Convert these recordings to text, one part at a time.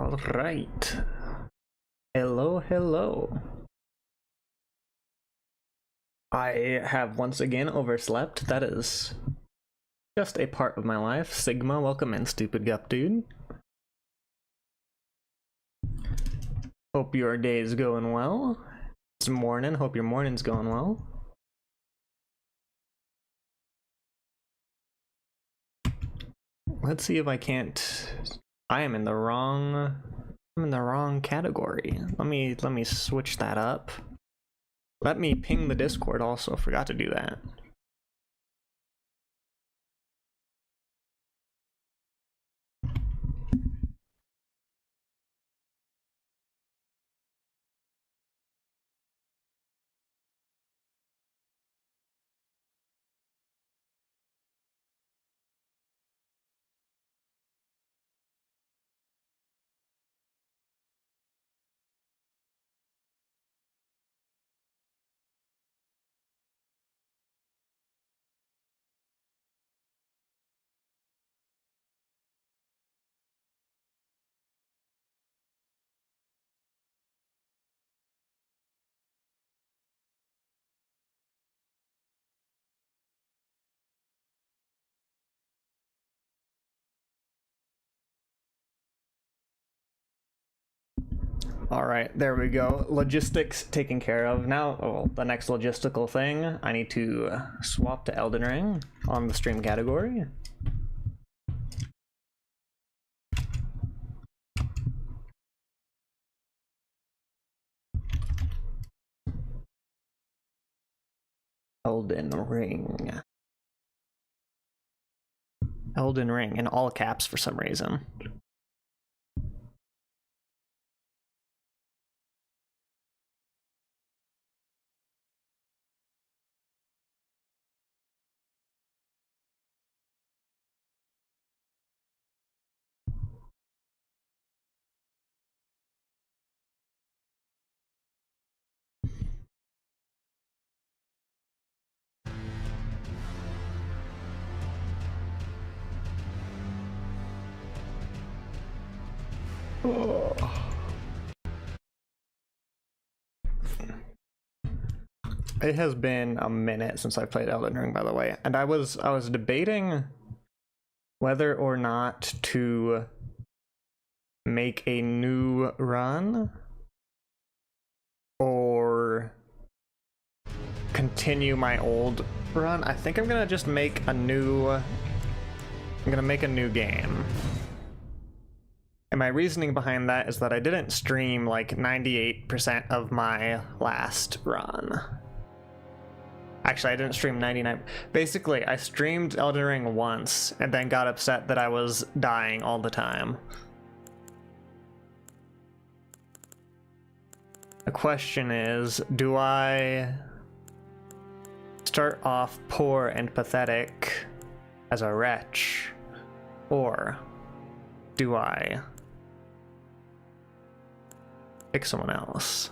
All right. Hello, hello. I have once again overslept. That is just a part of my life. Sigma, welcome in, stupid gup dude. Hope your day is going well. It's morning. Hope your morning's going well. Let's see if I can't. I am in the wrong. I'm in the wrong category. Let me switch that up. Let me ping the Discord also. Forgot to do that. All right, there we go. Logistics taken care of. Now, the next logistical thing, I need to swap to Elden Ring on the stream category. Elden Ring. Elden Ring in all caps for some reason. Oh. It has been a minute since I played Elden Ring, by the way, and I was debating whether or not to make a new run or continue my old run. I think I'm gonna just make a new. I'm gonna make a new game. And my reasoning behind that is that I didn't stream like 98% of my last run. Actually, I didn't stream 99. Basically, I streamed Elden Ring once and then got upset that I was dying all the time. The question is, do I start off poor and pathetic as a wretch, or do I pick someone else?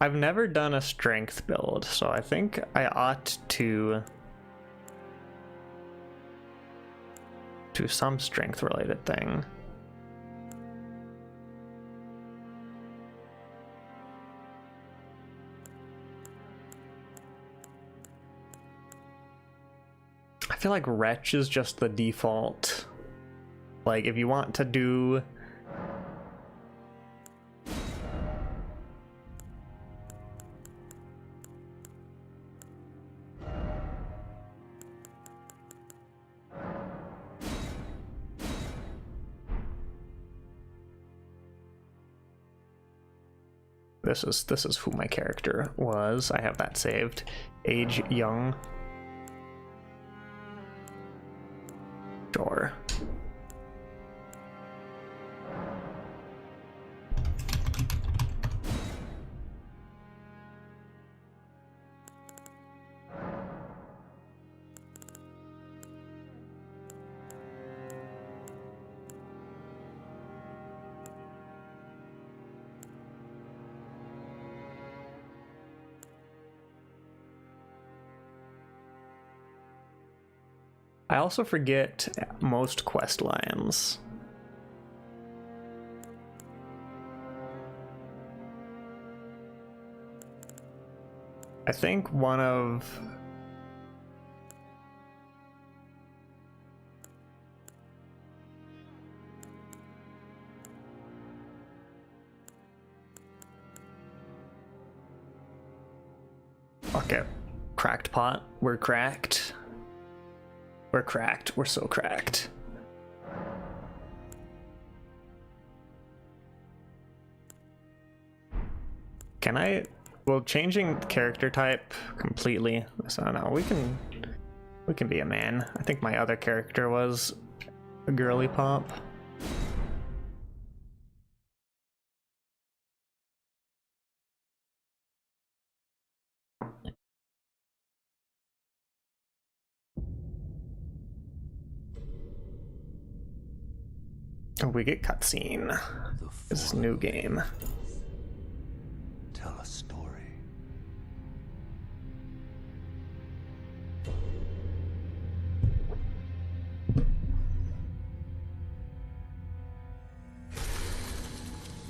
I've never done a strength build, so I think I ought to do some strength related thing. I feel like Wretch is just the default. Like, if you want to do... This is who my character was. I have that saved. Age young. Sure. I also forget most quest lines. I think one of... Okay, cracked pot. We're cracked. We're cracked. We're so cracked. Can I... Well, changing character type completely. So no, we can be a man. I think my other character was a girly pop. Oh, we get cutscene. This is a new game. Tell a story.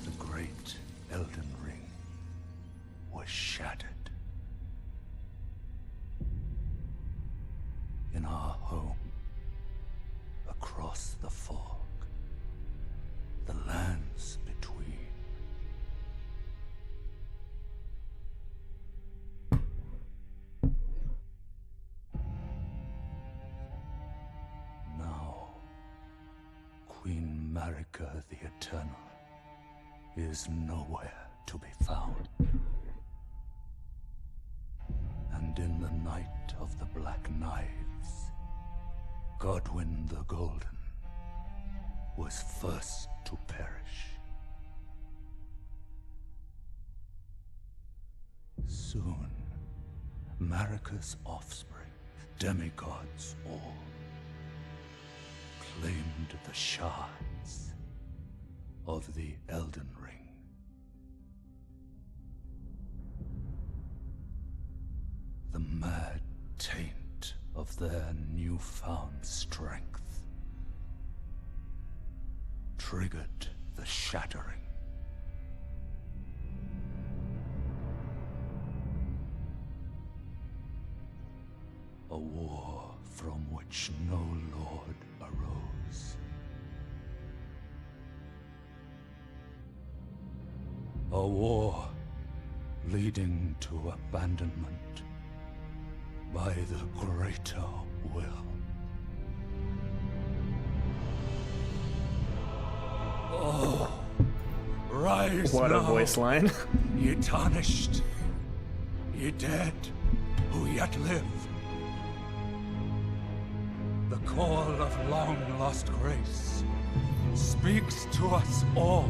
The great Elden Ring was shattered. In our home, across the fog, the lands between. Now, Queen Marika the Eternal is nowhere to be found. And in the night of the Black Knives, Godwyn the Golden was first to perish. Soon, Marika's offspring, demigods all, claimed the shards of the Elden Ring. The mad taint of their newfound strength triggered the shattering. A war from which no lord arose. A war leading to abandonment by the greater will. Oh, rise What now, a voice line. ye tarnished, ye dead who yet live. The call of long-lost grace speaks to us all.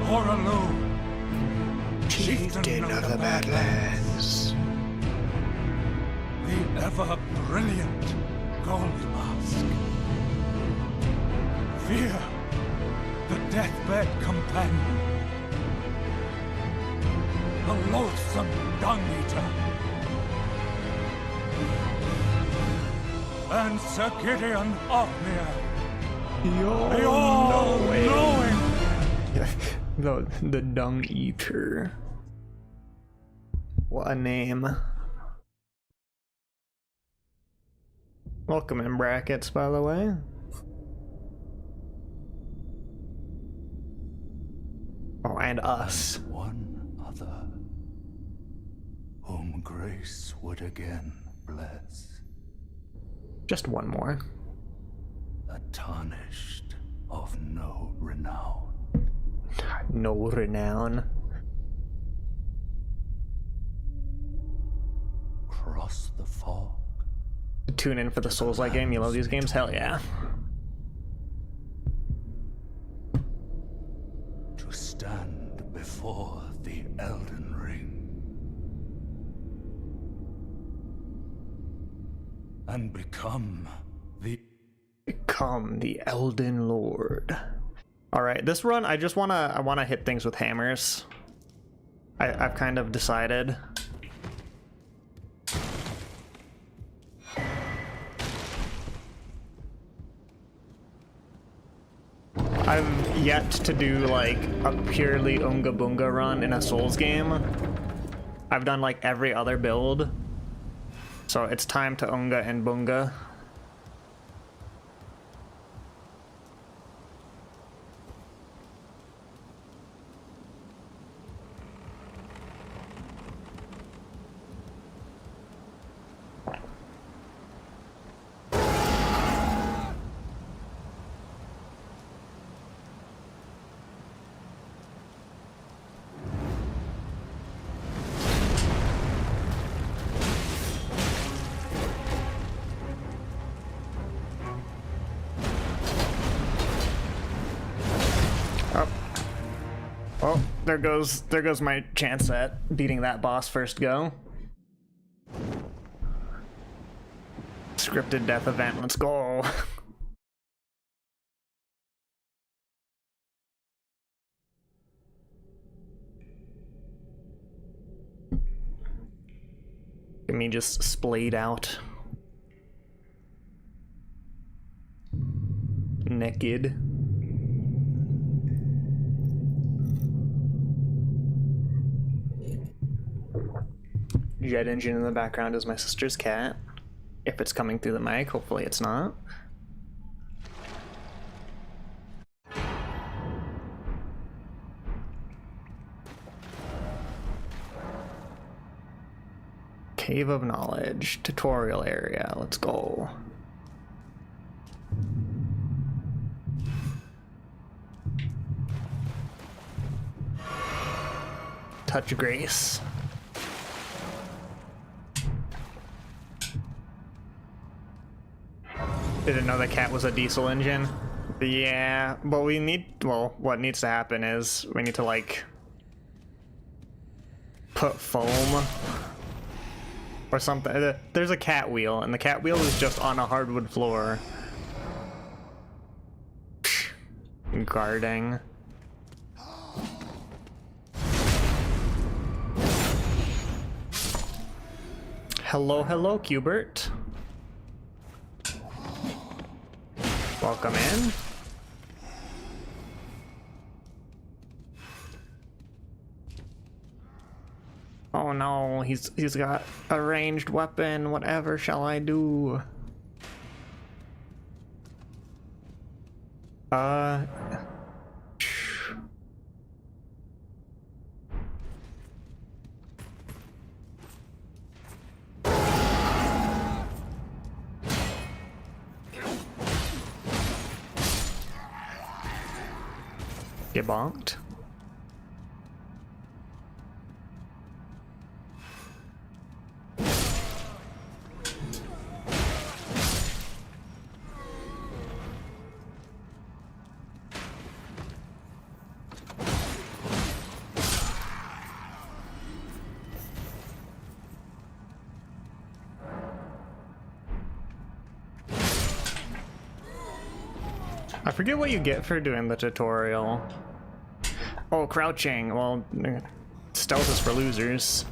Horaloo, Chieftain of the Badlands. The ever-brilliant Gold Mask. Fear, the deathbed companion. The loathsome Dung-Eater. And Sir Gideon Ofnir. The all-knowing. The Dung-Eater. What a name. Welcome in brackets, by the way. Oh, and us. And one other, whom grace would again bless. Just one more. A tarnished of no renown. No renown. Cross the fog. Tune in for the Souls-like game. You love these games? Hell yeah. To stand before the Elden Ring. And become the Elden Lord. All right, this run I wanna hit things with hammers. I've kind of decided. I've yet to do like a purely Unga Boonga run in a Souls game. I've done like every other build. So it's time to Unga and Boonga. Oh, there goes my chance at beating that boss first go. Scripted death event, let's go. Get me just splayed out. Naked. Jet engine in the background is my sister's cat. If it's coming through the mic, hopefully it's not. Cave of Knowledge, tutorial area, let's go. Touch Grace. Didn't know the cat was a diesel engine. Yeah, but we need, well, what needs to happen is we need to like put foam or something. There's a cat wheel and the cat wheel is just on a hardwood floor. Guarding. Hello, hello, Cubert. Welcome in. Oh no, he's got a ranged weapon. Whatever shall I do? Get bonked. I forget what you get for doing the tutorial. Oh, crouching. Well, stealth is for losers.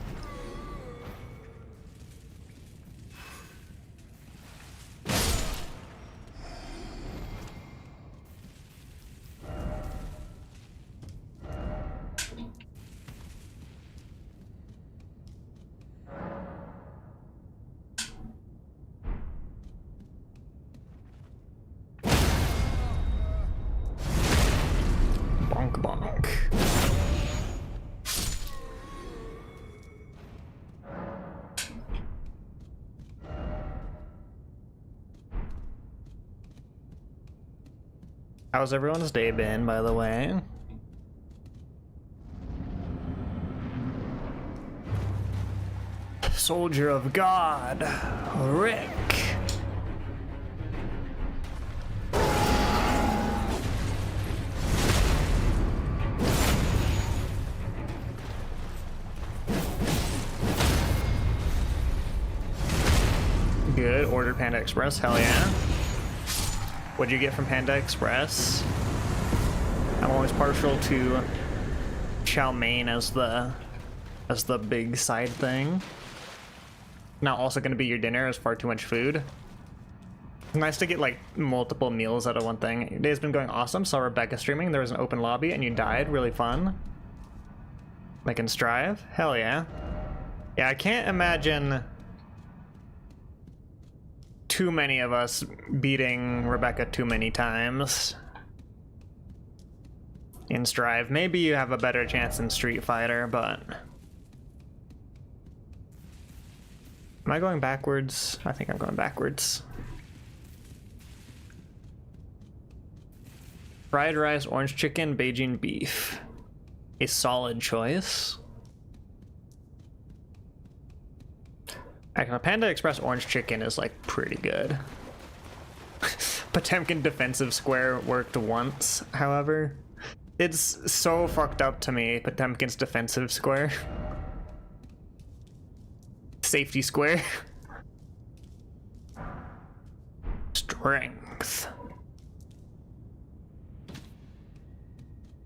Bonk bonk. How's everyone's day been, by the way? Soldier of God, Rick. Good, order Panda Express, hell yeah. What'd you get from Panda Express? I'm always partial to chow mein as the as the big side thing. Now also going to be your dinner is far too much food. It's nice to get like multiple meals out of one thing. Your day's been going awesome. Saw Rebecca streaming. There was an open lobby and you died. Really fun. Like in Strive? Hell yeah. Yeah, I can't imagine too many of us beating Rebecca too many times in Strive. Maybe you have a better chance in Street Fighter, but... Am I going backwards? I think I'm going backwards. Fried rice, orange chicken, Beijing beef. A solid choice. Actually, Panda Express orange chicken is like pretty good. Potemkin defensive square worked once, however. It's so fucked up to me, Potemkin's defensive square. Safety square. Strength.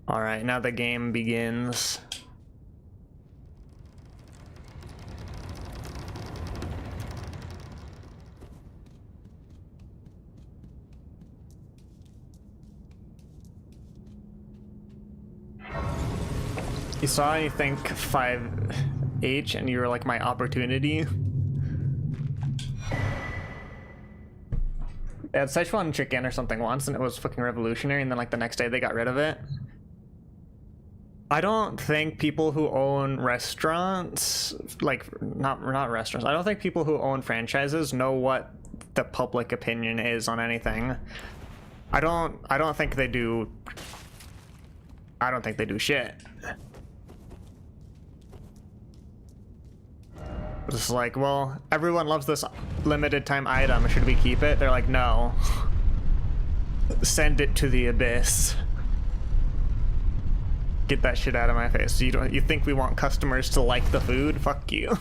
Alright, now the game begins. You saw and you think 5H and you were like, my opportunity. They had Szechuan chicken or something once and it was fucking revolutionary, and then like the next day they got rid of it. I don't think people who own restaurants, like not restaurants, I don't think people who own franchises know what the public opinion is on anything. I don't think they do. I don't think they do shit. It's like, well, everyone loves this limited time item. Should we keep it? They're like, no. Send it to the abyss. Get that shit out of my face. You think we want customers to like the food? Fuck you.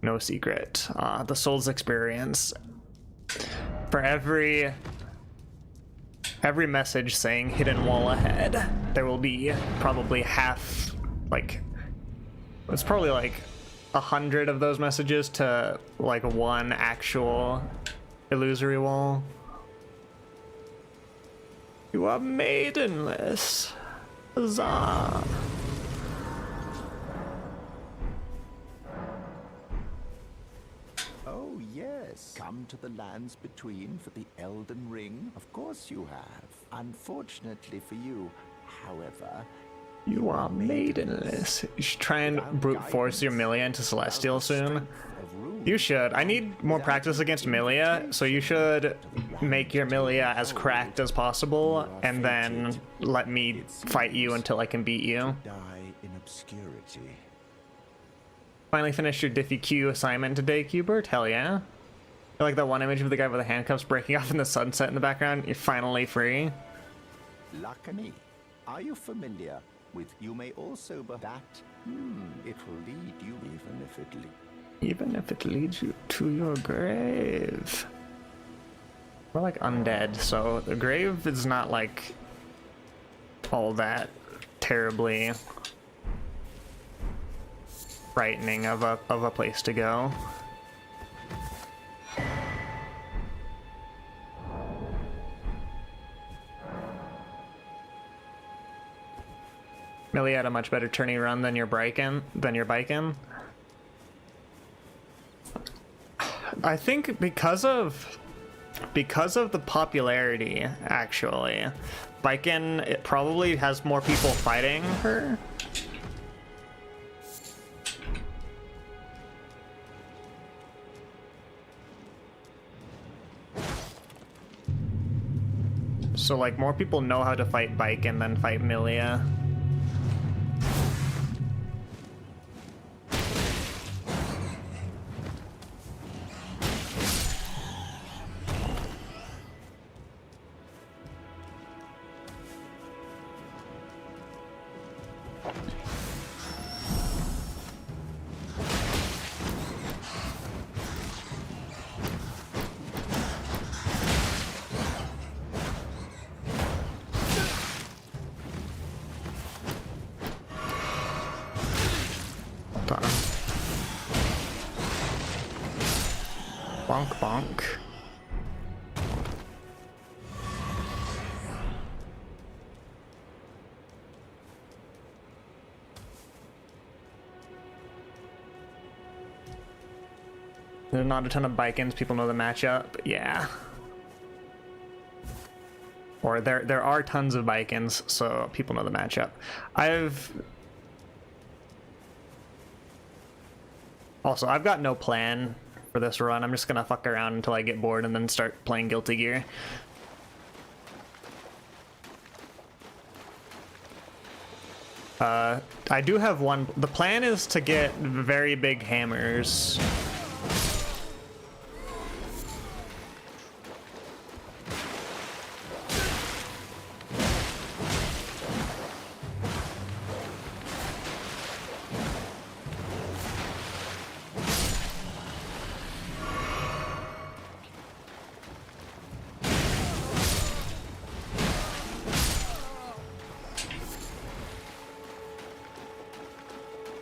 No secret. The Souls experience. For every message saying hidden wall ahead, there will be probably half, like, it's probably like 100 of those messages to like one actual illusory wall. You are maidenless. Huzzah. Oh, yes. Come to the lands between for the Elden Ring? Of course you have. Unfortunately for you, however... You are maidenless. You should try and brute force your Milia into Celestial soon. You should. I need more practice against Milia, so you should make your Milia as cracked as possible, and then let me fight you until I can beat you. Die in obscurity. Finally finished your Diffie Q assignment today, Qbert? Hell yeah. I like that one image of the guy with the handcuffs breaking off in the sunset in the background. You're finally free. Luckily, are you familiar with you may also be that? It will lead you Even if it leads you to your grave. We're like undead, so the grave is not like all that terribly frightening of a place to go. Millie had a much better turning run than your biking. I think because of the popularity, actually, Biken, it probably has more people fighting her. So like more people know how to fight Biken than fight Milia. Bonk, bonk. There's not a ton of bike-ins. People know the matchup. Yeah. Or there are tons of bike-ins, so people know the matchup. I've got no plan for this run. I'm just gonna fuck around until I get bored and then start playing Guilty Gear. I do have one. The plan is to get very big hammers.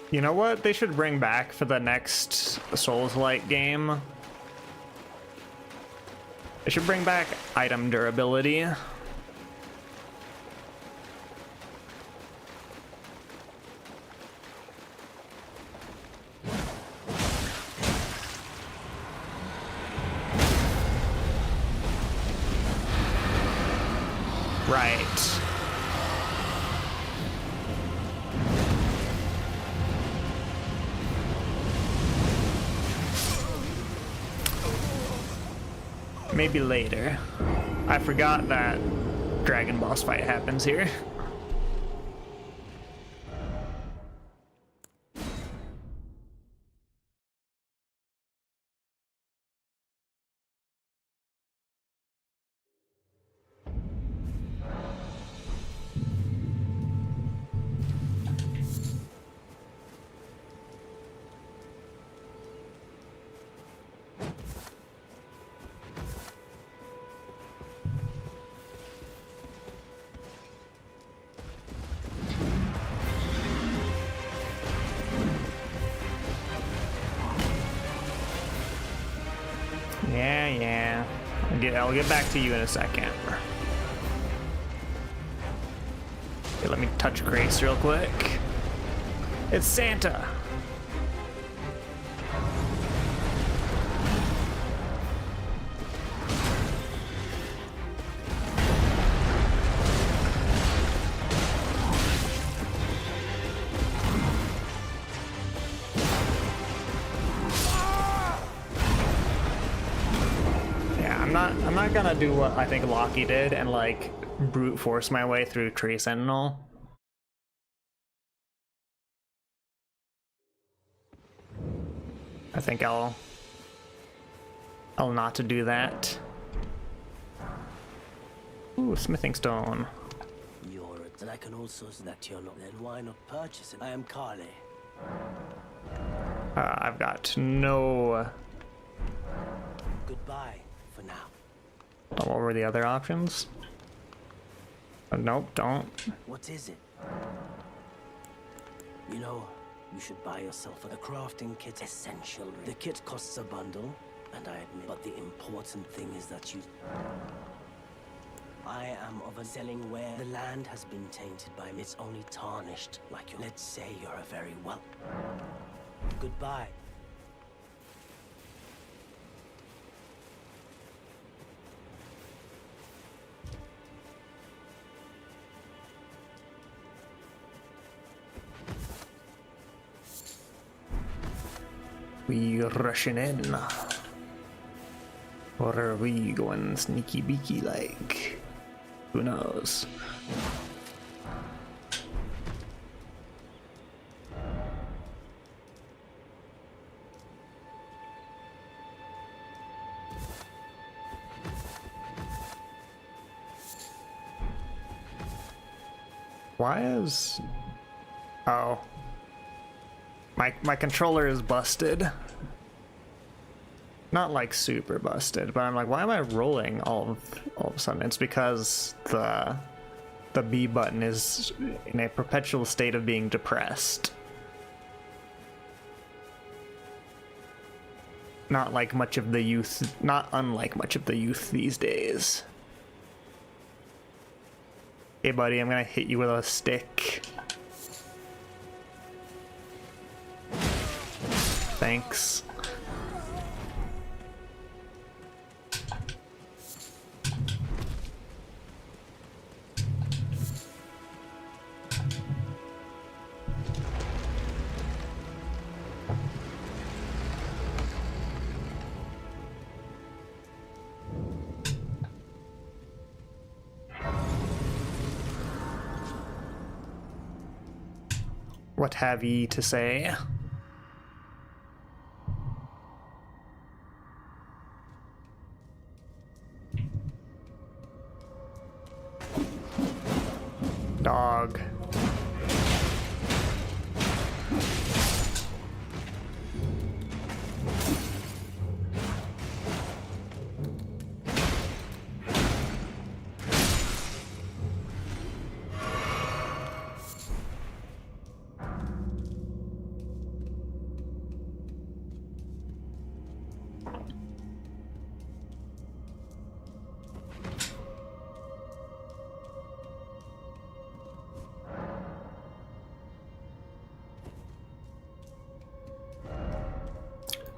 You know what they should bring back for the next Souls-like game? They should bring back item durability. Right. Maybe later. I forgot that dragon boss fight happens here. Yeah. I'll get back to you in a second. Okay, let me touch Grace real quick. It's Santa! I'm not gonna do what I think Loki did and like brute force my way through Tree Sentinel. I think I'll not to do that. Ooh, smithing stone. And I can also that you're not. Then why not purchase it? I am Carly. I've got no. Goodbye for now. What were the other options? Nope, don't. What is it? You know, you should buy yourself a crafting kit. Essential. The kit costs a bundle, and I admit, but the important thing is that you. I am of a selling where the land has been tainted by me. It's only tarnished, like you. Let's say you're a very well. Goodbye. We rushing in, or are we going sneaky beaky like? Who knows? Why is... Oh. My controller is busted. Not like super busted, but I'm like, why am I rolling all of a sudden? It's because the B button is in a perpetual state of being depressed. Not like much of the youth, not unlike much of the youth these days. Hey buddy, I'm gonna hit you with a stick. Thanks. What have ye to say? Dog.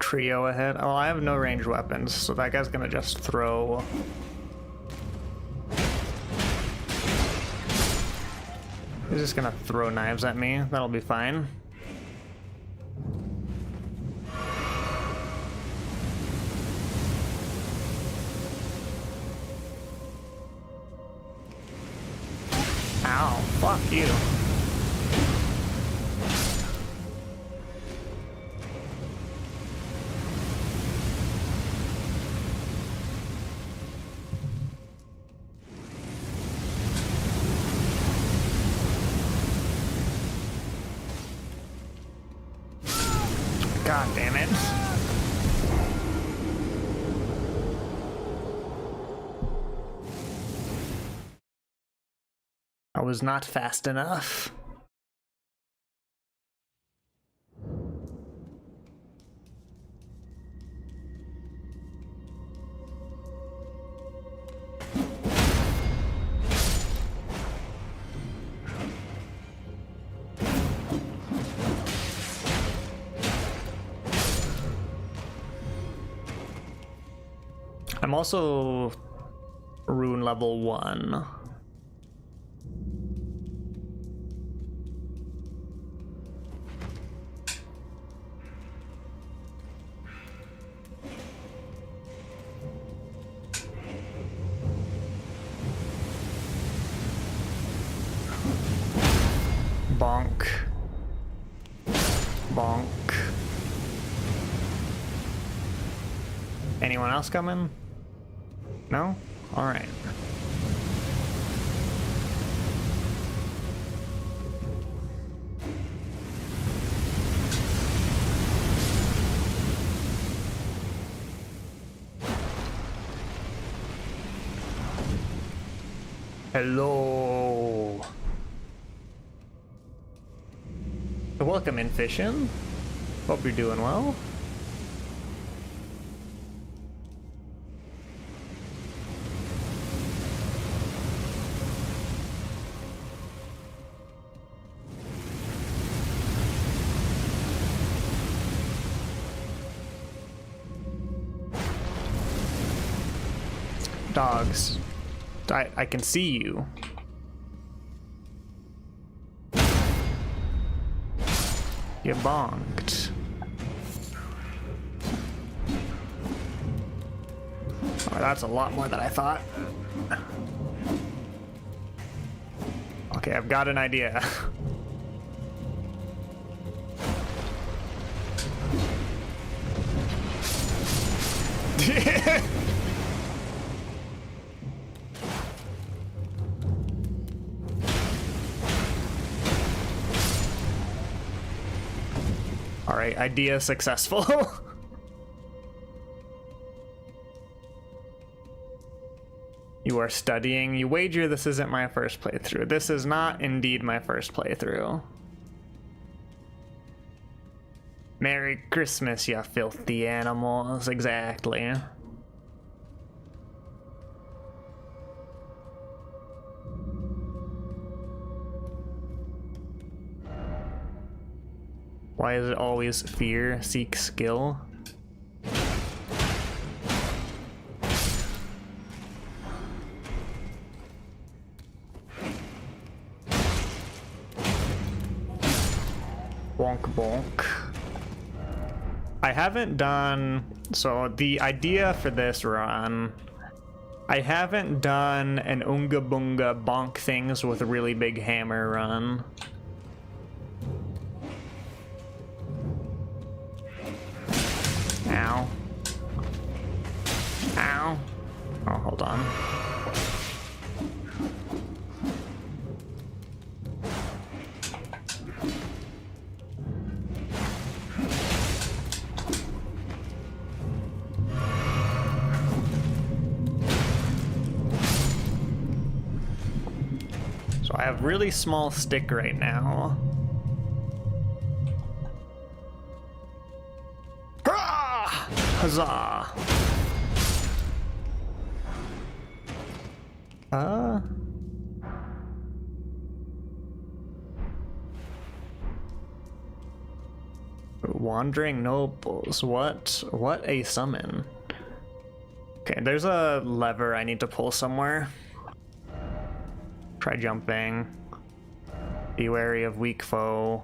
Trio ahead. Oh, I have no ranged weapons, so that guy's gonna just throw. He's just gonna throw knives at me. That'll be fine. Ow, fuck you. God damn it. I was not fast enough. I'm also rune level 1. Bonk. Bonk. Anyone else coming? No? Alright. Hello. Welcome in, Fishin'. Hope you're doing well. Dogs. I can see you. You bonked. Oh, that's a lot more than I thought. Okay, I've got an idea. Alright, idea successful. You are studying. You wager this isn't my first playthrough. This is not indeed my first playthrough. Merry Christmas, you filthy animals. Exactly. Why is it always fear? Seek skill? Bonk bonk. I haven't done... So the idea for this run... I haven't done an Unga Bunga bonk things with a really big hammer run. Ow. Ow. Oh, hold on. So I have really small stick right now. Huzzah! Wandering Nobles. What a summon. Okay, there's a lever I need to pull somewhere. Try jumping. Be wary of weak foe.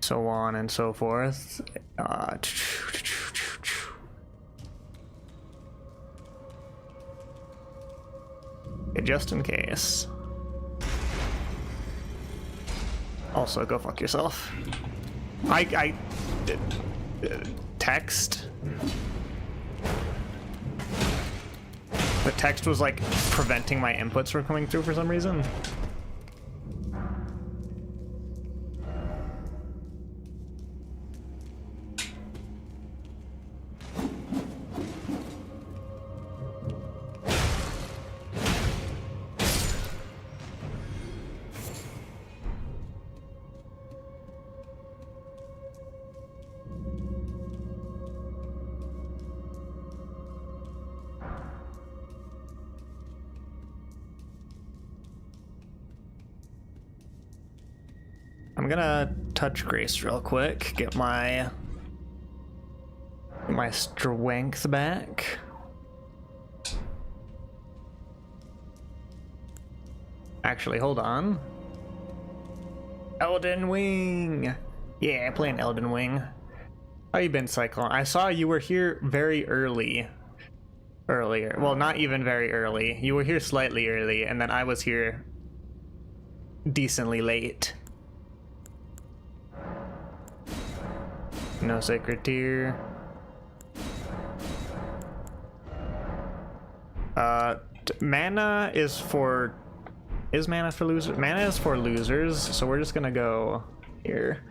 So on and so forth. Okay, just in case. Also, go fuck yourself. Text? The text was like preventing my inputs from coming through for some reason. I'm gonna touch Grace real quick, get my strength back. Actually, hold on. Elden Wing! Yeah, playing Elden Wing. How you been, Cyclone? I saw you were here very earlier. Well, not even very early. You were here slightly early, and then I was here decently late. No sacred tear. Mana is for... Is mana for losers? Mana is for losers, so we're just gonna go here.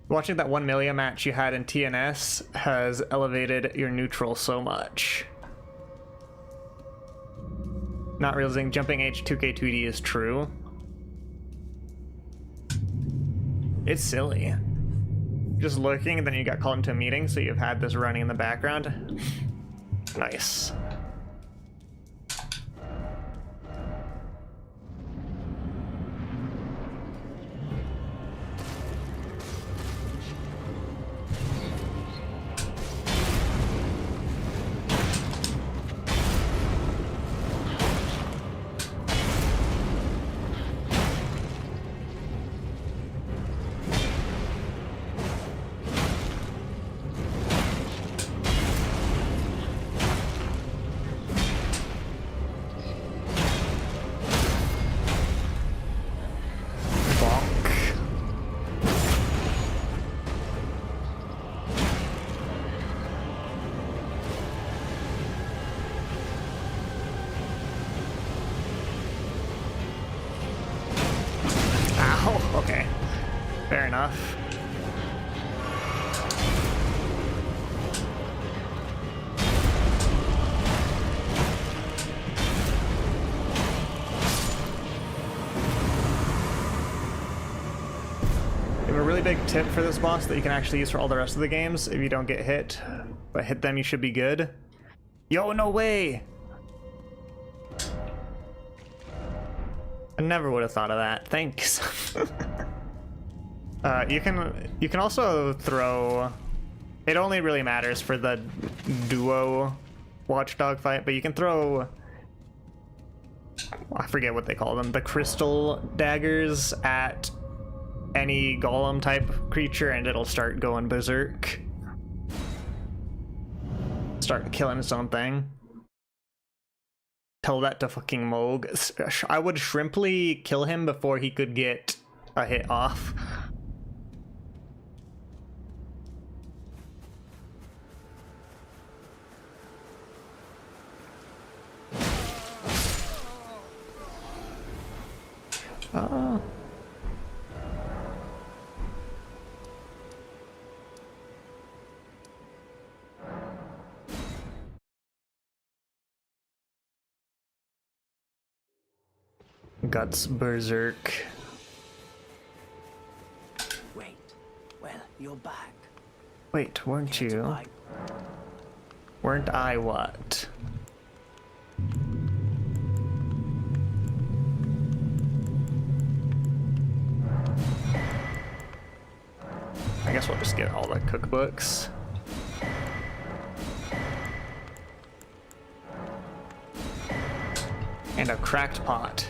Watching that 1 million match you had in TNS has elevated your neutral so much. Not realizing jumping H2K2D is true. It's silly. Just lurking, and then you got called into a meeting, so you've had this running in the background. Nice. Okay, fair enough. have a really big tip for this boss that you can actually use for all the rest of the games if you don't get hit. But hit them, you should be good. Yo, no way! I never would have thought of that. Thanks. You can also throw. It only really matters for the duo watchdog fight, but you can throw. I forget what they call them. The crystal daggers at any golem type creature, and it'll start going berserk. Start killing its own thing. Tell that to fucking Moog. I would shrimply kill him before he could get a hit off. Guts berserk. Wait. Well, you're back. Wait, weren't Care to you? buy? Weren't I what? I guess we'll just get all the cookbooks. And a cracked pot.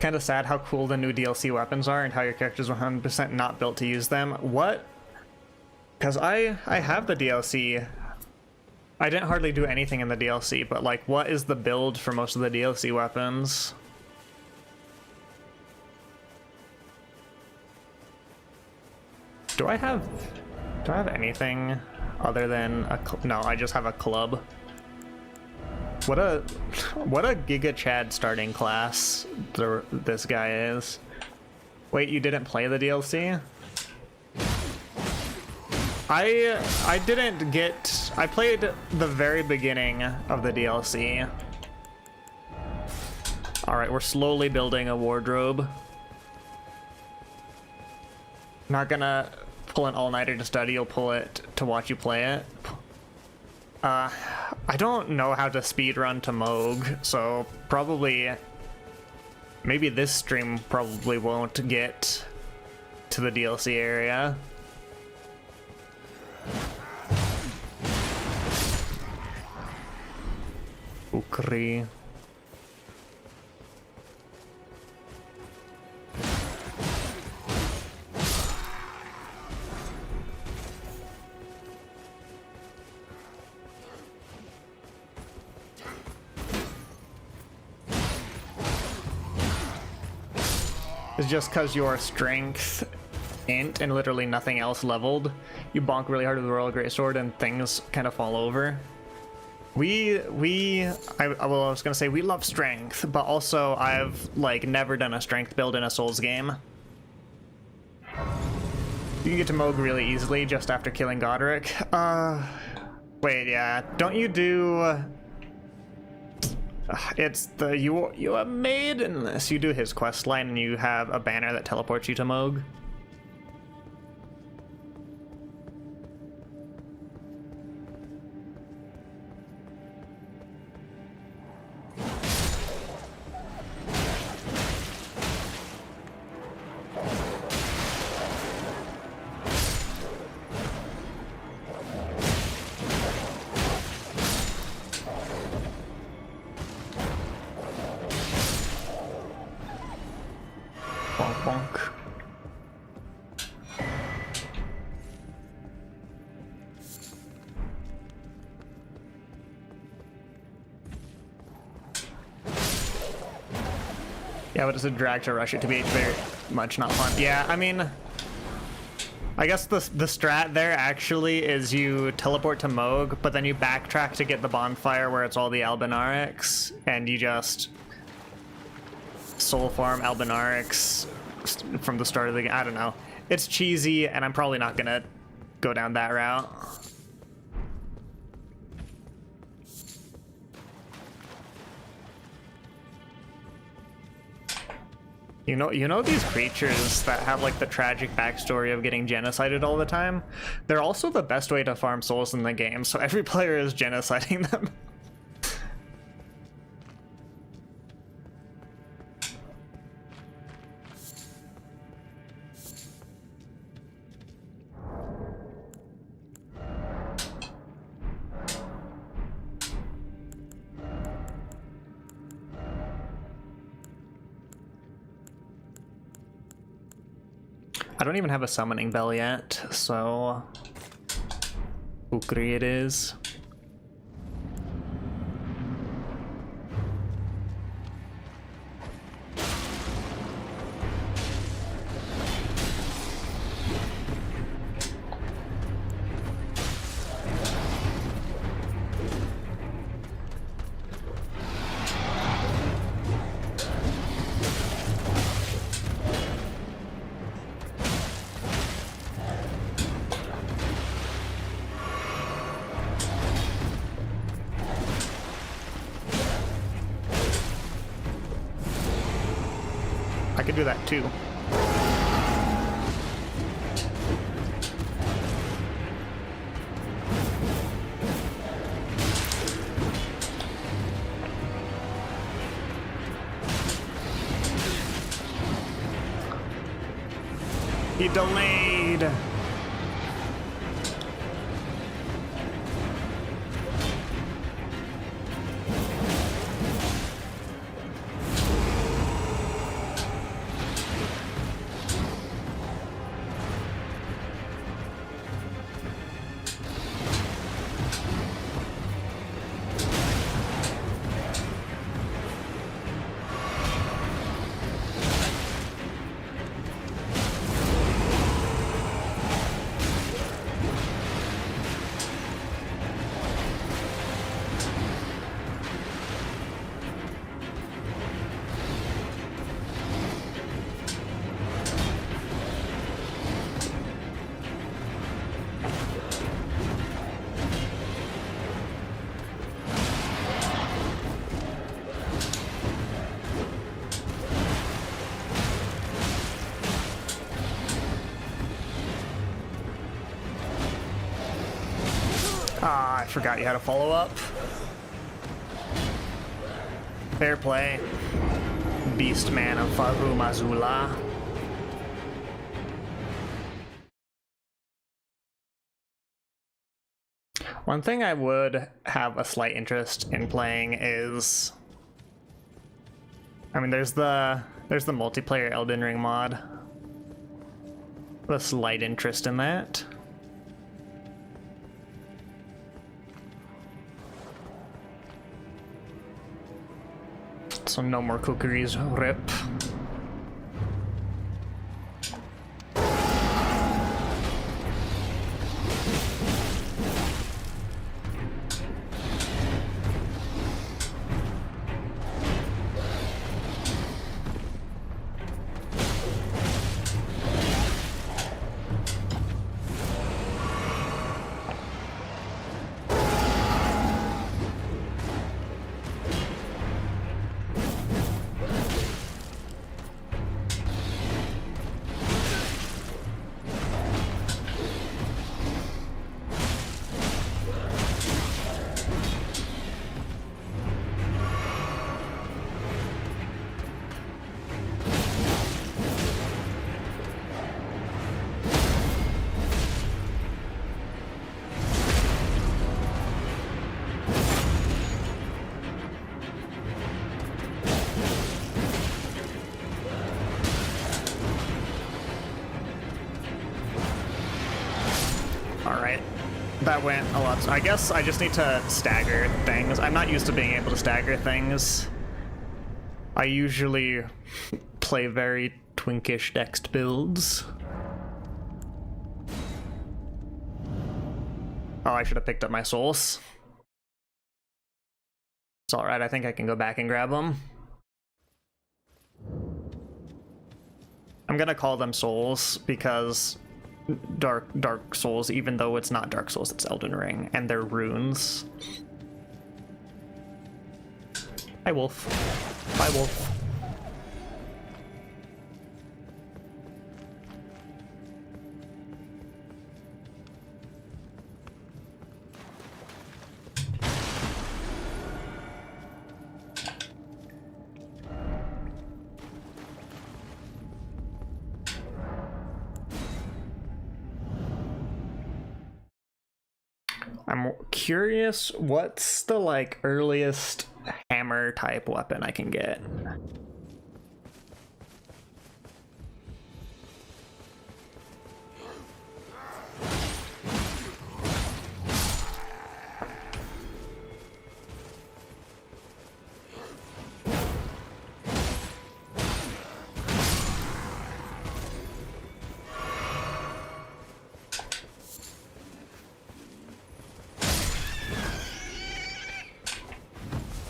Kind of sad how cool the new DLC weapons are and how your character's 100% not built to use them. What? Because I have the DLC. I didn't hardly do anything in the DLC, but like, what is the build for most of the DLC weapons? Do I have anything other than a no? I just have a club. What a Giga Chad starting class this guy is. Wait, you didn't play the DLC? I didn't get. I played the very beginning of the DLC. All right, we're slowly building a wardrobe. Not gonna pull an all-nighter to study. You'll pull it to watch you play it. I don't know how to speedrun to Moog, so probably, maybe this stream probably won't get to the DLC area. Ukri. It's just because your strength int and literally nothing else leveled, you bonk really hard with the Royal Greatsword and things kind of fall over. I was gonna say we love strength, but also I've like never done a strength build in a Souls game. You can get to Moog really easily just after killing Godric. Wait, yeah, don't you do? It's the you are made in this. You do his quest line and you have a banner that teleports you to Moog. Bonk bonk. Yeah, but it's a drag to rush it to be very much not fun. Yeah, I mean, I guess the strat there actually is you teleport to Moog, but then you backtrack to get the bonfire where it's all the Albinarics, and you just soul farm Albinarics from the start of the game. I don't know. It's cheesy, and I'm probably not gonna go down that route. You know these creatures that have like the tragic backstory of getting genocided all the time? They're also the best way to farm souls in the game, so every player is genociding them. I don't even have a summoning bell yet, so Ukri it is. I could do that too. He delayed. Ah, I forgot you had a follow-up. Fair play. Beast Man of Faru Mazula. One thing I would have a slight interest in playing is... I mean, there's the multiplayer Elden Ring mod. A slight interest in that. So no more cookeries, rip. That went a lot. I guess I just need to stagger things. I'm not used to being able to stagger things. I usually play very twinkish dext builds. Oh, I should have picked up my souls. It's alright, I think I can go back and grab them. I'm gonna call them souls because Dark Souls, even though it's not Dark Souls, it's Elden Ring, and they're runes. Hi, Wolf. Bye, Wolf. I'm curious, what's the like earliest hammer type weapon I can get?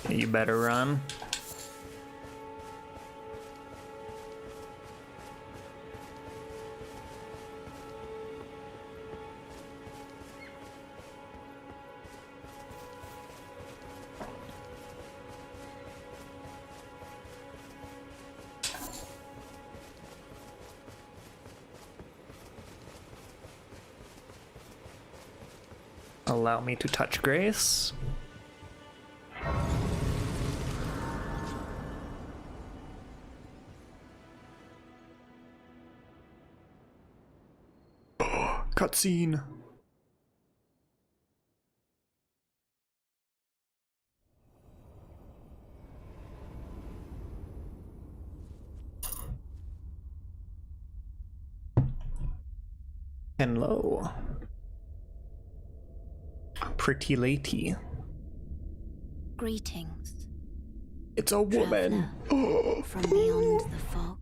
You better run. Allow me to touch Grace. Cutscene. Hello. Pretty lady. Greetings. It's a woman. Traveler from beyond the fog.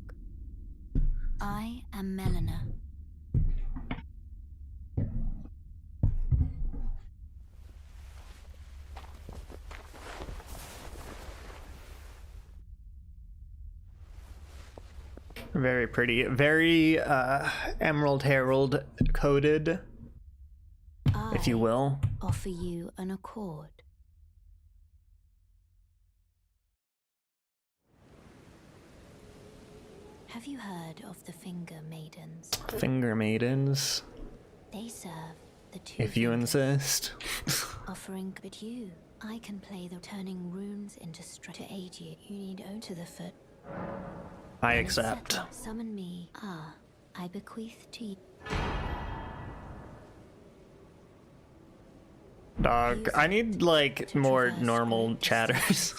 I am Melina. Very pretty. Very Emerald Herald coded, if you will. Offer you an accord. Have you heard of the Finger Maidens? Finger Maidens, They serve the two if you fingers, insist. offering but you. I can play the turning runes into to aid you. You need only to the foot. I When accept. settled, summon me. I bequeath to you. Dog, I need like more normal chatters.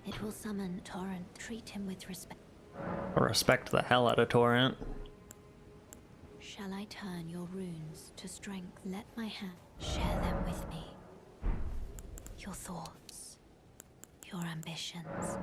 It will summon Torrent. Treat him with respect. I respect the hell out of Torrent. Shall I turn your runes to strength? Let my hand share them with me. Your thoughts, your ambitions.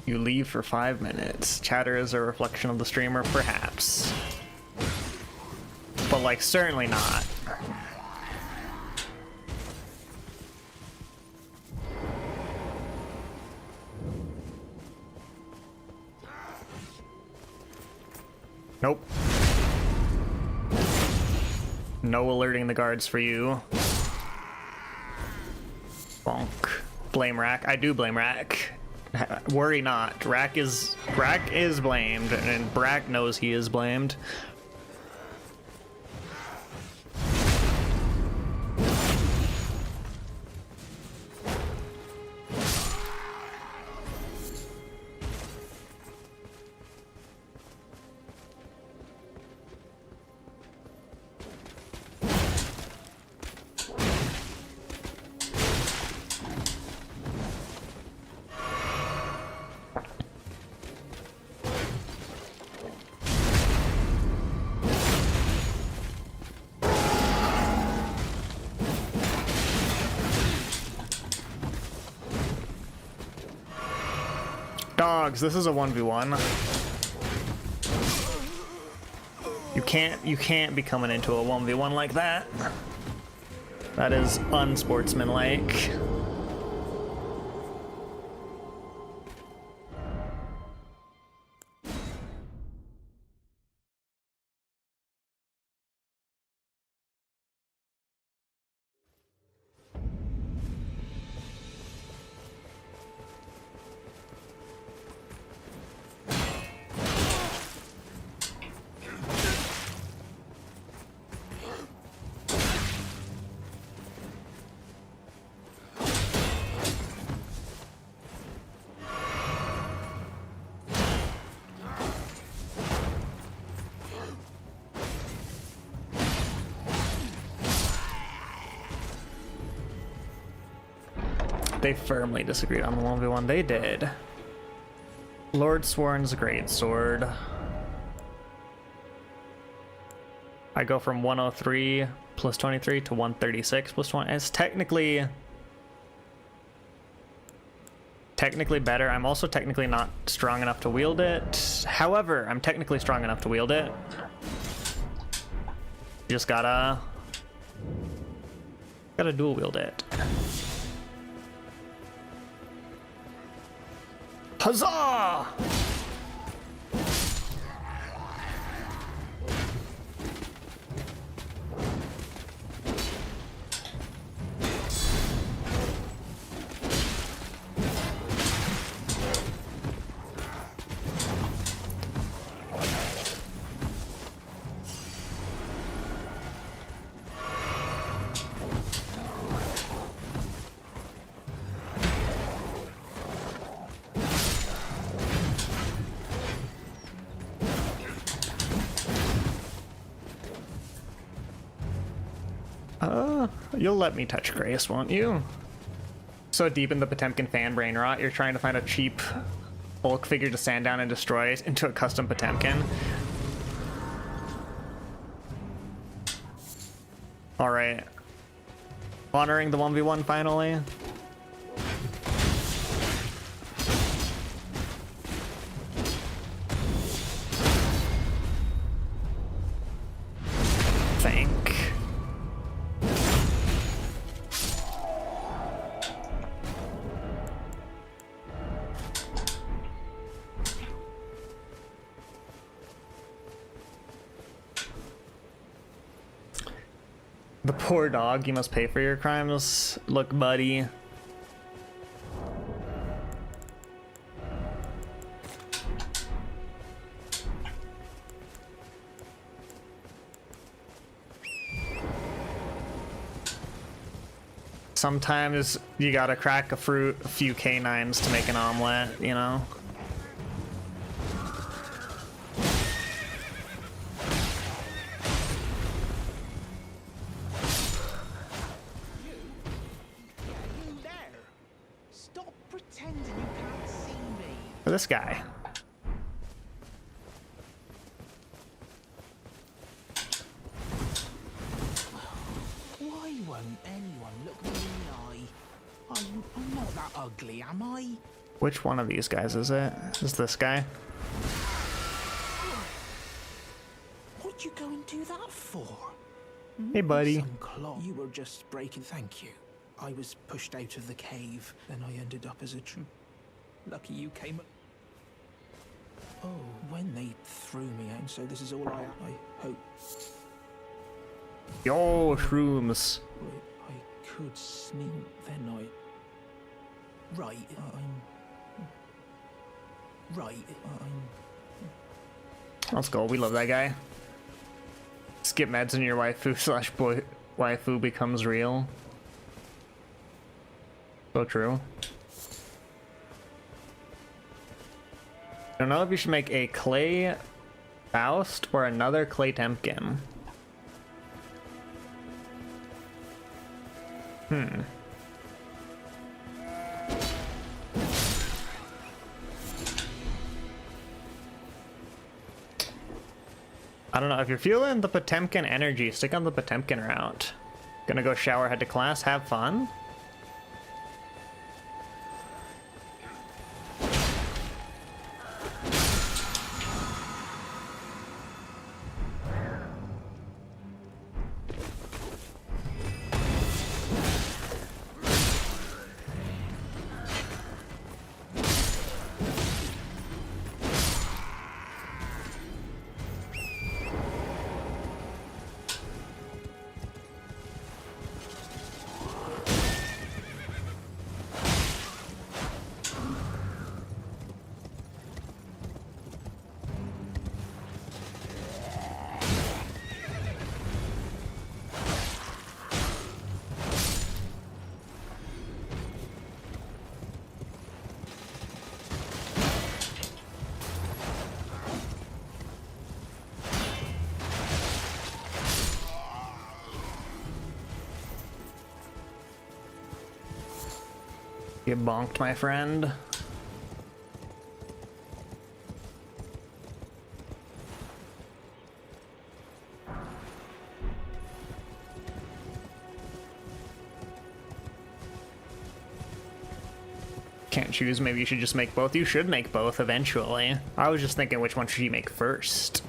You leave for 5 minutes. Chatter is a reflection of the streamer, perhaps. But like, certainly not. Nope. No alerting the guards for you. Bonk. Blame Rack. I do blame Rack. Worry not. Rack is blamed, and Brack knows he is blamed. Dogs, this is a 1v1. You can't be coming into a 1v1 like that. That is unsportsmanlike. They firmly disagreed on the 1v1. They did. Lord Sworn's Greatsword. I go from 103 plus 23 to 136 plus 20. It's technically better. I'm also technically not strong enough to wield it. However, I'm technically strong enough to wield it. You just gotta dual wield it. Huzzah! You'll let me touch Grace, won't you? So deep in the Potemkin fan brain rot, you're trying to find a cheap bulk figure to sand down and destroy into a custom Potemkin. Alright. Honoring the 1v1 finally. The poor dog, you must pay for your crimes. Look, buddy. Sometimes you gotta crack a few canines to make an omelet, you know? This guy. Why won't anyone look me in the eye? I'm not that ugly, am I? Which one of these guys is it? Is this guy? What'd you go and do that for? Hey, buddy. Some clock. You were just breaking. Thank you. I was pushed out of the cave, then I ended up as a true. Lucky you came. Oh, when they threw me out, so this is all I hope. Yo, shrooms. I could sneak, then I... Right, Let's go, we love that guy. Skip meds and your waifu / waifu becomes real. So true. I don't know if you should make a clay Faust or another clay Temkin. I don't know, if you're feeling the Potemkin energy, stick on the Potemkin route. Gonna go shower, head to class, have fun. You bonked, my friend. Can't choose, maybe you should just make both. You should make both eventually. I was just thinking, which one should you make first?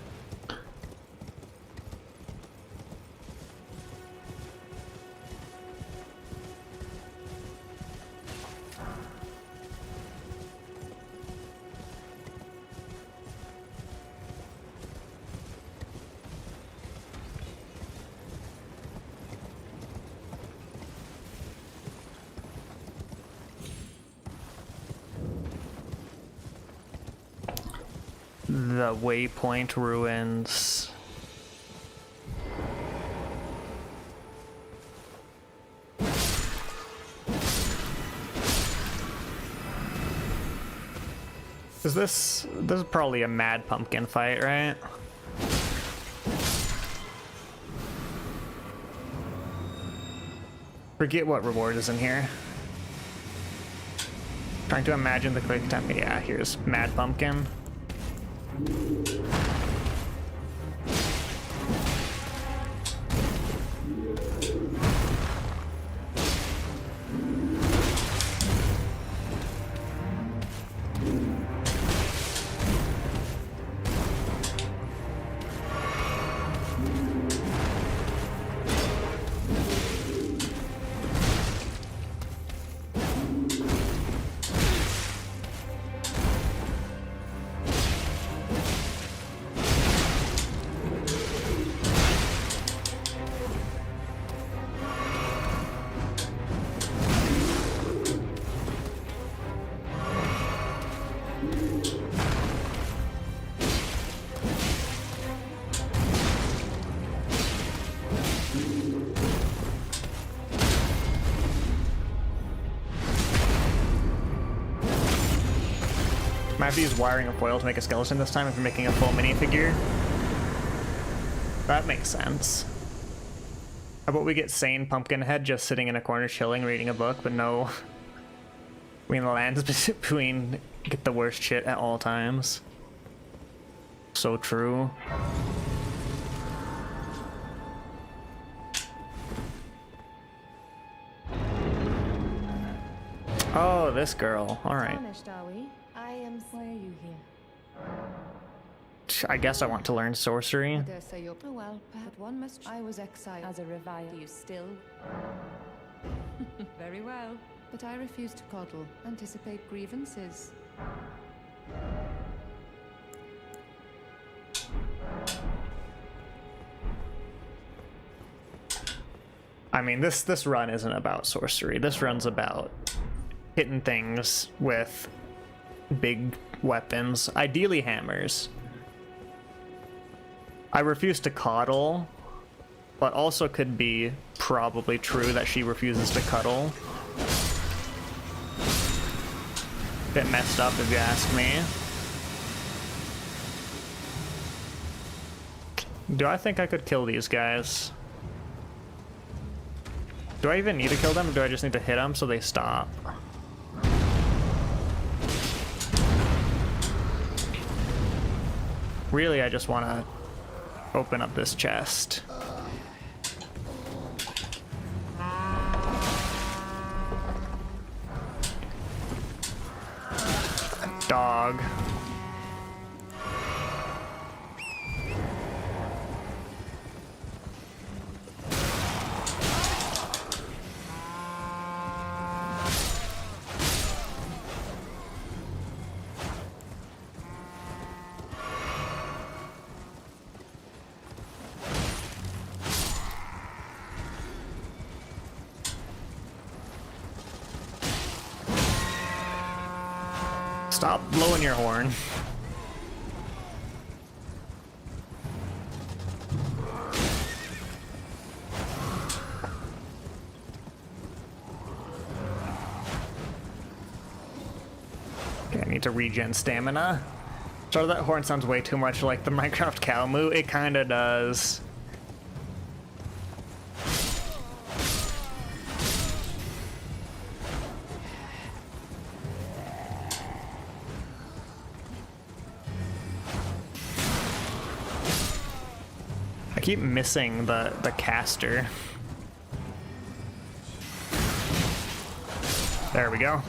The Waypoint Ruins. This is probably a Mad Pumpkin fight, right? Forget what reward is in here. Trying to imagine the quick time. Yeah, here's Mad Pumpkin. Might have to use wiring and foil to make a skeleton this time if you're making a full minifigure. That makes sense. How about we get sane Pumpkinhead just sitting in a corner chilling, reading a book, but no... Between the lands between get the worst shit at all times. So true. Oh, this girl. Alright. Why are you here? I guess I want to learn sorcery. I dare say you're... Oh well, but one must... I was exiled as a reviler. You still... Very well. But I refuse to coddle. Anticipate grievances. I mean, this run isn't about sorcery. This run's about hitting things with big weapons, ideally hammers. I refuse to coddle, but also could be probably true that she refuses to cuddle. Bit messed up if you ask me. Do I think I could kill these guys? Do I even need to kill them, or do I just need to hit them so they stop? Really, I just want to open up this chest. Dog. Stop blowing your horn. Okay, I need to regen stamina. Sorry, that horn sounds way too much like the Minecraft cow moo. It kinda does. keep missing the caster. There we go.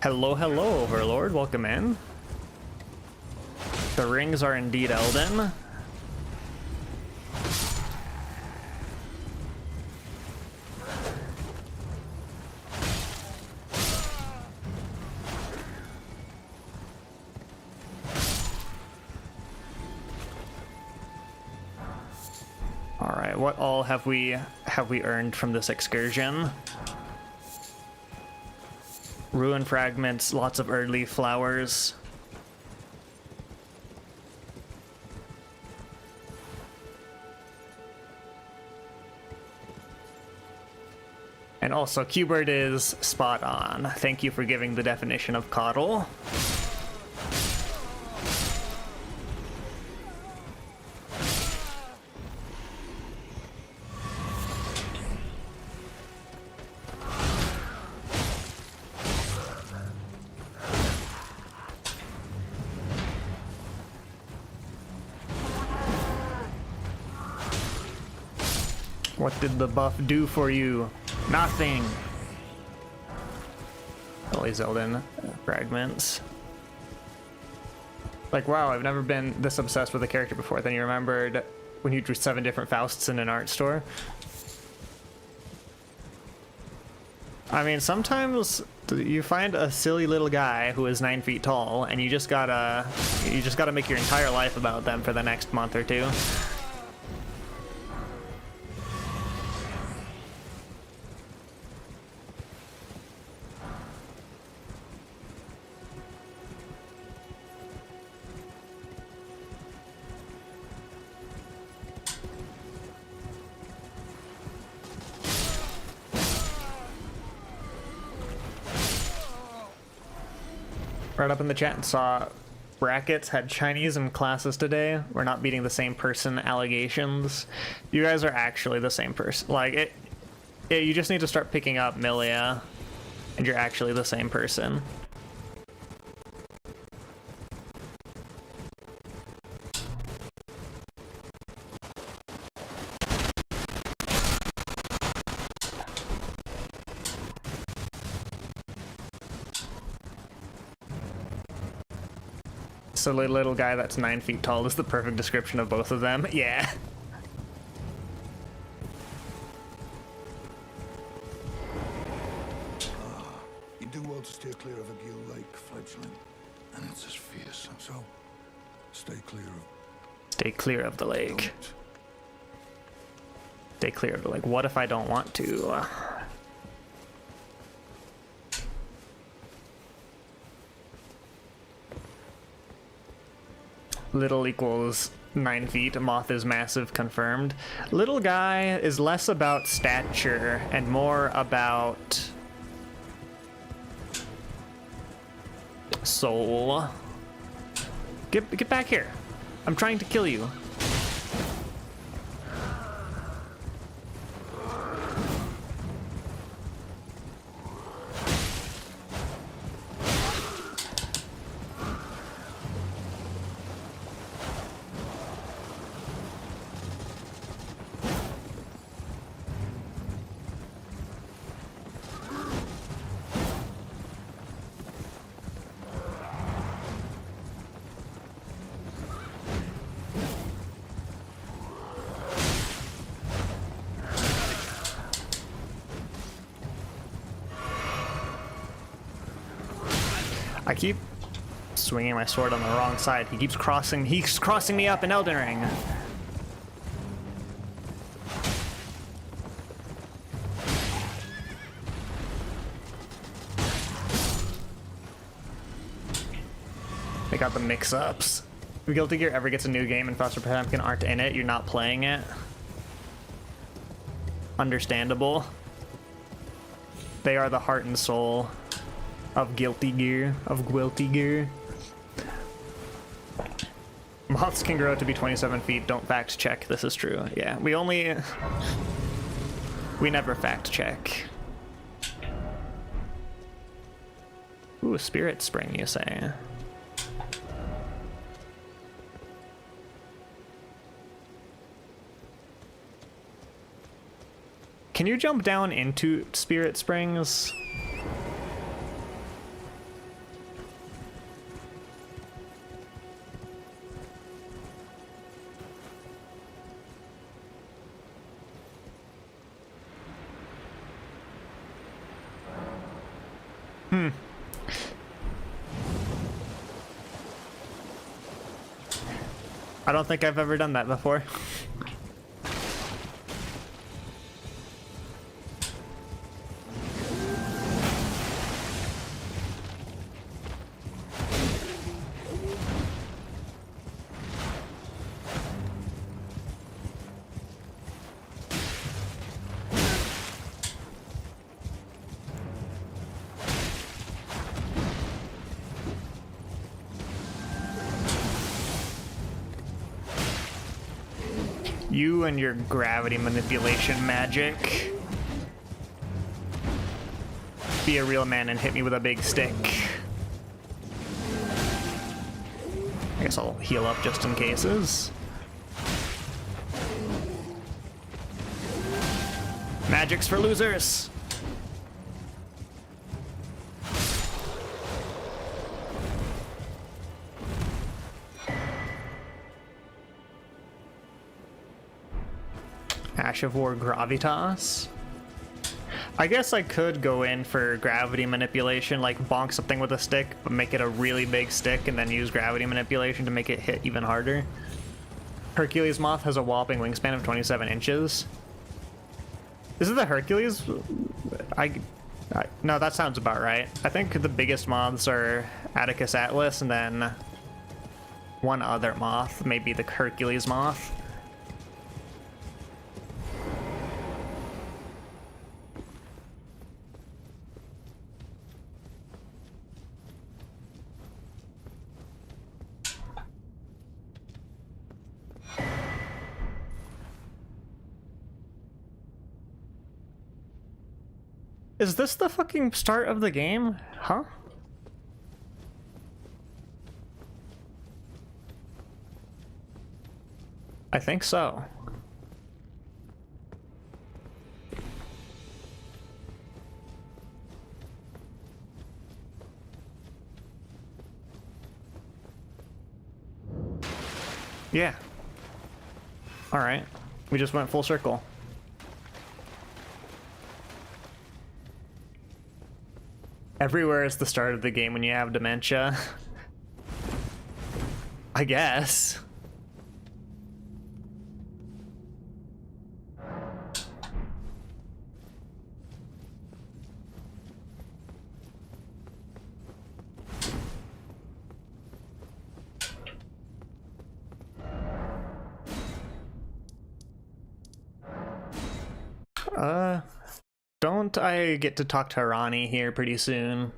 Hello, hello, Overlord. Welcome in. The rings are indeed Elden. All right, what all have we earned from this excursion? Ruin fragments, lots of early flowers. And also, Qbert is spot on. Thank you for giving the definition of coddle. What did the buff do for you? Nothing. All these Elden fragments. Like, wow, I've never been this obsessed with a character before. Then you remembered when you drew 7 different Fausts in an art store. I mean, sometimes you find a silly little guy who is 9 feet tall, and you just gotta make your entire life about them for the next month or two. Right up in the chat and saw brackets had Chinese in classes today. We're not beating the same person allegations. You guys are actually the same person. Like you just need to start picking up Milia, and you're actually the same person. Silly little guy that's 9 feet tall is the perfect description of both of them. Yeah. You do well to steer clear of a gill lake, fledgling. And it's as fierce, so stay clear of the lake. Stay clear of the lake. What if I don't want to? Little equals 9 feet. Moth is massive, confirmed. Little guy is less about stature and more about soul. Get back here. I'm trying to kill you. I keep swinging my sword on the wrong side. He's crossing me up in Elden Ring. They got the mix-ups. If Guilty Gear ever gets a new game and Foster Potemkin aren't in it, you're not playing it. Understandable. They are the heart and soul of Guilty Gear, of Gwilty Gear. Moths can grow to be 27 feet. Don't fact check. This is true. Yeah, we never fact check. Ooh, Spirit Spring, you say? Can you jump down into Spirit Springs? I don't think I've ever done that before. You and your gravity manipulation magic. Be a real man and hit me with a big stick. I guess I'll heal up just in cases. Magic's for losers. Ash of War Gravitas. I guess I could go in for gravity manipulation, like bonk something with a stick, but make it a really big stick and then use gravity manipulation to make it hit even harder. Hercules Moth has a whopping wingspan of 27 inches. Is it the Hercules? No, that sounds about right. I think the biggest moths are Attacus Atlas and then one other moth, maybe the Hercules Moth. Is this the fucking start of the game? Huh? I think so. Yeah. All right. We just went full circle. Everywhere is the start of the game when you have dementia. I guess. Don't I get to talk to Ronnie here pretty soon?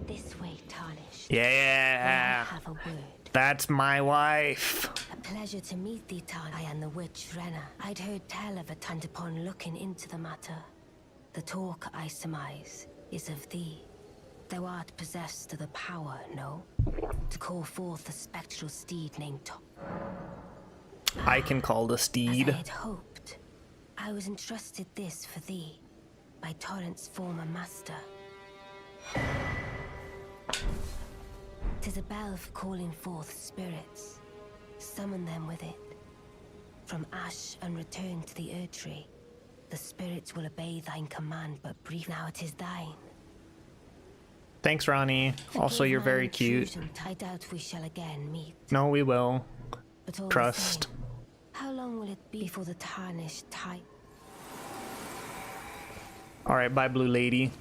This way, Tarnished. Yeah, I have a word. that's my wife. A pleasure to meet thee, Tarn. I am the witch Renna. I'd heard tell of it, and upon looking into the matter, the talk, I surmise, is of thee. Thou art possessed of the power, no? To call forth a spectral steed named I can call the As steed. I had hoped, I was entrusted this for thee by Torrent's former master. 'Tis a bell for calling forth spirits. Summon them with it. From ash and return to the Erdtree. The spirits will obey thine command, but brief now it is thine. Thanks, Ronnie. Also, Forgive you're my very cute. intrusion. I doubt we shall again meet. No, we will. But all the Trust. same, how long will it be before the Tarnished type? Alright, bye, Blue Lady.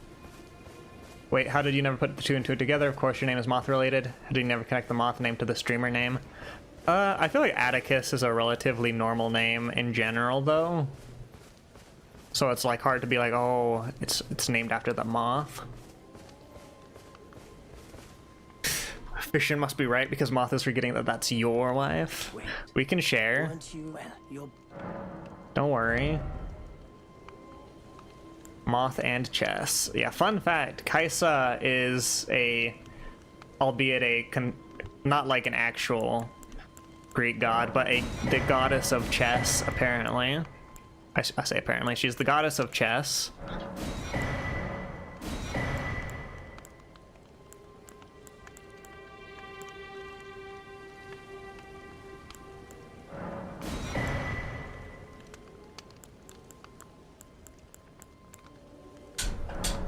Wait, how did you never put the two and two together? Of course, your name is moth related. How did you never connect the moth name to the streamer name? I feel like Attacus is a relatively normal name in general, though. So it's like hard to be like, oh, it's named after the moth. Christian must be right because Moth is forgetting that that's your wife. Wait, We can share. weren't you? Well, you're... Don't worry. Moth and chess. Yeah, fun fact. Kaisa is albeit not like an actual Greek god, but the goddess of chess, apparently. I say apparently. She's the goddess of chess.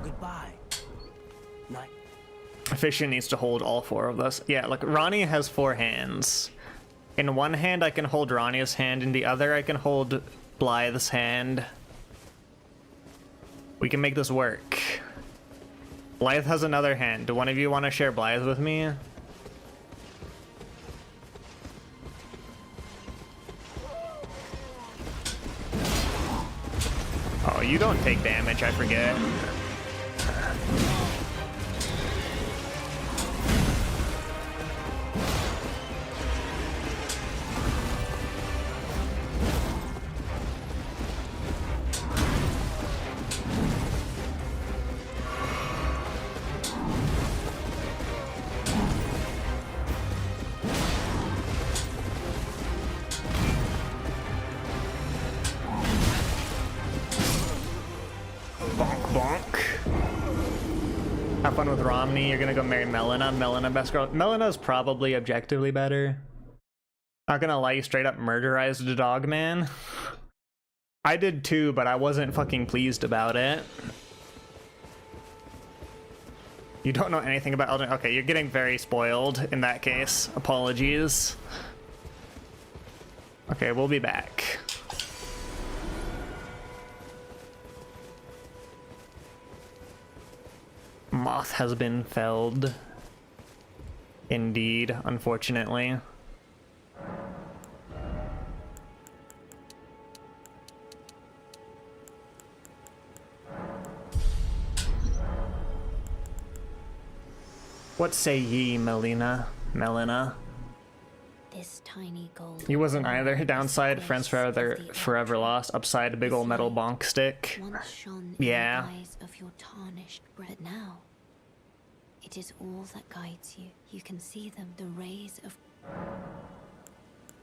Goodbye. Night. Efficient needs to hold all 4 of us. Yeah, look, Ronnie has 4 hands. In one hand, I can hold Ronnie's hand. In the other, I can hold Blythe's hand. We can make this work. Blythe has another hand. Do one of you want to share Blythe with me? Oh, you don't take damage, I forget. Have fun with Romney. You're gonna go marry Melina. Melina, best girl. Melina's probably objectively better. Not gonna lie, you straight up murderized the dog man. I did too, but I wasn't fucking pleased about it. You don't know anything about Elden. Okay, you're getting very spoiled in that case. Apologies. Okay, we'll be back. Moth has been felled. Indeed, unfortunately. What say ye, Melina? This tiny gold. You wasn't either. Downside, friends forever lost. Upside, big old metal bonk stick. Once shone Yeah. in the eyes of your tarnished bread. Now, it is all that guides you. You can see them, the rays of...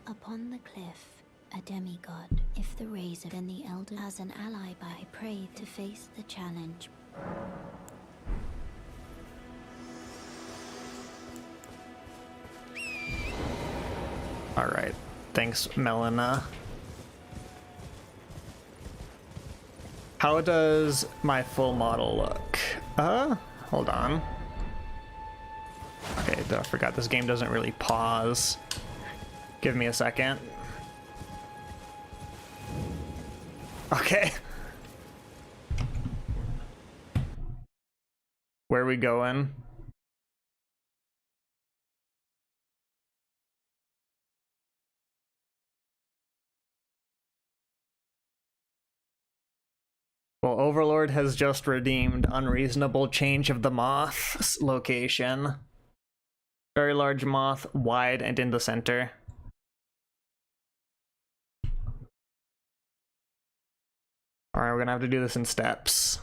Upon the cliff, a demigod. If the rays of the Elden as an ally by pray to face the challenge. Alright. Thanks, Melina. How does my full model look? Hold on. Okay, I forgot this game doesn't really pause. Give me a second. Okay. Where are we going? Well, Overlord has just redeemed unreasonable change of the moth's location. Very large moth, wide and in the center. Alright, we're gonna have to do this in steps.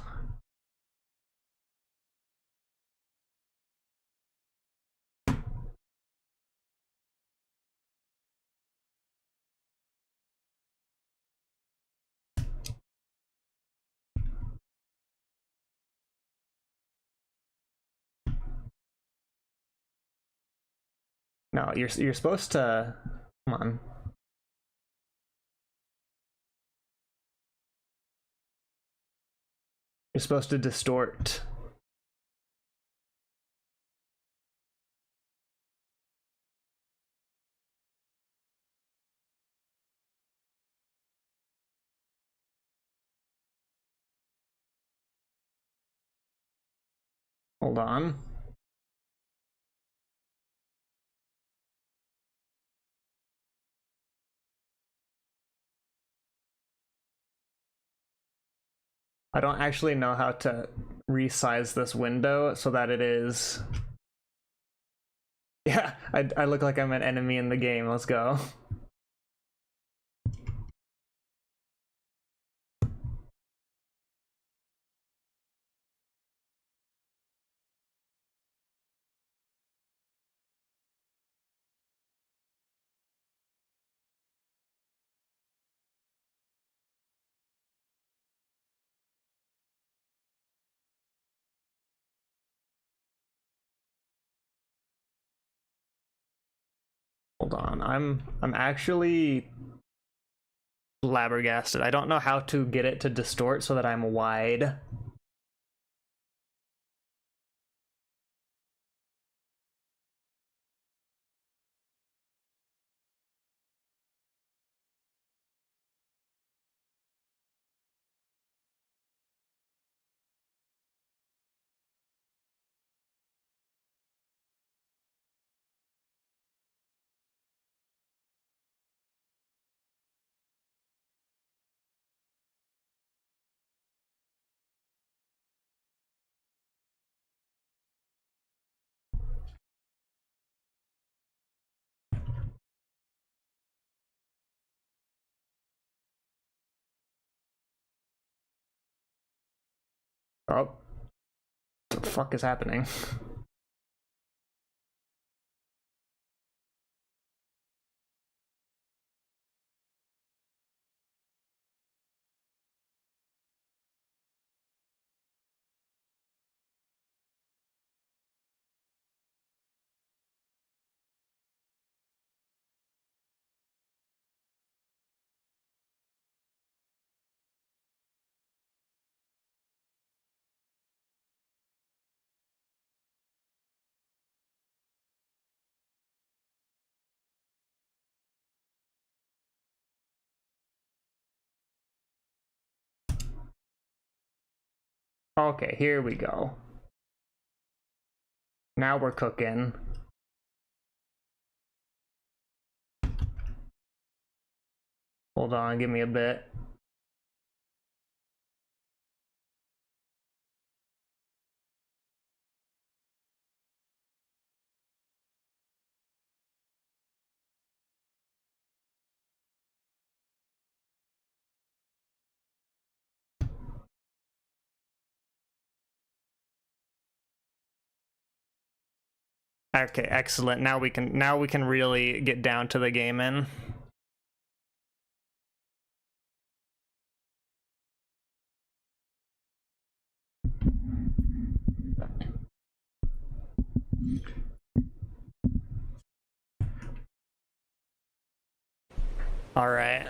No, you're supposed to... Come on. You're supposed to distort. Hold on. I don't actually know how to resize this window so that it is... Yeah, I look like I'm an enemy in the game. Let's go. Hold on, I'm actually flabbergasted. I don't know how to get it to distort so that I'm wide. Oh, what the fuck is happening? Okay, here we go. Now we're cooking. Hold on, give me a bit. Okay, excellent. Now we can really get down to the gaming. All right.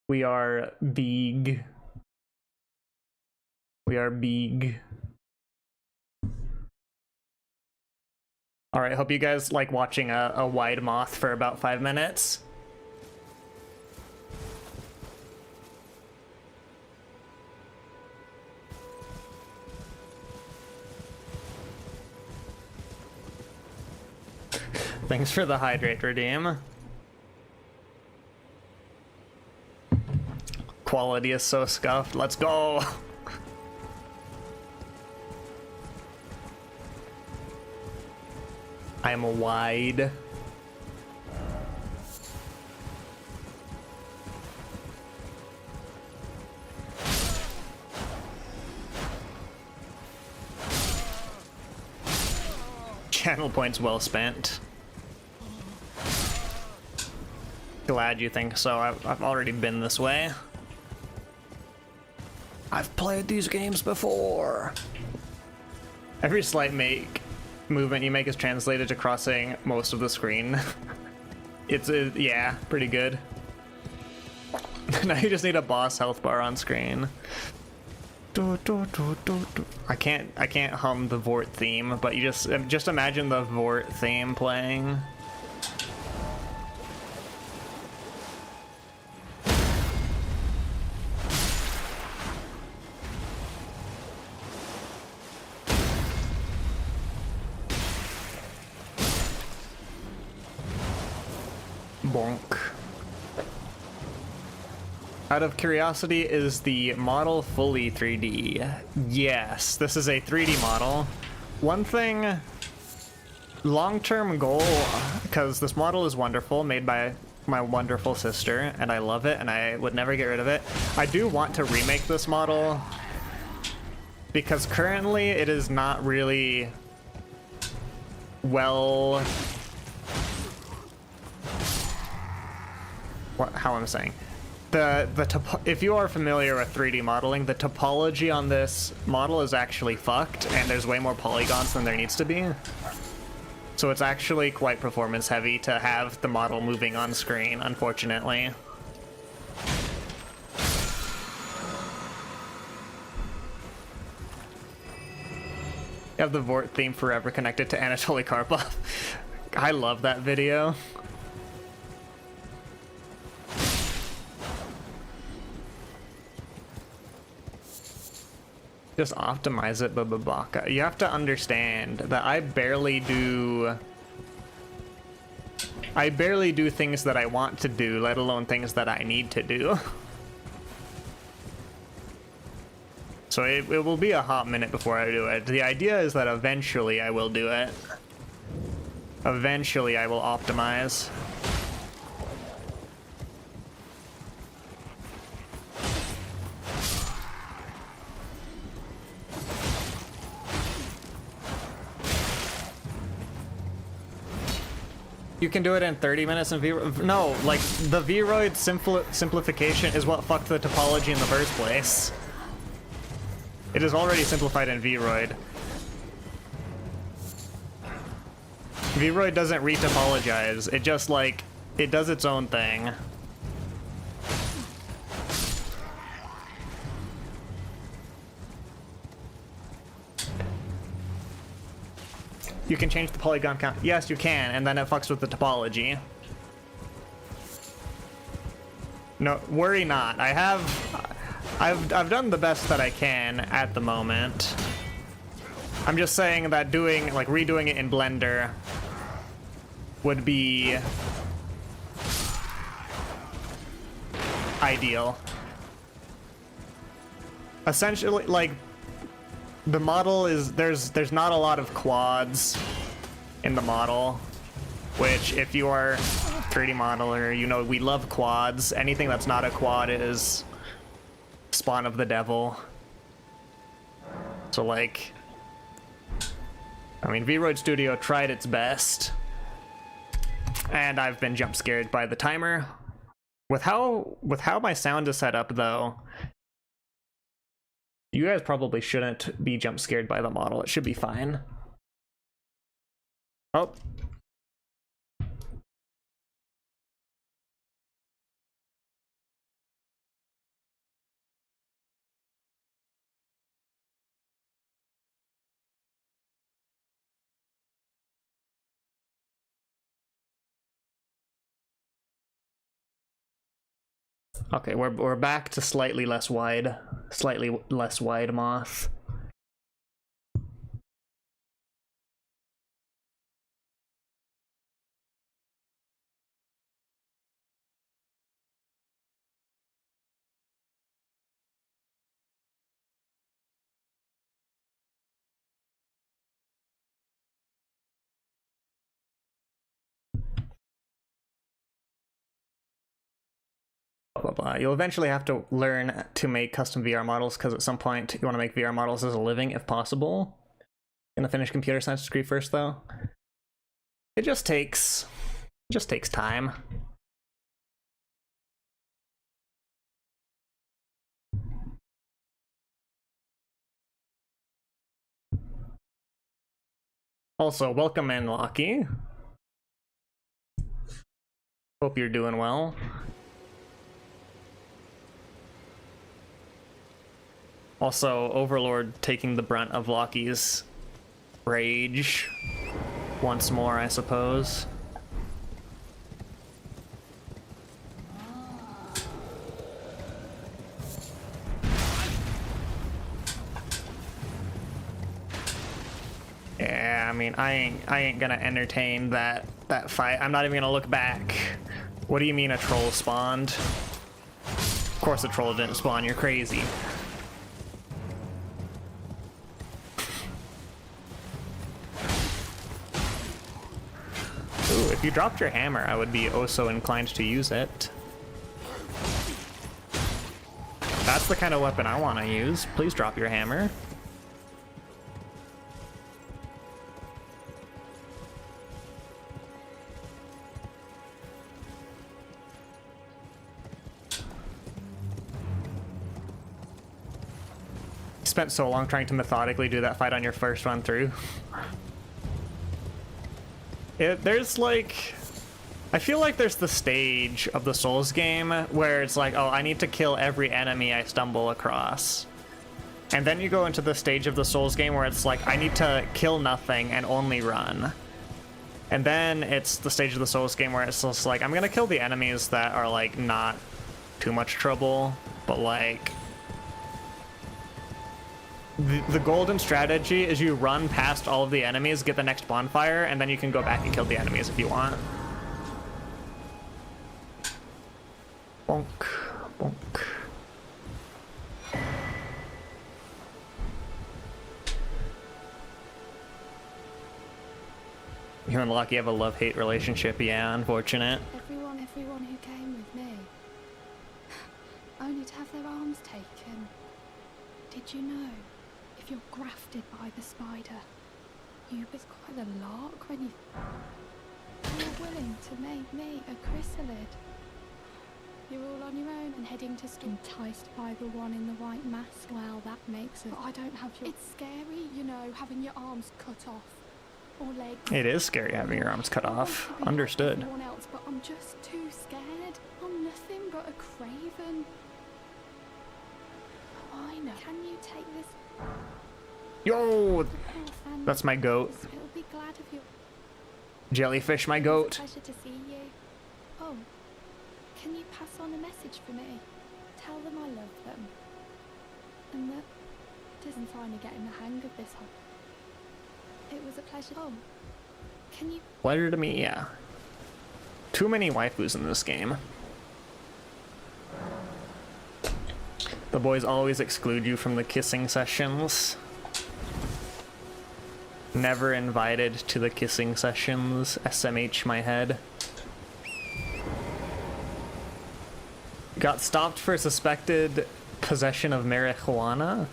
We are big. We are big. All right, hope you guys like watching a wide moth for about 5 minutes. Thanks for the hydrate, Redeem. Quality is so scuffed. Let's go. I'm wide. Channel points well spent. Glad you think so. I've already been this way. I've played these games before. Every slight movement you make is translated to crossing most of the screen. It's yeah, pretty good. Now you just need a boss health bar on screen. I can't hum the Vort theme, but you just imagine the Vort theme playing. Bonk. Out of curiosity, is the model fully 3D? Yes, this is a 3D model. One thing, long-term goal, because this model is wonderful, made by my wonderful sister, and I love it, and I would never get rid of it. I do want to remake this model, because currently it is not really well... how I'm saying. If you are familiar with 3D modeling, the topology on this model is actually fucked, and there's way more polygons than there needs to be. So it's actually quite performance heavy to have the model moving on screen, unfortunately. You have the Vort theme forever connected to Anatoly Karpov. I love that video. Just optimize it, Bababaka. You have to understand that I barely do things that I want to do, let alone things that I need to do. So it will be a hot minute before I do it. The idea is that eventually I will do it. Eventually I will optimize. You can do it in 30 minutes in V-Roid? No, like, the V-Roid simplification is what fucked the topology in the first place. It is already simplified in V-Roid. V-Roid doesn't re-topologize, it just, like, it does its own thing. You can change the polygon count. Yes, you can, and then it fucks with the topology. No, worry not. I've done the best that I can at the moment. I'm just saying that doing, like, redoing it in Blender would be ideal. Essentially, like, the model is, there's not a lot of quads in the model, which if you are a 3D modeler, you know we love quads. Anything that's not a quad is spawn of the devil. So, like, I mean, V-Roid Studio tried its best, and I've been jump scared by the timer. With how my sound is set up, though, you guys probably shouldn't be jump scared by the model. It should be fine. Oh. Okay, we're back to slightly less wide moth. Blah, blah, blah. You'll eventually have to learn to make custom VR models, because at some point you want to make VR models as a living if possible. Gonna finish computer science degree first, though. It just takes time. Also, welcome in, Lockie. Hope you're doing well. Also, Overlord taking the brunt of Lockie's rage once more, I suppose. Yeah, I mean, I ain't gonna entertain that fight. I'm not even gonna look back. What do you mean a troll spawned? Of course the troll didn't spawn, you're crazy. Ooh, if you dropped your hammer, I would be oh so inclined to use it. That's the kind of weapon I want to use. Please drop your hammer. Spent so long trying to methodically do that fight on your first run through. There's like, I feel like there's the stage of the Souls game where it's like, oh, I need to kill every enemy I stumble across. And then you go into the stage of the Souls game where it's like, I need to kill nothing and only run. And then it's the stage of the Souls game where it's just like, I'm gonna kill the enemies that are like not too much trouble, but like, the golden strategy is you run past all of the enemies, get the next bonfire, and then you can go back and kill the enemies if you want. Bonk, bonk. You and Lucky have a love-hate relationship, yeah, unfortunate. Everyone who came with me, only to have their arms taken. Did you know? If you're grafted by the spider, it's quite a lark when you're willing to make me a chrysalid. You're all on your own and heading to enticed by the one in the white mask. Well, that makes it. I don't have your. It's scary, you know, having your arms cut off or legs. It is scary having your arms cut off. Understood. Everyone else, but I'm just too scared. I'm nothing but a craven. Oh, I know. Can you take this? Yo! That's my goat. It'll be glad of you. Jellyfish, my goat. It's a pleasure to see you. Oh, can you pass on a message for me? Tell them I love them. And that I'm finally getting the hang of this whole. It was a pleasure. Oh, can you? Pleasure to me, yeah. Too many waifus in this game. The boys always exclude you from the kissing sessions. Never invited to the kissing sessions. SMH my head. Got stopped for suspected possession of marijuana.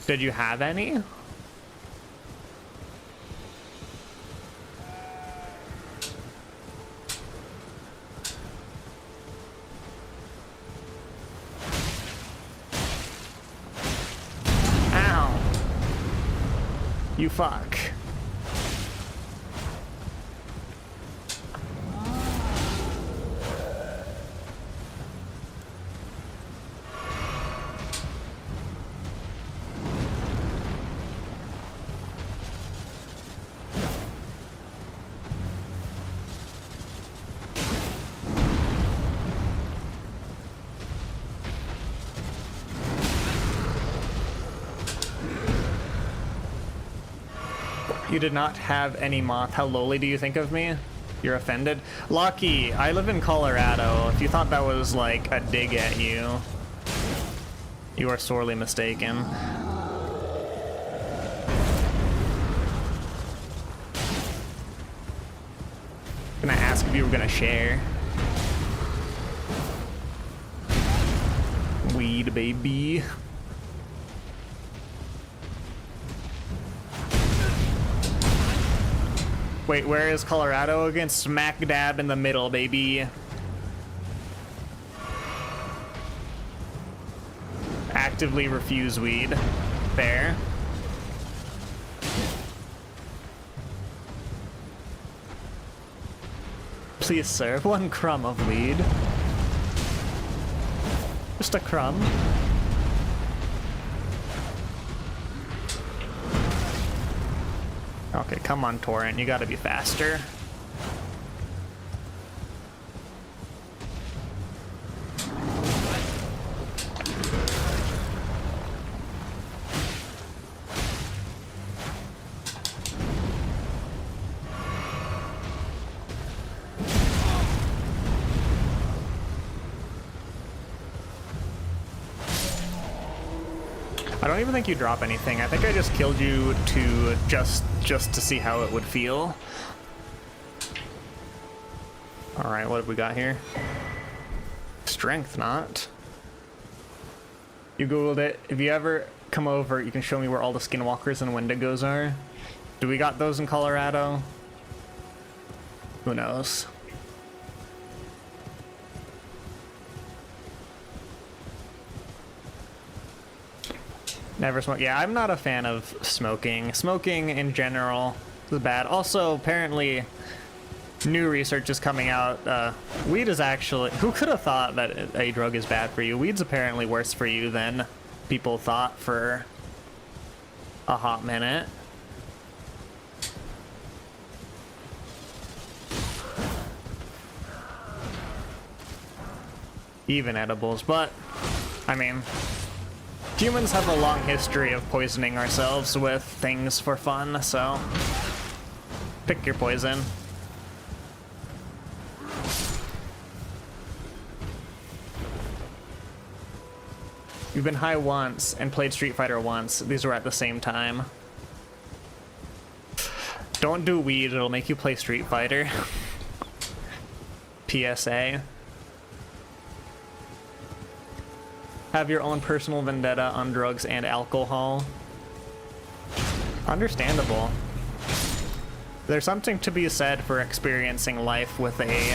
Did you have any? You fuck. You did not have any moth. How lowly do you think of me? You're offended? Lucky, I live in Colorado. If you thought that was like a dig at you, you are sorely mistaken. Gonna ask if you were gonna share. Weed, baby. Wait, where is Colorado again? Smack dab in the middle, baby. Actively refuse weed. Fair. Please, sir, one crumb of weed. Just a crumb. Okay, come on, Torrent. You gotta be faster. I don't even think you drop anything. I think I just killed you to just to see how it would feel. All right, what have we got here? Strength, not. You googled it. If you ever come over, you can show me where all the skinwalkers and wendigos are. Do we got those in Colorado? Who knows? Never smoke. Yeah, I'm not a fan of smoking. Smoking in general is bad. Also, apparently, new research is coming out. Weed is actually... Who could have thought that a drug is bad for you? Weed's apparently worse for you than people thought for a hot minute. Even edibles, but, I mean... Humans have a long history of poisoning ourselves with things for fun, so pick your poison. You've been high once and played Street Fighter once. These were at the same time. Don't do weed, it'll make you play Street Fighter. PSA. Have your own personal vendetta on drugs and alcohol. Understandable. There's something to be said for experiencing life with a...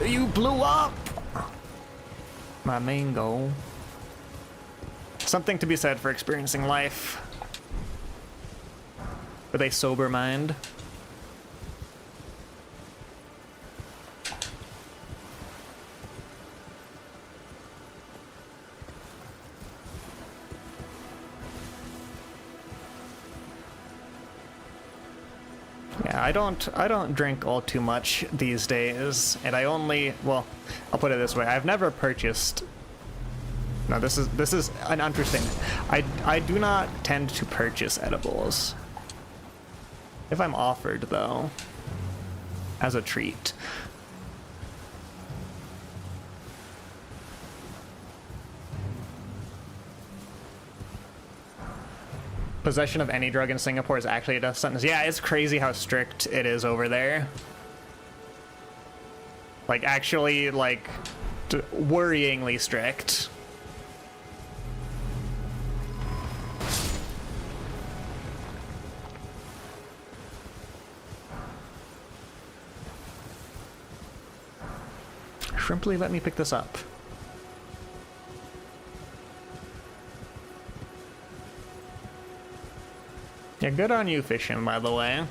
You blew up! My main goal. Something to be said for experiencing life with a sober mind. Yeah, I don't drink all too much these days, and I only, well, I'll put it this way, I've never purchased. No, this is an understatement. I do not tend to purchase edibles. If I'm offered, though, as a treat. Possession of any drug in Singapore is actually a death sentence. Yeah, it's crazy how strict it is over there. Like, actually, like, worryingly strict. Shrimply, let me pick this up. Yeah, good on you fishing, by the way.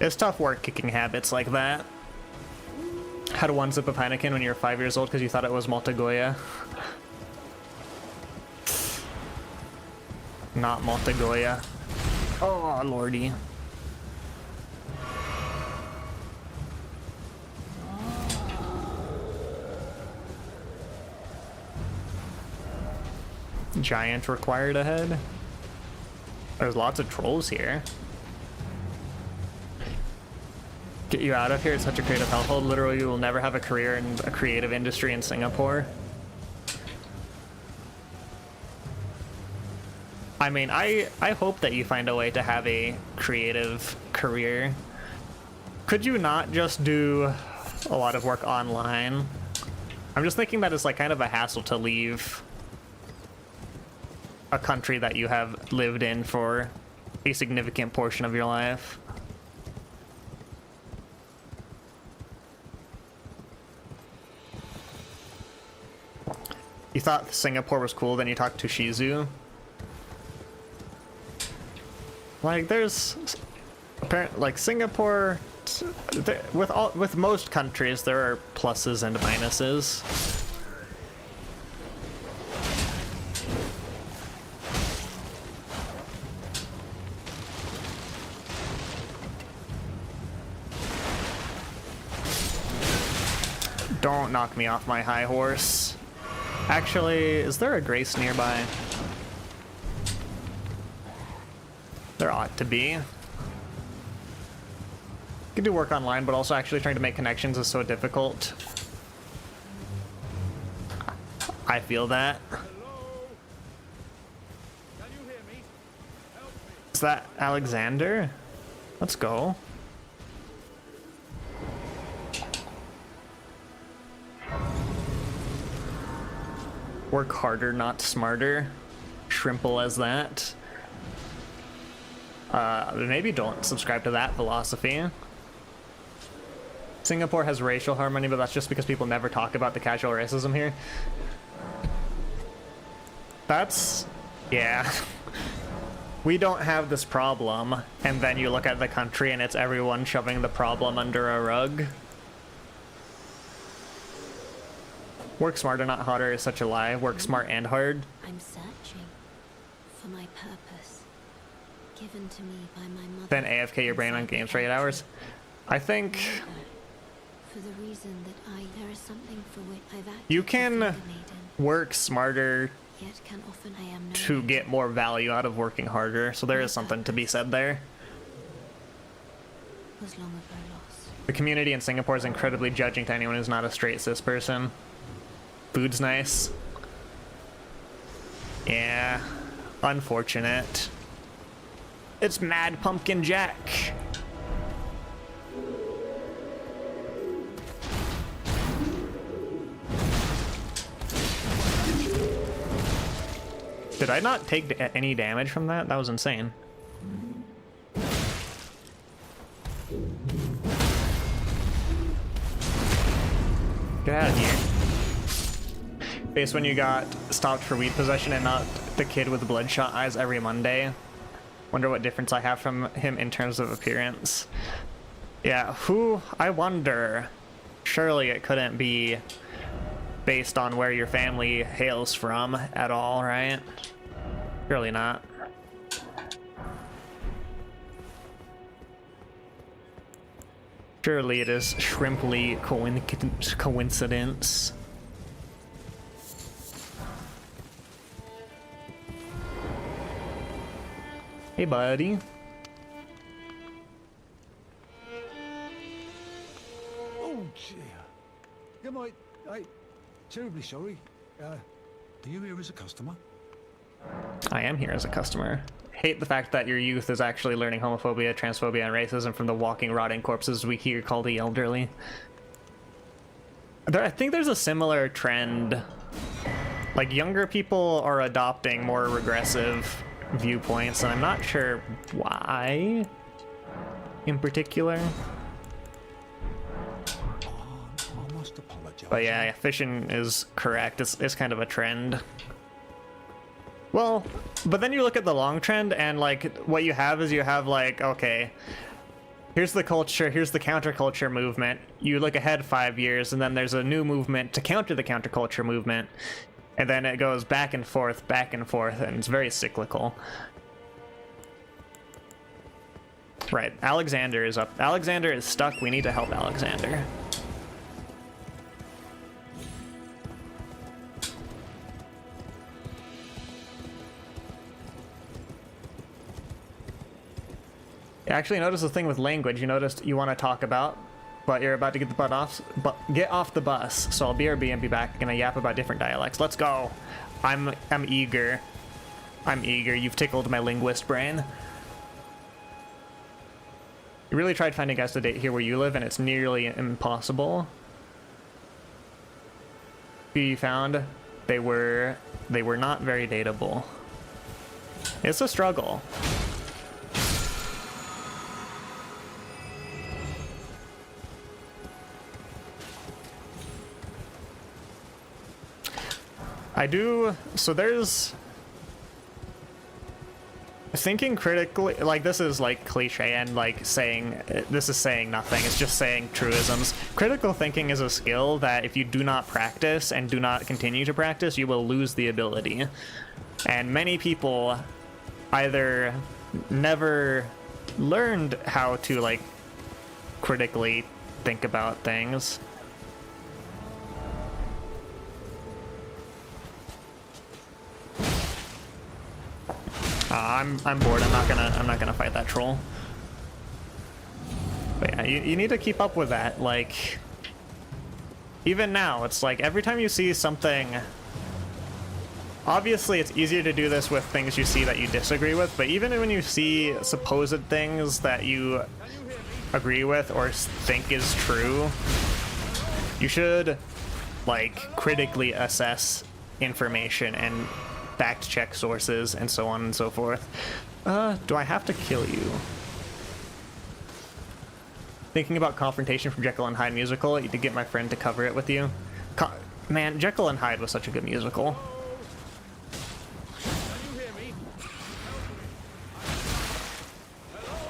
It's tough work kicking habits like that. Had one sip of Heineken when you were 5 years old because you thought it was Maltagoya. Not Maltagoya. Oh, lordy. Giant required ahead. There's lots of trolls here. Get you out of here. It's such a creative household. Literally, you will never have a career in a creative industry in Singapore. I mean, I hope that you find a way to have a creative career. Could you not just do a lot of work online? I'm just thinking that it's like kind of a hassle to leave a country that you have lived in for a significant portion of your life. You thought Singapore was cool, then you talked to Shizu. Like, there's apparently, like, Singapore, with most countries there are pluses and minuses. Don't knock me off my high horse. Actually, is there a Grace nearby? There ought to be. You can do work online, but also actually trying to make connections is so difficult. I feel that. Is that Alexander? Let's go. Work harder, not smarter. Shrimple as that. Maybe don't subscribe to that philosophy. Singapore has racial harmony, but that's just because people never talk about the casual racism here. That's... yeah. We don't have this problem, and then you look at the country and it's everyone shoving the problem under a rug. Work smarter, not harder is such a lie. Work smart and hard. I'm searching for my purpose, given to me by my mother. Then AFK your brain on games for 8 hours. I think for the reason that there is something for which I've acted you can work smarter yet can often I am to get more value out of working harder. So there is something to be said there. Was long ago lost. The community in Singapore is incredibly judging to anyone who's not a straight cis person. Food's nice. Yeah, unfortunate. It's Mad Pumpkin Jack. Did I not take any damage from that? That was insane. Get out of here. Based when you got stopped for weed possession and not the kid with bloodshot eyes every Monday. Wonder what difference I have from him in terms of appearance. Yeah, who? I wonder. Surely it couldn't be based on where your family hails from at all, right? Surely not. Surely it is shrimply coincidence. Hey, buddy. Oh, dear. Am I terribly sorry. Are you here as a customer? I am here as a customer. Hate the fact that your youth is actually learning homophobia, transphobia, and racism from the walking, rotting corpses we here call the elderly. I think there's a similar trend. Like, younger people are adopting more regressive viewpoints, and I'm not sure why in particular. I must apologize. But yeah, fishing is correct. It's kind of a trend. Well, but then you look at the long trend, and like what you have is you have like, okay, here's the culture, here's the counterculture movement. You look ahead 5 years, and then there's a new movement to counter the counterculture movement. And then it goes back and forth, and it's very cyclical. Right, Alexander is up. Alexander is stuck. We need to help Alexander. You actually notice the thing with language. You noticed you want to talk about, but you're about to get the get off the bus. So I'll BRB and be back. Gonna yap about different dialects. Let's go. I'm eager. I'm eager. You've tickled my linguist brain. You really tried finding guys to date here where you live, and it's nearly impossible. Who you found? They were not very dateable. It's a struggle. I do, so there's thinking critically, like this is like cliche and like saying, this is saying nothing, it's just saying truisms. Critical thinking is a skill that if you do not practice and do not continue to practice, you will lose the ability. And many people either never learned how to like critically think about things. I'm bored. I'm not gonna fight that troll. But yeah, you need to keep up with that. Like, even now, it's like every time you see something obviously it's easier to do this with things you see that you disagree with, but even when you see supposed things that you agree with or think is true, you should like critically assess information and fact check sources and so on and so forth. Do I have to kill you? Thinking about Confrontation from Jekyll and Hyde musical to get my friend to cover it with you. Man, Jekyll and Hyde was such a good musical.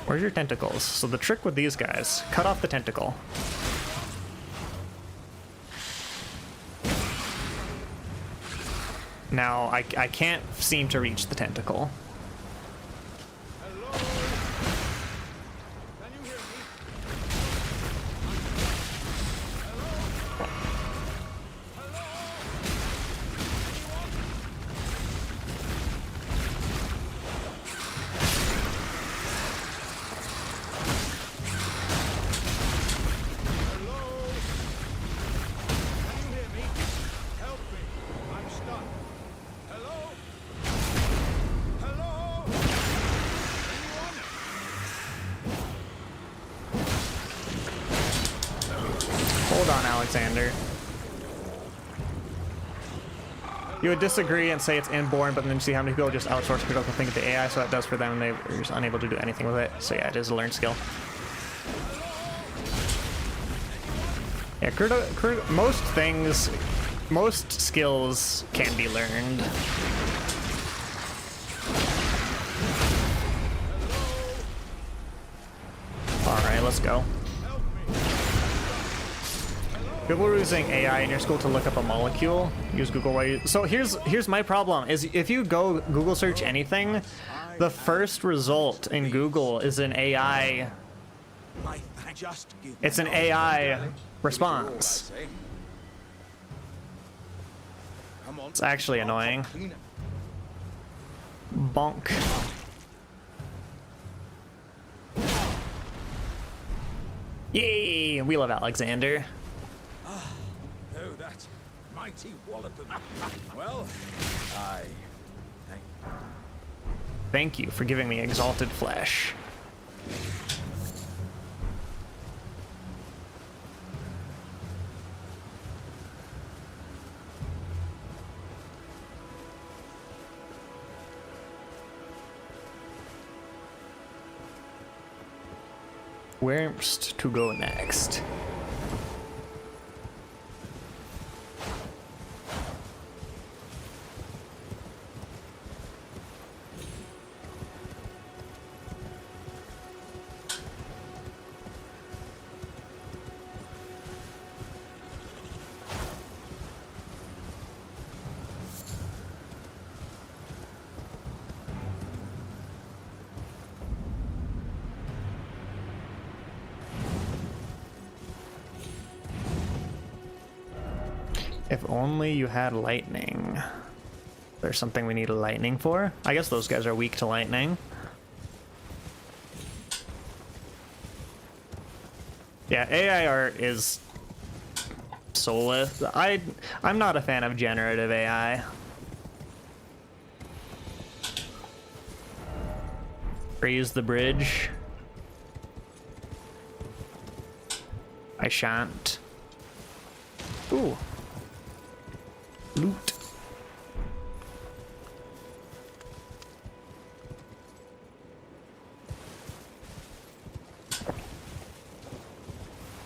Where's your tentacles? So the trick with these guys, cut off the tentacle. Now, I can't seem to reach the tentacle. Hold on, Alexander. You would disagree and say it's inborn, but then you see how many people just outsource critical thinking to AI, so that does for them, and they're just unable to do anything with it. So yeah, it is a learned skill. Yeah, most skills can be learned. Alright, let's go. People were using AI in your school to look up a molecule. Use Google while you... So here's my problem, is if you go Google search anything, the first result in Google is an AI... It's an AI response. It's actually annoying. Bonk. Yay! We love Alexander. That mighty walloping. Well, Thank you for giving me exalted flesh. Where's to go next? If only you had lightning. There's something we need lightning for? I guess those guys are weak to lightning. Yeah, AI art is soulless. I'm not a fan of generative AI. Raise the bridge. I shan't. Ooh. Loot.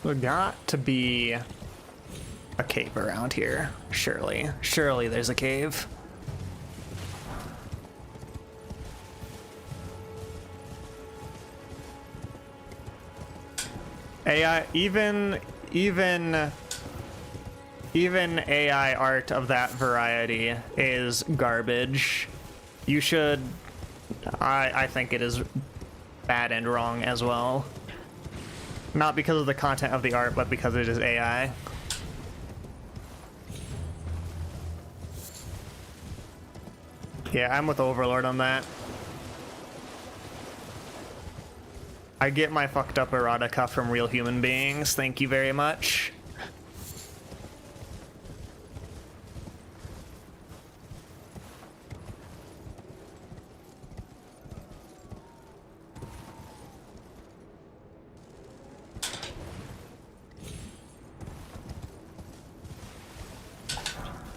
There got to be a cave around here. Surely. Surely there's a cave. AI, even AI art of that variety is garbage. You should... I think it is bad and wrong as well. Not because of the content of the art, but because it is AI. Yeah, I'm with Overlord on that. I get my fucked up erotica from real human beings. Thank you very much.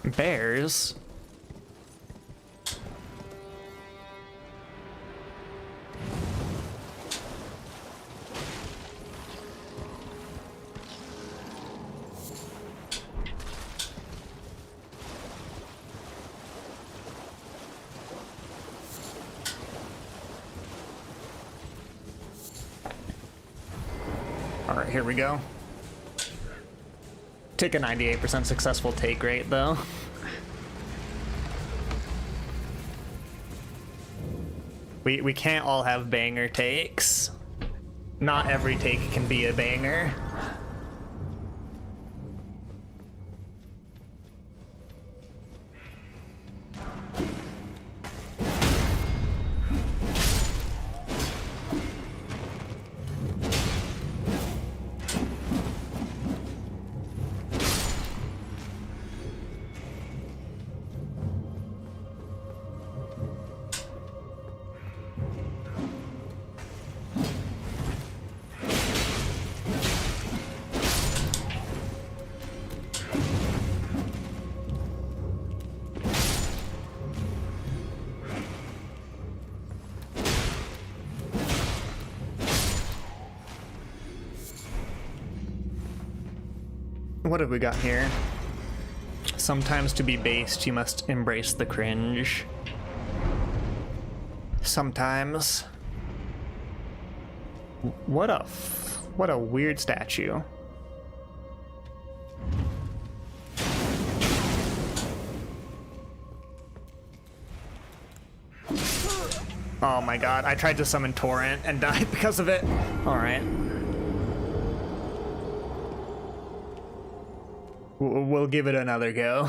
Bears? All right, here we go. Take a 98% successful take rate, though. We can't all have banger takes. Not every take can be a banger. What have we got here? Sometimes to be based, you must embrace the cringe. Sometimes. What a weird statue. Oh my god, I tried to summon Torrent and died because of it. Alright. We'll give it another go.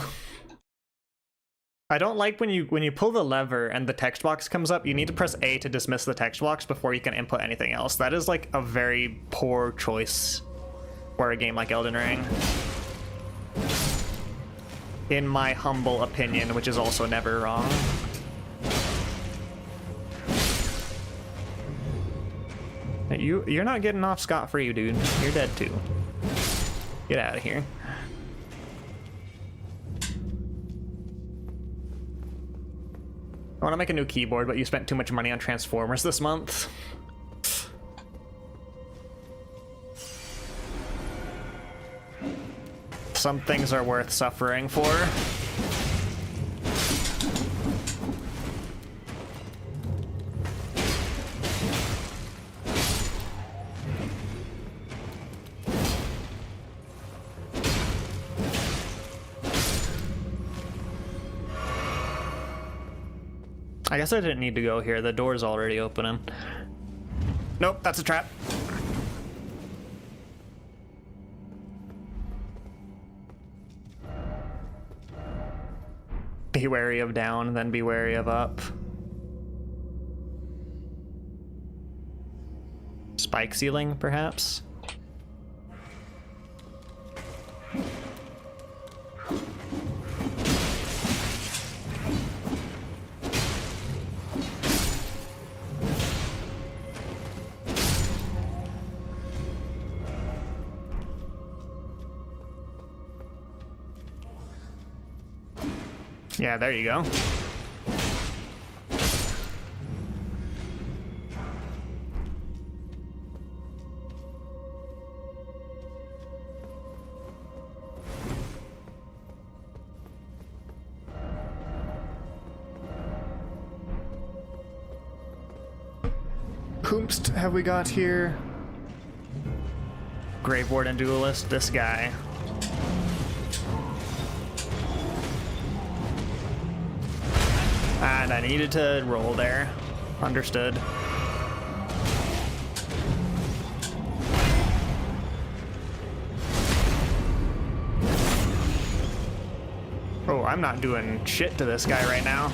I don't like when you pull the lever and the text box comes up, you need to press A to dismiss the text box before you can input anything else. That is like a very poor choice for a game like Elden Ring. In my humble opinion, which is also never wrong. You're not getting off scot-free, dude. You're dead too. Get out of here. I want to make a new keyboard, but you spent too much money on Transformers this month. Some things are worth suffering for. I guess I didn't need to go here. The door's already opening. Nope, that's a trap. Be wary of down, then be wary of up. Spike ceiling, perhaps? Yeah, there you go. Whomst have we got here? Grave Warden Duelist, this guy. And I needed to roll there. Understood. Oh, I'm not doing shit to this guy right now.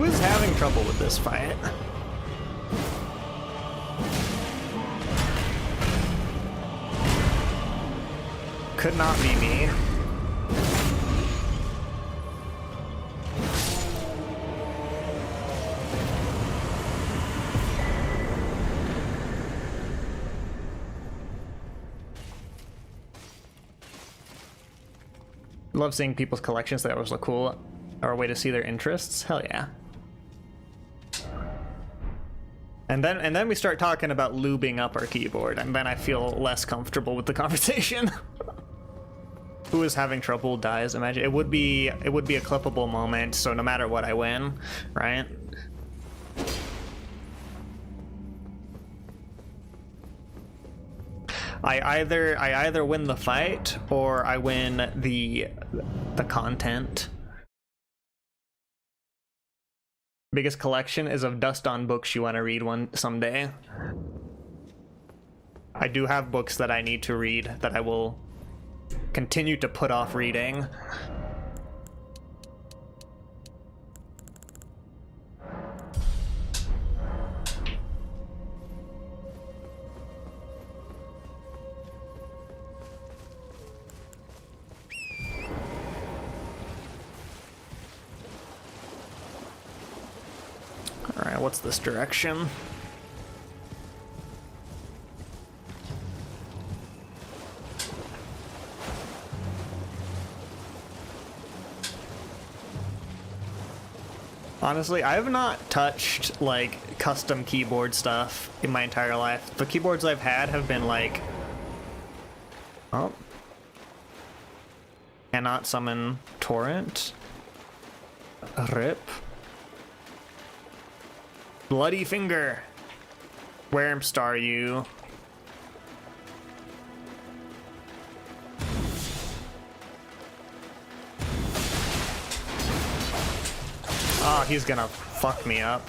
is having trouble with this fight? Could not be me. Love seeing people's collections. That was so cool. Or a way to see their interests. Hell yeah. And then we start talking about lubing up our keyboard, and then I feel less comfortable with the conversation. Who is having trouble dies. Imagine it would be a clippable moment. So no matter what, I win, right? I either win the fight or I win the content. Biggest collection is of dust on books you want to read one someday. I do have books that I need to read that I will continue to put off reading. Alright, what's this direction? Honestly, I have not touched, like, custom keyboard stuff in my entire life. The keyboards I've had have been, like... Oh. Cannot summon Torrent. Rip. Bloody Finger. Where star you? Oh, he's gonna fuck me up.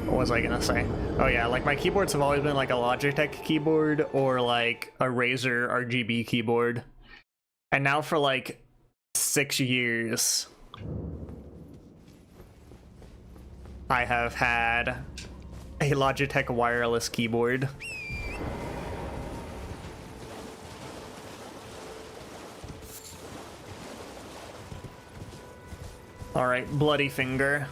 What was I gonna say? Oh yeah, like my keyboards have always been like a Logitech keyboard or like a Razer RGB keyboard. And now for like 6 years, I have had a Logitech wireless keyboard. Alright, Bloody Finger.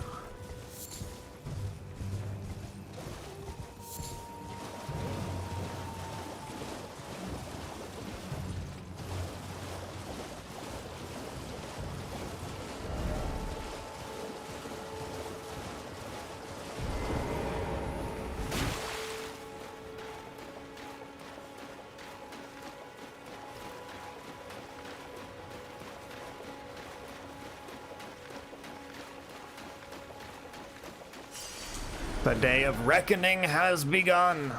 The day of reckoning has begun.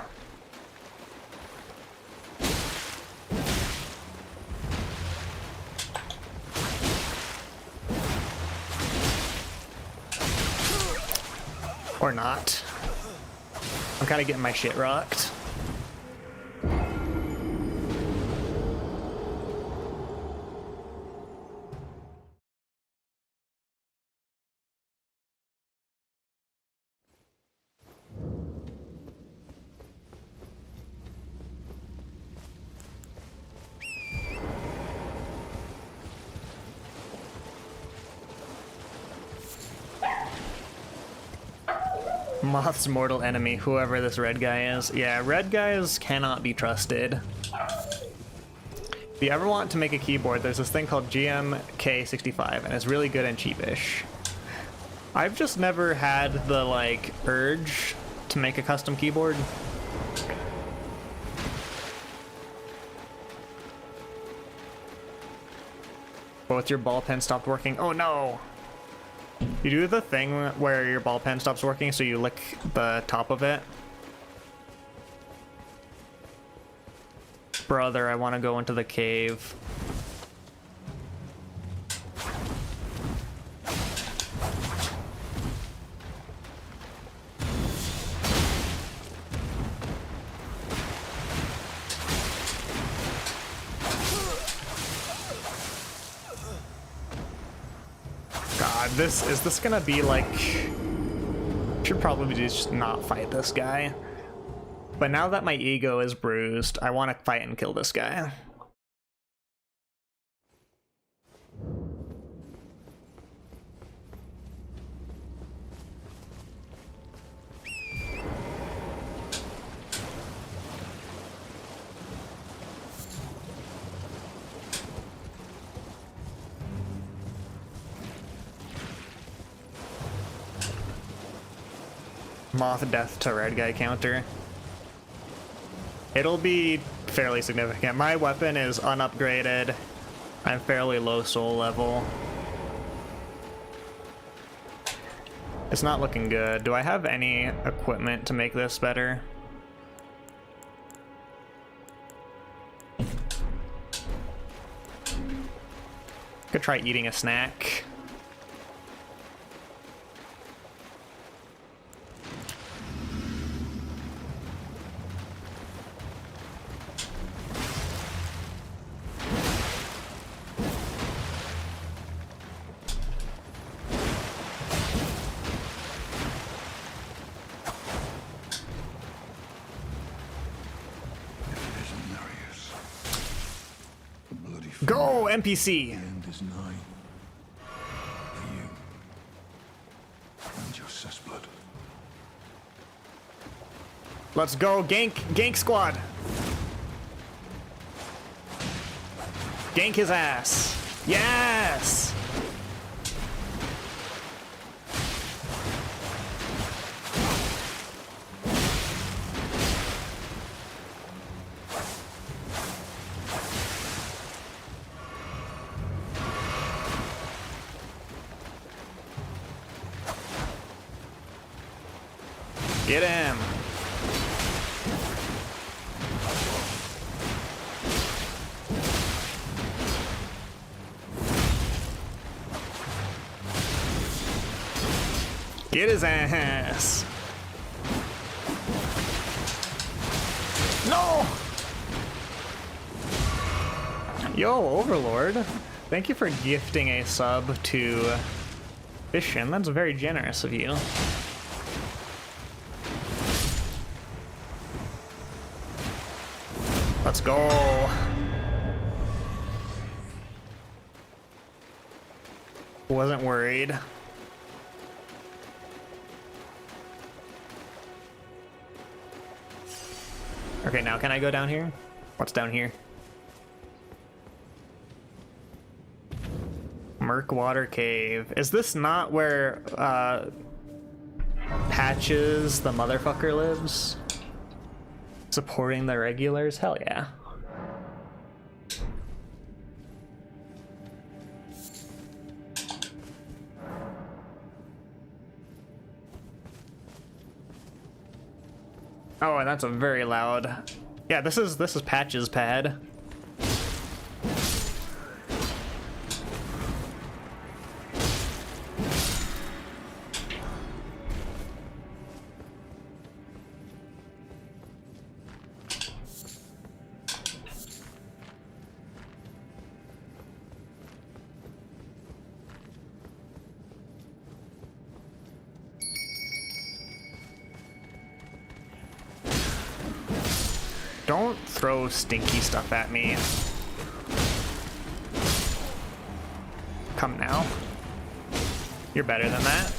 Or not. I'm kind of getting my shit rocked. Moth's mortal enemy, whoever this red guy is. Yeah, red guys cannot be trusted. If you ever want to make a keyboard, there's this thing called GMK65, and it's really good and cheapish. I've just never had the, like, urge to make a custom keyboard. Both your ball pen stopped working. Oh no! You do the thing where your ball pen stops working, so you lick the top of it. Brother, I want to go into the cave. God, is this gonna be like... Should probably just not fight this guy. But now that my ego is bruised, I want to fight and kill this guy. Moth death to red guy counter. It'll be fairly significant. My weapon is unupgraded. I'm fairly low soul level. It's not looking good. Do I have any equipment to make this better? Could try eating a snack. Go, NPC! The end is nigh. For you. And your cessblood. Let's go, gank squad! Gank his ass! Yes! Get him! Get his ass! No! Yo, Overlord. Thank you for gifting a sub to Fishin. That's very generous of you. Let's go. Wasn't worried. Okay, now can I go down here? What's down here? Murkwater Cave. Is this not where Patches the motherfucker lives? Supporting the regulars? Hell yeah. Oh, and that's a very loud. Yeah, this is Patch's pad. Don't throw stinky stuff at me. Come now. You're better than that.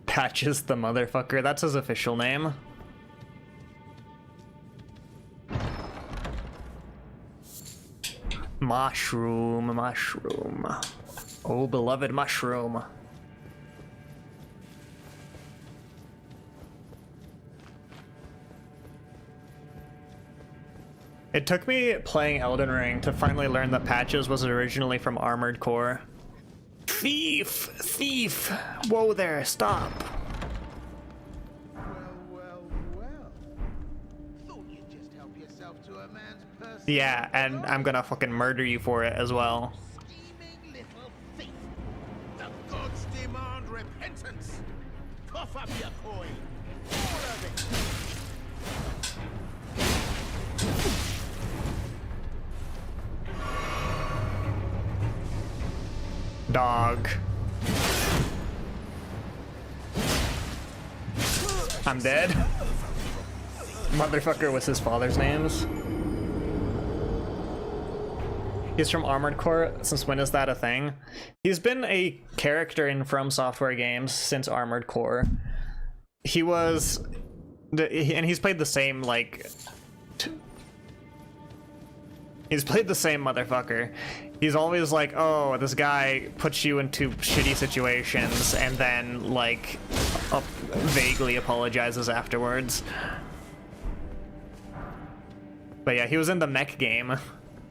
Patches the motherfucker. That's his official name. Mushroom, mushroom. Oh, beloved mushroom. It took me playing Elden Ring to finally learn that Patches was originally from Armored Core. Thief! Thief! Whoa there, stop! Thought you'd just help yourself to a man's personal... Yeah, and I'm gonna fucking murder you for it as well. Scheming little thief! The gods demand repentance! Cough up your coin! All of it! Dog. I'm dead. Motherfucker was his father's names. He's from Armored Core. Since when is that a thing? He's been a character in From Software games since Armored Core. He was... and he's played the same, like... he's played the same motherfucker. He's always like, oh, this guy puts you into shitty situations and then, like, vaguely apologizes afterwards. But yeah, he was in the mech game,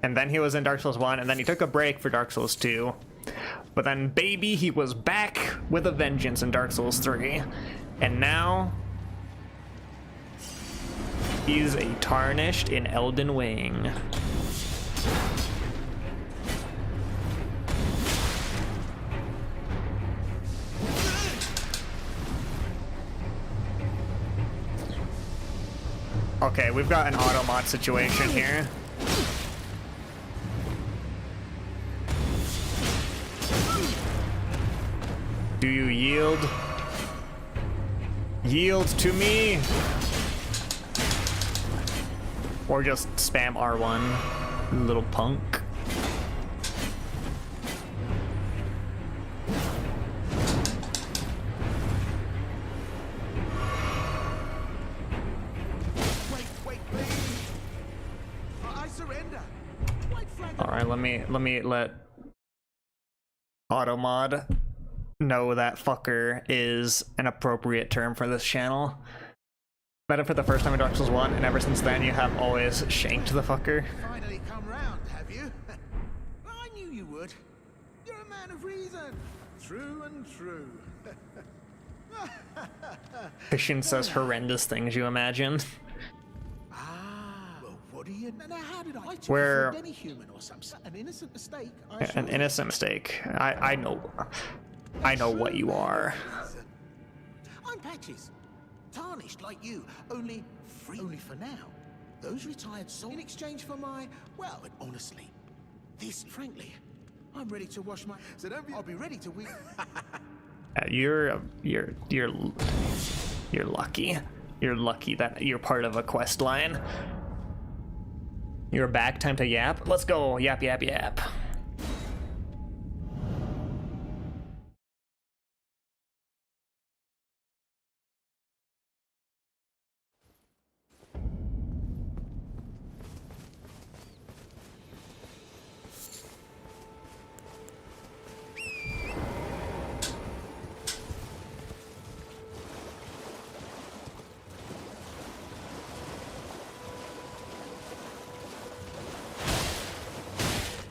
and then he was in Dark Souls 1, and then he took a break for Dark Souls 2. But then, baby, he was back with a vengeance in Dark Souls 3. And now... he's a Tarnished in Elden Ring. Okay, we've got an auto mod situation here. Do you yield? Yield to me! Or just spam R1, little punk. Alright, let me let Automod know that fucker is an appropriate term for this channel. Met him for the first time in Dark Souls 1, and ever since then you have always shanked the fucker. Finally come round, have you? I knew you would. You're a man of reason. True and true. Fishin says horrendous things, you imagine. Well, what do you know? How did I Where any human or some an innocent mistake? an innocent mistake. I know what you are. I'm Patches. Tarnished like you, only free. Only for now. Those retired souls in exchange for my, well, honestly, this, frankly, I'm ready to wash my. So don't be. I'll be ready to weep. You're lucky. You're lucky that you're part of a quest line. You're back. Time to yap. Let's go. Yap, yap, yap.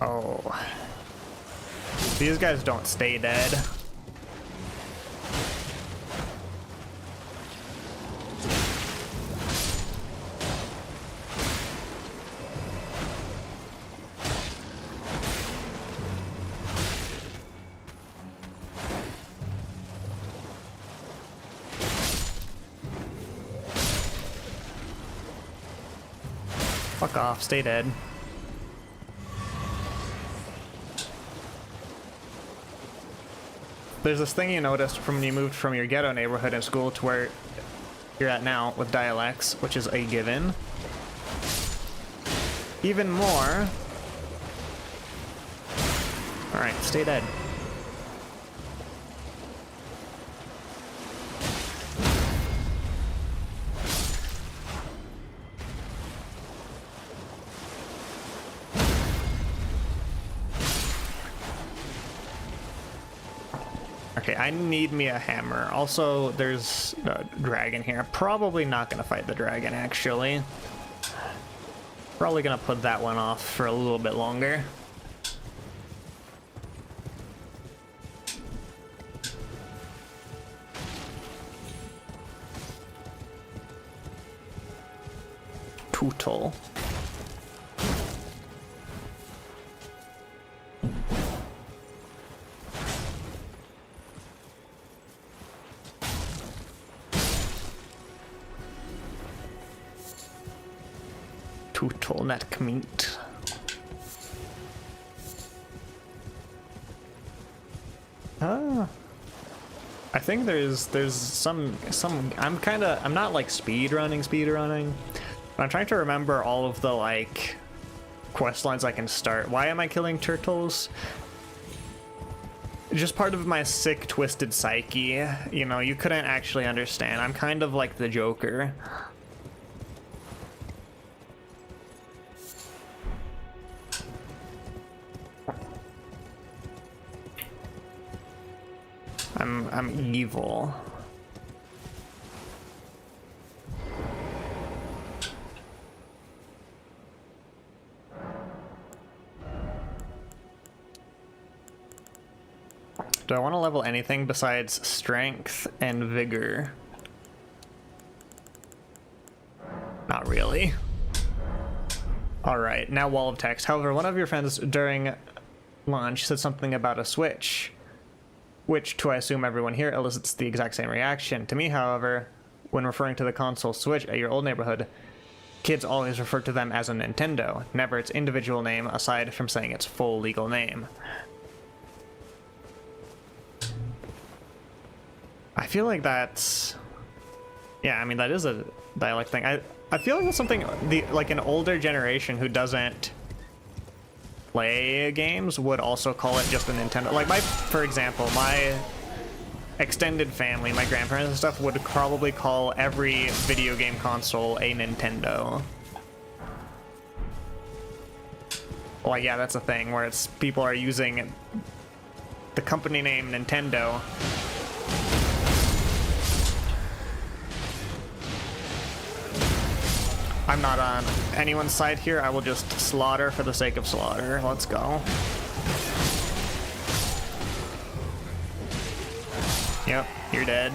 Oh. These guys don't stay dead. Fuck off, stay dead. There's this thing you noticed from when you moved from your ghetto neighborhood in school to where you're at now with dialects, which is a given. Even more. Alright, stay dead. Okay, I need me a hammer. Also, there's a dragon here. Probably not gonna fight the dragon, actually. Probably gonna put that one off for a little bit longer. Tootle. Tootle, net meat. I think there's some I'm not like speed running, but I'm trying to remember all of the like quest lines I can start. Why am I killing turtles? Just part of my sick, twisted psyche. You know, you couldn't actually understand. I'm kind of like the Joker. I'm evil. Do I want to level anything besides strength and vigor? Not really. Alright, now wall of text. However, one of your friends during lunch said something about a switch, which, to I assume everyone here, elicits the exact same reaction. To me, however, when referring to the console Switch at your old neighborhood, kids always refer to them as a Nintendo, never its individual name, aside from saying its full legal name. I feel like that's... Yeah, I mean, that is a dialect thing. I feel like that's something like an older generation who doesn't play games would also call it just a Nintendo. Like for example, my extended family, my grandparents and stuff, would probably call every video game console a Nintendo. Like, yeah, that's a thing where it's people are using the company name Nintendo. I'm not on anyone's side here. I will just slaughter for the sake of slaughter. Let's go. Yep, you're dead.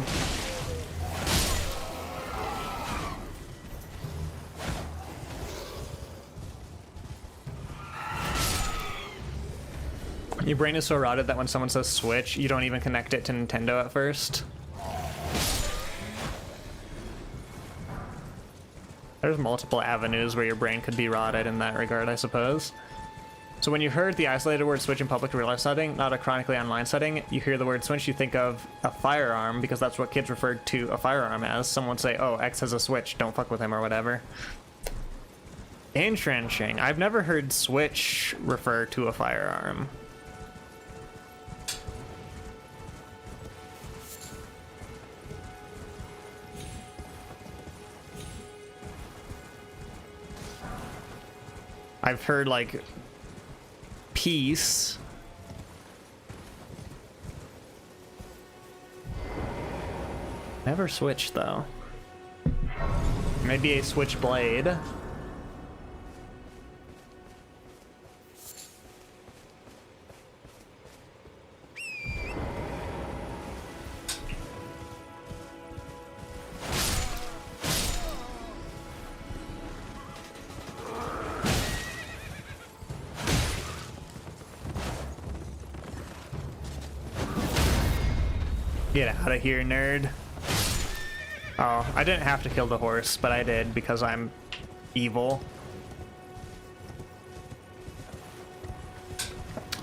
Your brain is so rotted that when someone says Switch, you don't even connect it to Nintendo at first. There's multiple avenues where your brain could be rotted in that regard, I suppose. So when you heard the isolated word Switch in public real life setting, not a chronically online setting, you hear the word Switch, you think of a firearm, because that's what kids referred to a firearm as. Someone would say, oh, X has a Switch, don't fuck with him or whatever. Entrenching. I've never heard Switch refer to a firearm. I've heard, like, peace. Never switched, though. Maybe a switchblade. Get out of here, nerd. Oh, I didn't have to kill the horse, but I did because I'm evil.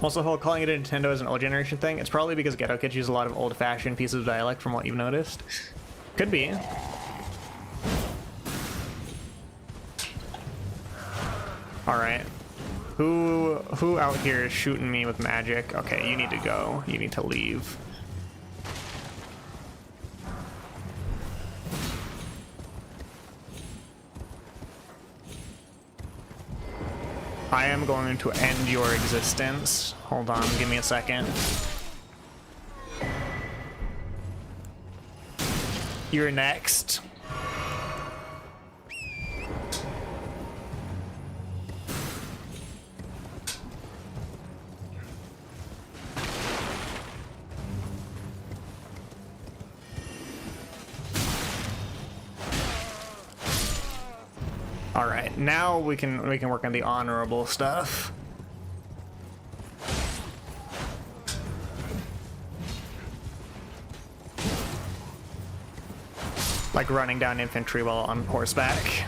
Also, whole calling it a Nintendo is an old generation thing. It's probably because ghetto kids use a lot of old-fashioned pieces of dialect from what you've noticed. Could be. Alright. Who out here is shooting me with magic? Okay, you need to go. You need to leave. I am going to end your existence. Hold on, give me a second. You're next. Alright, now we can work on the honorable stuff. Like running down infantry while on horseback.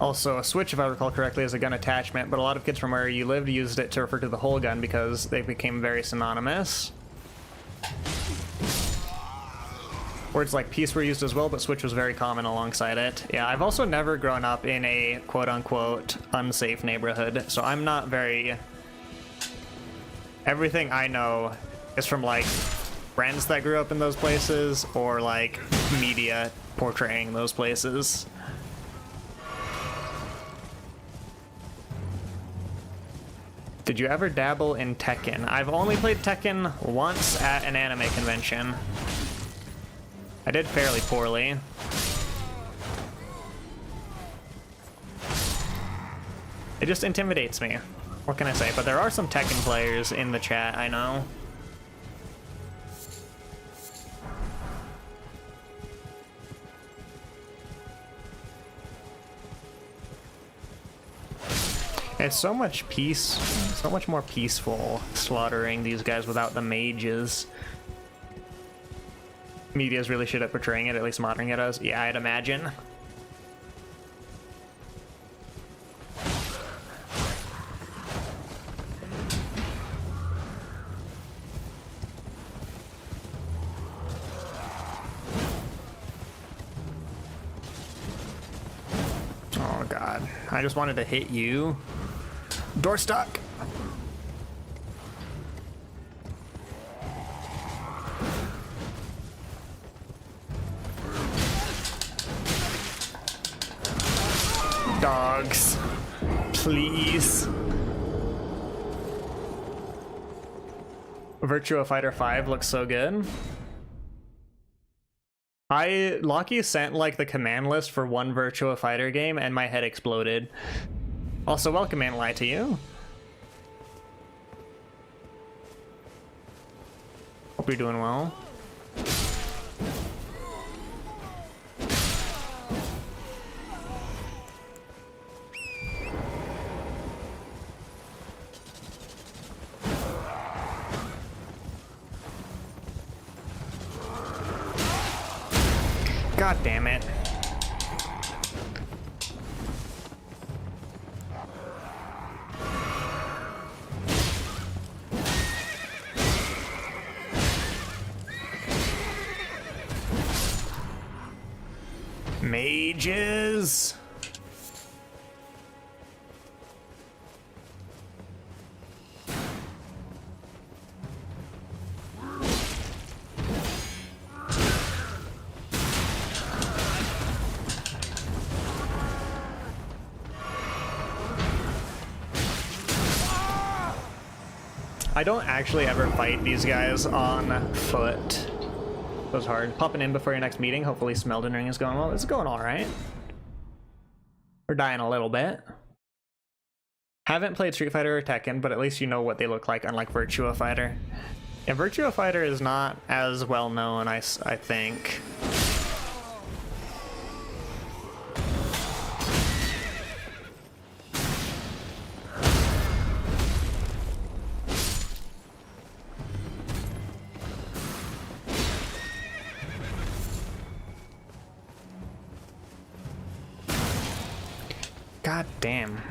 Also, a switch, if I recall correctly, is a gun attachment, but a lot of kids from where you lived used it to refer to the whole gun because they became very synonymous. Words like piece were used as well, but switch was very common alongside it. Yeah, I've also never grown up in a quote-unquote unsafe neighborhood, so I'm not very... Everything I know is from, like, friends that grew up in those places, or, like, media portraying those places. Did you ever dabble in Tekken? I've only played Tekken once at an anime convention. I did fairly poorly. It just intimidates me. What can I say? But there are some Tekken players in the chat, I know. It's so much peace, so much more peaceful slaughtering these guys without the mages. Media's really shit at portraying it, at least modeling it as. Yeah, I'd imagine. Oh god, I just wanted to hit you. Door stuck. Dogs, please. Virtua Fighter 5 looks so good. Lockie sent like the command list for one Virtua Fighter game and my head exploded. Also, welcome Anti to you. Hope you're doing well. God damn it. Mages. I don't actually ever fight these guys on foot. It was hard. Popping in before your next meeting. Hopefully some Elden Ring is going well. It's going alright. We're dying a little bit. Haven't played Street Fighter or Tekken, but at least you know what they look like, unlike Virtua Fighter. And Virtua Fighter is not as well known, I think. God damn.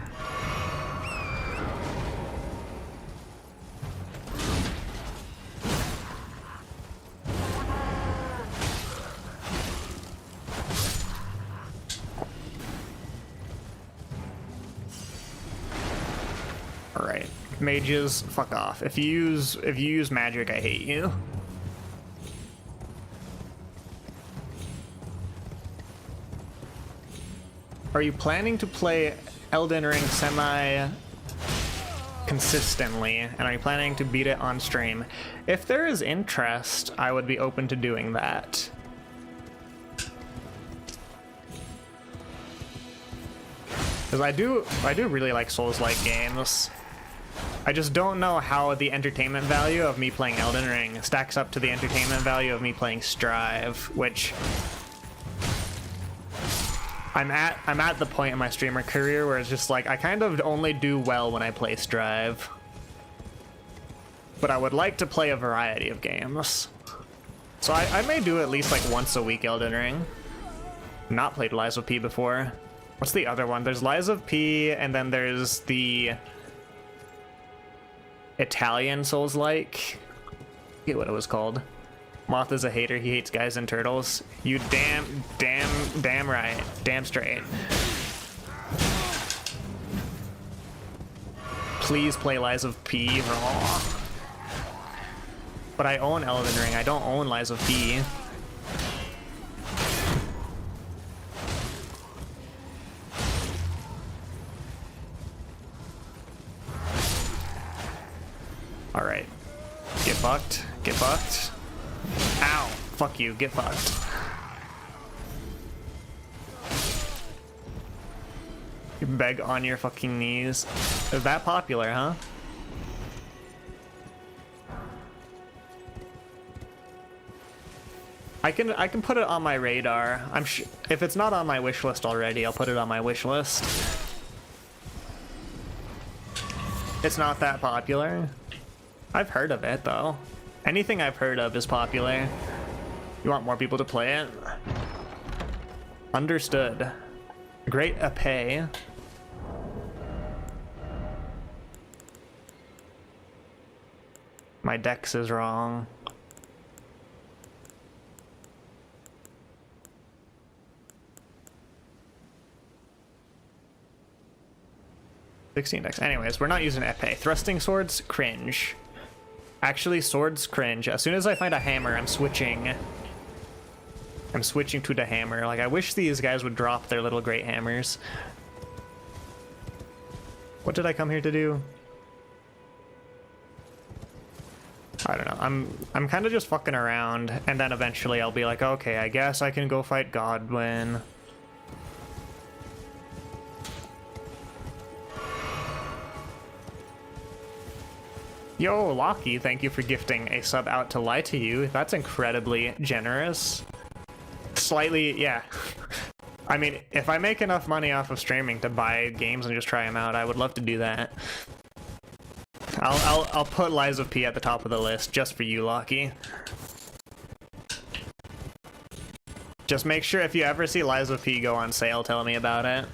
All right, mages, fuck off. If you use magic, I hate you. Are you planning to play Elden Ring semi-consistently, and are you planning to beat it on stream? If there is interest, I would be open to doing that. Because I do really like Souls-like games. I just don't know how the entertainment value of me playing Elden Ring stacks up to the entertainment value of me playing Strive, which... I'm at the point in my streamer career where it's just like I kind of only do well when I play Strive. But I would like to play a variety of games. So I may do at least like once a week Elden Ring. Not played Lies of P before. What's the other one? There's Lies of P, and then there's the Italian Souls-like. I forget what it was called. Moth is a hater. He hates guys and turtles. You damn right. Damn straight. Please play Lies of P raw. But I own Elden Ring. I don't own Lies of P. Alright. Get fucked. Get fucked. Ow. Fuck you. Get fucked. You beg on your fucking knees. Is that popular, huh? I can put it on my radar. If it's not on my wish list already, I'll put it on my wish list. It's not that popular. I've heard of it though. Anything I've heard of is popular. You want more people to play it? Understood. Great pay. My dex is wrong. Dex. Anyways, we're not using epee. Thrusting swords, cringe. Actually, swords cringe. As soon as I find a hammer, I'm switching. I'm switching to the hammer. Like, I wish these guys would drop their little great hammers. What did I come here to do? I don't know. I'm kind of just fucking around, and then eventually I'll be like, okay, I guess I can go fight Godwin. Yo, Locky, thank you for gifting a sub out to lie to you. That's incredibly generous. Slightly, yeah. I mean, if I make enough money off of streaming to buy games and just try them out, I would love to do that. I'll put Lies of P at the top of the list just for you, Locky. Just make sure if you ever see Lies of P go on sale, tell me about it.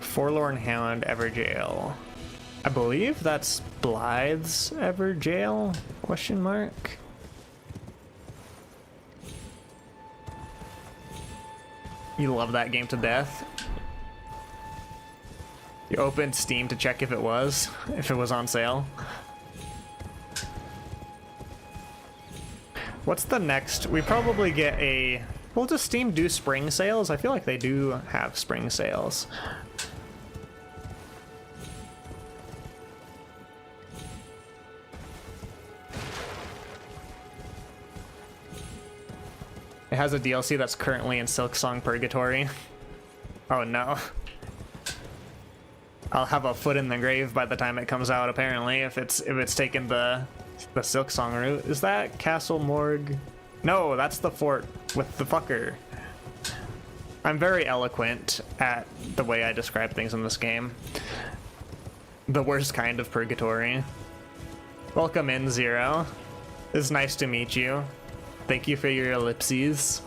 Forlorn Hound Everjail. I believe that's Blythe's Everjail? Question mark. You love that game to death. You opened Steam to check if it was on sale. What's the next? We probably get a... Well, does Steam do spring sales? I feel like they do have spring sales. It has a DLC that's currently in Silksong Purgatory. Oh no. I'll have a foot in the grave by the time it comes out, apparently, if it's taken the Silksong route. Is that Castle Morgue? No, that's the fort with the fucker. I'm very eloquent at the way I describe things in this game. The worst kind of purgatory. Welcome in, Zero. It's nice to meet you. Thank you for your ellipses.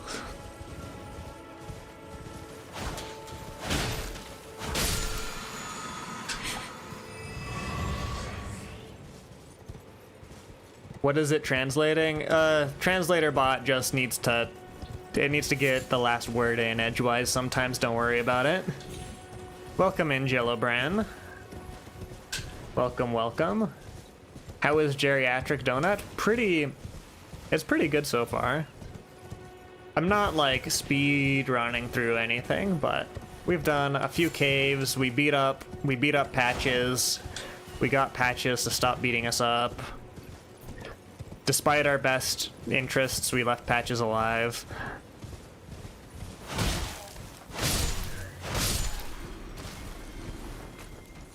What is it translating? Translator bot just needs to get the last word in edgewise sometimes, don't worry about it. Welcome in, Jellobran. Welcome, welcome. How is Geriatric Donut? It's pretty good so far. I'm not like speed running through anything, but we've done a few caves. We beat up Patches. We got Patches to stop beating us up. Despite our best interests, we left Patches alive.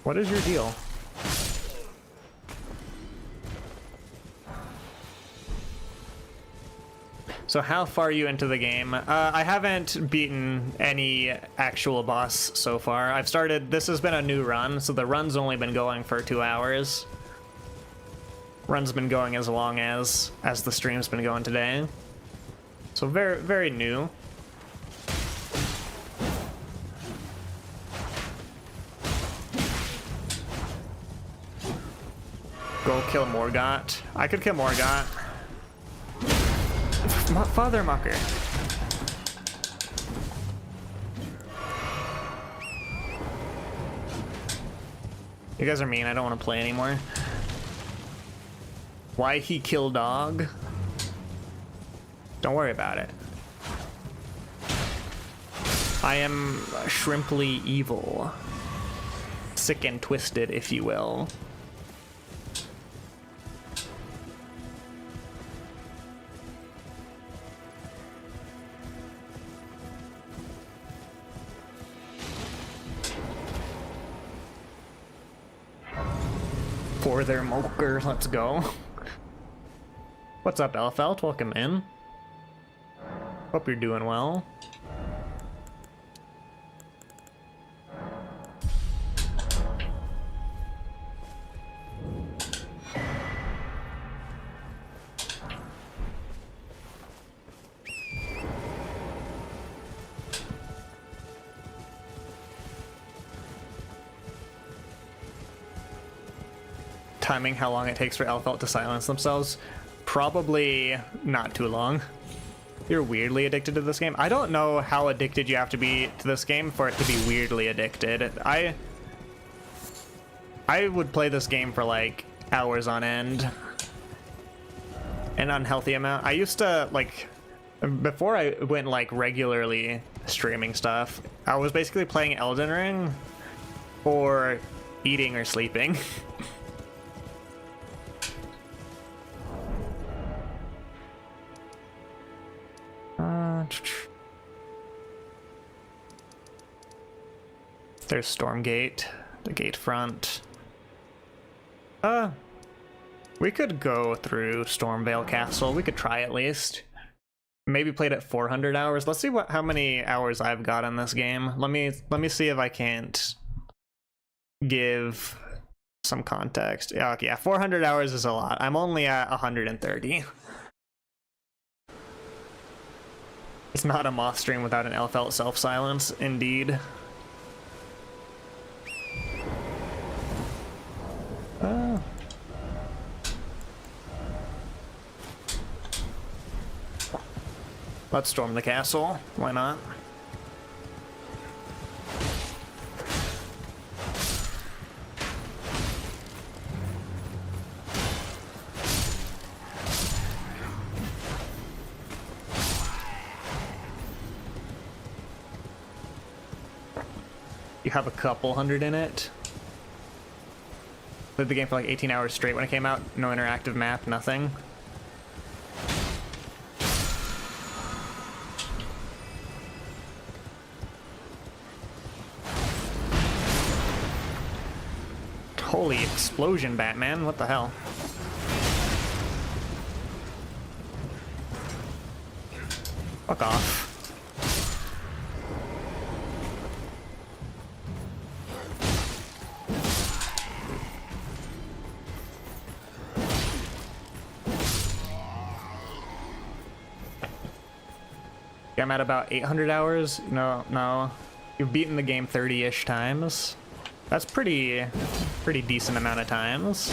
What is your deal? So how far are you into the game? I haven't beaten any actual boss so far. This has been a new run, so the run's only been going for 2 hours. Run's been going as long as the stream's been going today. So very, very new. Go kill Morgott. I could kill Morgott. Father Mucker. You guys are mean. I don't want to play anymore. Why he kill dog? Don't worry about it. I am shrimply evil. Sick and twisted, if you will. For their moker, let's go. What's up, Elfelt? Welcome in. Hope you're doing well. Timing how long it takes for Elfelt to silence themselves. Probably not too long. You're weirdly addicted to this game. I don't know how addicted you have to be to this game for it to be weirdly addicted. I would play this game for like hours on end. An unhealthy amount. I used to like, before I went like regularly streaming stuff, I was basically playing Elden Ring or eating or sleeping. There's Stormgate, the gate front. We could go through Stormvale Castle. We could try at least. Maybe played at 400 hours. Let's see how many hours I've got in this game. Let me see if I can't give some context. Yeah, 400 hours is a lot. I'm only at 130. It's not a moth stream without an Elfelt self-silence, indeed. Let's storm the castle. Why not? You have a couple hundred in it. Played the game for like 18 hours straight when it came out. No interactive map, nothing. Holy explosion, Batman. What the hell? Fuck off. I'm at about 800 hours. No. You've beaten the game 30-ish times. That's pretty decent amount of times.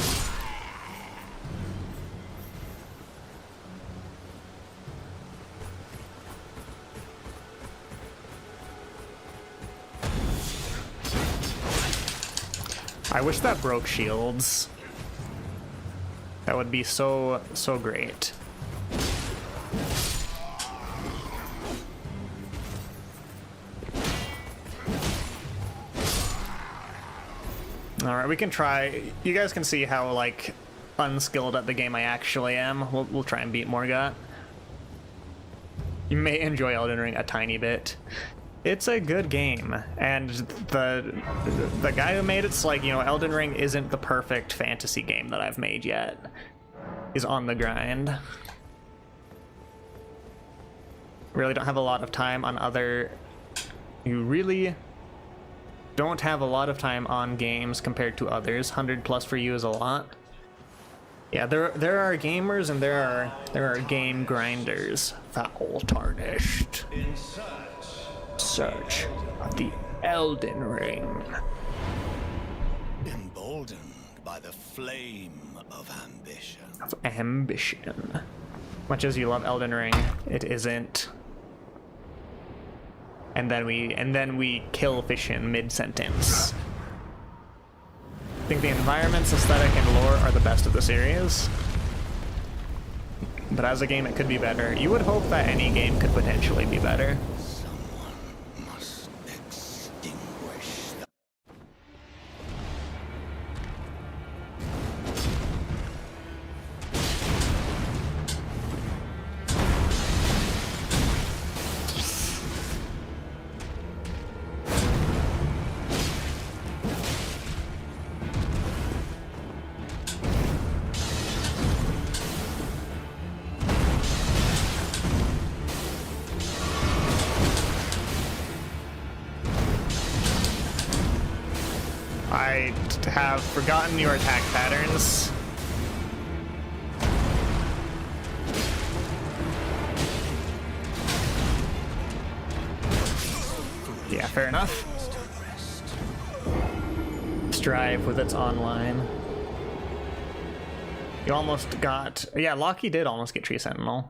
I wish that broke shields. That would be so great. Alright, we can try. You guys can see how, like, unskilled at the game I actually am. We'll try and beat Morgott. You may enjoy Elden Ring a tiny bit. It's a good game, and the guy who made it's like, you know, Elden Ring isn't the perfect fantasy game that I've made yet. He's on the grind. Really don't have a lot of time on other... You really... don't have a lot of time on games compared to others. 100 plus for you is a lot. Yeah, there are gamers and there are game grinders. Foul tarnished. Search of the Elden Ring. Emboldened by the flame of ambition. Of ambition. Much as you love Elden Ring, it isn't. And then we kill Fishin mid-sentence. I think the environments, aesthetic, and lore are the best of the series. But as a game, it could be better. You would hope that any game could potentially be better. Someone must extinguish the... I have forgotten your attack patterns. Yeah, fair enough. Strive with its online. You almost got... Yeah, Loki did almost get Tree Sentinel.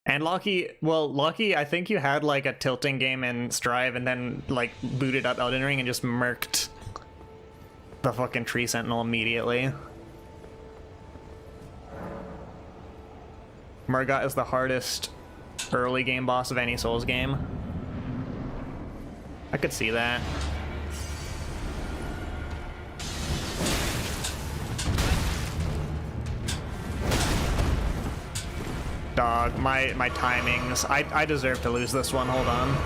And Loki, I think you had like a tilting game in Strive and then like booted up Elden Ring and just murked the fucking Tree Sentinel immediately. Murgot is the hardest early game boss of any Souls game. I could see that. Dog, my timings. I deserve to lose this one. Hold on.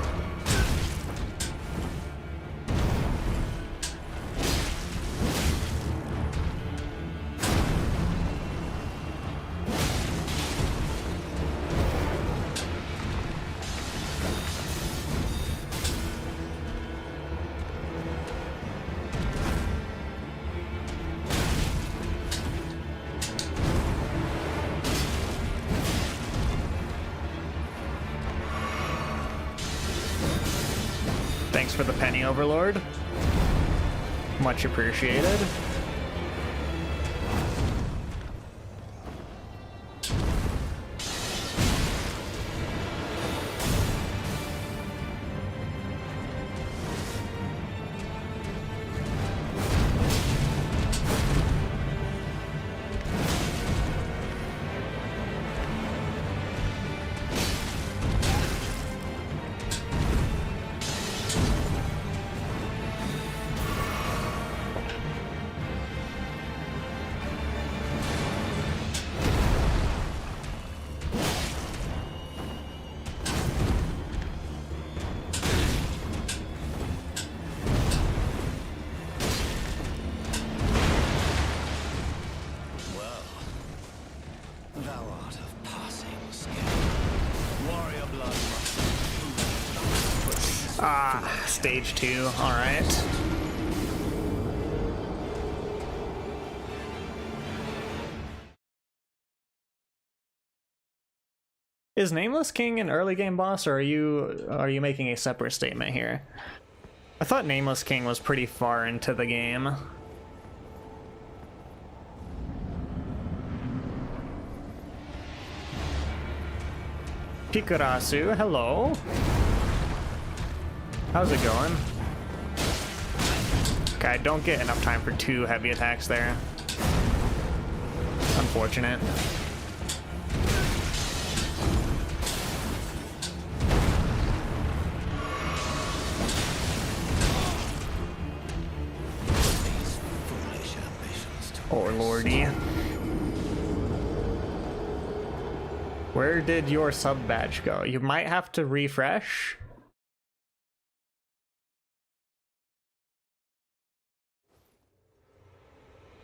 Thanks for the penny, Overlord. Much appreciated. Stage 2, alright. Is Nameless King an early game boss, or are you making a separate statement here? I thought Nameless King was pretty far into the game. Pikurasu, hello. How's it going? Okay, I don't get enough time for 2 heavy attacks there. Unfortunate. Oh lordy. Where did your sub badge go? You might have to refresh.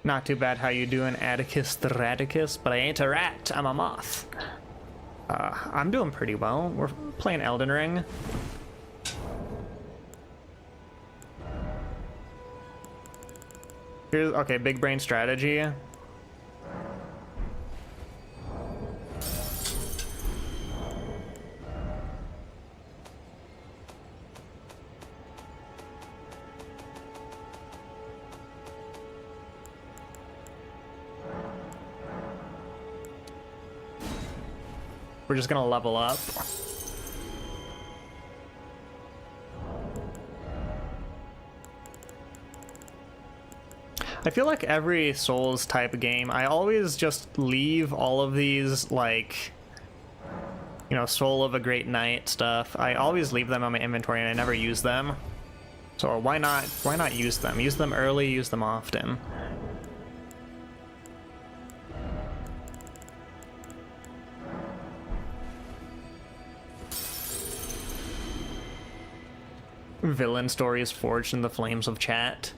Not too bad, how you doing, Atticus the Radicus? But I ain't a rat, I'm a moth. I'm doing pretty well. We're playing Elden Ring. Here's, okay, big brain strategy. We're just gonna level up. I feel like every Souls type game, I always just leave all of these, like, you know, Soul of a Great Knight stuff. I always leave them on my inventory and I never use them. So why not use them? Use them early, use them often. Villain stories forged in the flames of chat.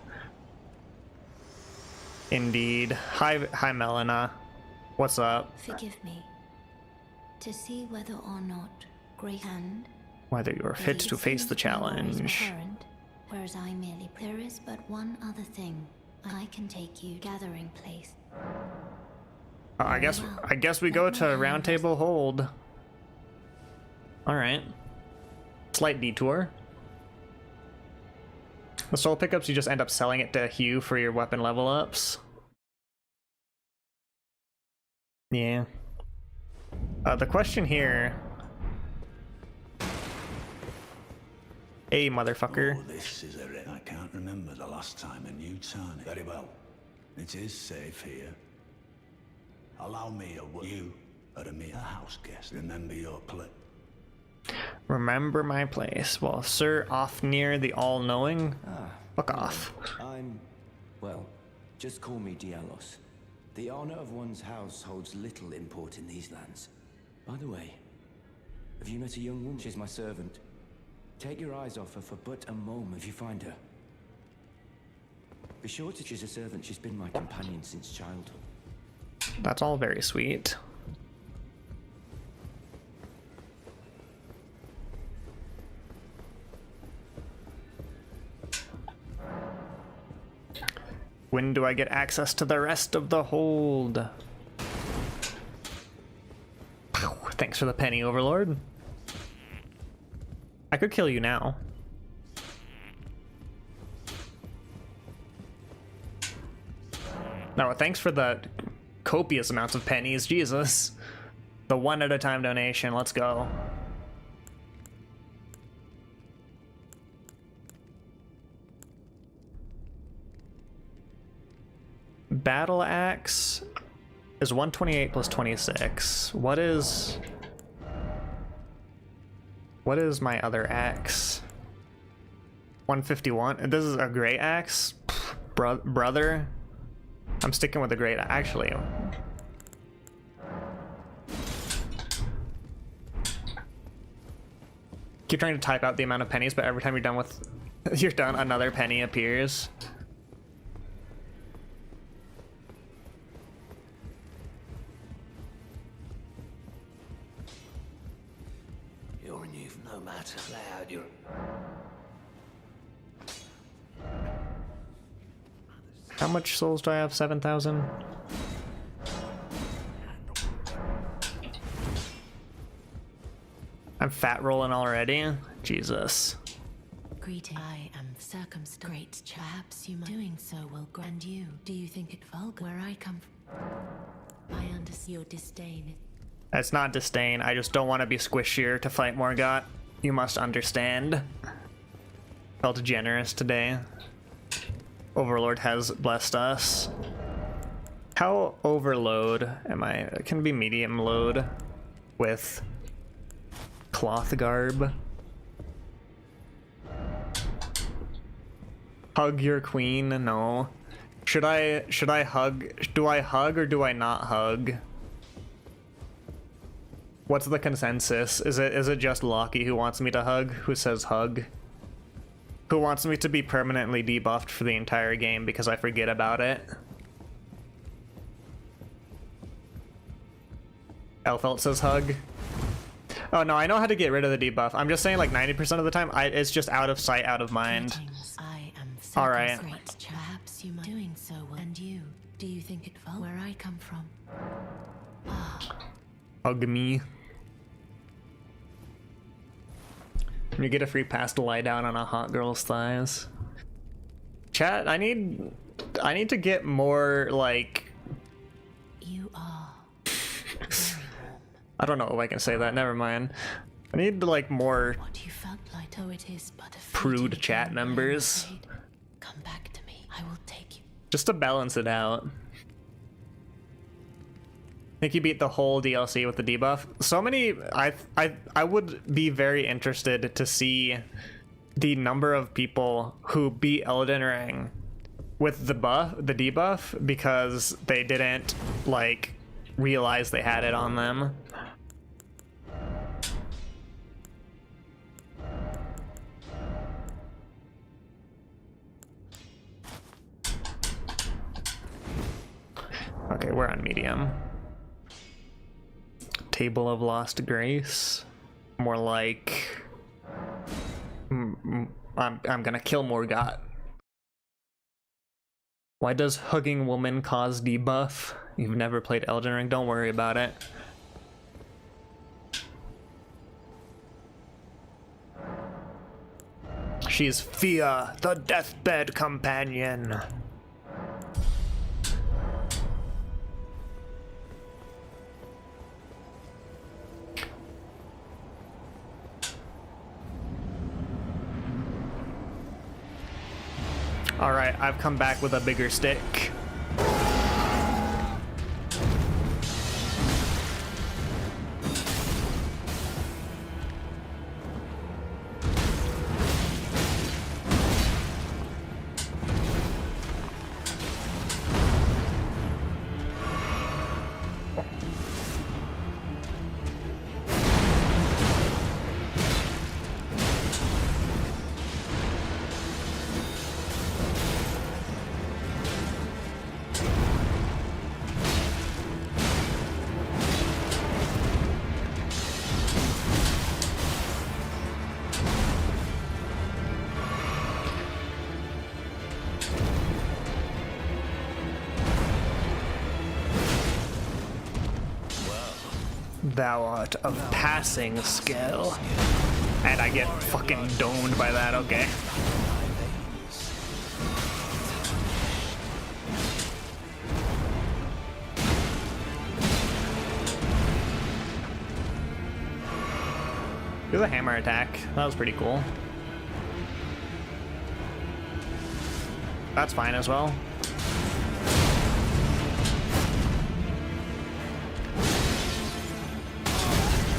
Indeed. Hi Melina. What's up? Forgive me. To see whether or not Great Hand, Whether you are fit to face the challenge. Whereas I merely. There is but one other thing. I can take you gathering place. I guess we go to Round Table Hold. All right. Slight detour. The soul pickups, you just end up selling it to Hugh for your weapon level ups. Yeah. The question here. Hey, motherfucker. Oh, this is a I can't remember the last time a new town. Very well. It is safe here. Allow me a you are a mere house guest. Remember your place. Remember my place. Well, sir, off near the all-knowing. Fuck off. Well, just call me Dialos. The honor of one's house holds little import in these lands. By the way, have you met a young woman? She's my servant. Take your eyes off her for but a moment if you find her. Be sure that she's a servant. She's been my companion since childhood. That's all very sweet. When do I get access to the rest of the hold? Thanks for the penny, Overlord. I could kill you now. No, thanks for the copious amounts of pennies, Jesus. The 1 at a time donation, let's go. Battle axe is 128 plus 26. What is my other axe? 151. This is a great axe, brother. I'm sticking with the great. Actually, keep trying to type out the amount of pennies, but every time you're done, another penny appears. You're new, no matter. Play out your. How much souls do I have? 7,000? I'm fat rolling already? Jesus. Greeting. I am circumstanced. Great. Perhaps you might. Doing so will grant you. Do you think it vulgar? Where I come from, I understand your disdain. That's not disdain. I just don't want to be squishier to fight Morgott. You must understand. Felt generous today. Overlord has blessed us. How overload am I? It can be medium load with cloth garb. Hug your queen? No. Should I hug? Do I hug or do I not hug? What's the consensus? Is it just Lockie who wants me to hug? Who says hug? Who wants me to be permanently debuffed for the entire game because I forget about it? Elfelt says hug. Oh no, I know how to get rid of the debuff. I'm just saying like 90% of the time, it's just out of sight, out of mind. I I am All right. circumspect. Perhaps you might doing so well. And you, do you think it fell where I come from? Hug me. You get a free pass to lie down on a hot girl's thighs. Chat, I need to get more, like... You are I don't know if I can say that, never mind. I need, like, more what you felt like, though it is but a prude chat members. Come back to me. I will take you. Just to balance it out. I think you beat the whole DLC with the debuff. So many... I would be very interested to see the number of people who beat Elden Ring with the debuff because they didn't, like, realize they had it on them. Okay, we're on medium. Table of Lost Grace. More like... I'm gonna kill Morgott. Why does hugging woman cause debuff? You've never played Elden Ring, don't worry about it. She's Fia, the deathbed companion. Alright, I've come back with a bigger stick. Thou art of passing skill. And I get fucking domed by that, okay. Do the hammer attack. That was pretty cool. That's fine as well.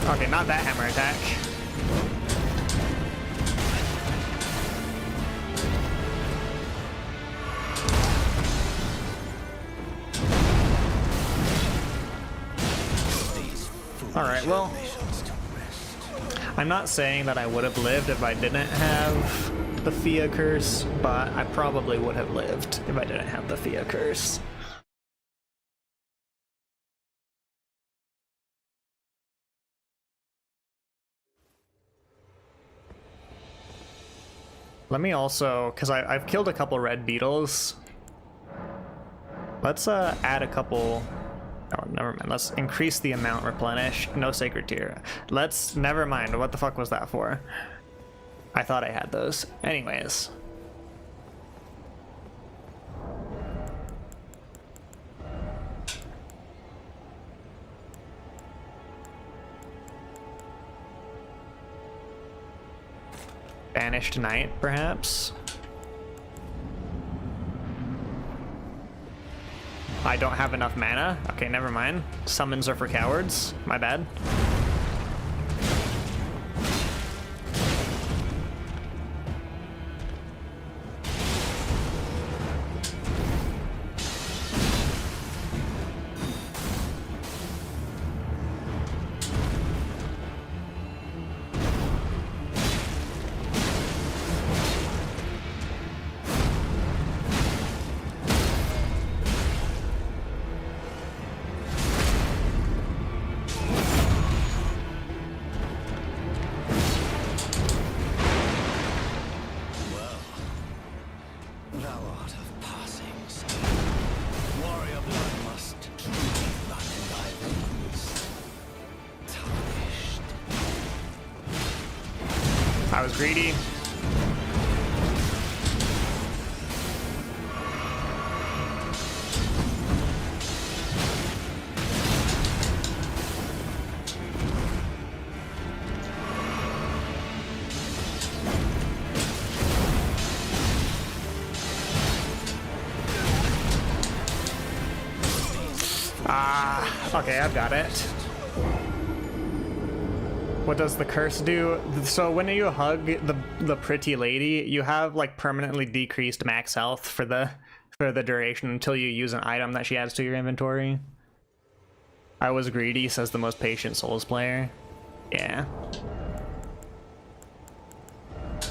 Okay, not that hammer attack. Alright, well, I'm not saying that I would have lived if I didn't have the Fia curse, but I probably would have lived if I didn't have the Fia curse. Let me also, because I've killed a couple red beetles. Let's add a couple. Oh, never mind. Let's increase the amount replenished. No sacred tier. Let's, never mind. What the fuck was that for? I thought I had those. Anyways. Banished Knight, perhaps? I don't have enough mana? Okay, never mind. Summons are for cowards. My bad. Thou art of passing skill. Warrior blood must truly run in thy veins. Tarnished. I was greedy. Okay, I've got it. What does the curse do? So when you hug the pretty lady, you have like permanently decreased max health for the duration until you use an item that she adds to your inventory. I was greedy, says the most patient Souls player. Yeah.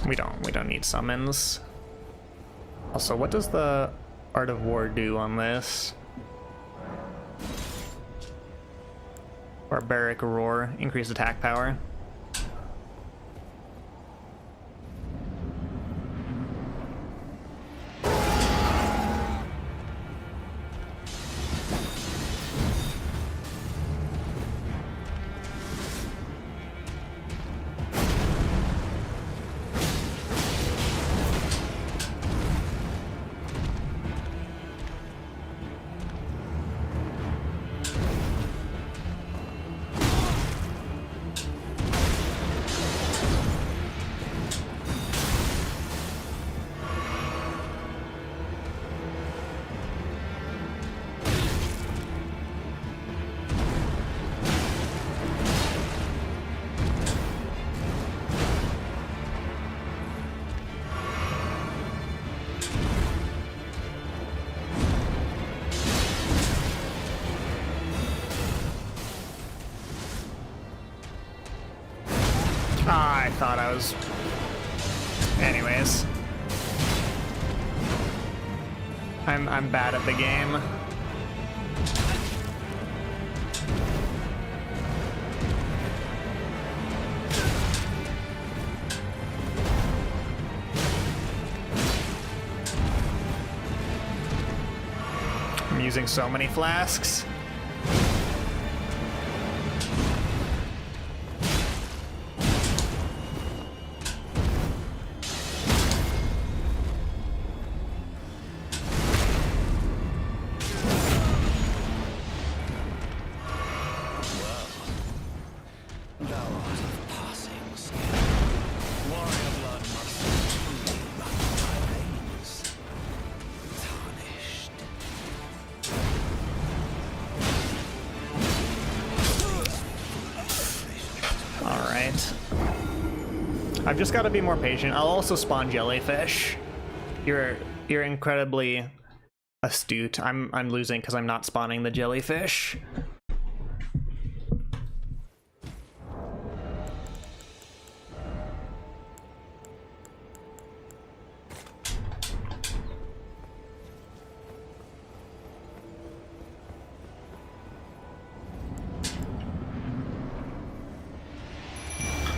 We don't need summons. Also, what does the Art of War do on this? Barbaric Roar, increased attack power. I thought I was... Anyways. I'm bad at the game. I'm using so many flasks. I've just got to be more patient. I'll also spawn jellyfish. You're incredibly astute. I'm losing because I'm not spawning the jellyfish.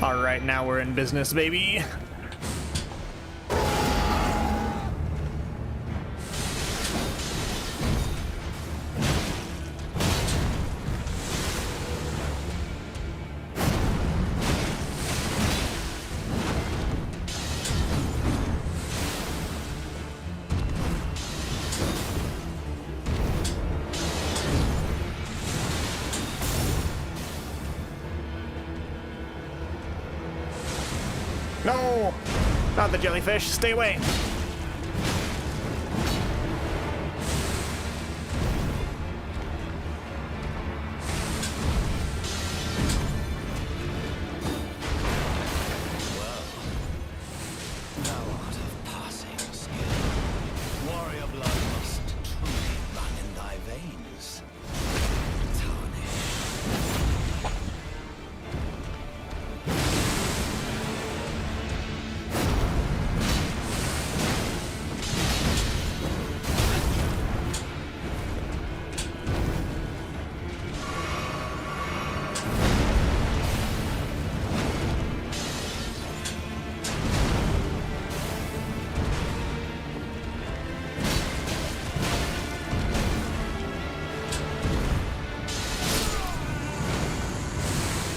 All right, now we're in business, baby. No! Not the jellyfish. Stay away.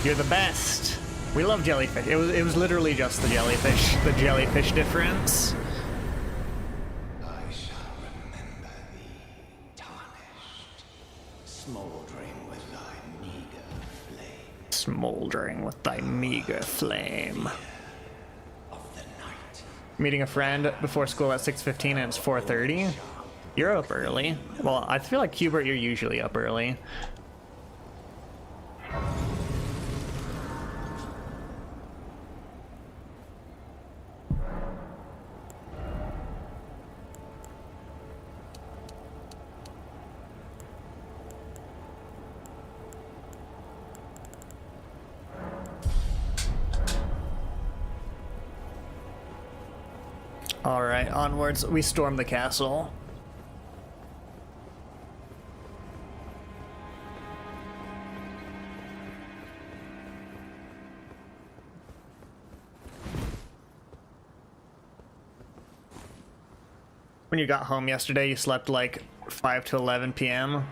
You're the best. We love jellyfish. It was literally just the jellyfish difference. I shall remember thee, tarnished, smoldering with thy meager flame. Smoldering with thy meager flame. Of the night. Meeting a friend before school at 6:15 and it's 4:30. You're up early. Well, I feel like Hubert, you're usually up early. All right, onwards. We storm the castle. When you got home yesterday, you slept like 5 to 11 p.m.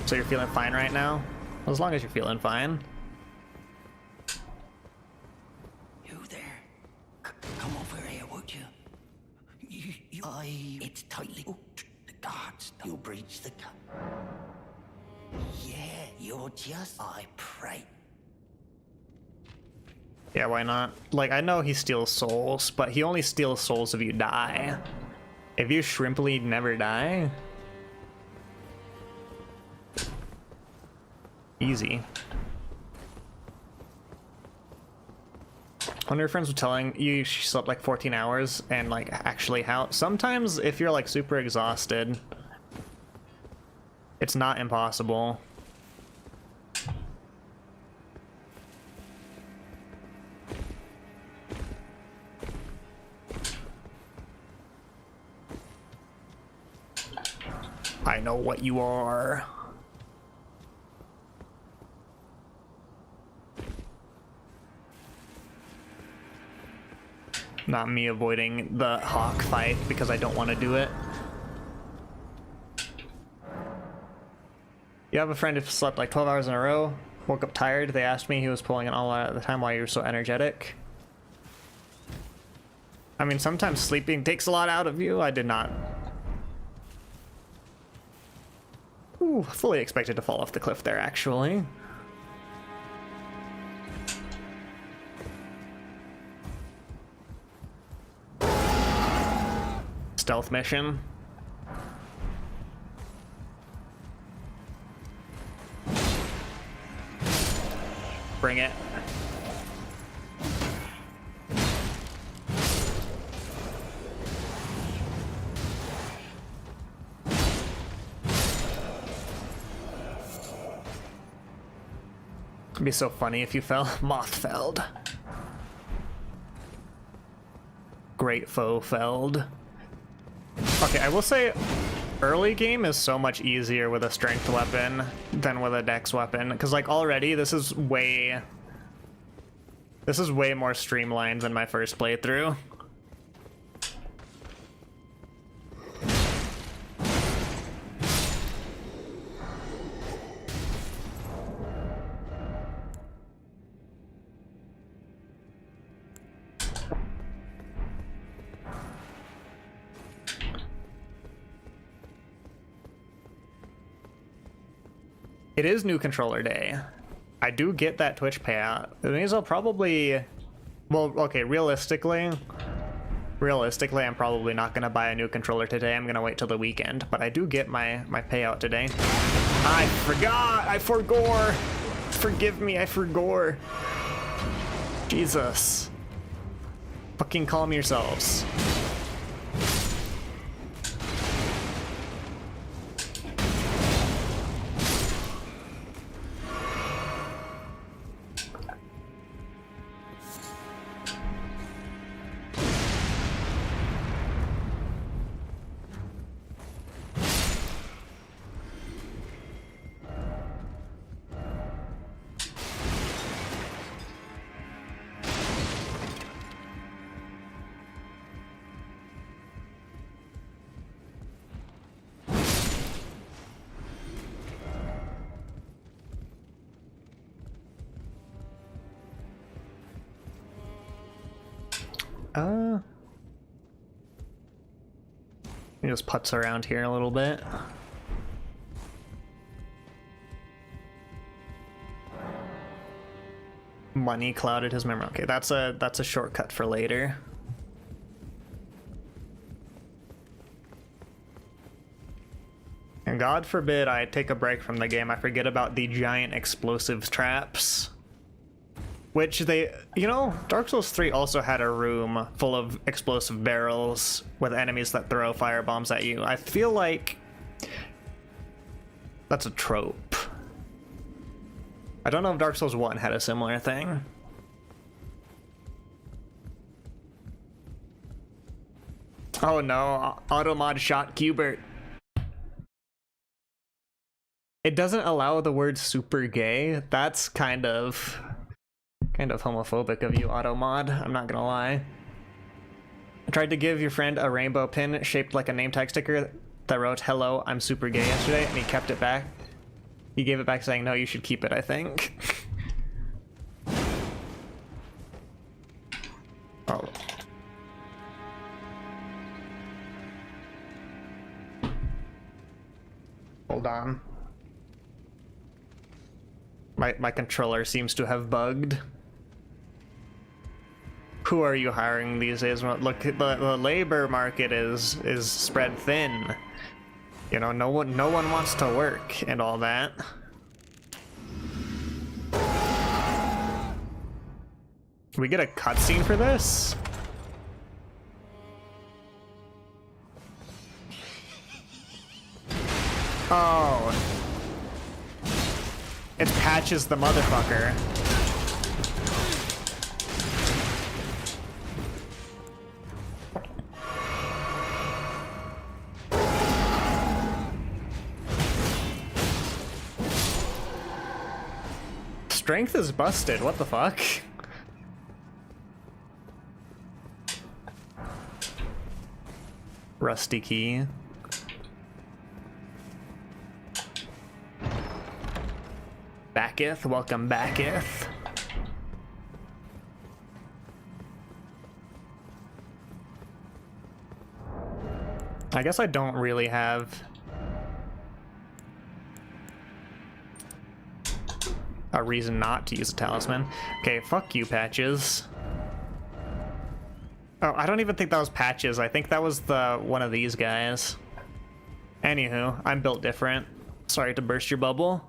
So you're feeling fine right now? As long as you're feeling fine. You there? Come over here, would you? It's tightly hooked. The guards, you'll breach the Yeah, you're just, I pray. Yeah, why not? Like, I know he steals souls, but he only steals souls if you die. If you shrimply never die... Easy. One of your friends was telling you she slept like 14 hours, and like, actually how... Sometimes, if you're like super exhausted, it's not impossible. I know what you are. Not me avoiding the hawk fight because I don't want to do it. You have a friend who slept like 12 hours in a row, woke up tired. They asked me he was pulling an all-out at the time why you were so energetic. I mean, sometimes sleeping takes a lot out of you. I did not... Ooh, fully expected to fall off the cliff there, actually. Stealth mission. Bring it. It'd be so funny if you fell. Moth-felled. Great foe-felled. Okay, I will say early game is so much easier with a strength weapon than with a dex weapon, because like already this is way more streamlined than my first playthrough. It is new controller day. I do get that Twitch payout. It means I'll probably... Well, okay, realistically, I'm probably not going to buy a new controller today. I'm going to wait till the weekend. But I do get my payout today. I forgot! I forgore! Forgive me, I forgore. Jesus. Fucking calm yourselves. He just putts around here a little bit. Money clouded his memory. Okay, that's a shortcut for later. And God forbid I take a break from the game, I forget about the giant explosives traps. Which they, you know, Dark Souls 3 also had a room full of explosive barrels with enemies that throw firebombs at you. I feel like that's a trope. I don't know if Dark Souls 1 had a similar thing. Oh no, Automod shot Cubert. It doesn't allow the word super gay. That's kind of homophobic of you, Automod. I'm not gonna lie. I tried to give your friend a rainbow pin shaped like a name tag sticker that wrote "Hello, I'm super gay" yesterday, and he kept it back. He gave it back saying, "No, you should keep it, I think." Oh. Hold on. My controller seems to have bugged. Who are you hiring these days? Look, the labor market is spread thin. You know, no one wants to work and all that. Can we get a cutscene for this? Oh. It's Patches the motherfucker. Strength is busted, what the fuck? Rusty key. Backeth, welcome Backeth. I guess I don't really have a reason not to use a talisman. Okay, fuck you, Patches. Oh, I don't even think that was Patches. I think that was one of these guys. Anywho, I'm built different. Sorry to burst your bubble.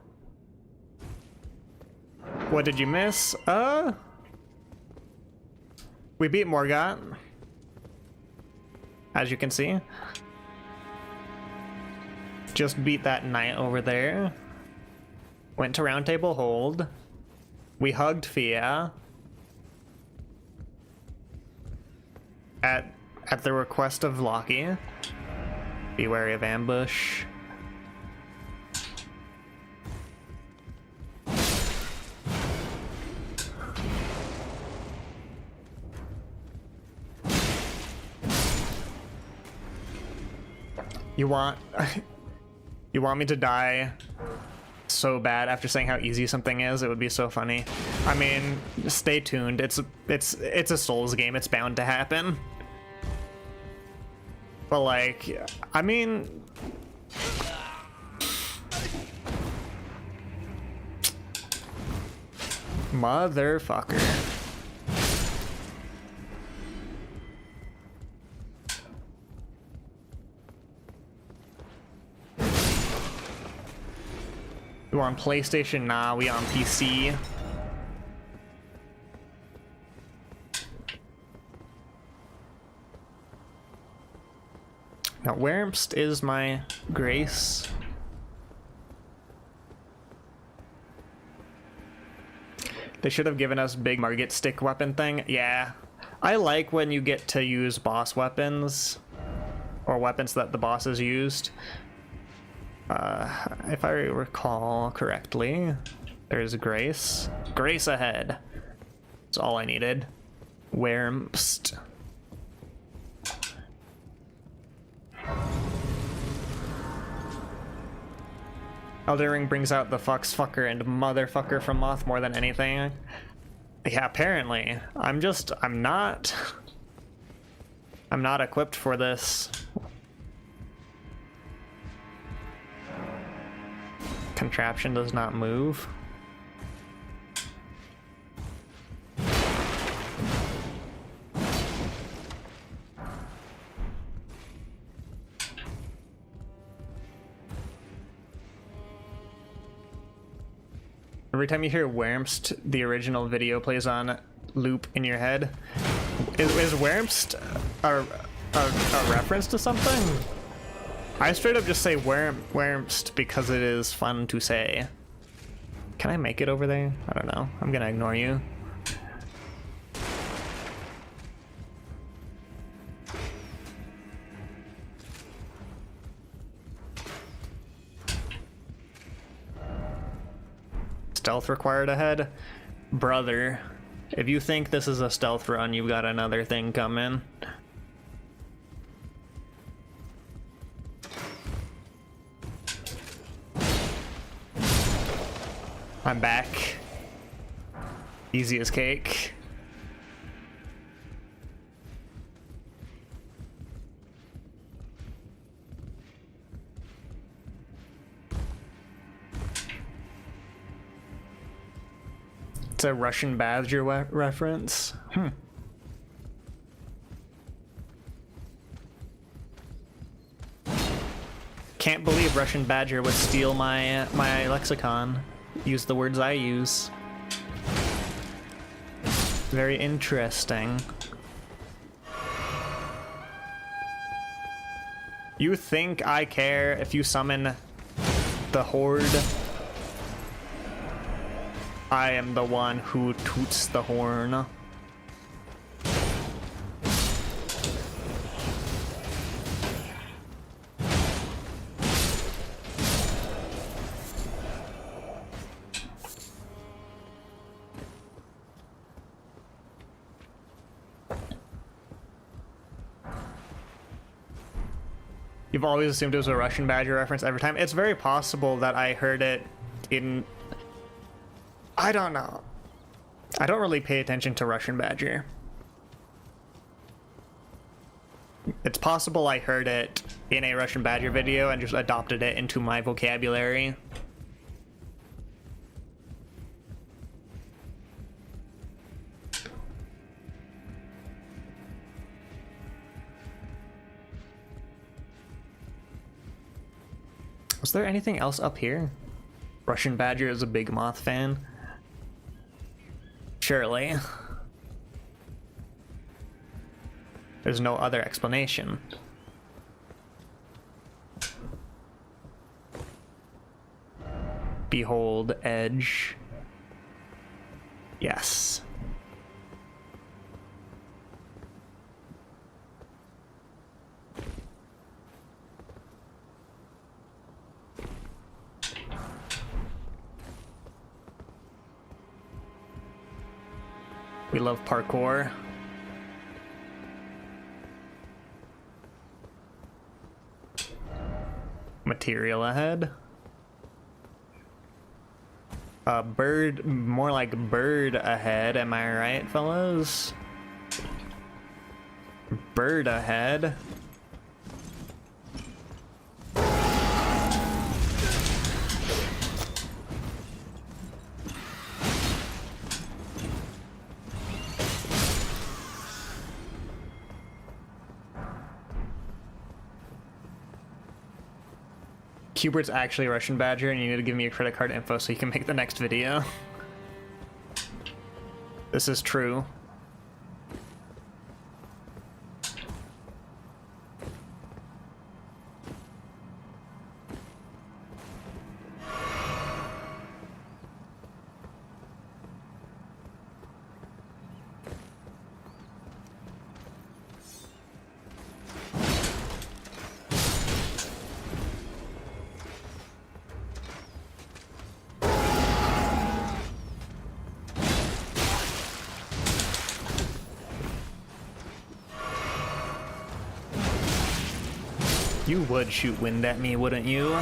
What did you miss? We beat Morgott, as you can see. Just beat that knight over there. Went to Round Table Hold. We hugged Fia. At the request of Loki. Be wary of ambush. You want me to die so bad after saying how easy something is? It would be so funny. I mean, stay tuned. It's a Souls game. It's bound to happen. But like, I mean, motherfucker. You on PlayStation? Nah, we on PC. Now, Wurmst is my grace. They should have given us big Margit stick weapon thing. Yeah, I like when you get to use boss weapons or weapons that the bosses used. If I recall correctly, there's Grace. Grace ahead. That's all I needed. Wurmst. Elden Ring brings out the fucker and motherfucker from Moth more than anything. Yeah, apparently. I'm not I'm not equipped for this. Contraption does not move. Every time you hear Wurmst, the original video plays on loop in your head. Is Wurmst a reference to something? I straight up just say Wurmst because it is fun to say. Can I make it over there? I don't know. I'm gonna ignore you. Stealth required ahead? Brother, if you think this is a stealth run, you've got another thing coming. I'm back. Easy as cake. It's a Russian Badger reference. Can't believe Russian Badger would steal my lexicon. Use the words I use. Very interesting. You think I care if you summon the Horde? I am the one who toots the horn. You've always assumed it was a Russian Badger reference every time. It's very possible that I heard it in... I don't know. I don't really pay attention to Russian Badger. It's possible I heard it in a Russian Badger video and just adopted it into my vocabulary. Was there anything else up here? Russian Badger is a big Moth fan. Surely. There's no other explanation. Behold edge. Yes. We love parkour. Material ahead. Bird, more like bird ahead, am I right, fellas? Bird ahead. Hubert's actually a Russian Badger, and you need to give me your credit card info so you can make the next video. This is true. You would shoot wind at me, wouldn't you?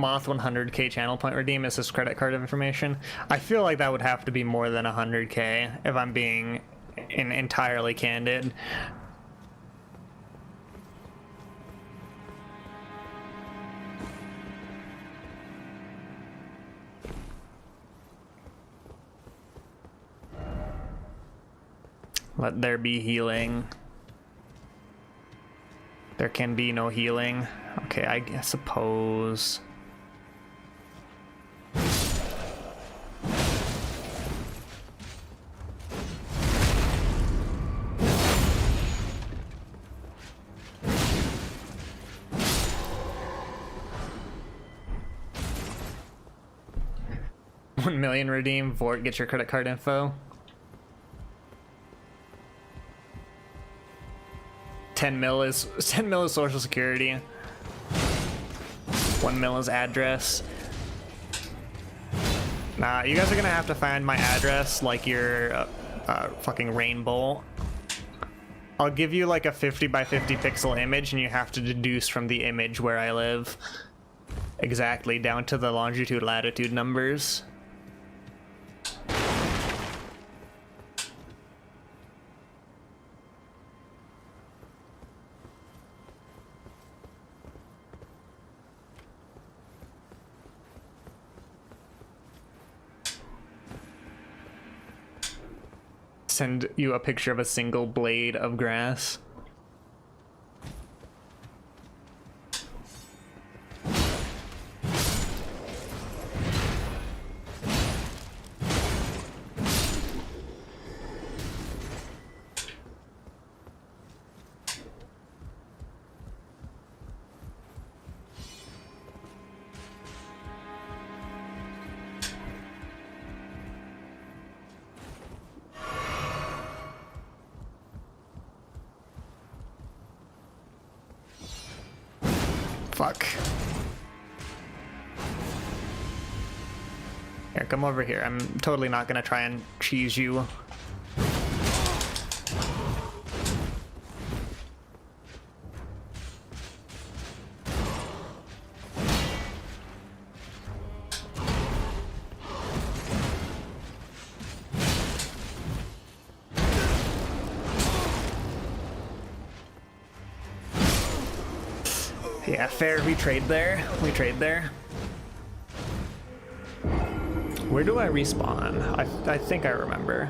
Moth 100k channel point redeem is his credit card information. I feel like that would have to be more than 100k if I'm being entirely candid. Let there be healing. There can be no healing. Okay, I suppose. $1 million redeem. Vort, get your credit card info. 10 mil is social security. 1 mil is address. Nah, you guys are gonna have to find my address like your fucking rainbow. I'll give you like a 50 by 50 pixel image and you have to deduce from the image where I live. Exactly, down to the longitude, latitude numbers. Send you a picture of a single blade of grass. Fuck. Here, come over here. I'm totally not gonna try and cheese you. Yeah, fair. We trade there. We trade there. Where do I respawn? I think I remember.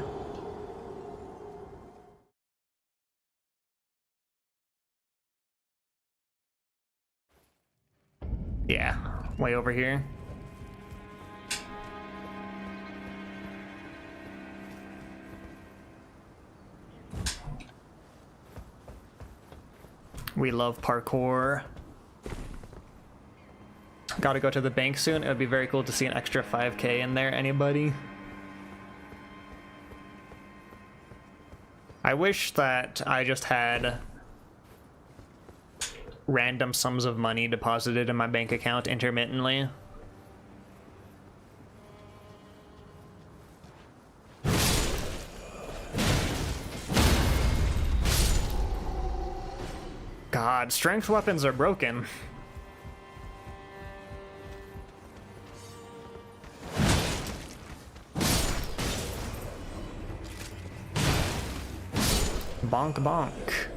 Yeah, way over here. We love parkour. Gotta go to the bank soon. It would be very cool to see an extra 5k in there. Anybody? I wish that I just had random sums of money deposited in my bank account intermittently. God, strength weapons are broken. Bonk bonk.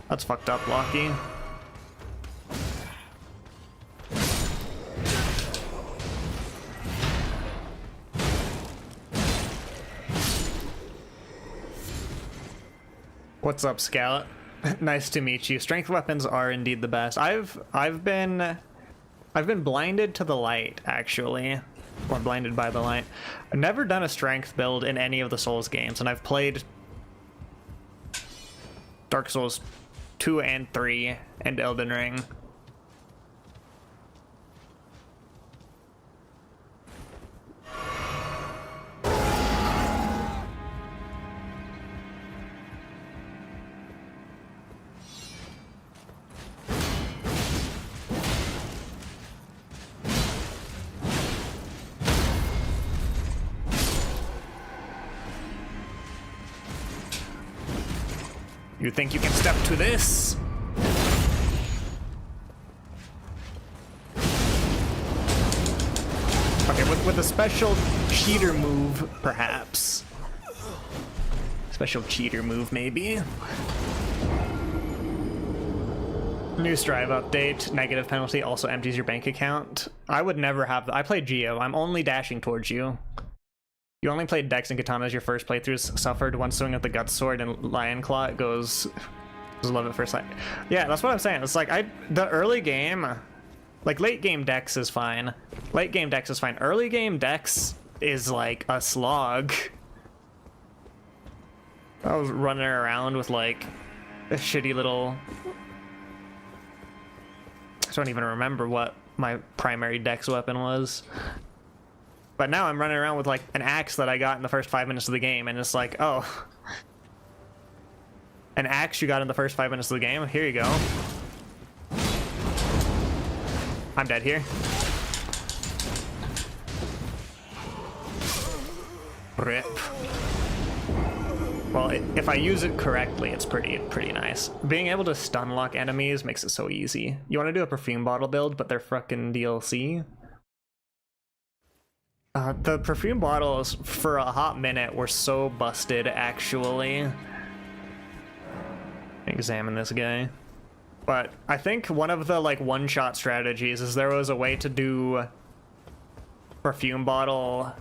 That's fucked up, Locky. What's up, Scout? Nice to meet you. Strength weapons are indeed the best. I've been blinded to the light, actually. Or blinded by the light. I've never done a strength build in any of the Souls games, and I've played Dark Souls 2 and 3 and Elden Ring. You think you can step to this? Okay, with a special cheater move, perhaps. Special cheater move, maybe. New Strive update. Negative penalty also empties your bank account. I would never have... I played Geo. I'm only dashing towards you. You only played Dex and Katana as your first playthroughs. Suffered one swing of the Gut Sword and Lion Claw. It goes... love at first sight. Yeah, that's what I'm saying. It's like, the early game... Like, late game Dex is fine. Late game Dex is fine. Early game Dex is like a slog. I was running around with like a shitty little... I don't even remember what my primary Dex weapon was. But now I'm running around with like an axe that I got in the first 5 minutes of the game, and it's like, oh. An axe you got in the first 5 minutes of the game? Here you go. I'm dead here. Rip. Well, if I use it correctly, it's pretty nice. Being able to stun lock enemies makes it so easy. You want to do a perfume bottle build, but they're fucking DLC? The perfume bottles, for a hot minute, were so busted, actually. Examine this guy. But I think one of the like one-shot strategies is there was a way to do perfume bottle,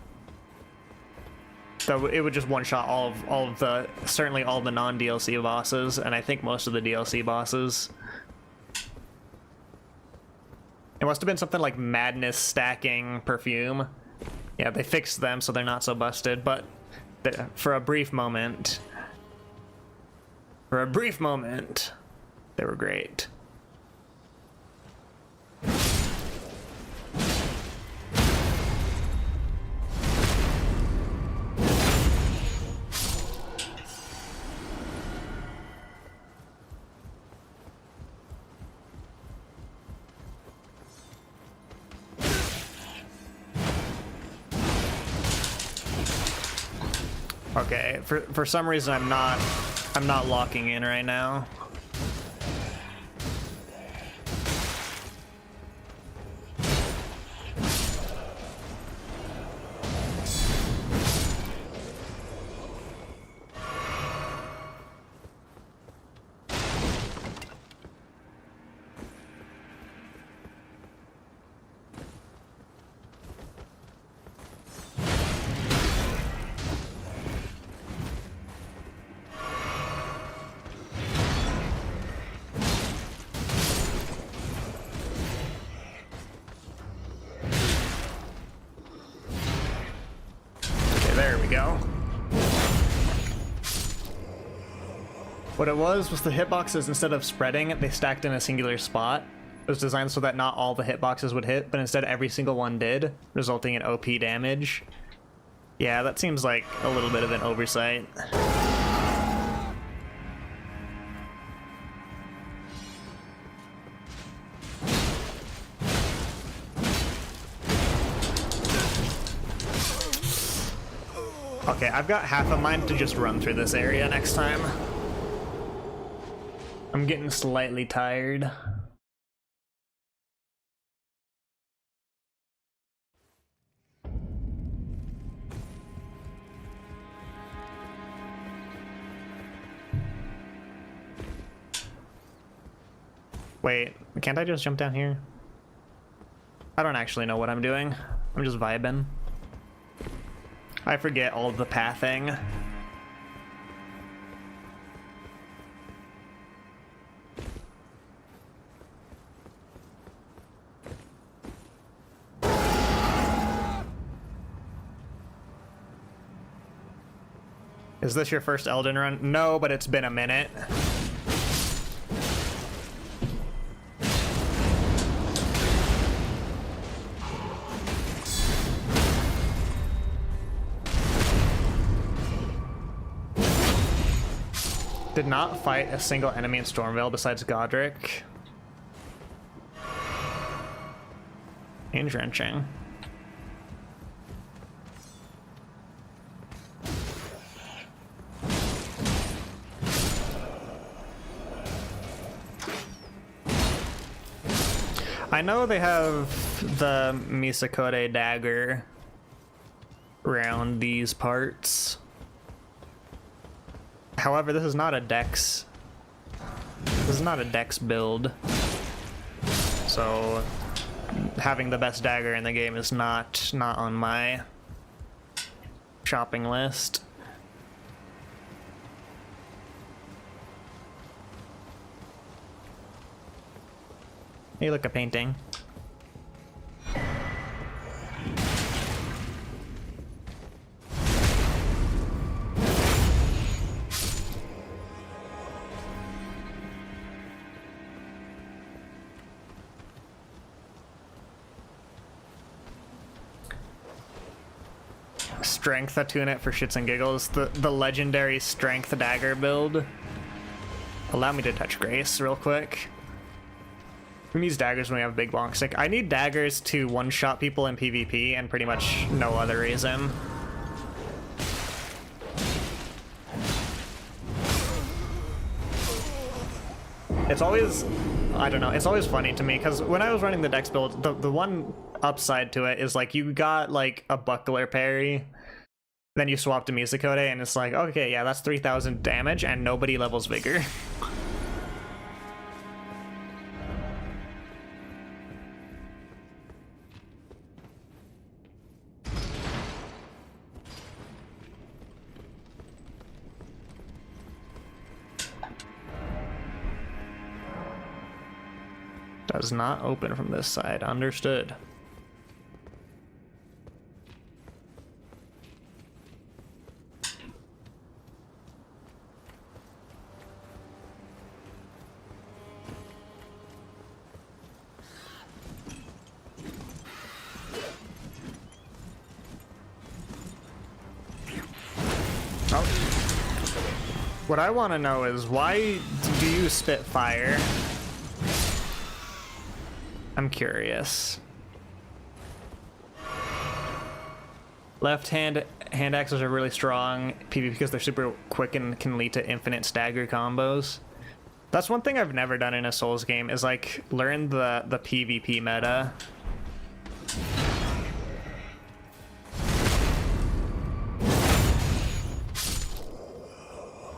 so it would just one-shot all of the, certainly all the non-DLC bosses, and I think most of the DLC bosses. It must have been something like madness stacking perfume. Yeah, they fixed them so they're not so busted, but for a brief moment, they were great. Okay, for some reason I'm not locking in right now. There we go. What it was the hitboxes, instead of spreading, they stacked in a singular spot. It was designed so that not all the hitboxes would hit, but instead every single one did, resulting in OP damage. Yeah, that seems like a little bit of an oversight. Okay, I've got half a mind to just run through this area next time. I'm getting slightly tired. Wait, can't I just jump down here? I don't actually know what I'm doing. I'm just vibing. I forget all of the pathing. Is this your first Elden run? No, but it's been a minute. Did not fight a single enemy in Stormvale besides Godric. Pain-drenching. I know they have the Misakode dagger around these parts. However, this is not a dex. This is not a dex build. So having the best dagger in the game is not on my shopping list. Hey, look, a painting. Strength attunet for shits and giggles. The legendary strength dagger build. Allow me to touch Grace real quick. We use daggers when we have a big long stick. I need daggers to one-shot people in PvP and pretty much no other reason. It's always, I don't know, it's always funny to me because when I was running the dex build, the one upside to it is like you got like a buckler parry, then you swap to Misakode and it's like, okay, yeah, that's 3,000 damage and nobody levels vigor. Does not open from this side. Understood. Oh. What I want to know is why do you spit fire? I'm curious. Left hand axes are really strong PvP because they're super quick and can lead to infinite stagger combos. That's one thing I've never done in a Souls game is like learn the PvP meta.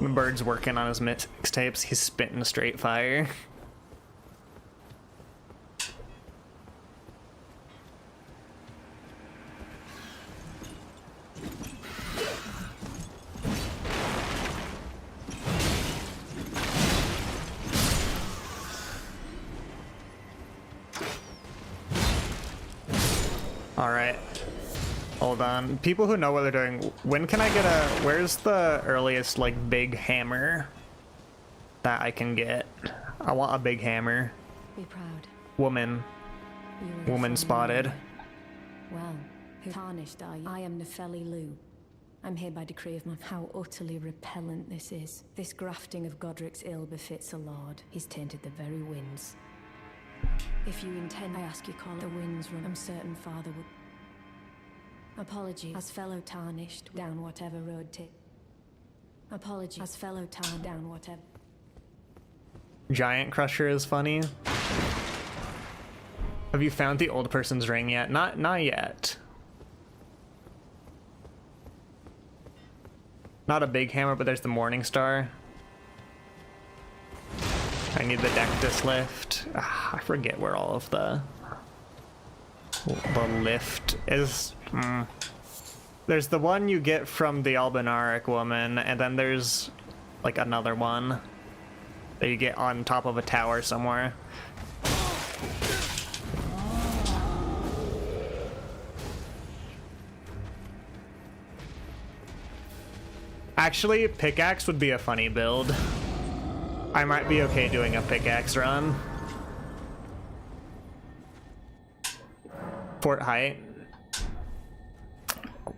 The bird's working on his mixtapes. He's spitting straight fire. Alright. Hold on. People who know what they're doing, when can I get a... Where's the earliest, like, big hammer that I can get? I want a big hammer. Be proud. Woman. Woman spotted. Well, who tarnished are you? I am Nefeli Lu. I'm here by decree of my... How utterly repellent this is. This grafting of Godric's ill befits a lord. He's tainted the very winds. If you intend, I ask you call the winds run. I'm certain father would... Apologies, as fellow tarnished, down whatever road take. Apologies, as fellow tarnished, down whatever... Giant Crusher is funny. Have you found the old person's ring yet? Not yet. Not a big hammer, but there's the Morning Star. I need the Dectus lift. I forget where all of the lift is. There's the one you get from the Albinaric woman, and then there's like another one that you get on top of a tower somewhere. Actually, pickaxe would be a funny build. I might be okay doing a pickaxe run. Fort Height.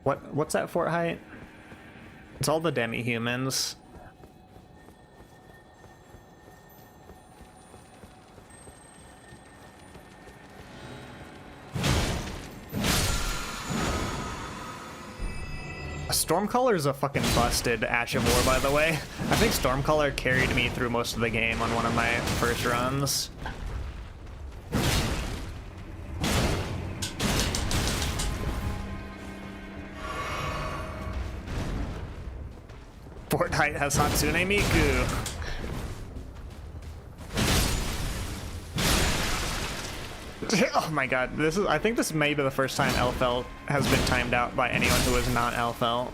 What's that Fort Height? It's all the demi-humans. Stormcaller is a fucking busted Ash of War, by the way. I think Stormcaller carried me through most of the game on one of my first runs. Fort Height has Hatsune Miku. Oh my god, I think this may be the first time Elfelt has been timed out by anyone who is not Elfelt.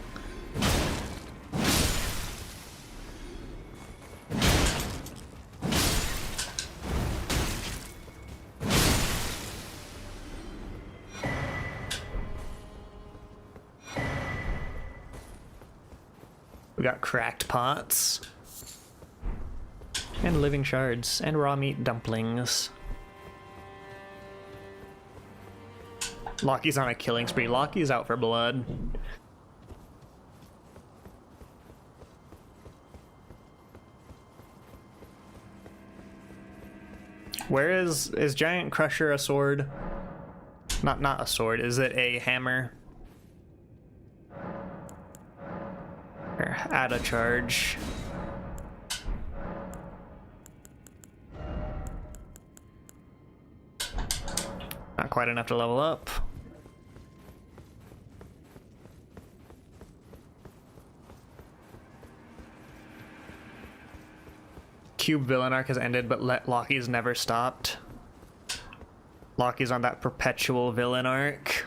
We got cracked pots. And living shards. And raw meat dumplings. Loki's on a killing spree. Loki's out for blood. Where is Giant Crusher a sword? Not a sword. Is it a hammer? Or add a charge. Not quite enough to level up. Cube villain arc has ended, but Loki's never stopped. Loki's on that perpetual villain arc.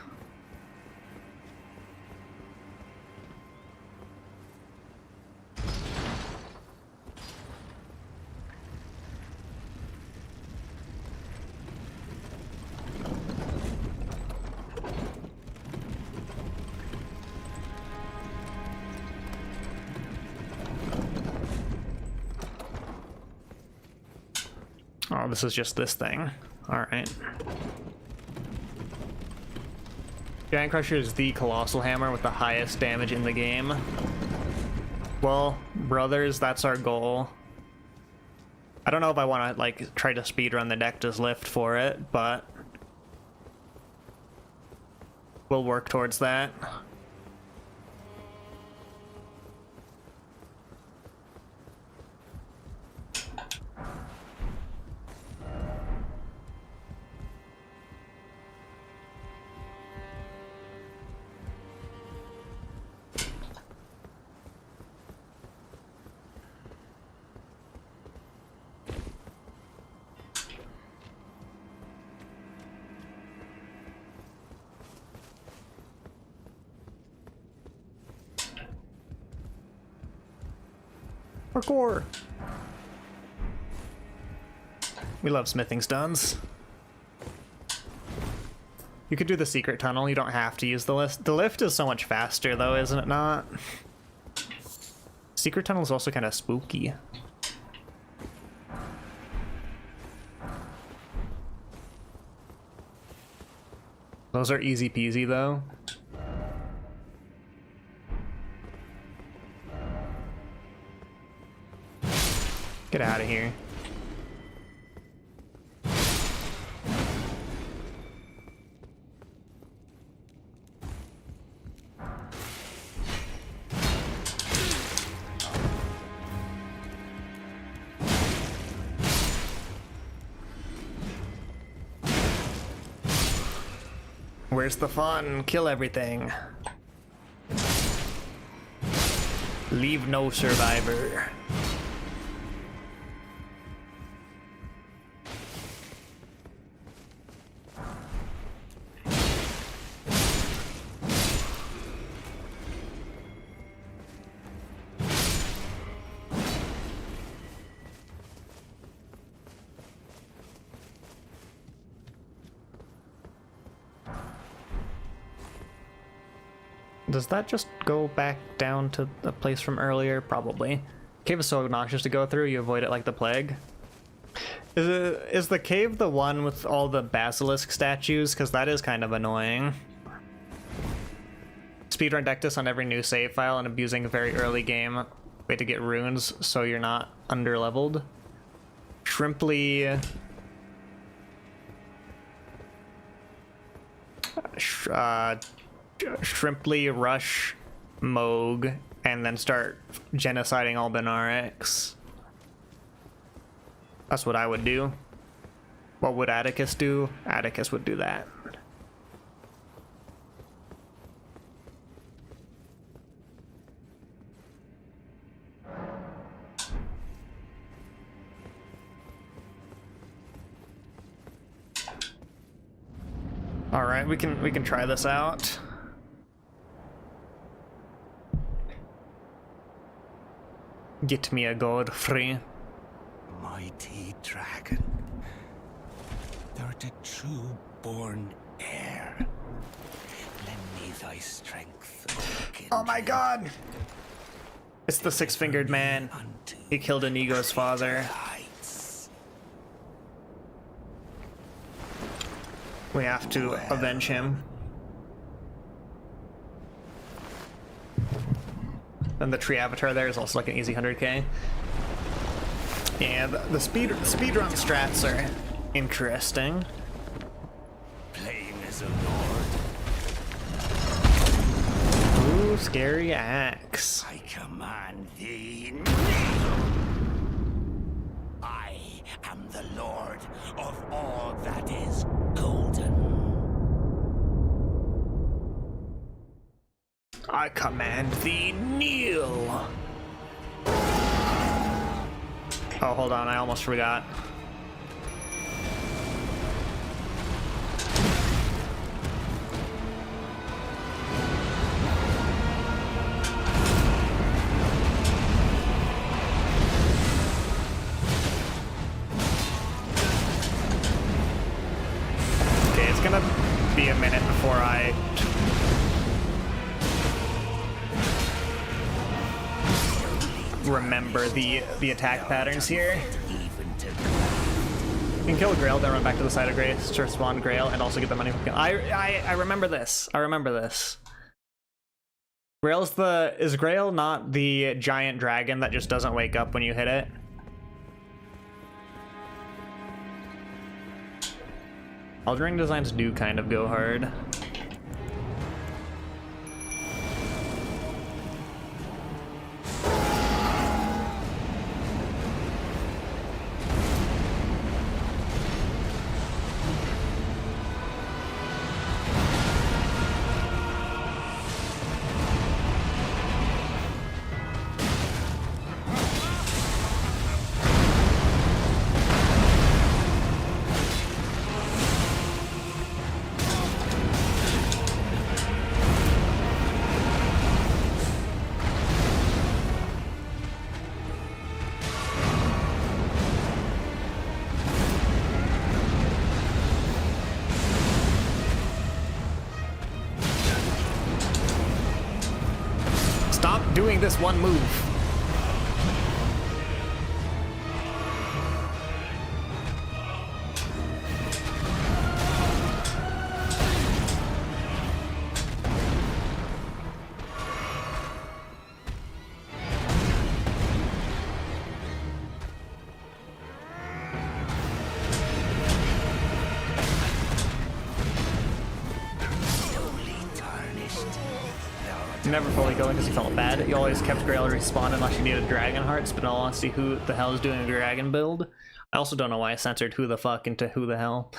Oh, this is just this thing. Alright. Giant Crusher is the colossal hammer with the highest damage in the game. Well, brothers, that's our goal. I don't know if I want to, like, try to speedrun the Dectus lift for it, but we'll work towards that. Parkour! We love smithing stones. You could do the secret tunnel, you don't have to use the lift. The lift is so much faster though, isn't it not? Secret tunnel is also kind of spooky. Those are easy peasy though. Get out of here. Where's the fun? Kill everything. Leave no survivor. Does that just go back down to the place from earlier? Probably. Cave is so obnoxious to go through, you avoid it like the plague. Is the cave the one with all the basilisk statues? Because that is kind of annoying. Speedrun Dectus on every new save file and abusing a very early game way to get runes so you're not underleveled. Shrimply... Shrimply rush Moog and then start genociding all Benarix. That's what I would do. What would Atticus do? Atticus would do that. right, we can try this out. Get me a Godfrey. Mighty dragon, thou art a true born heir. Lend me thy strength, Oh my god! It's the six-fingered man. He killed Inigo's father. We have to avenge him. And the tree avatar there is also like an easy 100k. Yeah, the speedrun strats are interesting. Plain as a lord. Ooh, scary axe. I command thee. I am the lord of all that is golden. I command thee, kneel. Oh, hold on, I almost forgot. Okay, it's gonna be a minute before I remember the attack patterns here. You can kill a Grail, then run back to the side of Grace to spawn Grail, and also get the money from kill. I remember this. I remember this. Is Grail not the giant dragon that just doesn't wake up when you hit it? Elden Ring designs do kind of go hard. Doing this one move. Never fully going because he felt bad. You always kept Grail respawn unless you needed Dragon Hearts, but in all honesty, who the hell is doing a Dragon build? I also don't know why I censored who the fuck into who the hell.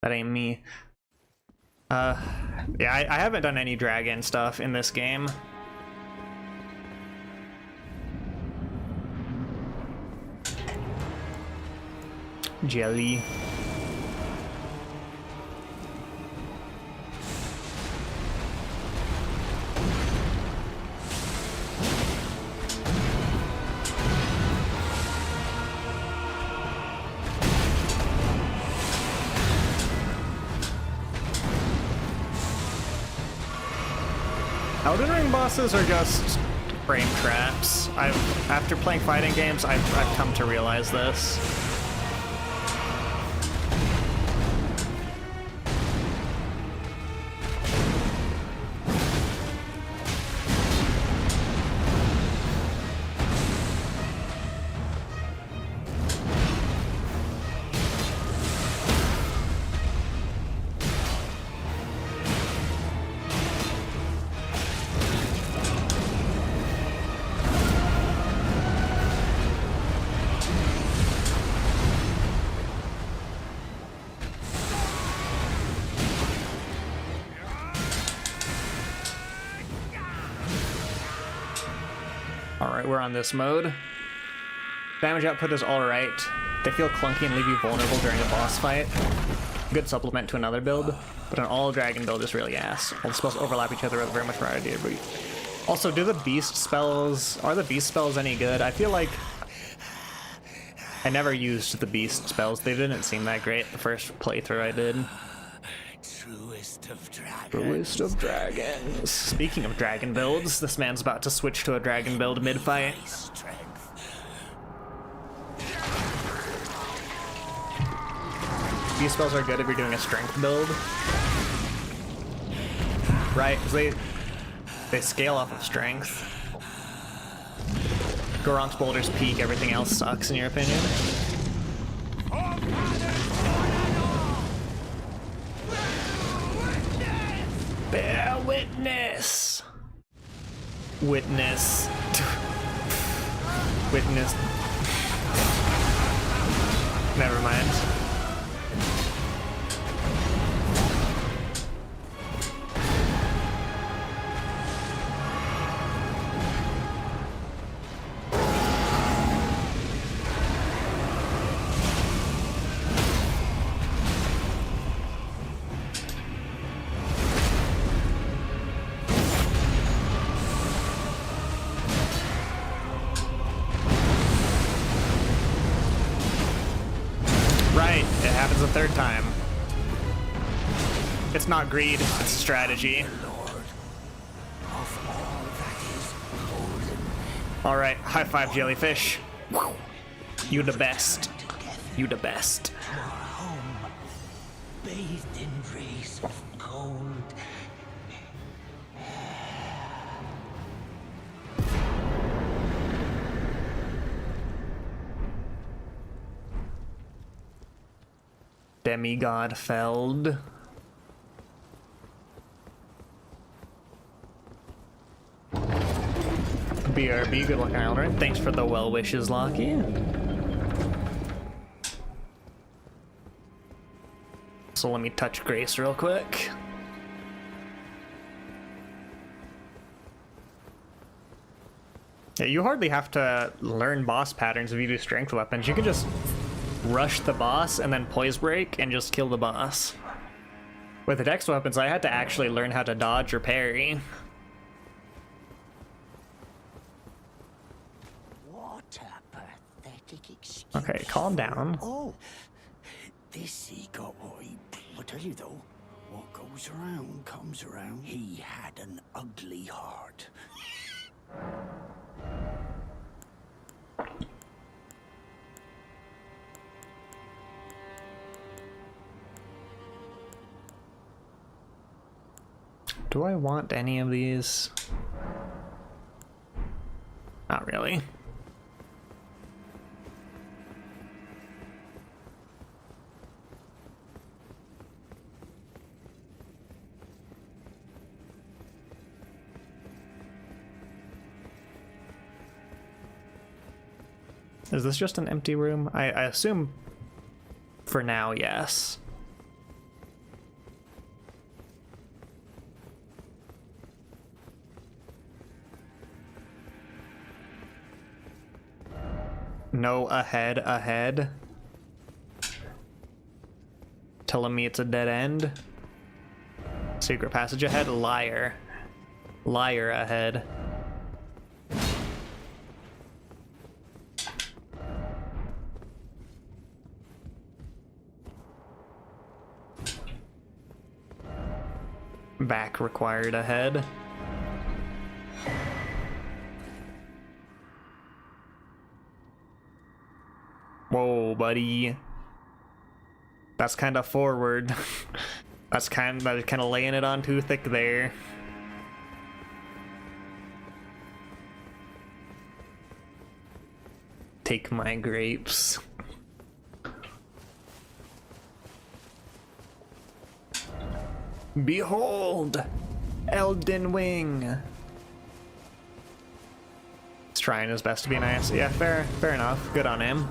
That ain't me. Yeah, I haven't done any Dragon stuff in this game. Jelly. Elden Ring bosses are just frame traps. After playing fighting games, I've come to realize this. Alright, we're on this mode. Damage output is alright. They feel clunky and leave you vulnerable during a boss fight. good supplement to another build, but an all dragon build is really ass. All the spells overlap each other with very much variety. But also, are the beast spells any good? I feel like I never used the beast spells. They didn't seem that great the first playthrough I did. Truest of dragons. Truest of dragons. Speaking of dragon builds, this man's about to switch to a dragon build mid-fight. These spells are good if you're doing a strength build. Right, because they scale off of strength. Goronk's boulders peak, everything else sucks in your opinion. Bear witness! Witness. Witness. Never mind. A third time. It's not greed, it's strategy. Alright, high five, jellyfish. You the best. You the best. Bathed in rays of gold. Demigod Feld. BRB, good luck on Islander. Thanks for the well wishes, Lockie. So let me touch Grace real quick. Yeah, you hardly have to learn boss patterns if you do strength weapons. You can just rush the boss and then poise break and just kill the boss. With the dex weapons, I had to actually learn how to dodge or parry. What a pathetic excuse. Okay, calm down. Oh, this he got what he... I tell you though, what goes around comes around. He had an ugly heart. Do I want any of these? Not really. Is this just an empty room? I assume for now, yes. No ahead. Telling me it's a dead end. Secret passage ahead, liar. Liar ahead. Back required ahead. Whoa, buddy. That's kind of forward. That's kind of laying it on too thick there. Take my grapes. Behold, Elden Wing. He's trying his best to be nice. Yeah, fair enough. Good on him.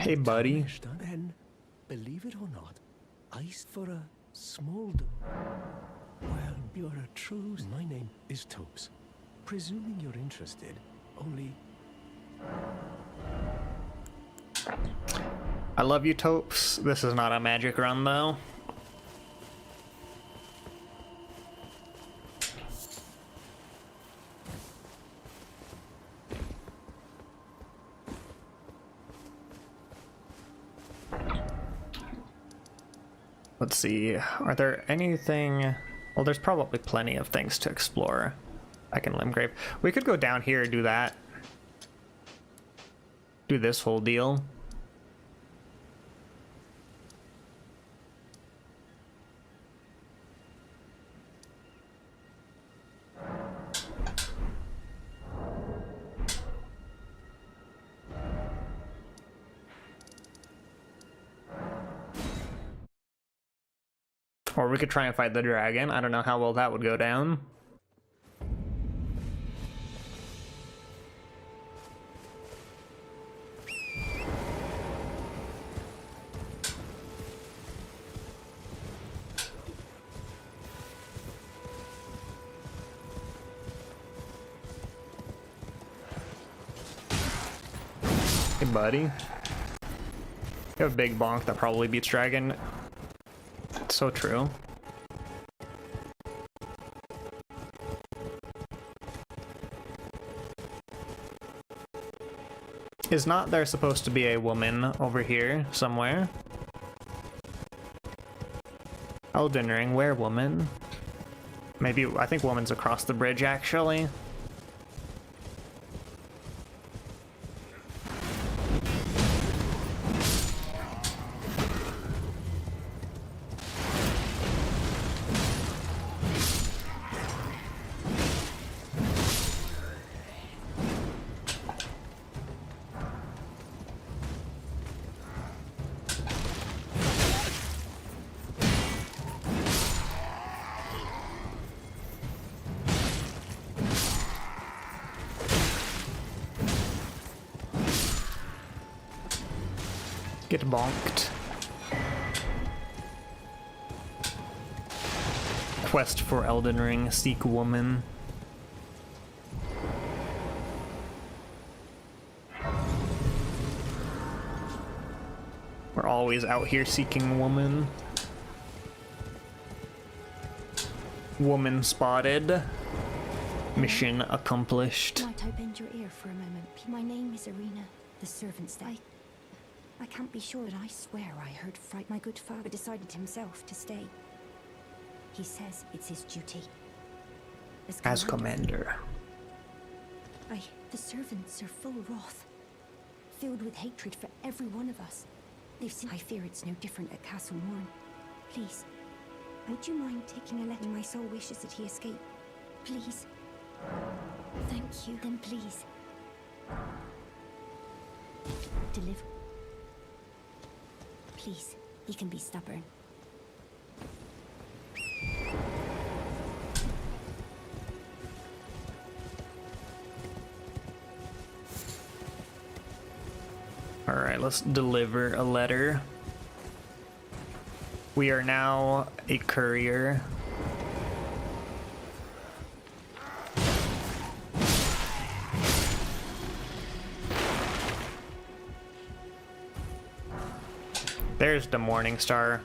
Hey, buddy. Then, believe it or not, ice for a small. Well, you're a true. My name is Torus. Presuming you're interested, only. I love you, Topes. This is not a magic run, though. Let's see, are there anything... Well, there's probably plenty of things to explore back in Limgrave. We could go down here and do that. Do this whole deal. Or we could try and fight the dragon. I don't know how well that would go down. Hey, buddy. You have a big bonk that probably beats dragon. So true. Is not there supposed to be a woman over here somewhere? Elden Ring, where woman? Maybe, I think woman's across the bridge actually. Get bonked. Quest for Elden Ring, seek woman. We're always out here seeking woman. Woman spotted. Mission accomplished. Might I bend your ear for a moment? My name is Irina, the servant's day. I can't be sure, but I swear I heard my good father decided himself to stay. He says it's his duty. As commander. The servants are full wrath, filled with hatred for every one of us. They've seen. I fear it's no different at Castle Morn. Please, would you mind taking a letter? My soul wishes that he escape. Please. Thank you. Then please. Deliver. Please, he can be stubborn. Alright, let's deliver a letter. We are now a courier. There's the Morning Star.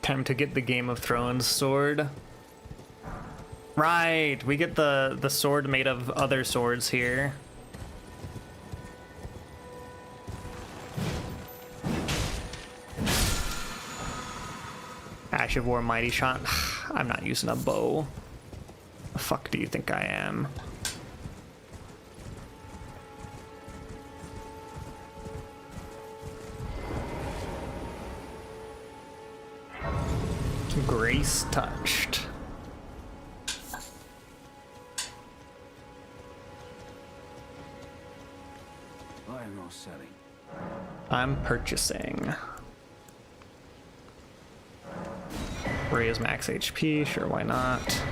Time to get the Game of Thrones sword. Right, we get the sword made of other swords here. Ash of War Mighty Shot. I'm not using a bow. The fuck do you think I am? Grace touched. Buying or selling? I'm purchasing. Raise max HP, sure, why not?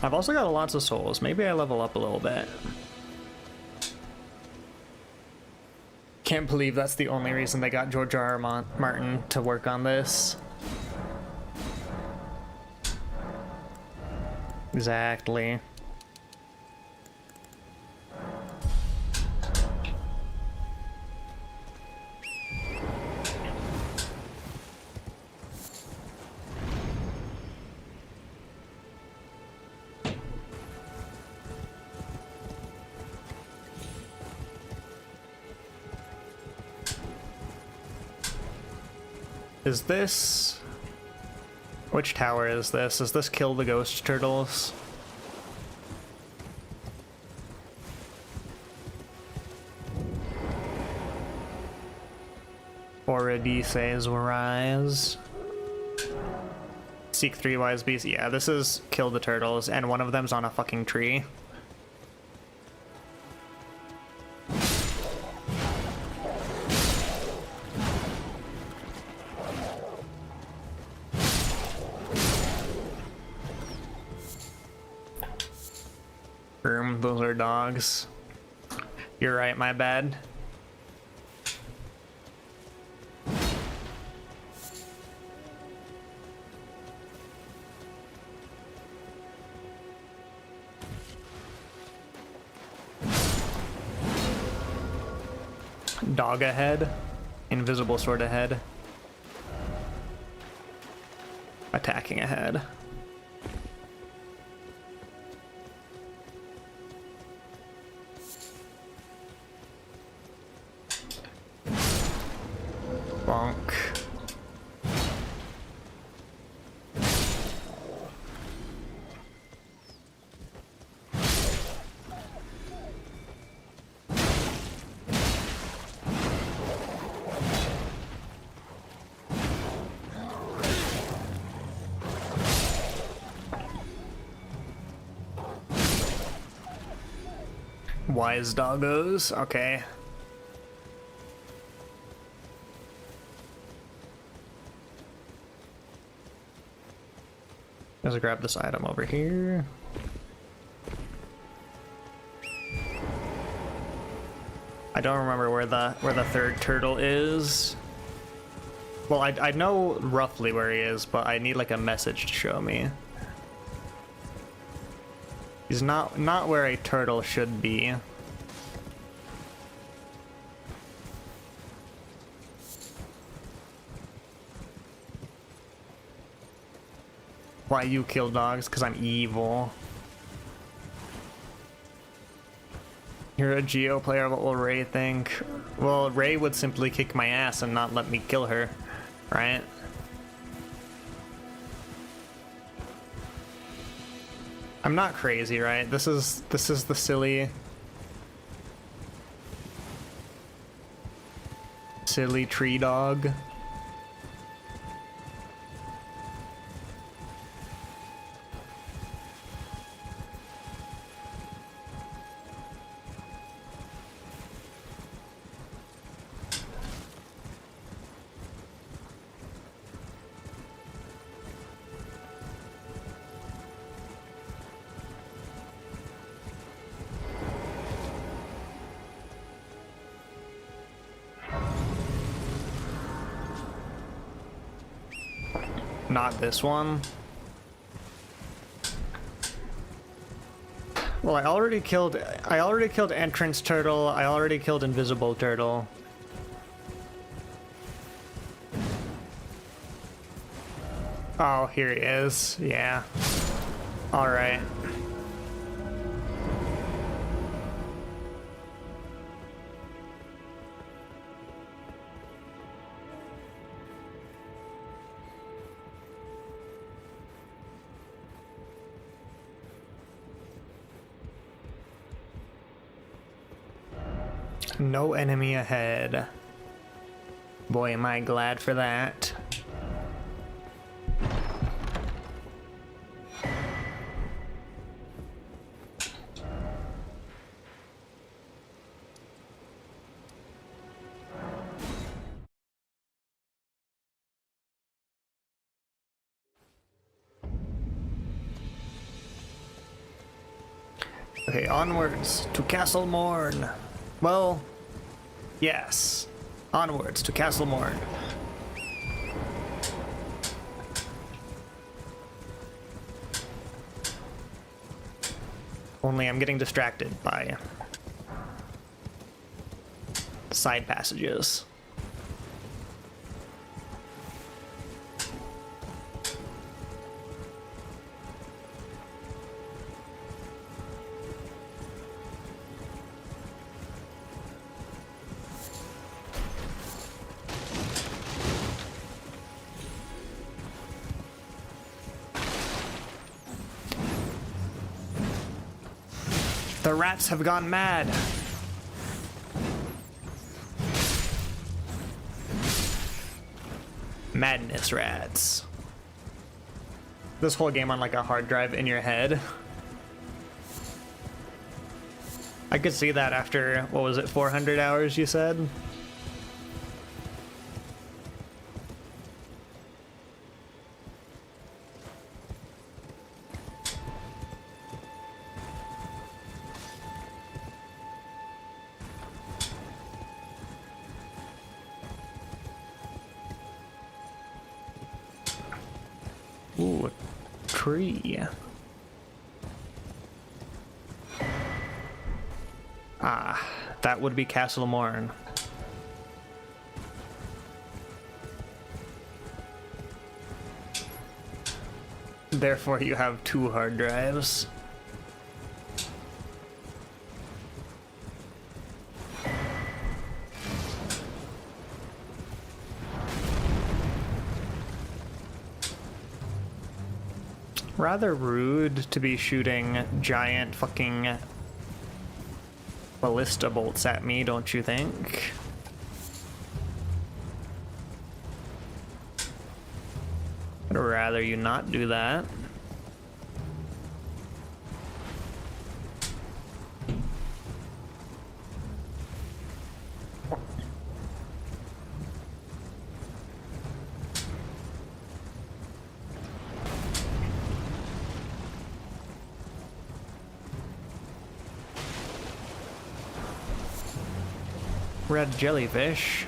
I've also got lots of souls. Maybe I level up a little bit. Can't believe that's the only reason they got George R. R. Martin to work on this. Exactly. Is this... Which tower is this? Is this kill the ghost turtles? Orodice's rise. Seek 3 wise beasts. Yeah, this is kill the turtles, and one of them's on a fucking tree. Those are dogs. You're right, my bad. Dog ahead. Invisible sword ahead. Attacking ahead. Bonk. Wise doggos, okay. Let's grab this item over here. I don't remember where the third turtle is. Well, I know roughly where he is, but I need like a message to show me. He's not where a turtle should be. Why you kill dogs? Because I'm evil. You're a Geo player, what will Ray think? Well, Ray would simply kick my ass and not let me kill her, right? I'm not crazy, right? This is the silly tree dog. Not this one. Well, I already killed Entrance Turtle, I already killed Invisible Turtle. Oh, here he is. Yeah. Alright. No enemy ahead. Boy, am I glad for that. Okay, onwards to Castle Morn. Well, yes. Onwards to Castle Morn. Only I'm getting distracted by side passages. The rats have gone mad. Madness rats. This whole game on like a hard drive in your head. I could see that after, what was it, 400 hours you said? Ooh, a tree. Ah, that would be Castle Morn. Therefore, you have 2 hard drives. Rather rude to be shooting giant fucking ballista bolts at me, don't you think? I'd rather you not do that. Red jellyfish.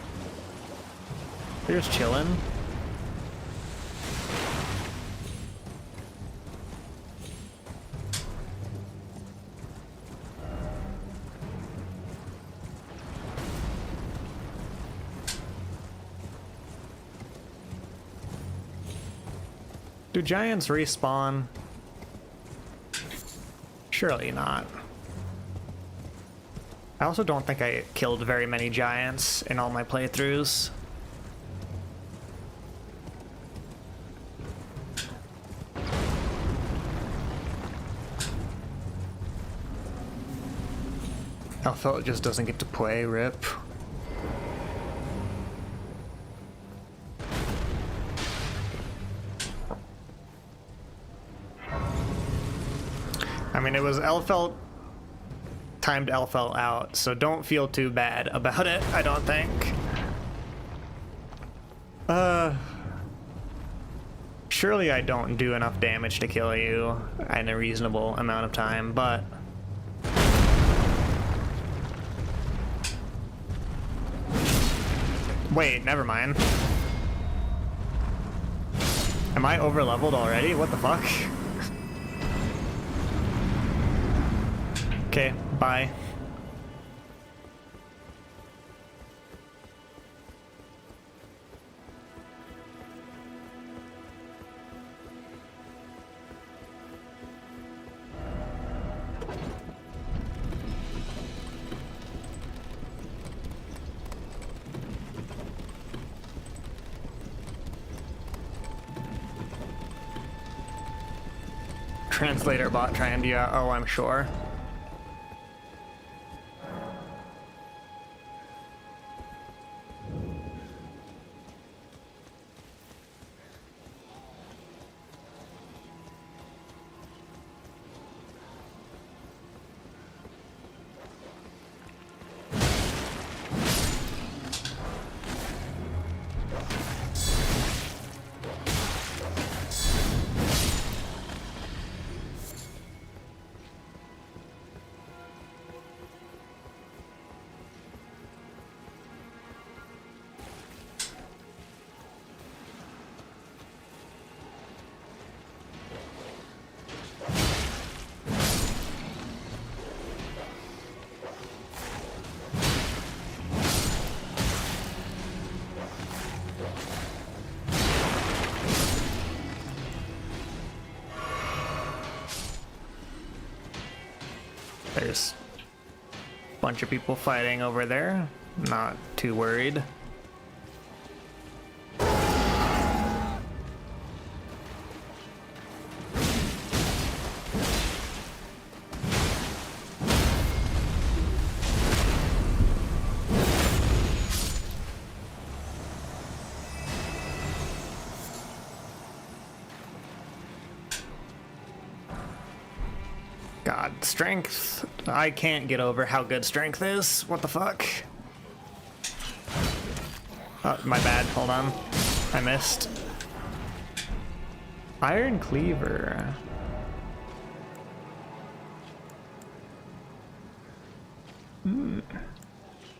They're just chilling. Do giants respawn? Surely not. I also don't think I killed very many giants in all my playthroughs. Alpha just doesn't get to play, rip. I mean, it was Elfelt timed Elfelt out, so don't feel too bad about it, I don't think. Surely I don't do enough damage to kill you in a reasonable amount of time, but wait, never mind. Am I over-leveled already? What the fuck? Okay, bye. Translator bot trying to, oh, I'm sure. There's a bunch of people fighting over there. Not too worried. God, strength. I can't get over how good strength is. What the fuck? Oh, my bad. Hold on. I missed. Iron Cleaver.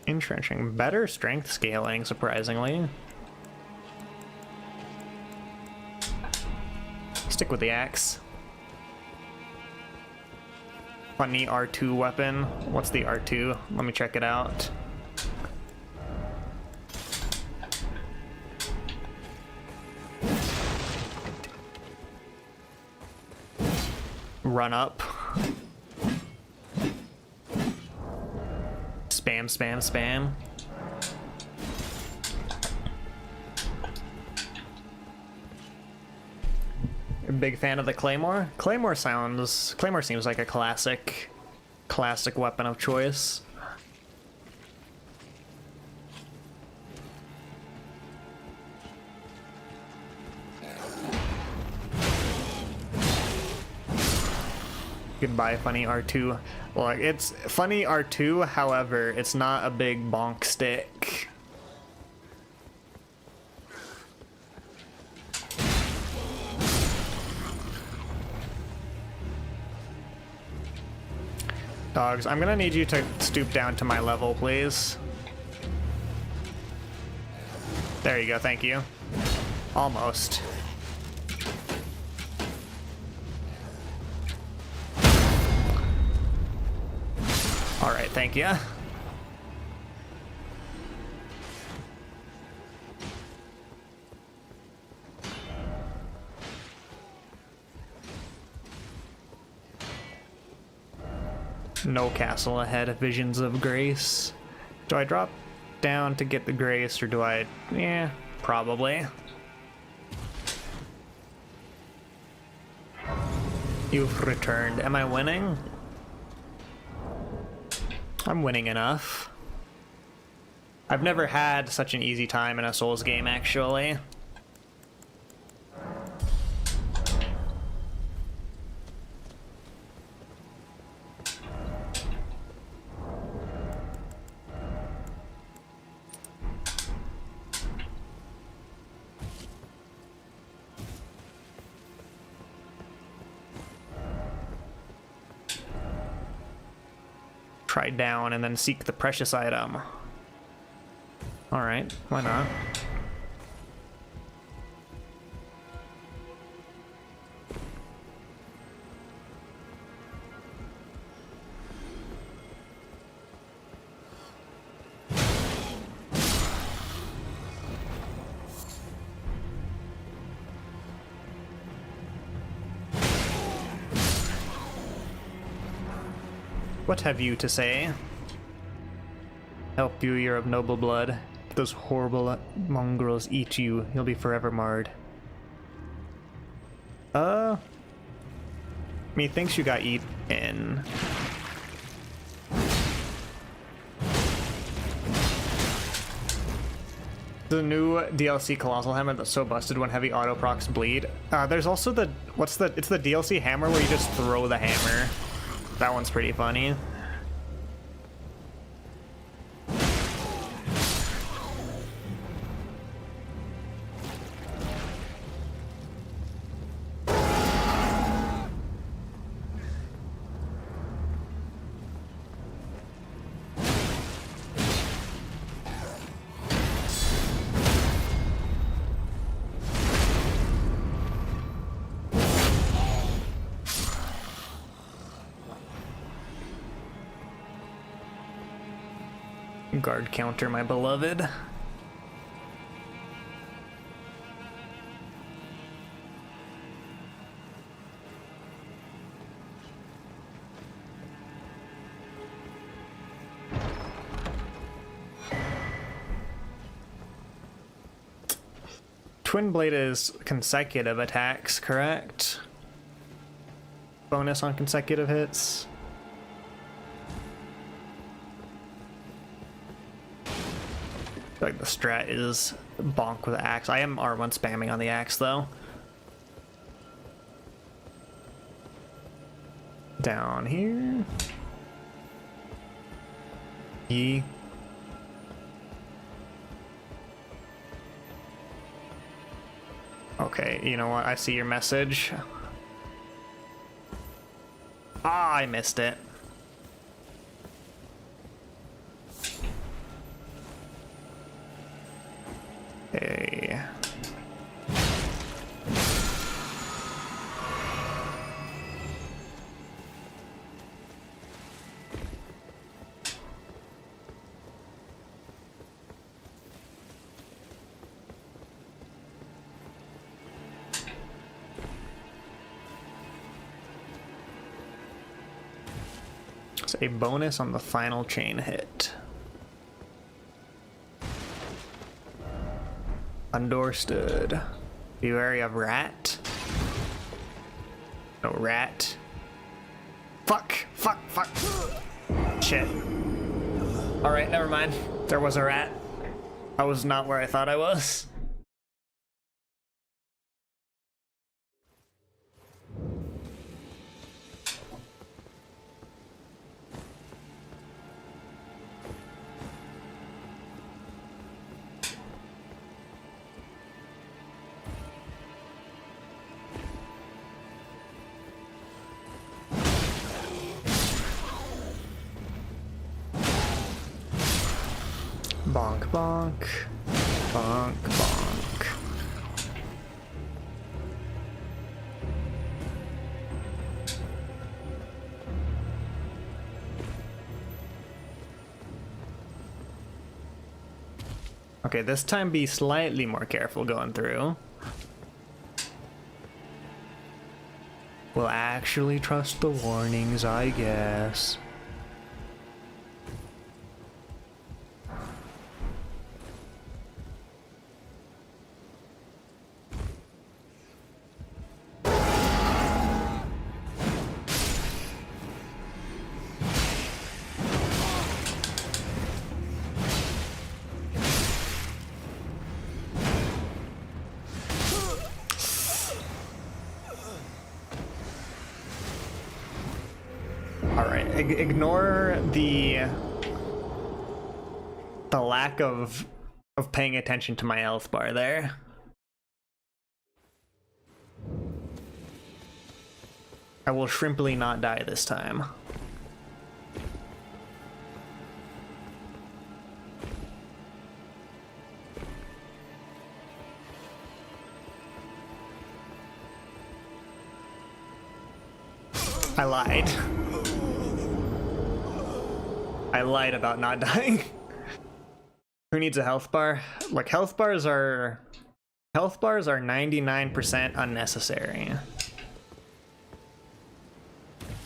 Entrenching. Better strength scaling, surprisingly. Stick with the axe. Funny R2 weapon. What's the R2? Let me check it out. Run up. Spam, spam, spam. A big fan of the Claymore? Claymore seems like a classic weapon of choice. Goodbye, funny R2. Well, it's funny R2, however, it's not a big bonk stick. Dogs, I'm gonna need you to stoop down to my level, please. There you go, thank you. Almost. Alright, thank you. No castle ahead, visions of grace. Do I drop down to get the grace, or do I... Yeah, probably. You've returned. Am I winning? I'm winning enough. I've never had such an easy time in a Souls game, actually. Try down and then seek the precious item. Alright, why not? What have you to say? Help you, you're of noble blood. If those horrible mongrels eat you, you'll be forever marred. Methinks you got eaten. The new DLC Colossal Hammer that's so busted when heavy auto procs bleed. There's also the, it's the DLC hammer where you just throw the hammer. That one's pretty funny. Guard counter, my beloved. Twin Blade is consecutive attacks, correct? Bonus on consecutive hits. Like the strat is bonk with the axe. I am R1 spamming on the axe though. Down here. E. Okay, you know what? I see your message. Ah, I missed it. Hey. It's a bonus on the final chain hit. Understood. Be wary of rat. No rat. Fuck! Fuck! Fuck! Shit. Alright, never mind. There was a rat. I was not where I thought I was. Bonk, bonk, bonk, bonk. Okay, this time be slightly more careful going through. We'll actually trust the warnings, I guess. Ignore the lack of paying attention to my health bar there. I will shrimply not die this time. I lied. I lied about not dying. Who needs a health bar? Like, health bars are 99% unnecessary.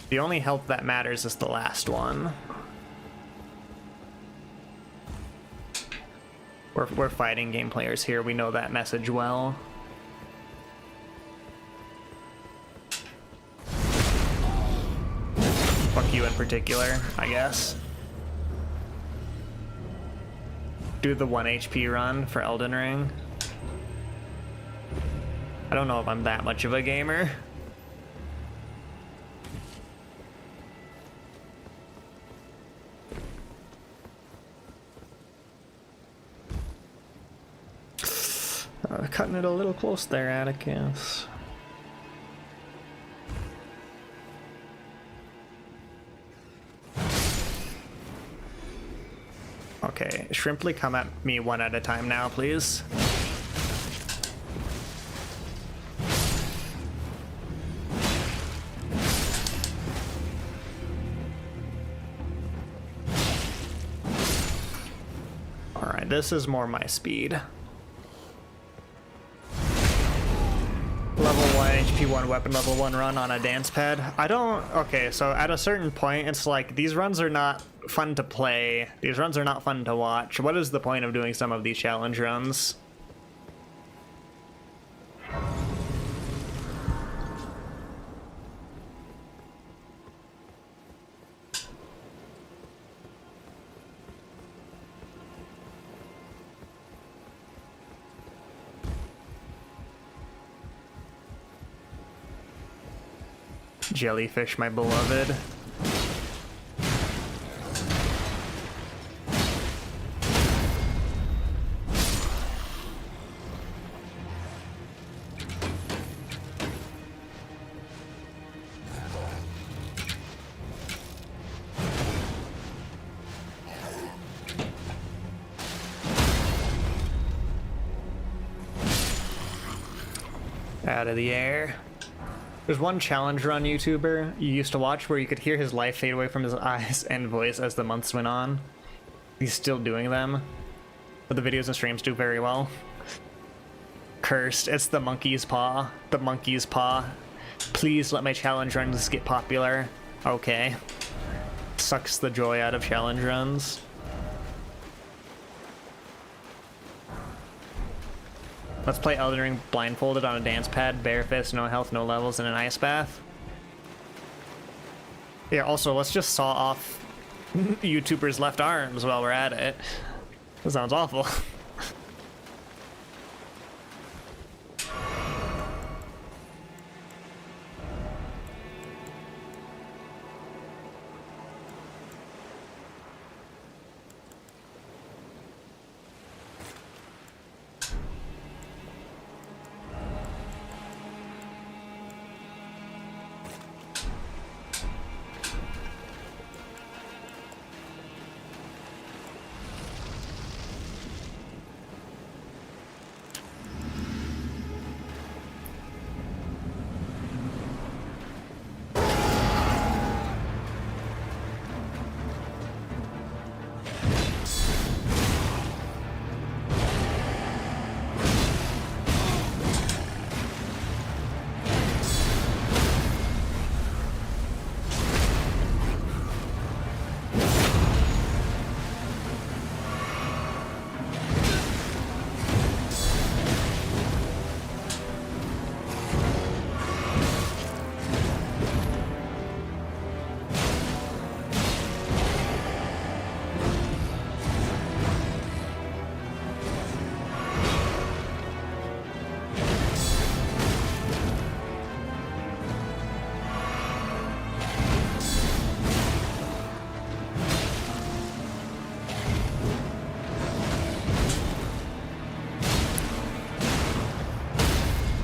The only health that matters is the last one. We're fighting game players here, we know that message well. Fuck you in particular, I guess. Do the 1 HP run for Elden Ring. I don't know if I'm that much of a gamer. Cutting it a little close there, Atticus. Okay, Shrimply, come at me one at a time now, please. Alright, this is more my speed. Level 1, HP 1, weapon level 1 run on a dance pad. Okay, so at a certain point, it's like, these runs are not fun to play. These runs are not fun to watch. What is the point of doing some of these challenge runs? Jellyfish, my beloved. Out of the air. There's one challenge run YouTuber you used to watch where you could hear his life fade away from his eyes and voice as the months went on. He's still doing them, but the videos and streams do very well. Cursed, it's the monkey's paw. The monkey's paw. Please let my challenge runs get popular. Okay. Sucks the joy out of challenge runs. Let's play Elden Ring blindfolded on a dance pad, bare fist, no health, no levels, in an ice bath. Yeah, also, let's just saw off YouTubers' left arms while we're at it. That sounds awful.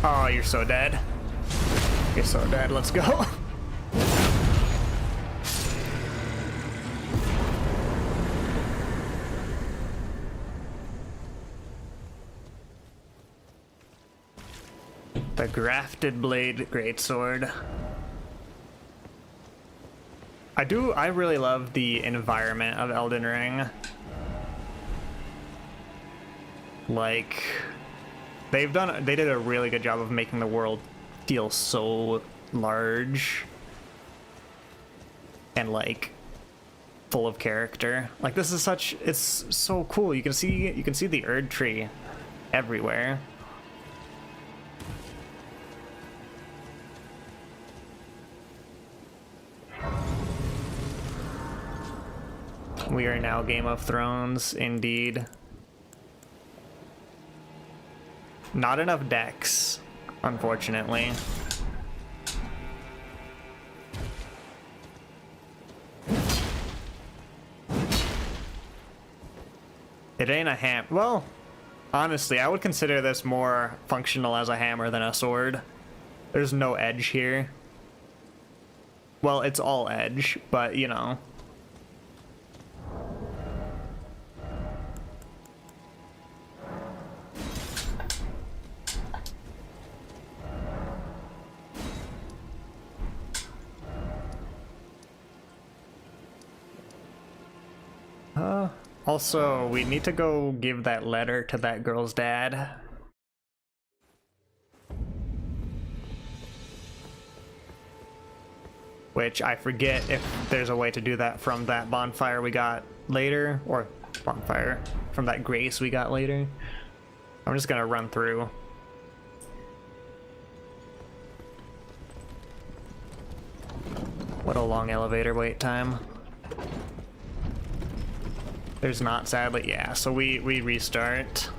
Oh, you're so dead. You're so dead. Let's go. The grafted blade greatsword. I really love the environment of Elden Ring. Like, they did a really good job of making the world feel so large and like full of character. Like, this is it's so cool. You can see the Erd tree everywhere. We are now Game of Thrones, indeed. Not enough decks, unfortunately. It ain't a hammer. Well, honestly, I would consider this more functional as a hammer than a sword. There's no edge here. Well, it's all edge, but you know. Also, we need to go give that letter to that girl's dad. Which I forget if there's a way to do that from that bonfire we got later, or bonfire, from that grace we got later. I'm just gonna run through. What a long elevator wait time. There's not, sadly. Yeah, so we restart.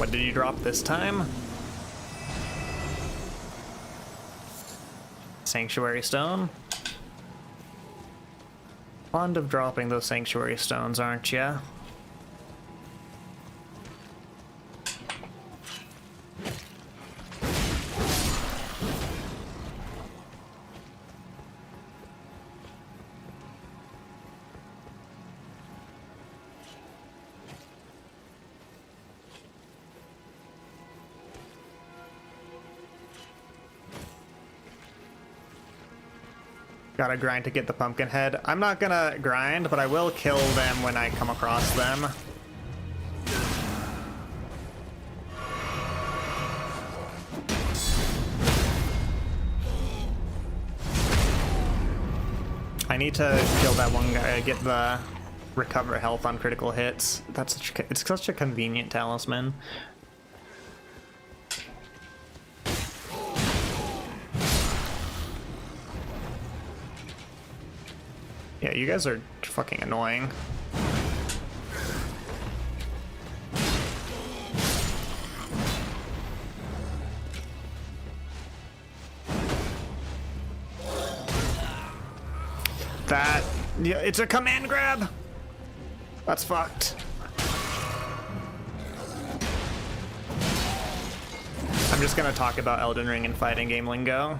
What did you drop this time? Sanctuary stone. Fond of dropping those sanctuary stones, aren't ya? Gotta grind to get the pumpkin head. I'm not gonna grind, but I will kill them when I come across them. I need to kill that one guy, get the recover health on critical hits. It's such a convenient talisman. Yeah, you guys are fucking annoying. Yeah, it's a command grab! That's fucked. I'm just gonna talk about Elden Ring and fighting game lingo.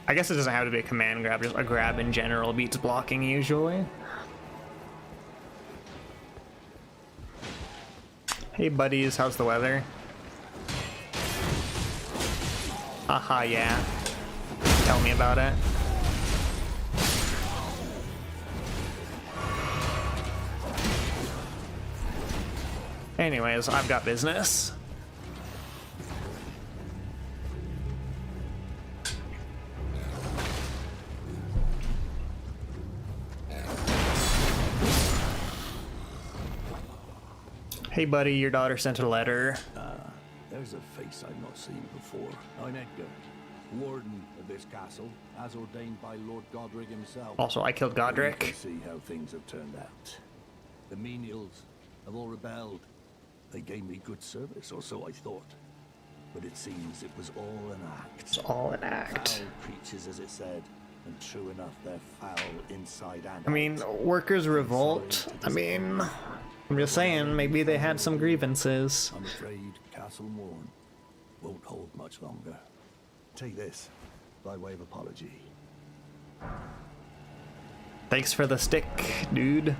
I guess it doesn't have to be a command grab, just a grab in general beats blocking usually. Hey buddies, how's the weather? Haha, yeah. Tell me about it. Anyways, I've got business. Hey buddy, your daughter sent a letter. There's a face I've not seen before. I'm Edgar, warden of this castle, as ordained by Lord Godric himself. Also, I killed Godric. You can see how things have turned out. The menials have all rebelled. They gave me good service, or so I thought. But it seems it was all an act. It's all an act. Foul creatures, as it said. And true enough, they're foul inside and out. I mean, workers revolt. I mean, I'm just saying, maybe they had some grievances. I'm afraid Castle Morn won't hold much longer. Take this, by way of apology. Thanks for the stick, dude.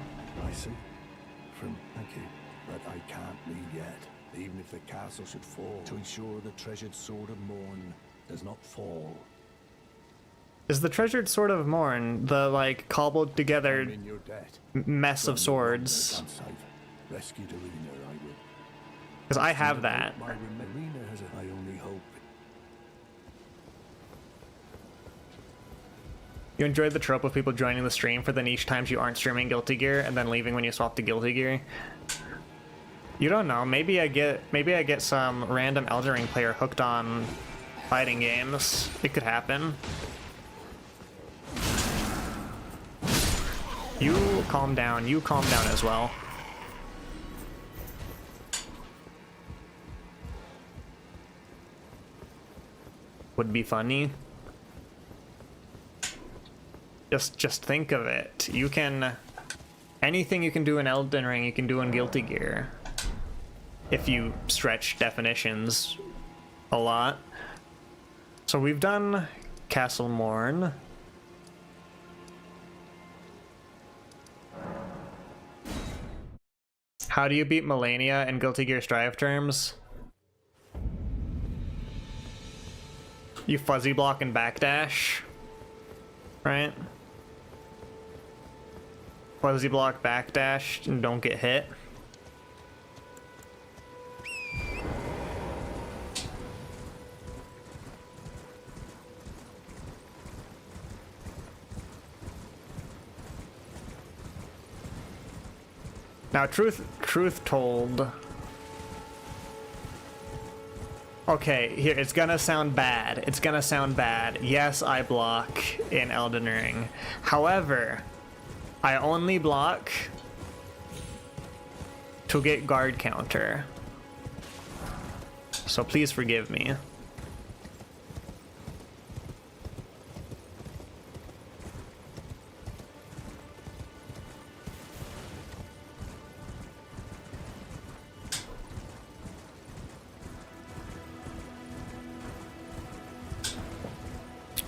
I see. Thank you. But I can't leave yet. Even if the castle should fall, to ensure the treasured sword of Morn does not fall. Is the treasured sword of Morn the, like, cobbled together I'm in your debt. mess of swords? Rescued Arena, I will. Because I have that. Arena has a, I only hope. You enjoyed the trope of people joining the stream for the niche times you aren't streaming Guilty Gear and then leaving when you swap to Guilty Gear? You don't know. Maybe I get some random Elden Ring player hooked on fighting games. It could happen. You calm down. You calm down as well. Would be funny. Just think of it. You can... Anything you can do in Elden Ring, you can do in Guilty Gear. If you stretch definitions a lot. So we've done Castle Morn. How do you beat Melania in Guilty Gear Strive terms? You fuzzy block and backdash, right? Fuzzy block, backdash, and don't get hit. Now, truth told. Okay, here, it's gonna sound bad. It's gonna sound bad. Yes, I block in Elden Ring. However, I only block to get guard counter. So please forgive me.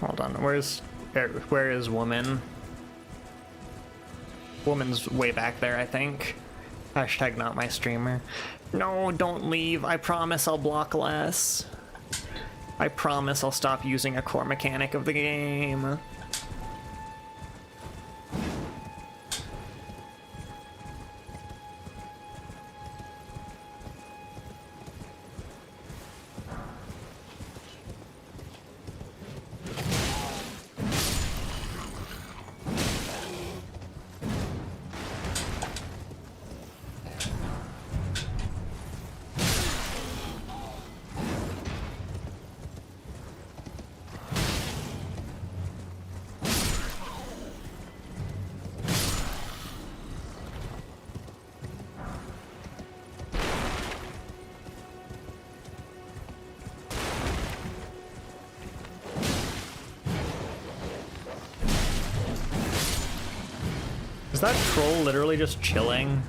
Hold on, where is woman? Woman's way back there, I think. Hashtag not my streamer. No, don't leave. I promise I'll block less. I promise I'll stop using a core mechanic of the game. Is that troll literally just chilling?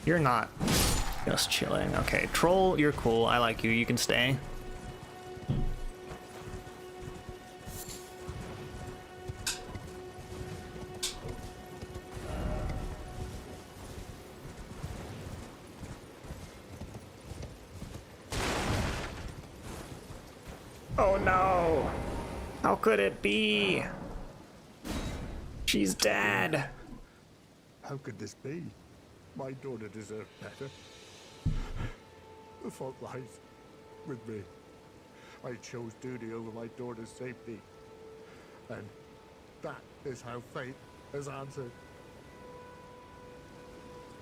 You're not just chilling. Okay, troll, you're cool. I like you. You can stay. Oh no! How could it be? She's dead. How could this be? My daughter deserved better. The fault lies with me. I chose duty over my daughter's safety. And that is how fate has answered.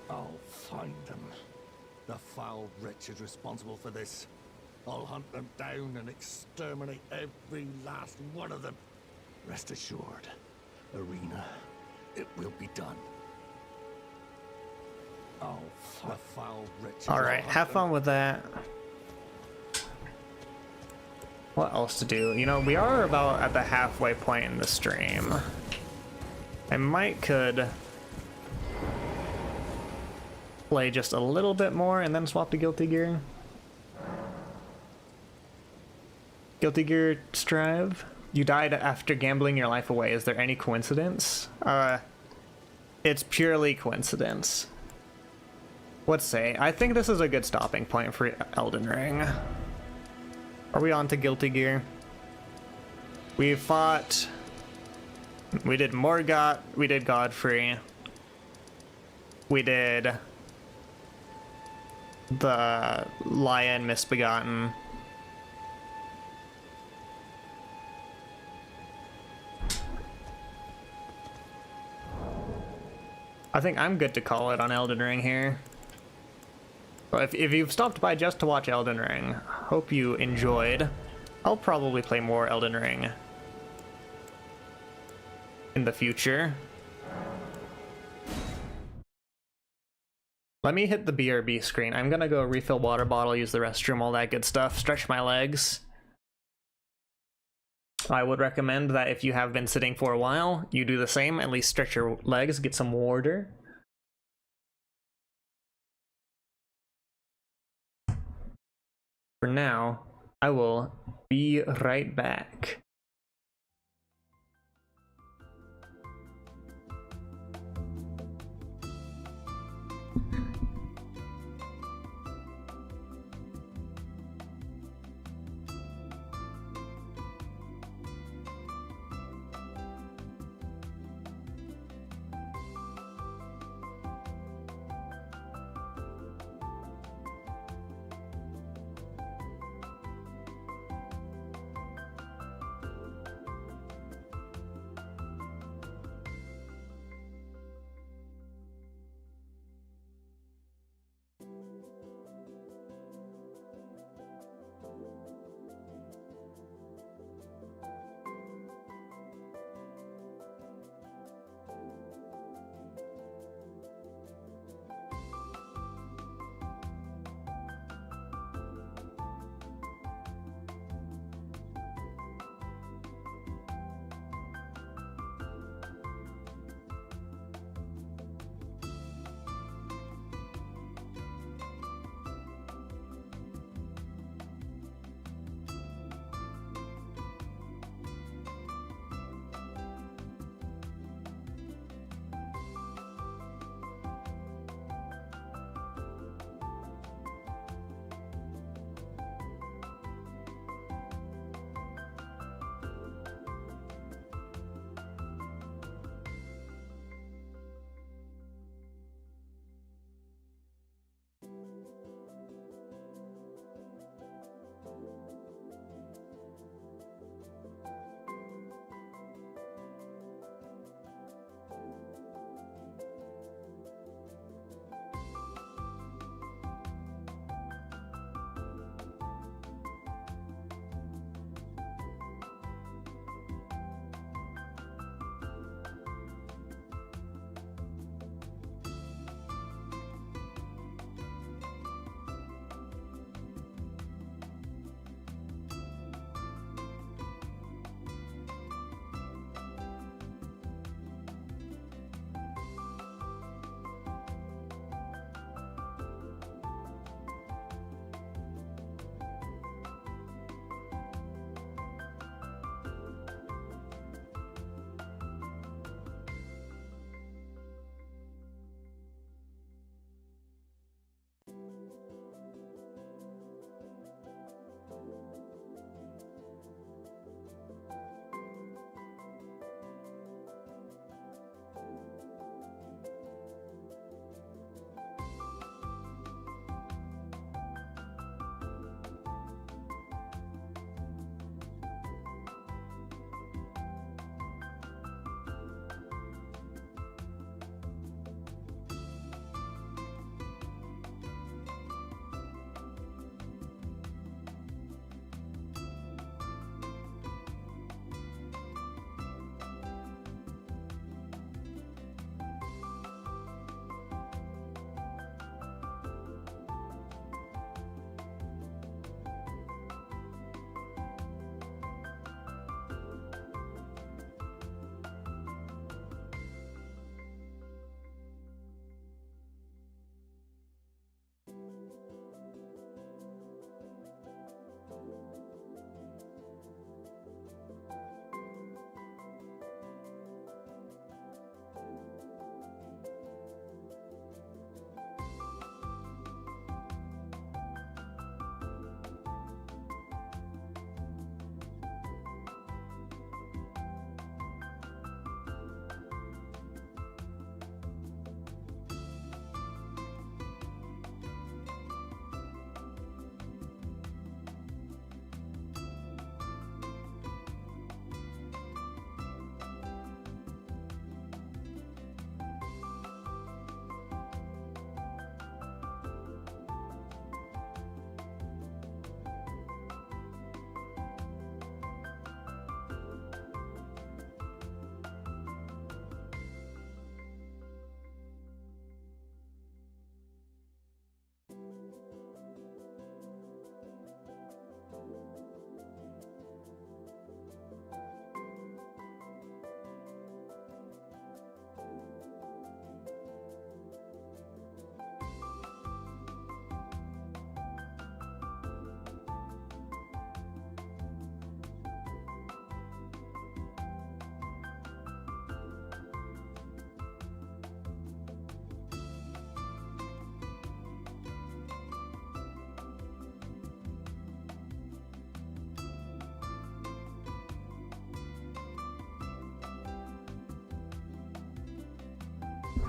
I'll find them. The foul wretches responsible for this. I'll hunt them down and exterminate every last one of them. Rest assured, Arena, it will be done. Oh, the foul wretches. Alright, have fun with that. What else to do? You know, we are about at the halfway point in the stream. I could play just a little bit more and then swap to Guilty Gear. Guilty Gear Strive? You died after gambling your life away. Is there any coincidence? It's purely coincidence. Let's say, I think this is a good stopping point for Elden Ring. Are we on to Guilty Gear? We fought... We did Morgott, we did Godfrey. We did... the Lion Misbegotten. I think I'm good to call it on Elden Ring here. If you've stopped by just to watch Elden Ring, hope you enjoyed. I'll probably play more Elden Ring in the future. Let me hit the BRB screen. I'm gonna go refill water bottle, use the restroom, all that good stuff, stretch my legs. I would recommend that if you have been sitting for a while, you do the same, at least stretch your legs, get some water. For now, I will be right back.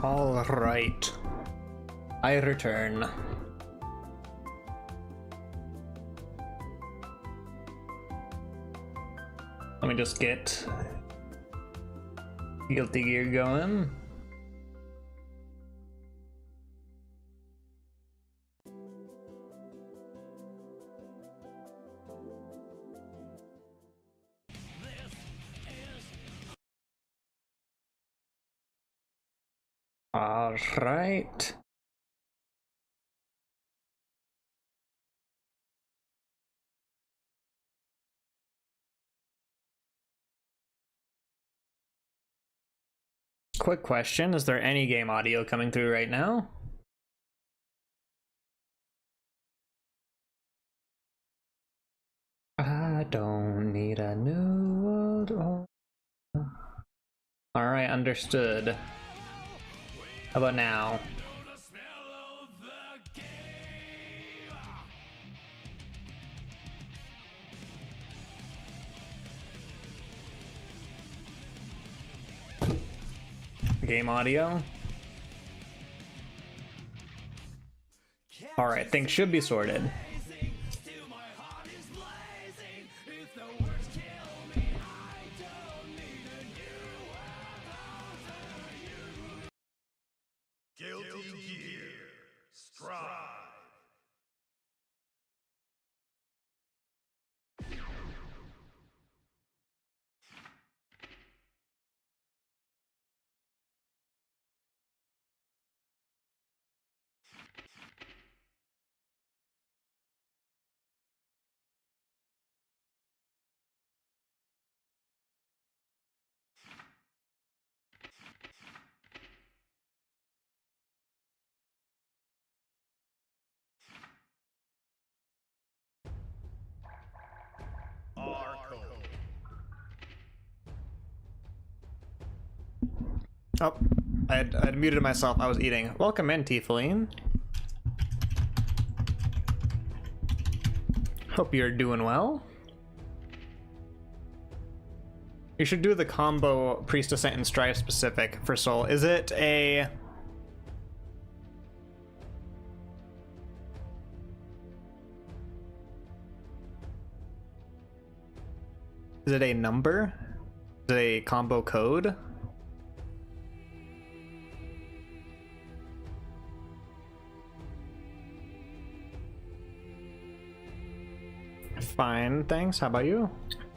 All right. I return. Let me just get Guilty Gear going. All right. Quick question, is there any game audio coming through right now? I don't need a new world order. Alright, understood. How about now? Game audio. Alright, things should be sorted. Guilty Gear Strive. Oh, I'd muted myself. I was eating. Welcome in, Tiefling. Hope you're doing well. You should do the combo Priestess and Strife specific for Soul. Is it a... Is it a number? Is it a combo code? Fine, thanks. How about you?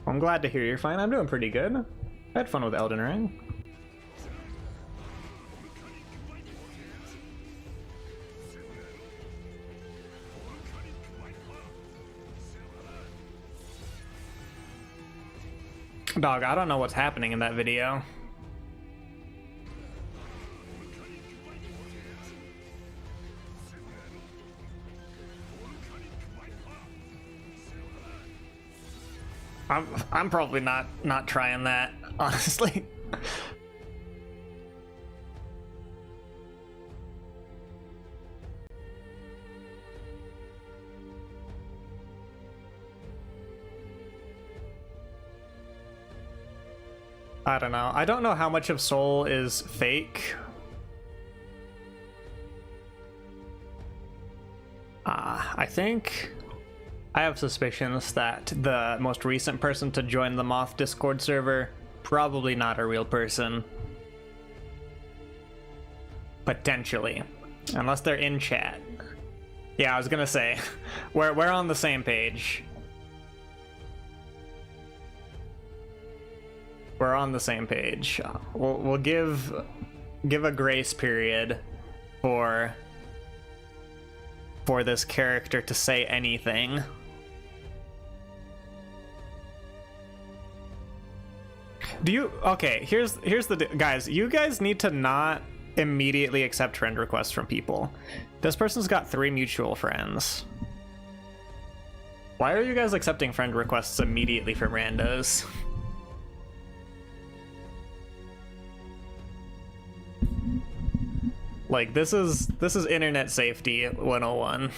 I'm glad to hear you're fine. I'm doing pretty good. I had fun with Elden Ring. Dog, I don't know what's happening in that video. I'm probably not trying that, honestly. I don't know. I don't know how much of Soul is fake. I think I have suspicions that the most recent person to join the Moth Discord server, probably not a real person. Potentially. Unless they're in chat. Yeah, I was gonna say, we're on the same page. We're on the same page. We'll give a grace period for this character to say anything. Do you... Okay, here's the... Guys, you guys need to not immediately accept friend requests from people. This person's got 3 mutual friends. Why are you guys accepting friend requests immediately from randos? Like, this is internet safety 101.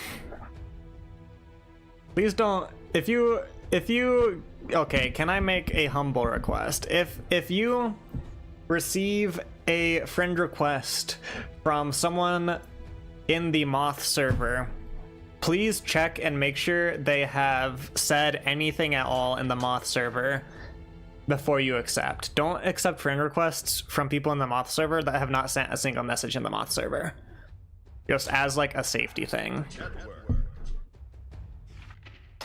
Please don't... If you... Okay, can I make a humble request? If you receive a friend request from someone in the Moth server, please check and make sure they have said anything at all in the Moth server before you accept. Don't accept friend requests from people in the Moth server that have not sent a single message in the Moth server. Just as like a safety thing.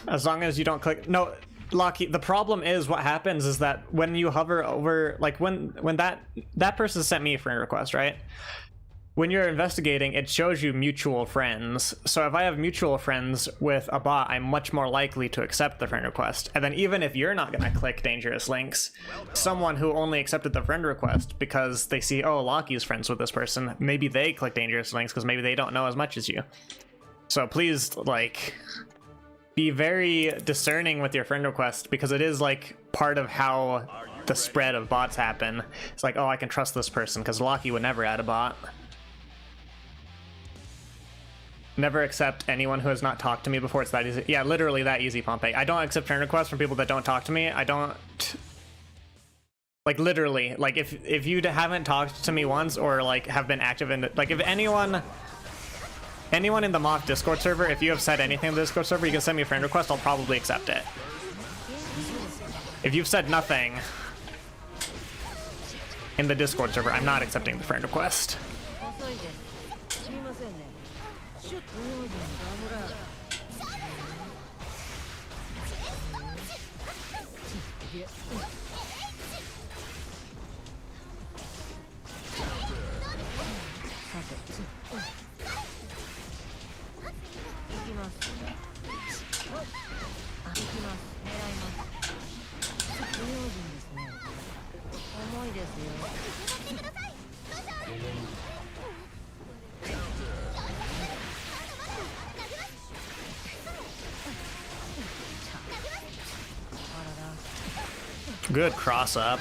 As long as you don't click... No, Lockie, the problem is what happens is that when you hover over... Like when that person sent me a friend request, right? When you're investigating, it shows you mutual friends. So if I have mutual friends with a bot, I'm much more likely to accept the friend request. And then even if you're not gonna click dangerous links, someone who only accepted the friend request because they see, oh, Lockie's friends with this person, maybe they click dangerous links because maybe they don't know as much as you. So please, like, be very discerning with your friend request, because it is like part of how the spread of bots happen. It's like, oh, I can trust this person because Lockie would never add a bot. Never accept anyone who has not talked to me before. It's that easy. Yeah, literally that easy, Pompey. I don't accept friend requests from people that don't talk to me. I don't... Like, literally. Like, if you haven't talked to me once or, like, have been active in... Like, if anyone in the Moth Discord server, if you have said anything in the Discord server, you can send me a friend request. I'll probably accept it. If you've said nothing in the Discord server, I'm not accepting the friend request. Good cross up.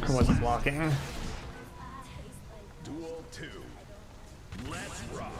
I wasn't blocking. Duel 2. Let's rock.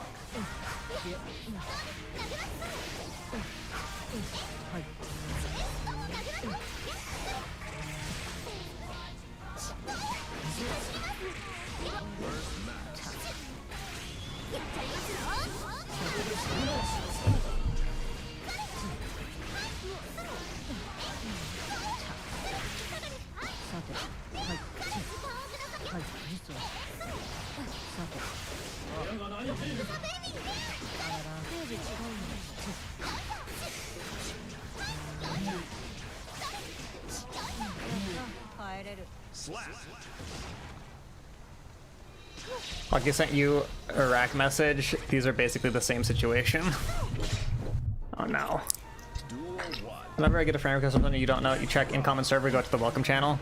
Like I sent you a rack message. These are basically the same situation. Oh no. Whenever I get a friend request or something you don't know, you check in common server, go to the welcome channel.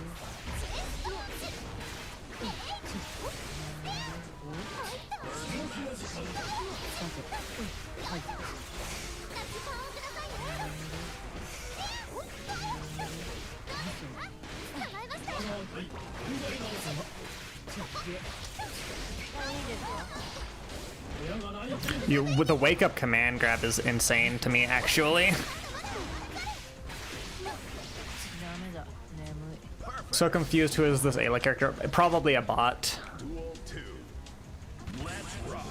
With the wake up command grab is insane to me, actually. So confused, who is this Ayla character? Probably a bot. Duel 2. Let's rock.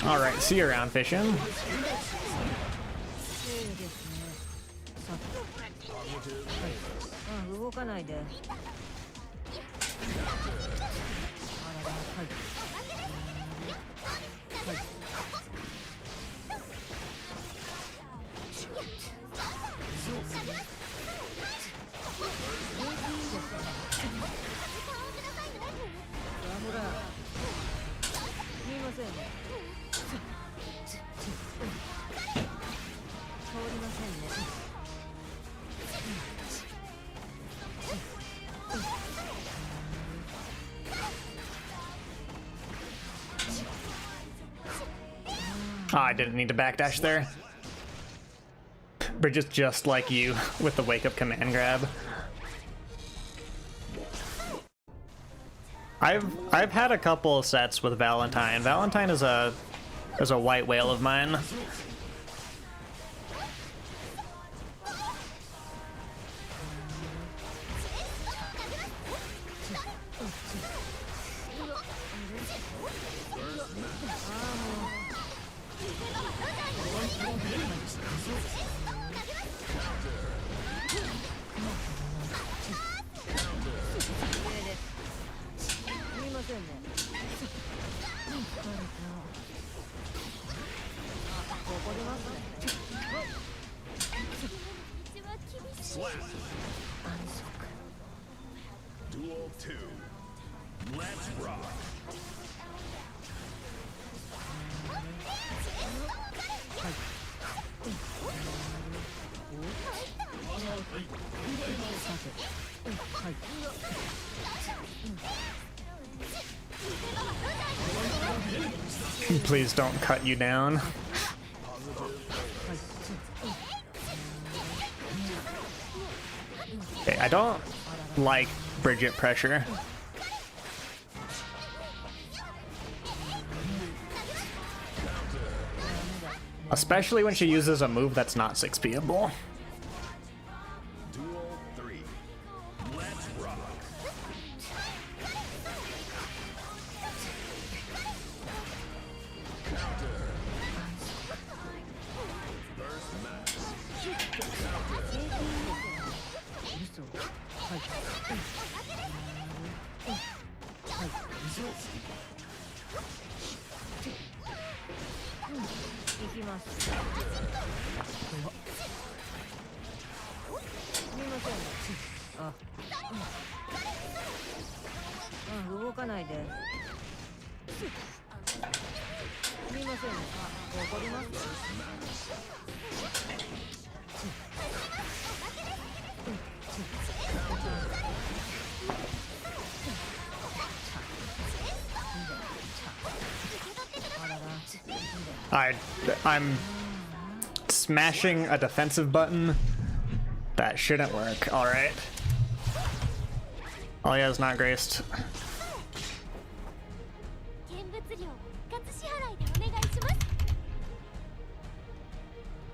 Alright, see you around, Fishin'. Oh, I didn't need to backdash there. Bridget's just like you with the wake up command grab. I've had a couple of sets with Valentine. Valentine is a white whale of mine. Slap. Duel 2. Let's rock. Please don't cut you down. Okay, I don't like Bridget pressure. Especially when she uses a move that's not 6P'able. Duel 3. Let's rock. First match. I'm smashing a defensive button. That shouldn't work. All right. Oh yeah, it's not graced.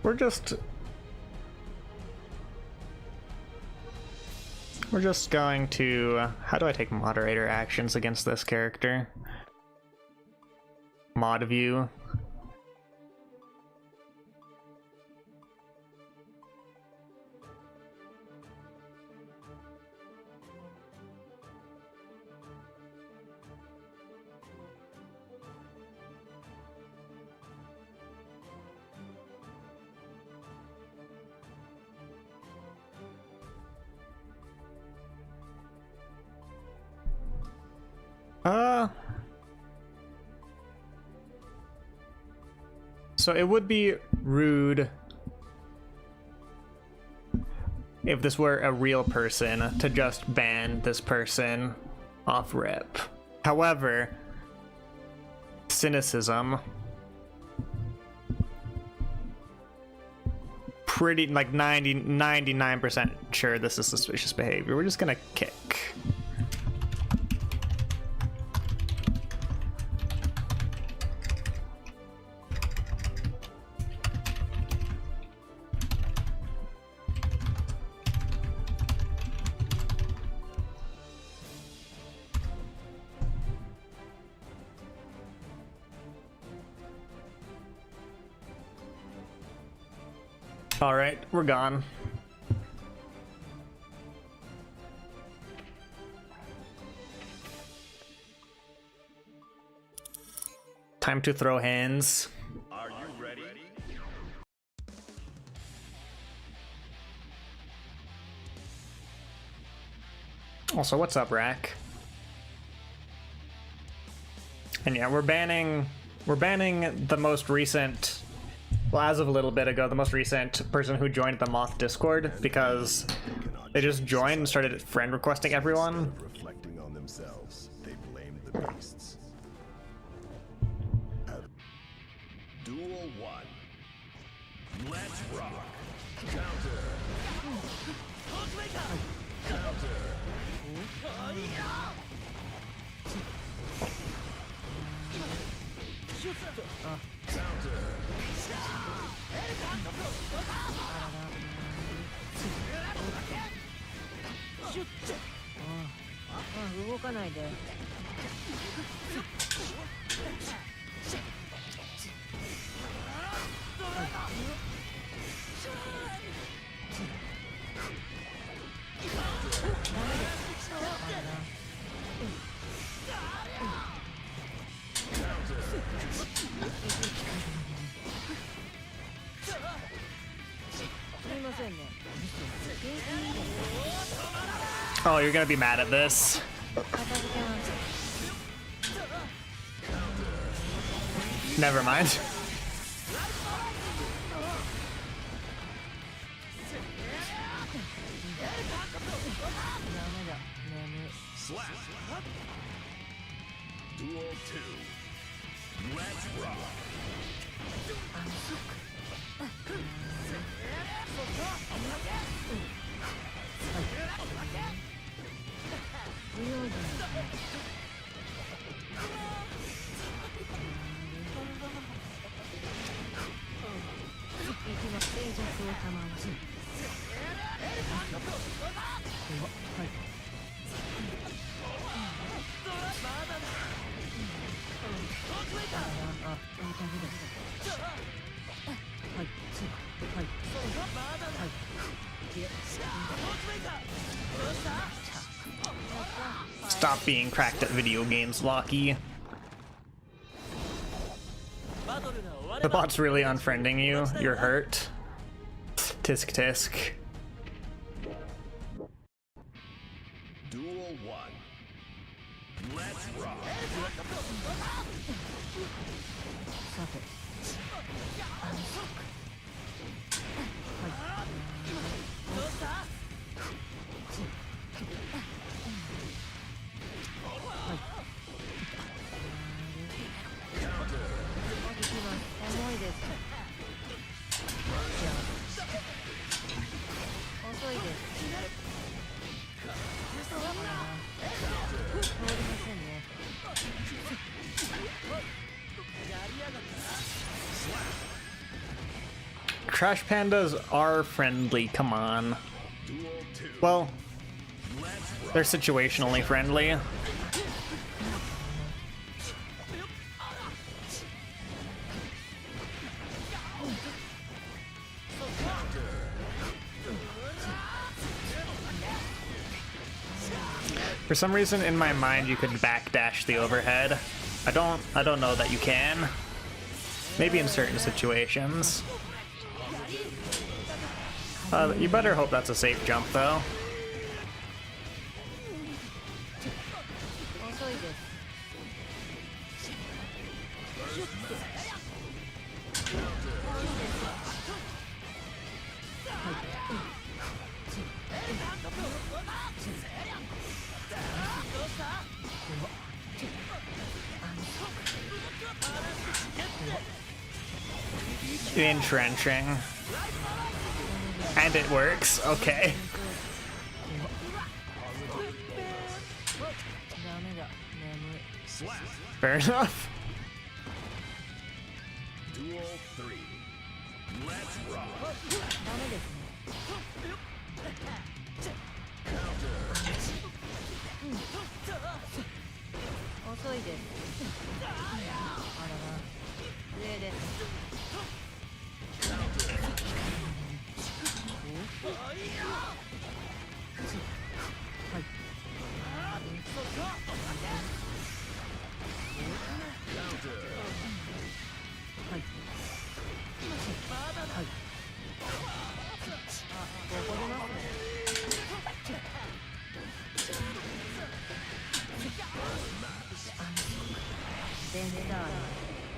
We're just going to, how do I take moderator actions against this character? Mod view. So it would be rude if this were a real person to just ban this person off rip. However, cynicism, pretty like 99% sure this is suspicious behavior. We're just gonna kick. All right, we're gone. Time to throw hands. Are you ready? Also, what's up, Rack? And yeah, we're banning the most recent, well, as of a little bit ago, the most recent person who joined the Moth Discord, because they just joined and started friend requesting everyone. Reflecting on themselves, they blamed the beasts. Duel 1. Let's rock. Counter. Oh, you're gonna be mad at this. Never mind. Slap. Duel 2. Let's rock. Stop being cracked at video games, Locky. The bot's really unfriending you. You're hurt. Tisk tisk. Duel 1. Let's rock. Trash pandas are friendly, come on. Well, they're situationally friendly. For some reason in my mind you could backdash the overhead. I don't know that you can. Maybe in certain situations. You better hope that's a safe jump, though. Entrenching. And it works, okay. Fair enough. Duel 3. Let's rock.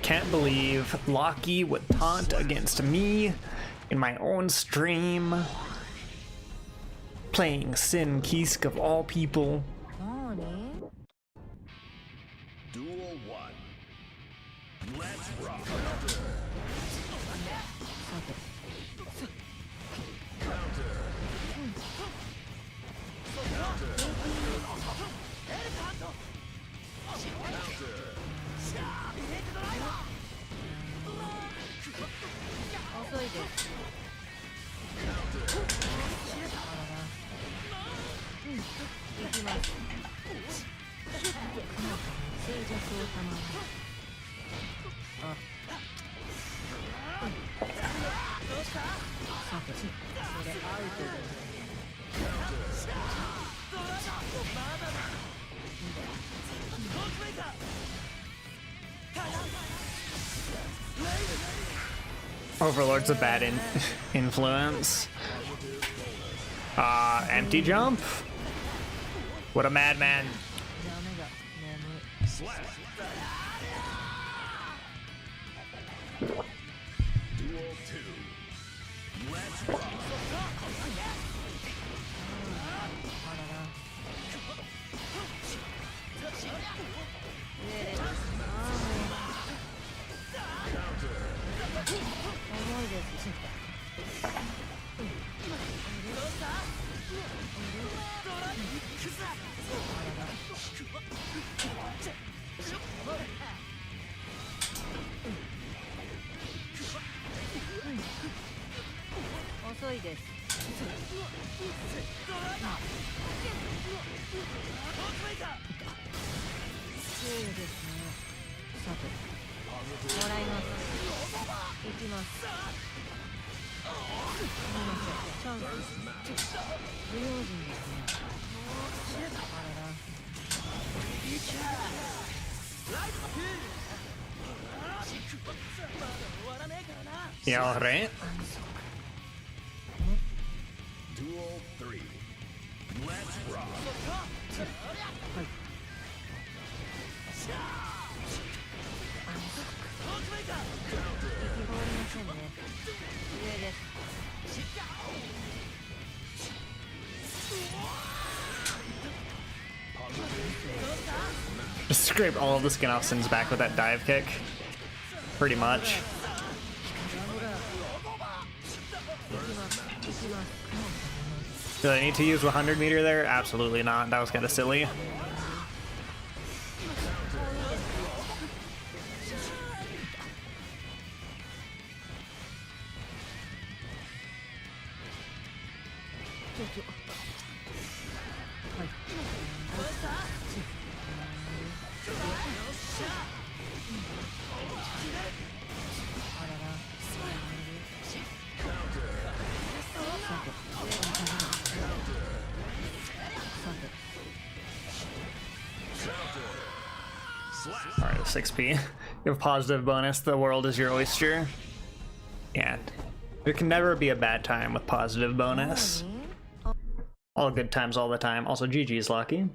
Can't believe Locky would taunt against me in my own stream. Playing Sin Kisk of all people. Duel 1. Let's rock. Overlord's a bad influence. Empty jump? What a madman. Duel 2. Let's rock. Yeah, alright. Duel 3. Let's rock. Just scraped all of the skin off Sin's back with that dive kick. Pretty much. Do I need to use 100 meter there? Absolutely not. That was kind of silly. Alright, 6p. You have positive bonus, the world is your oyster. Yeah. There can never be a bad time with positive bonus. All good times all the time. Also, GG's lucky.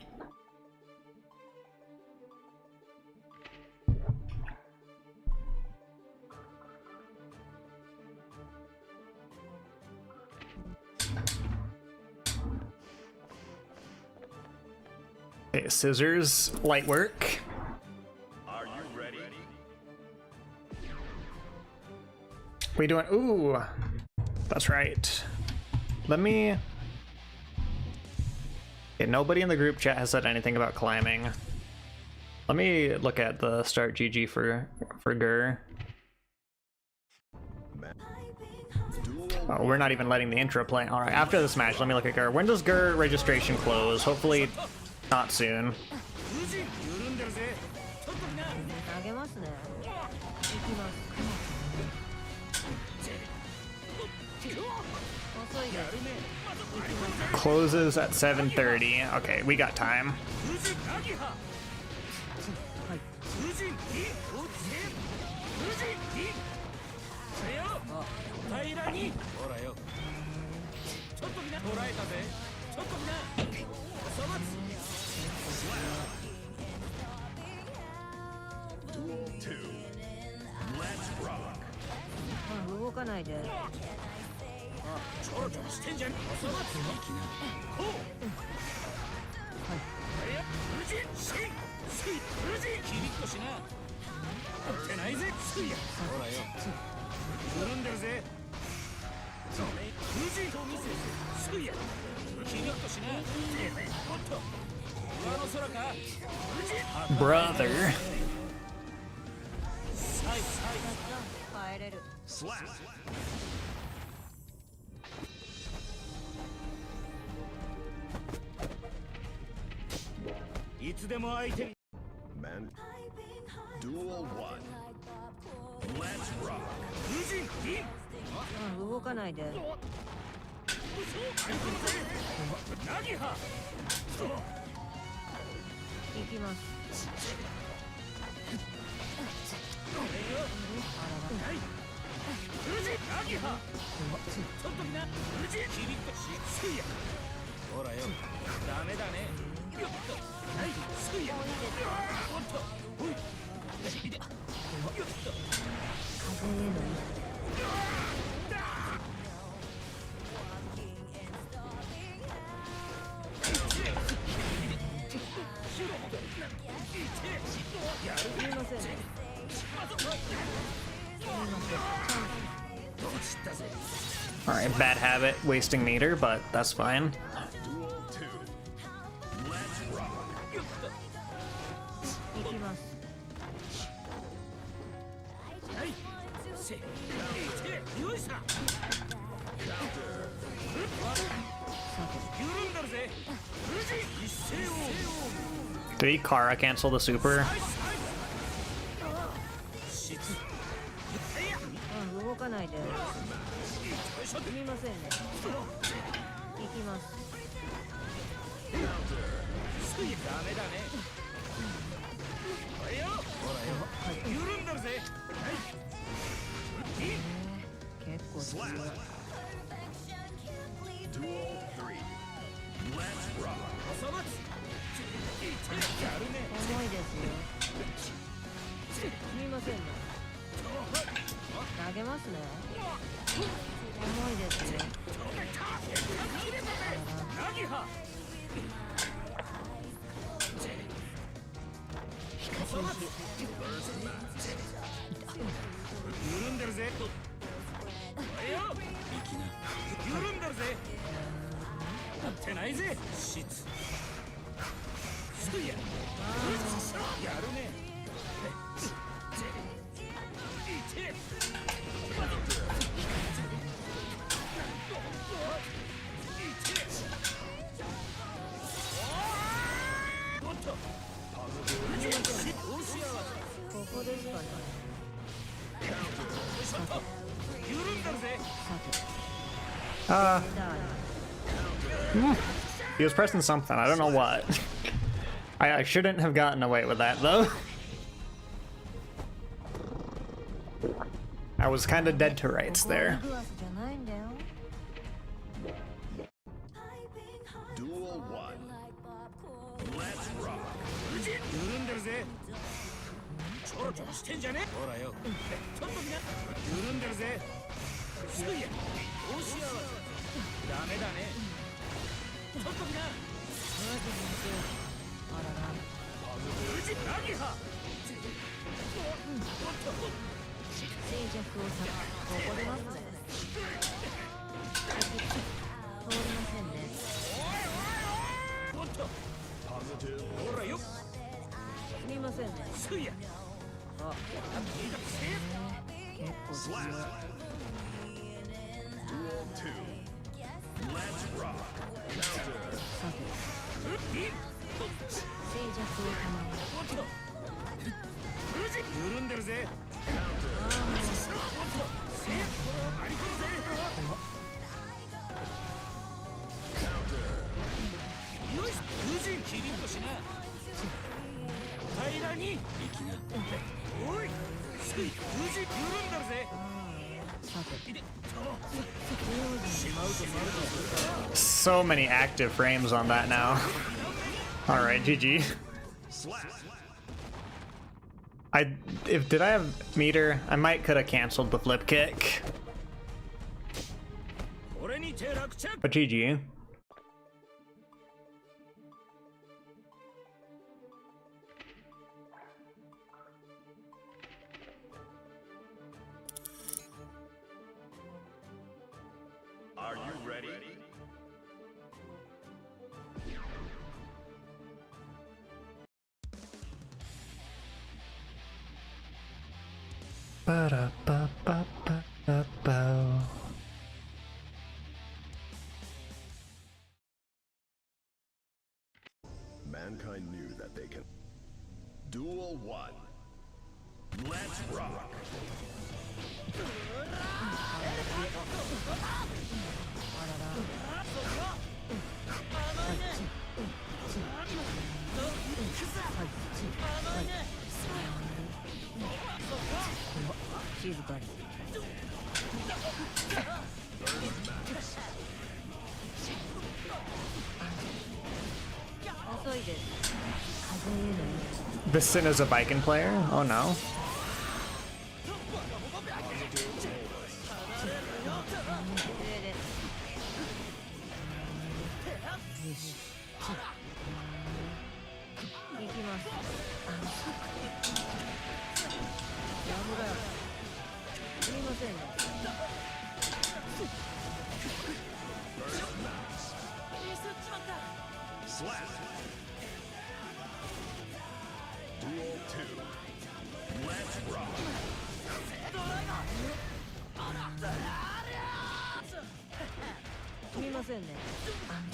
Okay, scissors, light work. Are you ready? We doing? Ooh, that's right. Let me. Okay, nobody in the group chat has said anything about climbing. Let me look at the start GG for Gur. Oh, we're not even letting the intro play. All right, after this match, let me look at Gur. When does Gur registration close? Hopefully, not soon. Closes at 7:30. Okay, we got time. Duel 2. Let's rock. Brother. Slap. Man. Duel 1. Let's rock. 動かないで。行きます。ほらよ、ダメだね。よっと、はい、すいや。おっと、ほい。よっと。風への。Alright, bad habit, wasting meter, but that's fine. Duel 2. Let's rock. 行きます。はい、せ、よいしょ。緩んだるぜ。一斉を。 Did he Kara cancel the super? 動かないで。すみませんね。行きます。ダメだね。おいよ。ほらよ。緩んだるぜ。結構強い。Duel 3. Let's rock. 重いですよ。すみませんね。投げますね。重いですよ。緩んでるぜ。おいよ。緩んでるぜ。やってないぜ。シツ。すいや。やるね。ここですかね。He was pressing something, I don't know what. I shouldn't have gotten away with that though. I was kind of dead to rights there. Duel 1. Let's rock. 緩んでるぜ。ちょろちょろしてんじゃね。ほらよ。ちょっとみな。緩んでるぜ。すいや。どうしよう。ダメだね。ちょっとみな。あらら。ナギハ。静寂をさ、ここでますね。通りませんね。おっと。ほらよ。すみませんね。すいや。あ、結構強い。Duel 2. Let's rock. Counter. さて。静寂を賜る。緩んでるぜ。よし、風神キリンとしな。平らに。おい、風神緩んだるぜ。So many active frames on that now. Alright, GG. Did I have meter? I might could have canceled the flip kick. But GG. Are you ready? Ba-da-ba-ba-ba-ba. Mankind knew that they can. 静かに。遅いです。風への道。 The Sin is a Viking player? Oh no. Slap. Duel 2. Let's rock. すみませんね。ダメ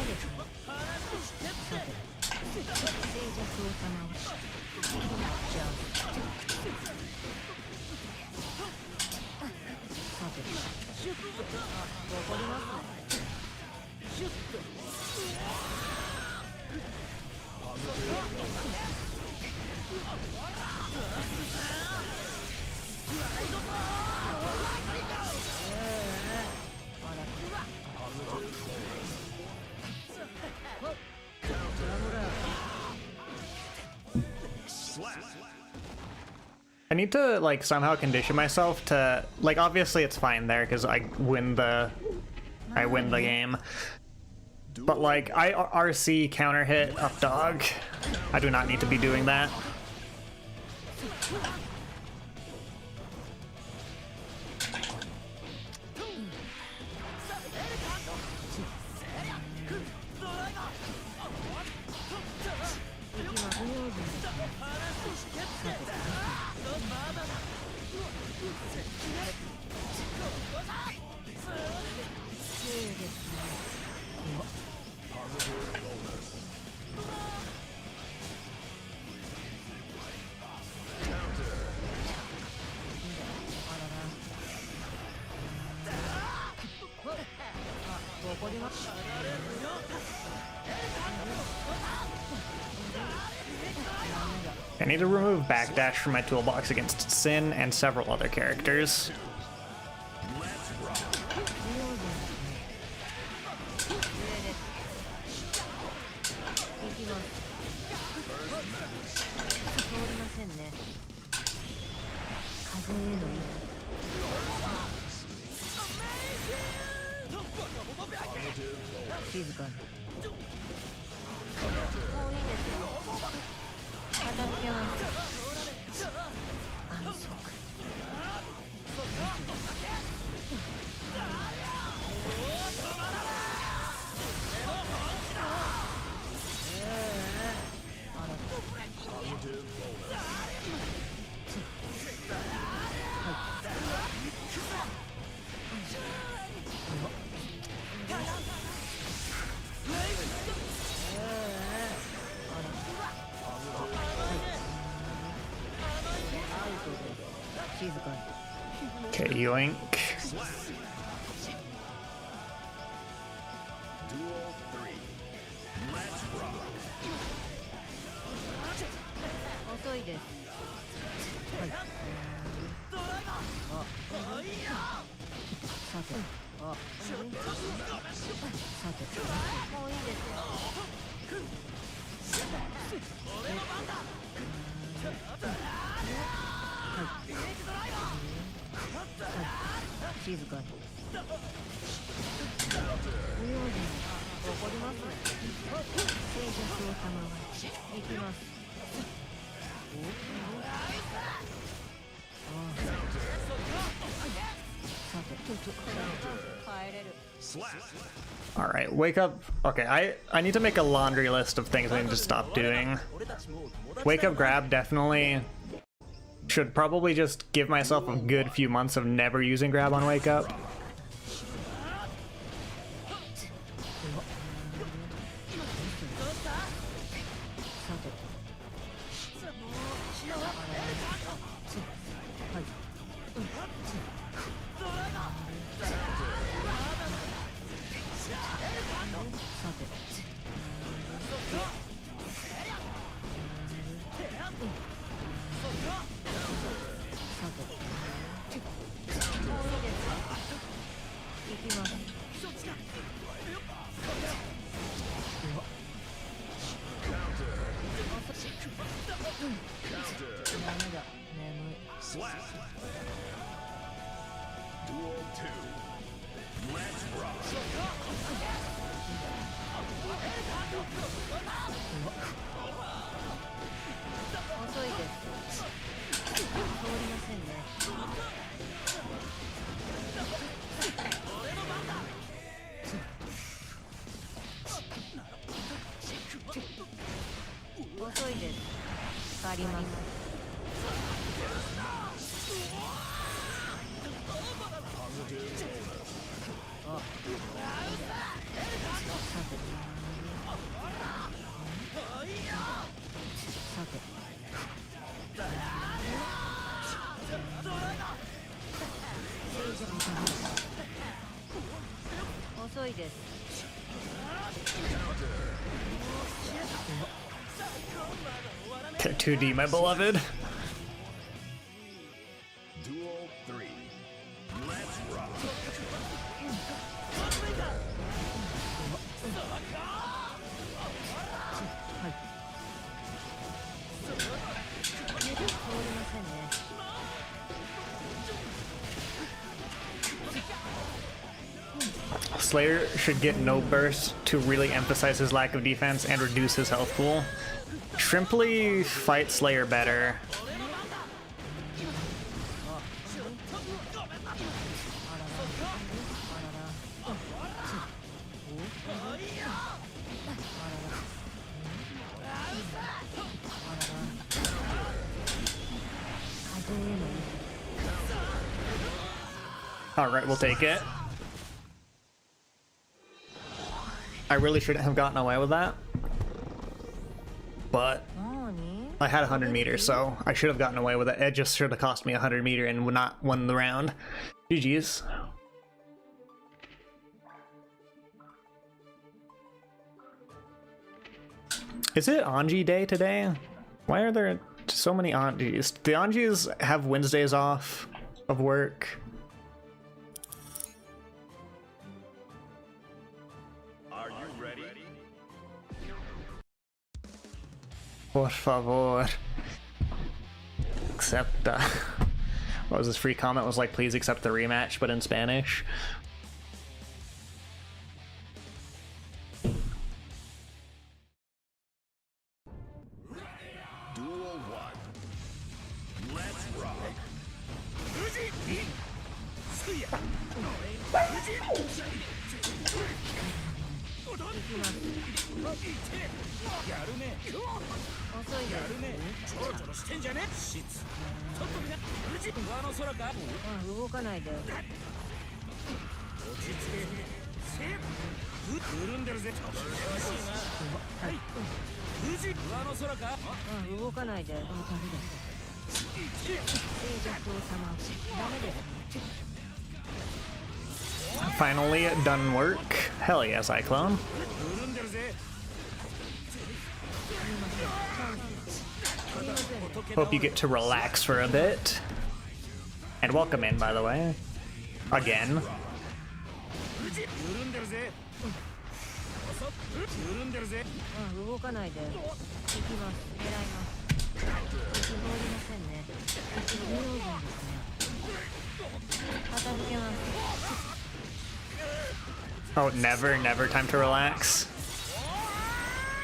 ですね。さて、静寂を賜し。じゃあ。さて、シュッと。わかりますね。シュッと。I need to like somehow condition myself to like, obviously it's fine there because I win the game, but like I RC counter hit up dog. I do not need to be doing that. I need to remove backdash from my toolbox against Sin and several other characters. Okay, yoink. Duel 3. Let's rock. 遅いです。はい。さて、さて、もういいですよ。静かに。不用心。怒りますね。静寂を賜し。行きます。さて、帰れる。All right, wake up. Okay, I need to make a laundry list of things I need to stop doing. Wake up grab, definitely. Should probably just give myself a good few months of never using grab on wake up. Slap. Duel 2. Let's rock. 遅いです。通りませんね。遅いです。借ります。さて。遅いです。 2D, my beloved. Duel 3. Let's rock. 通りませんね。 Slayer should get no burst to really emphasize his lack of defense and reduce his health pool. Shrimply fight Slayer better. Alright, we'll take it. I really shouldn't have gotten away with that. But I had 100 meters, so I should have gotten away with it. It just should have cost me 100 meter and would not won the round. GG's. Is it Anji day today? Why are there so many Anjis? The Anjis have Wednesdays off of work. Are you ready? Por favor. Accept what was his free comment? Was like, please accept the rematch, but in Spanish. Duel 1. Let's rock. 動かないで。動かないで。 Finally done work. Hell yeah, Cyclone. Hope you get to relax for a bit. And welcome in, by the way. Again. Oh, never time to relax.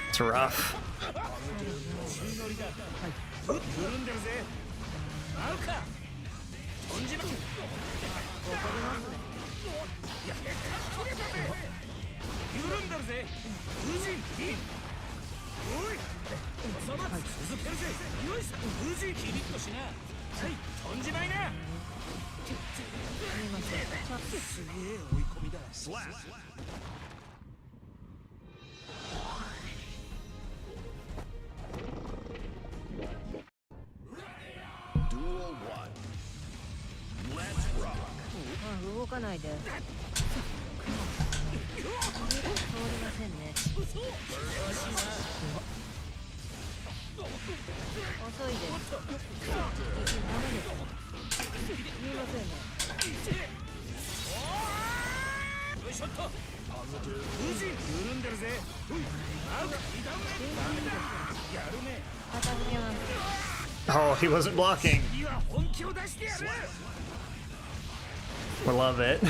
It's rough. Slap. Duel 1. Let's rock. 動かないで。通りませんね。遅いです。ダメです。すみませんね。Oh, he wasn't blocking. We love it.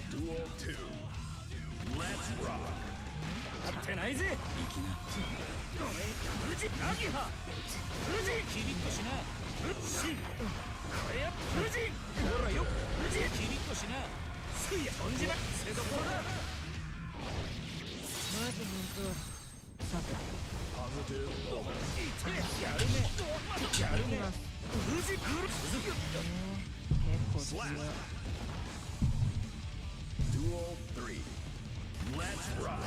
Duel 2. Let's rock. Slap. Duel 3. Let's rock.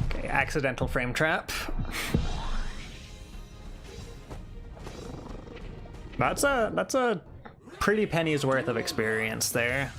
Okay, accidental frame trap. That's a pretty penny's worth of experience there.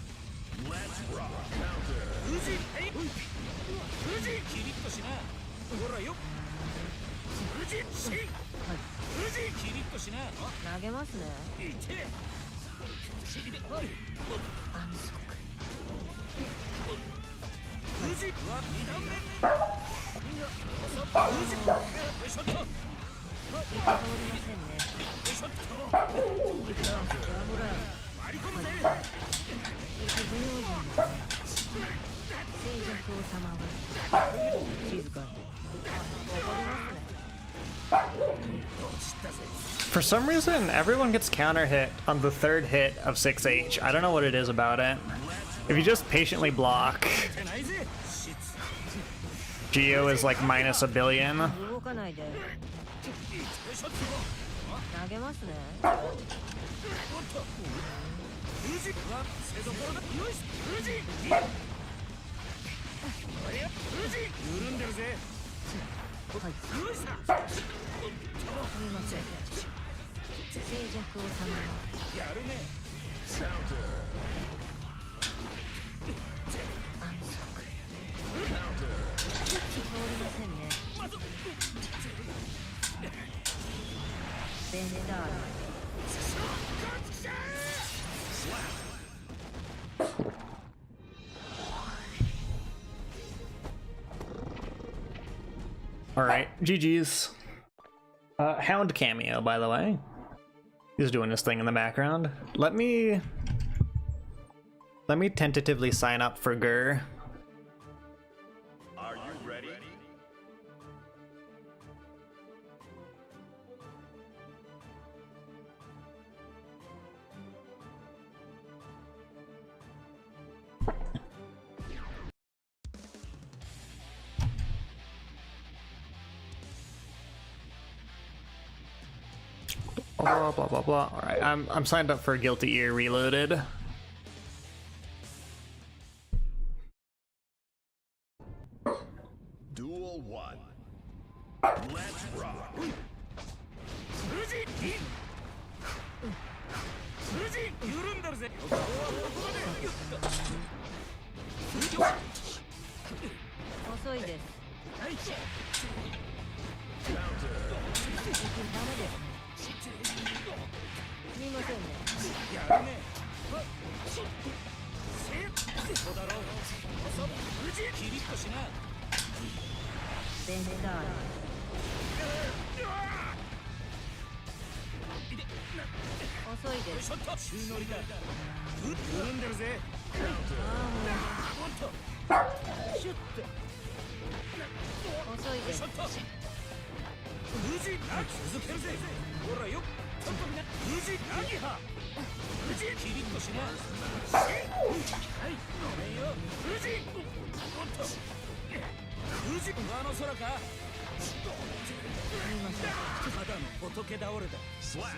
For some reason, everyone gets counter hit on the third hit of 6H. I don't know what it is about it. If you just patiently block, Geo is like minus a billion. Alright, GG's. Hound cameo, by the way. He's doing his thing in the background. Let me tentatively sign up for Gur. Are you ready? Blah blah blah blah. All right, I'm signed up for Guilty Ear Reloaded. Duel 1. Let's rock. Slap.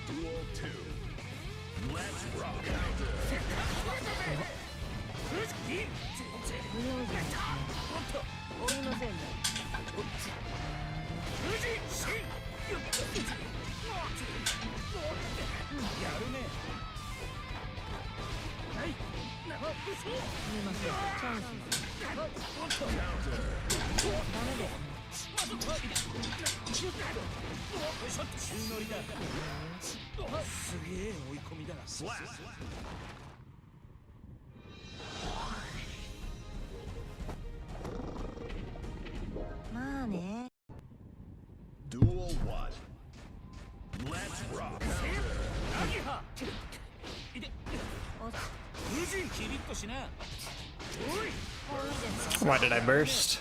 Duel 2. Let's rock. Slap. Duel 1. Let's rock. Why did I burst?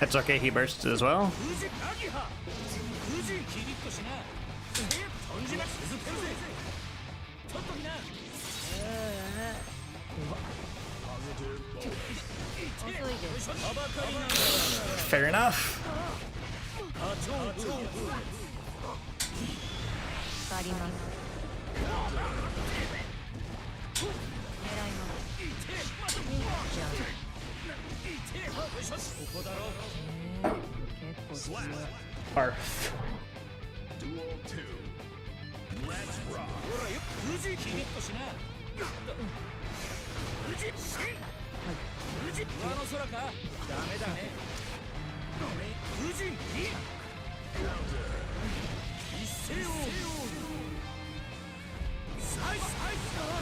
It's okay, he bursts as well. Fair enough. Arf. Duel 2. Let's rock.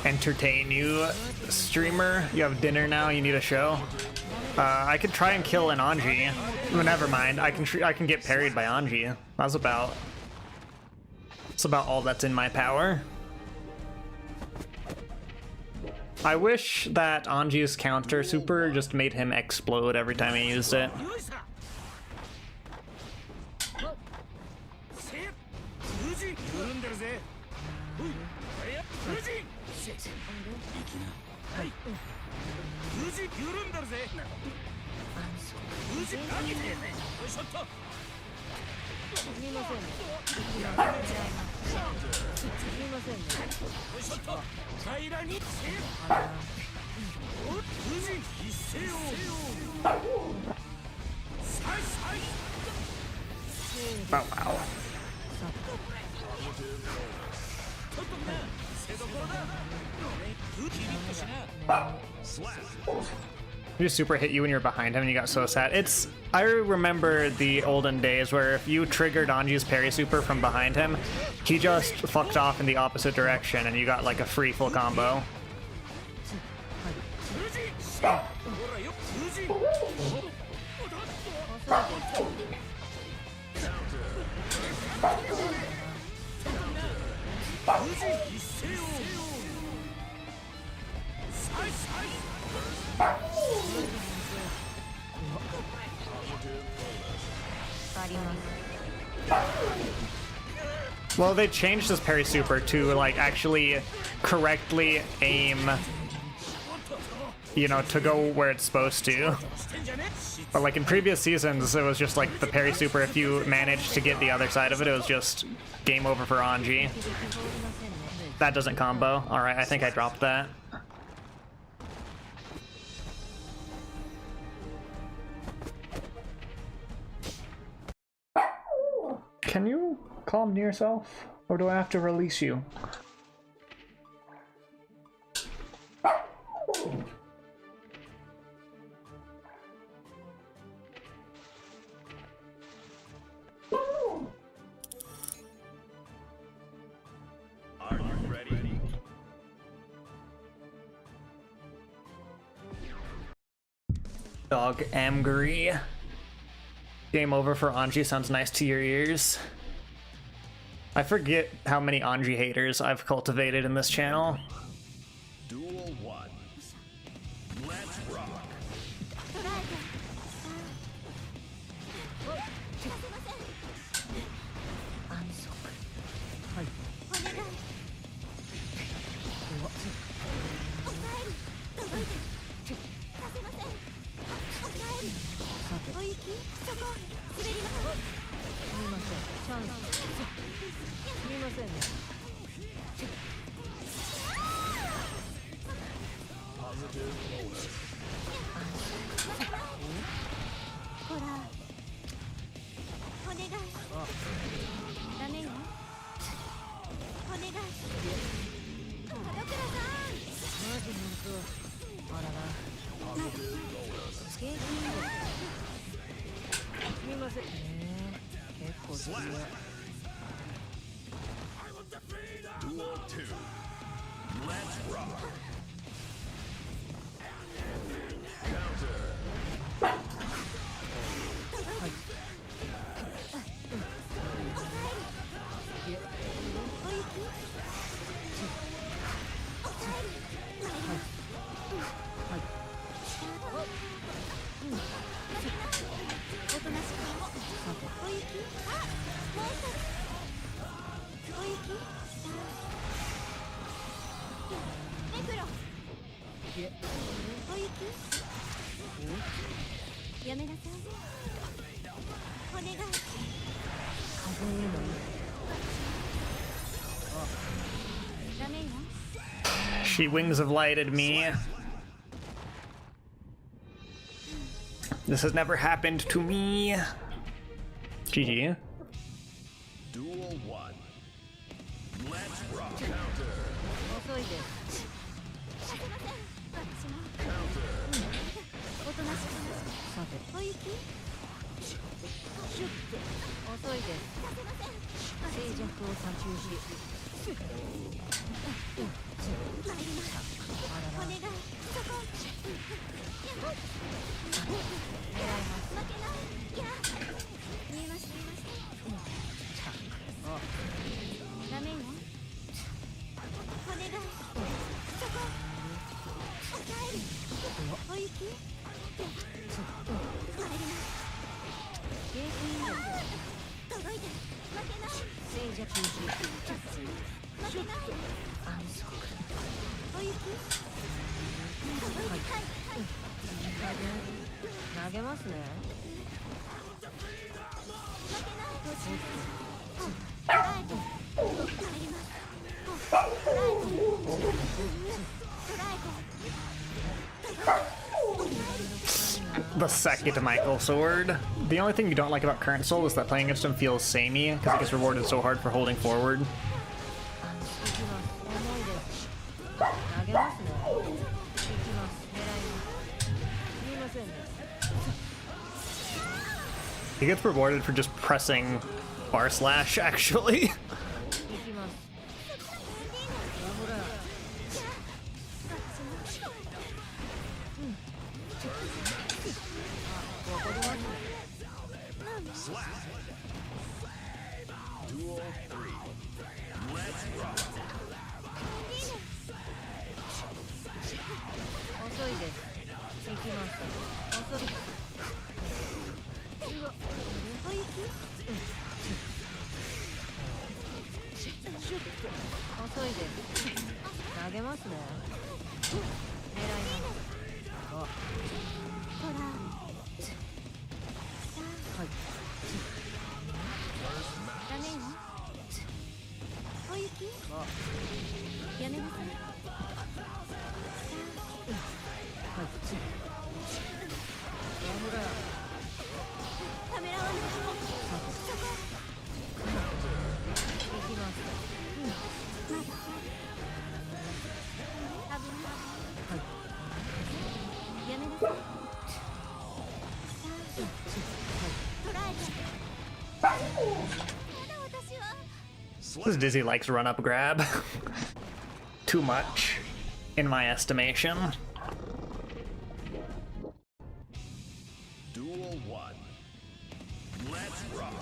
Entertain you, streamer. You have dinner now. You need a show. I could try and kill an Anji. Oh, never mind. I can get parried by Anji. That's about all that's in my power. I wish that Anji's counter super just made him explode every time he used it. Oh, wow. You super hit you when you're behind him and you got so sad. I remember the olden days where if you triggered Anji's parry super from behind him, he just fucked off in the opposite direction and you got like a free full combo. Well, they changed his parry super to like actually correctly aim, you know, to go where it's supposed to. But like in previous seasons, it was just like the parry super, if you managed to get the other side of it, it was just game over for Anji. That doesn't combo. Alright, I think I dropped that. Can you calm to yourself? Or do I have to release you? Are you ready? Dog angry. Game over for Anji sounds nice to your ears. I forget how many Anji haters I've cultivated in this channel. Duel 1. Let's rock. Duel 2. Let's rock. She wings of lighted me. This has never happened to me. GG. Duel 1. Let's rock. Counter. The second Michael sword. The only thing you don't like about current Soul is that playing against him feels samey because it gets rewarded so hard for holding forward. He gets rewarded for just pressing bar slash, actually. Duel 3. Let's rock. This Dizzy likes run up grab. Too much, in my estimation. Duel 1. Let's rock.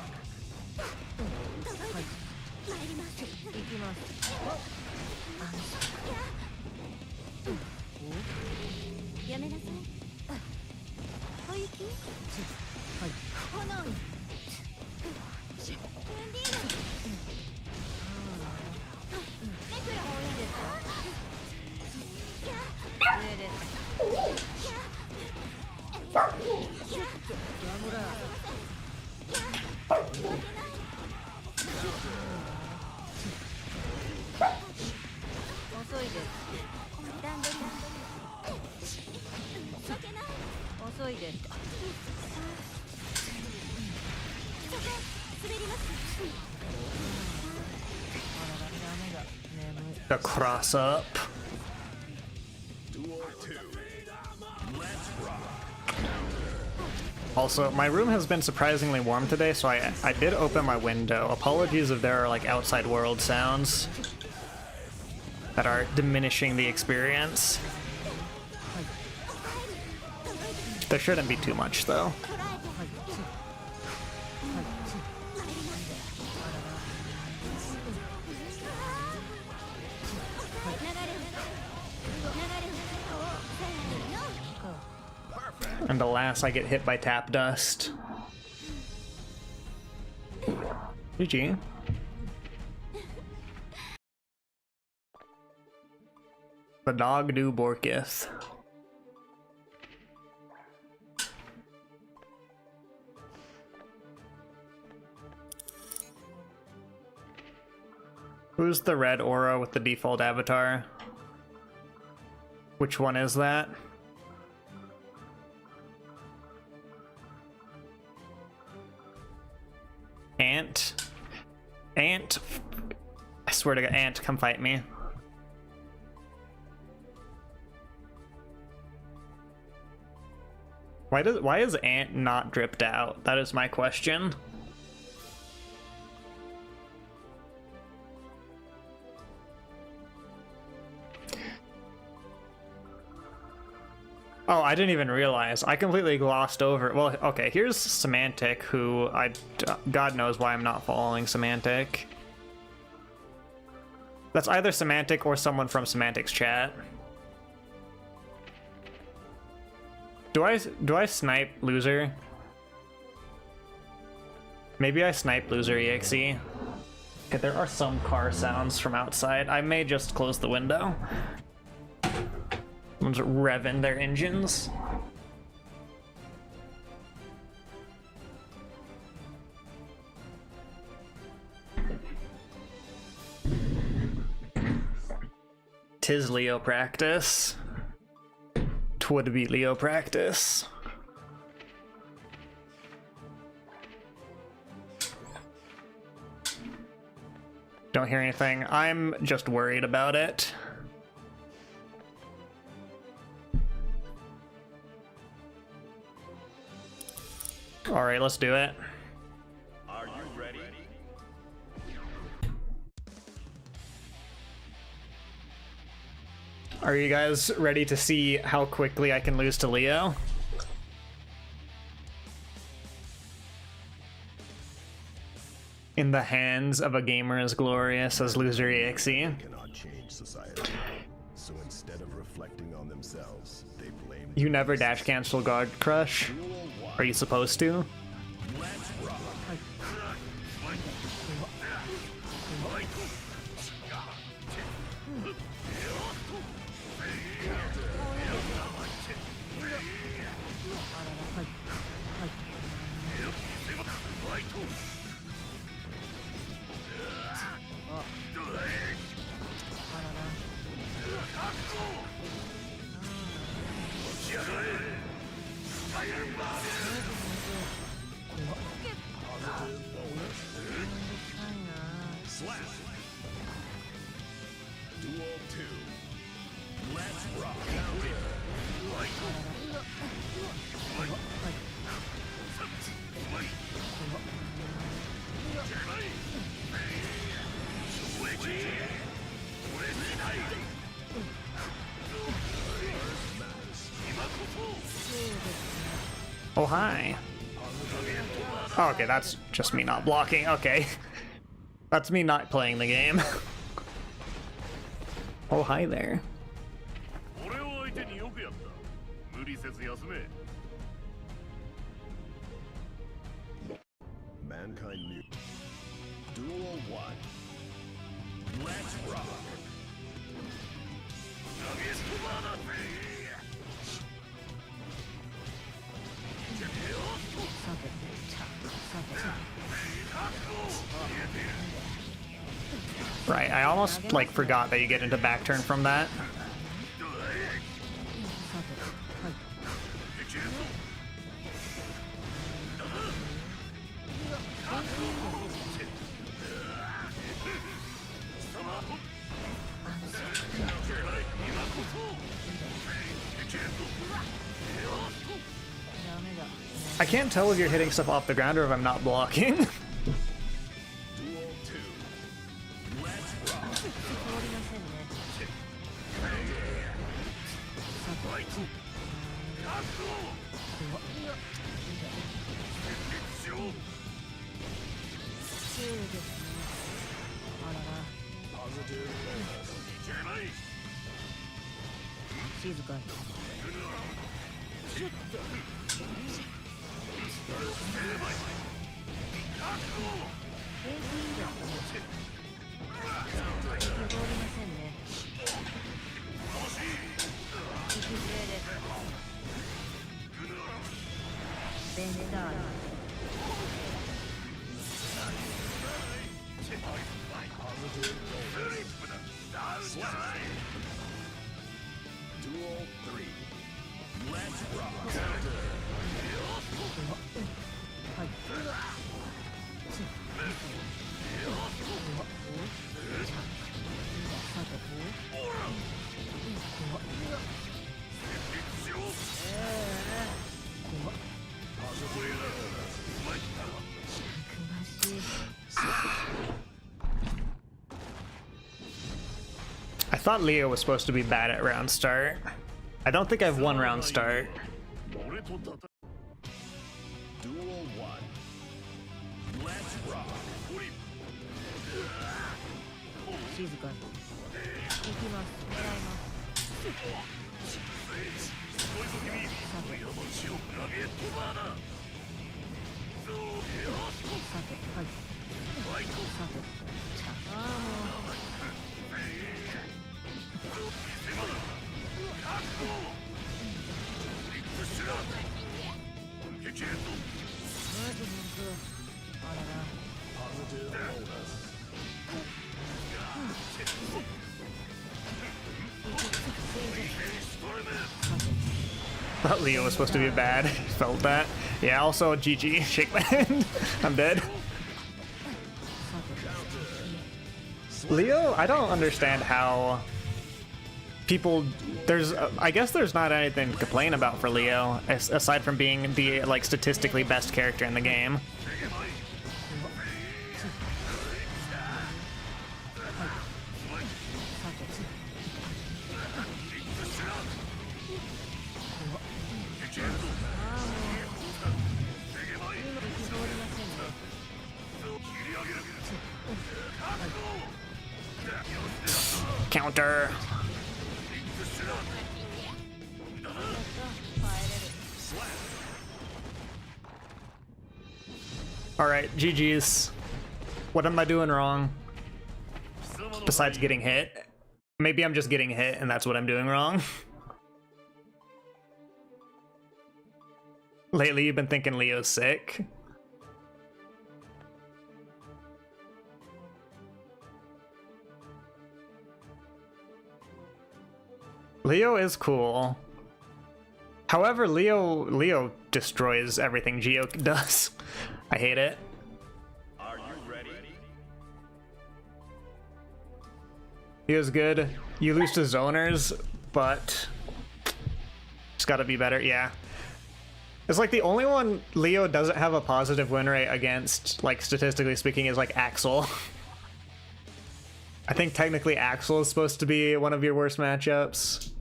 A cross up. Also, my room has been surprisingly warm today, so I did open my window. Apologies if there are like outside world sounds that are diminishing the experience. There shouldn't be too much though. And alas, I get hit by tap dust. GG. The dog do Borkith. Who's the red aura with the default avatar? Which one is that? Ant? Ant? I swear to God, Ant, come fight me. Why is Ant not dripped out? That is my question. Oh, I didn't even realize. I completely glossed over. Well, okay, here's Semantic, who God knows why I'm not following Semantic. That's either Semantic or someone from Semantic's chat. Do I snipe loser? Maybe I snipe loser EXE. Okay, there are some car sounds from outside. I may just close the window. Someone's revving their engines. Tis Leo practice. Twould be Leo practice. Don't hear anything. I'm just worried about it. All right, let's do it. Are you ready? Are you guys ready to see how quickly I can lose to Leo? In the hands of a gamer as glorious as Loser EXE. Cannot change society. So instead of reflecting on themselves, they blame. You never dash cancel God Crush? Are you supposed to? Let's rock. Slap. Duel 2. Let's rock. Oh, hi. Oh, okay, that's just me not blocking. Okay. That's me not playing the game. Oh, hi there. Mankind new. Duel 1. Let's rock. Right, I almost like forgot that you get into back turn from that. can't tell if you're hitting stuff off the ground or if I'm not blocking. I thought Leo was supposed to be bad at round start. I don't think I've won round start. Duel 1. Let's rock. Thought Leo was supposed to be bad. Felt that. Yeah, also GG. Shake my hand. I'm dead. Leo, I don't understand how people... I guess there's not anything to complain about for Leo, aside from being the, like, statistically best character in the game. Counter. Alright, GG's. What am I doing wrong? Besides getting hit? Maybe I'm just getting hit and that's what I'm doing wrong. Lately you've been thinking Leo's sick. Leo is cool. However, Leo destroys everything Geo does. I hate it. Are you ready? Leo's good. You lose to zoners, but it's gotta be better. Yeah. It's like the only one Leo doesn't have a positive win rate against, like statistically speaking, is like Axel. I think technically Axel is supposed to be one of your worst matchups.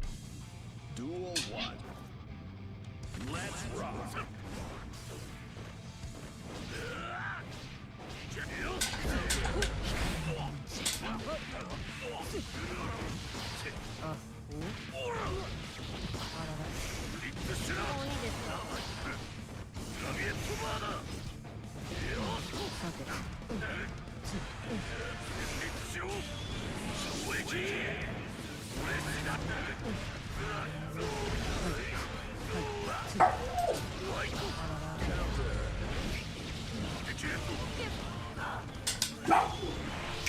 Duel 1. Let's rock.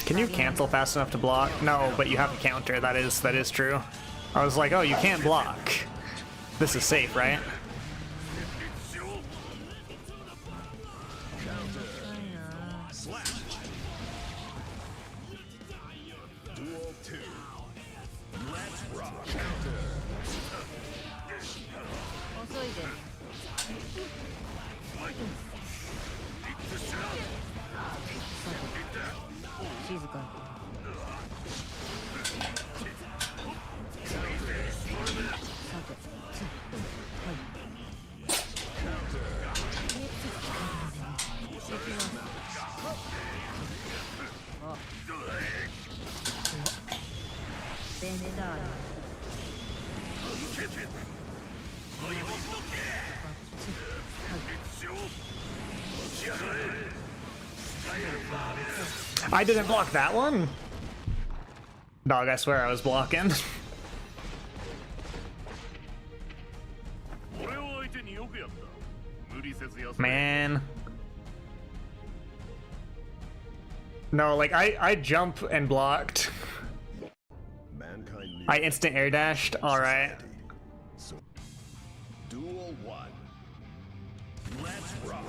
Can you cancel fast enough to block? No, but you have a counter. That is true. I was like, oh, you can't block. This is safe, right? Duel 2. Let's rock. I didn't block that one? Dog, I swear I was blocking. Man. No, like I jump and blocked. I instant air dashed. All right. Duel 1. Let's rock.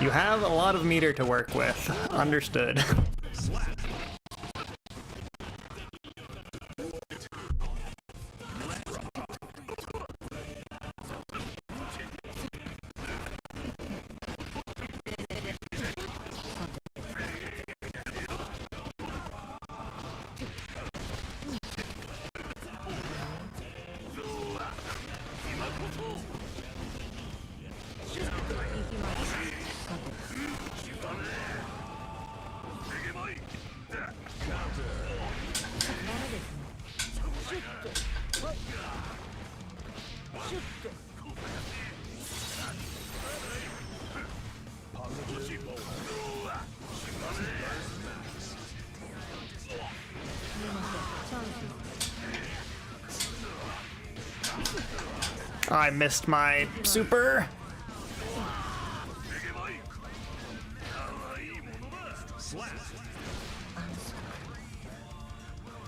You have a lot of meter to work with. Understood. I missed my super.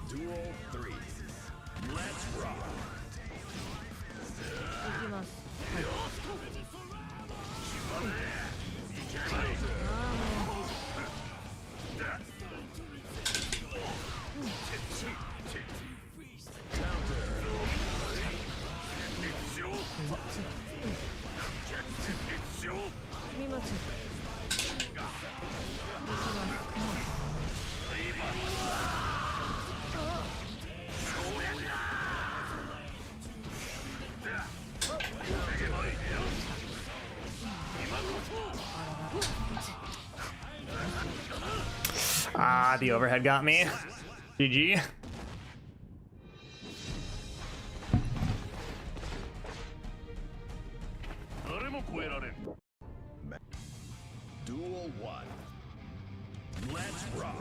Duel 3. Let's rock. Ah, the overhead got me. GG. Duel 1. Let's rock.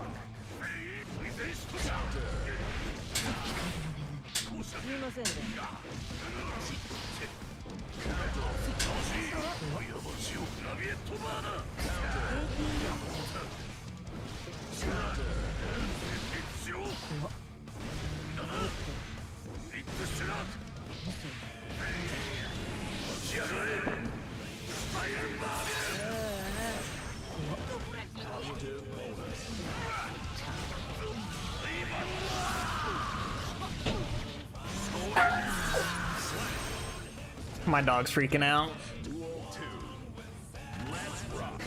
My dog's freaking out. Duel 2. Let's rock.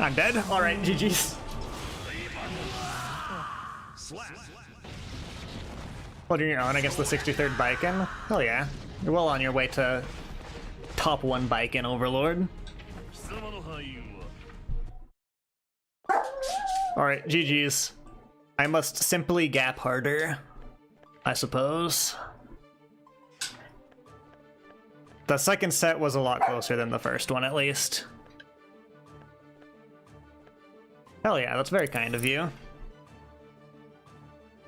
I'm dead? Alright, GG's. Holding your own against the 63rd Baiken? Hell yeah. You're well on your way to top 1 Baiken Overlord. Alright, GG's. I must simply gap harder, I suppose. The second set was a lot closer than the first one, at least. Hell yeah, that's very kind of you.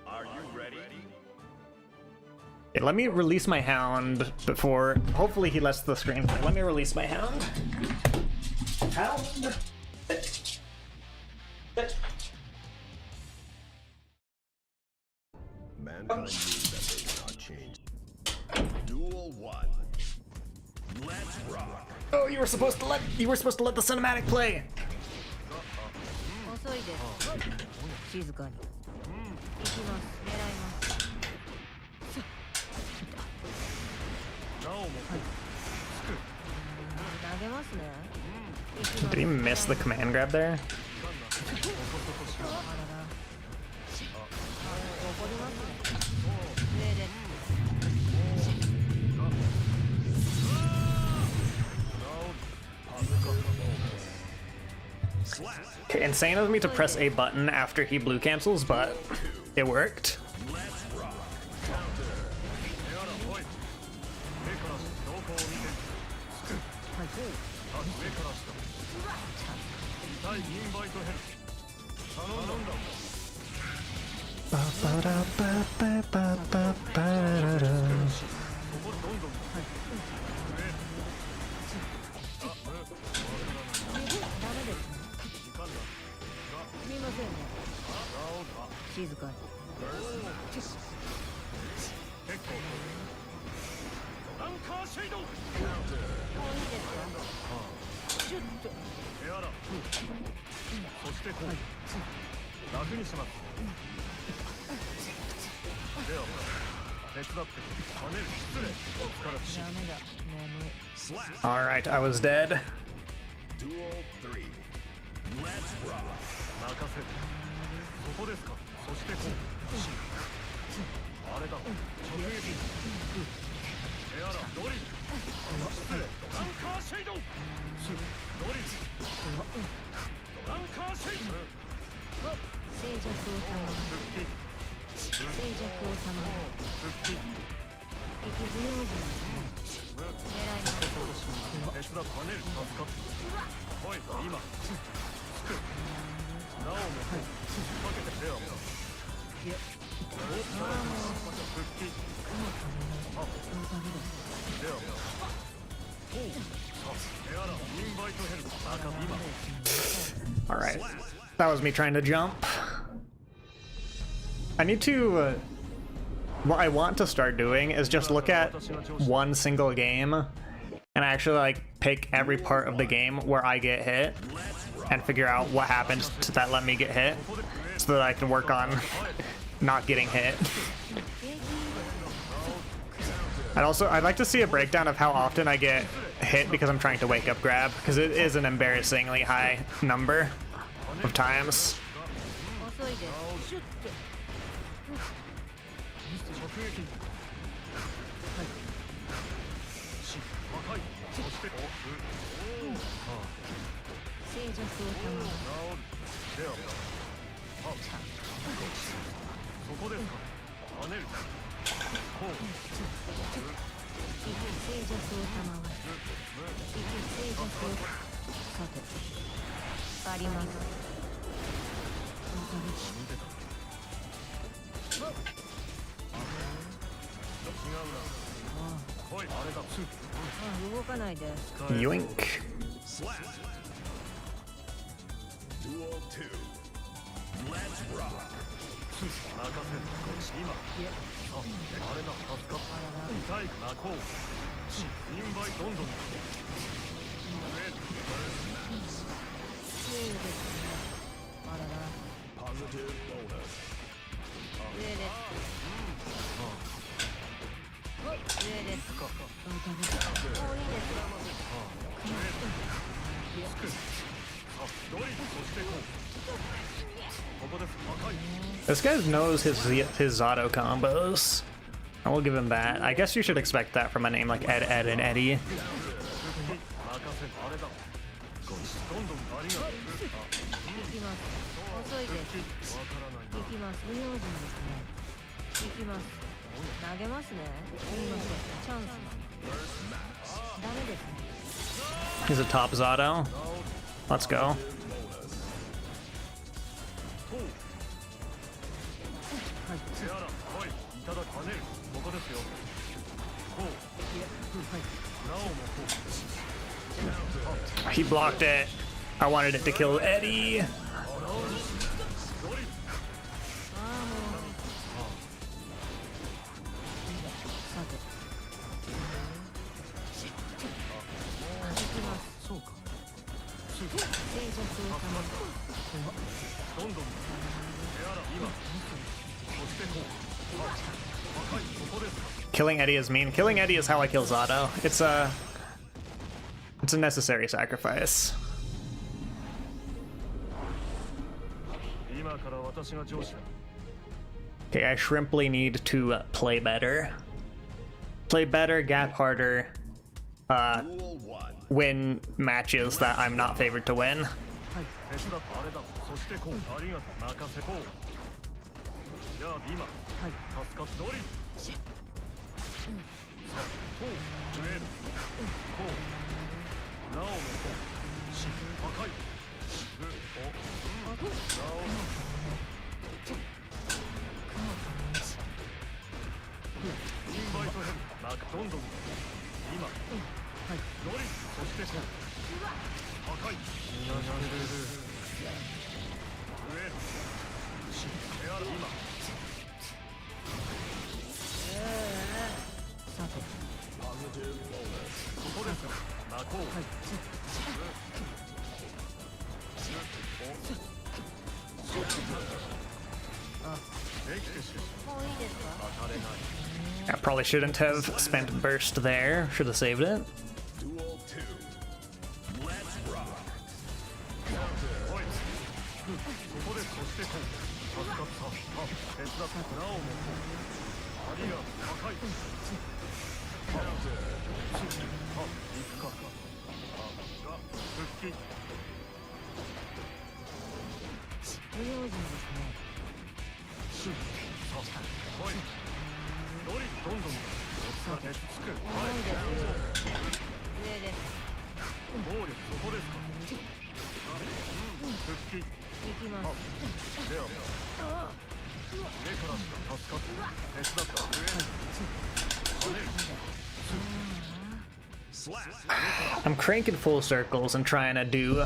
Are you ready? Okay, let me release my hound before... Hopefully he lets the screen play. Let me release my hound. Hound. Mankind knew that they cannot change. Duel 1. Let's rock. Oh, you were supposed to let the cinematic play. 遅いです静かに行きます狙います投げますね Did he miss the command grab there? 怒りますね上です Okay, insane of me to press a button after he blue cancels, but it worked. Alright, I was dead. Duel 3. Let's rock. 'Alright, that was me trying to jump. I need to... what I want to start doing is just look at one single game and actually like pick every part of the game where I get hit and figure out what happens to that let me get hit so that I can work on not getting hit. I'd like to see a breakdown of how often I get hit because I'm trying to wake up grab, because it is an embarrassingly high number of times. Yoink. Duel 2. Let's rock. 上です。 This guy knows his Zato combos. I will give him that. I guess you should expect that from a name like Ed, and Eddie. きます遅いです行きます無用心ですね行きます投げますねすみませんチャンスダメですね He's a top Zato. Let's go. He blocked it. I wanted it to kill Eddie. Killing Eddie is mean. Killing Eddie is how I kill Zato. It's a necessary sacrifice. Okay, I shrimply need to play better. Play better, gap harder, win matches that I'm not favored to win. I probably shouldn't have spent burst there. Should have saved it. Duel 2. Let's rock. I'm cranking full circles and trying to do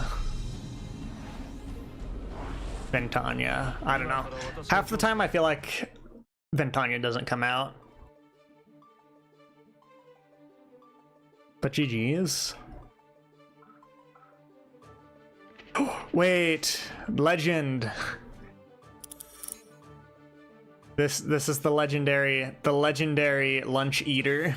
Ventania. I don't know. Half the time I feel like Ventania doesn't come out. But GG's. Wait, legend. This is the legendary lunch eater.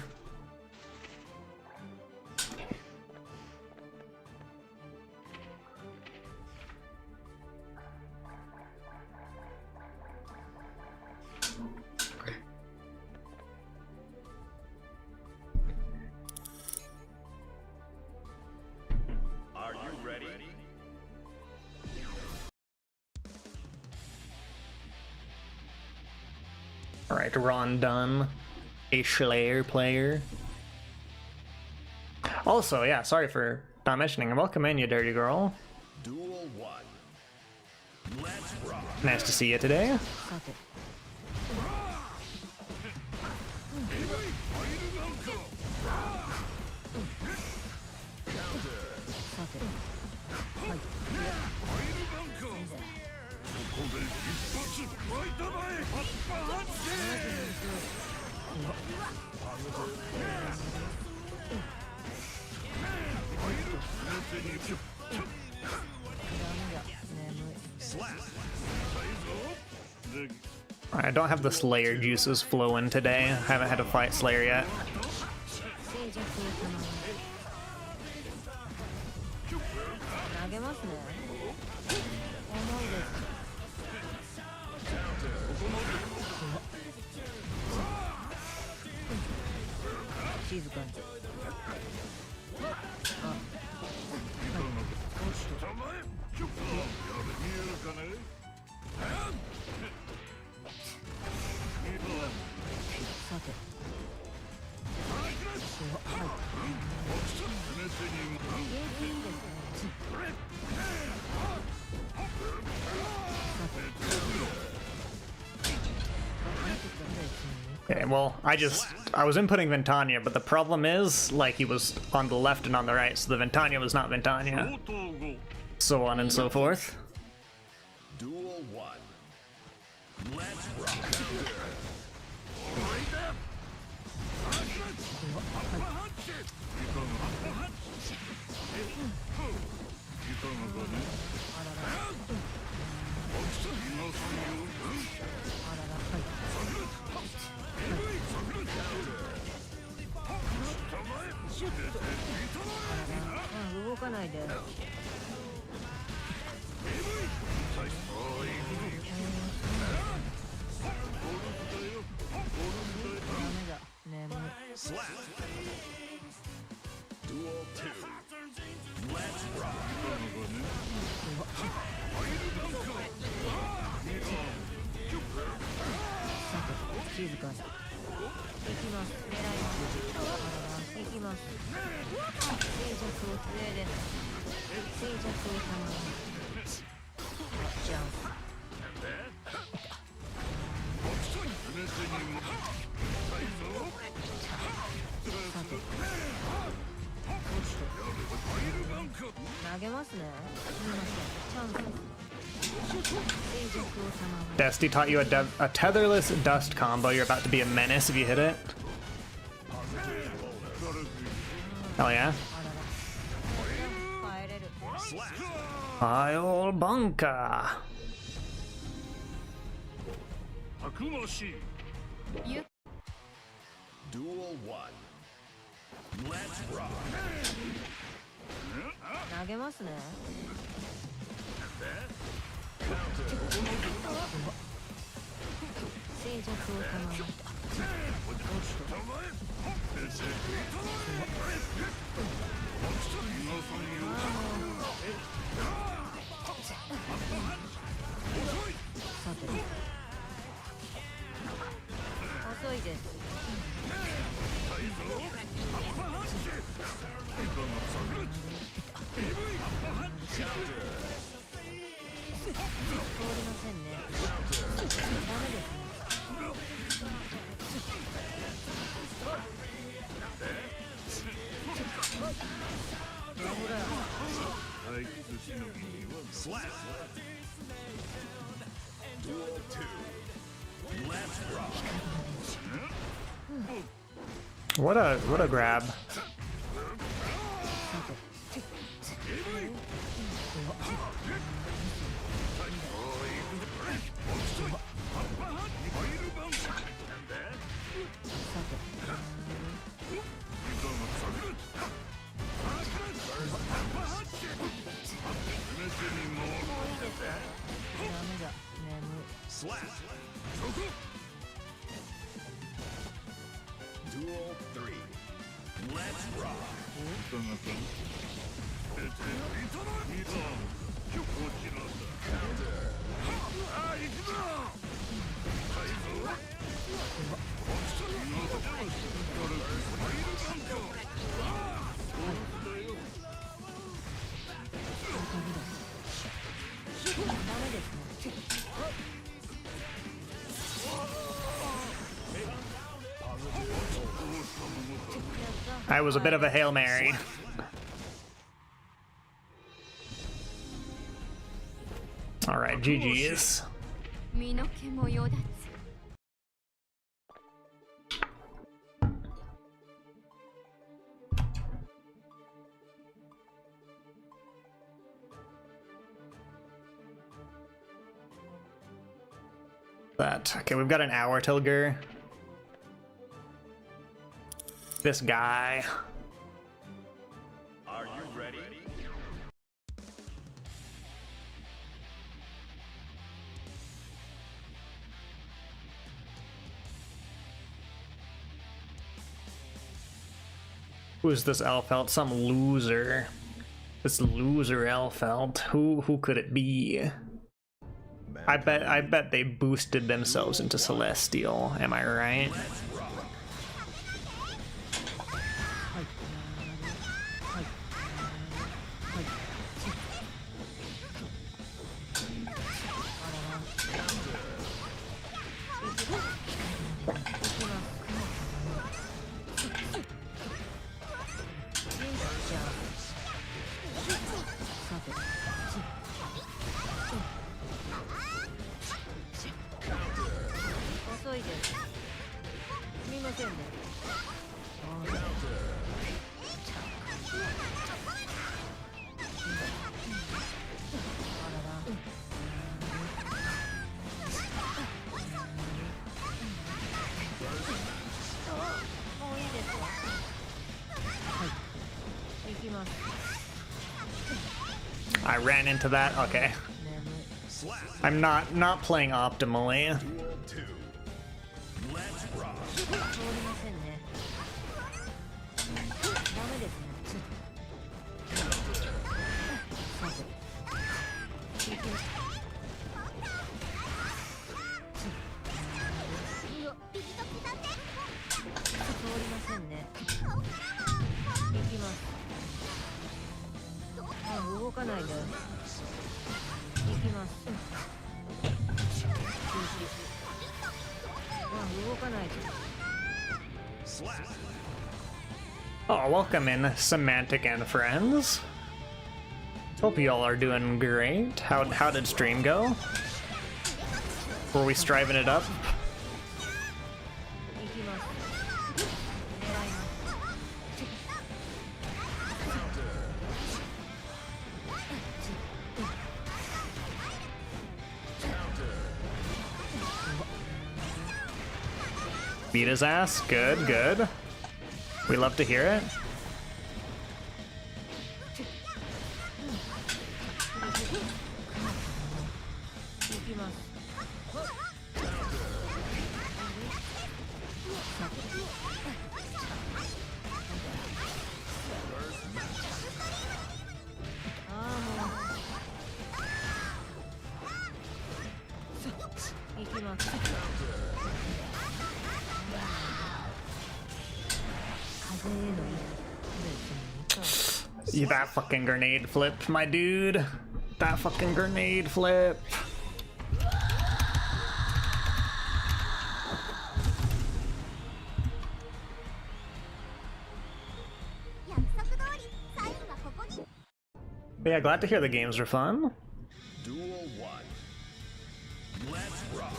Alright, Ron Dunn, a Slayer player. Also, yeah, sorry for not mentioning. Welcome in, you dirty girl. Duel 1. Let's rock. Nice to see you today. I don't have the Slayer juices flowing today. I haven't had to fight Slayer yet. Okay, well, I was inputting Ventania, but the problem is, like, he was on the left and on the right, so the Ventania was not Ventania. So on and so forth. Duel 1. Let's rock. Slap. Duel 2. Let's rock. 静かに。行きます。狙います。行きます。静寂を杖で。静寂を頼む。じゃん。投げますね。すみません。チャンス。Dusty taught you a tetherless dust combo. You're about to be a menace if you hit it. Hell yeah. Hi, old bunker. Duel 1. Let's rock. 投げますね。静寂を頼む。さて。遅いです。通りませんね。ダメですね。Slap. Duel 2. Let's rock. What a grab. Slap. Duel 3. Let's rock. I was a bit of a Hail Mary. Alright, GG's. Okay, we've got an hour till Gur. This guy. Are you ready? Who's this Elfelt? Some loser. This loser Elfelt. Who could it be? I bet they boosted themselves into Celestial. Am I right? I ran into that. Okay. I'm not playing optimally. Oh, welcome in, Semantic and friends. Hope you all are doing great. How did stream go? Were we striving it up? Beat his ass. Good, good. We love to hear it. That fucking grenade flip, my dude. That fucking grenade flip. But yeah, glad to hear the games were fun. Duel 1. Let's rock.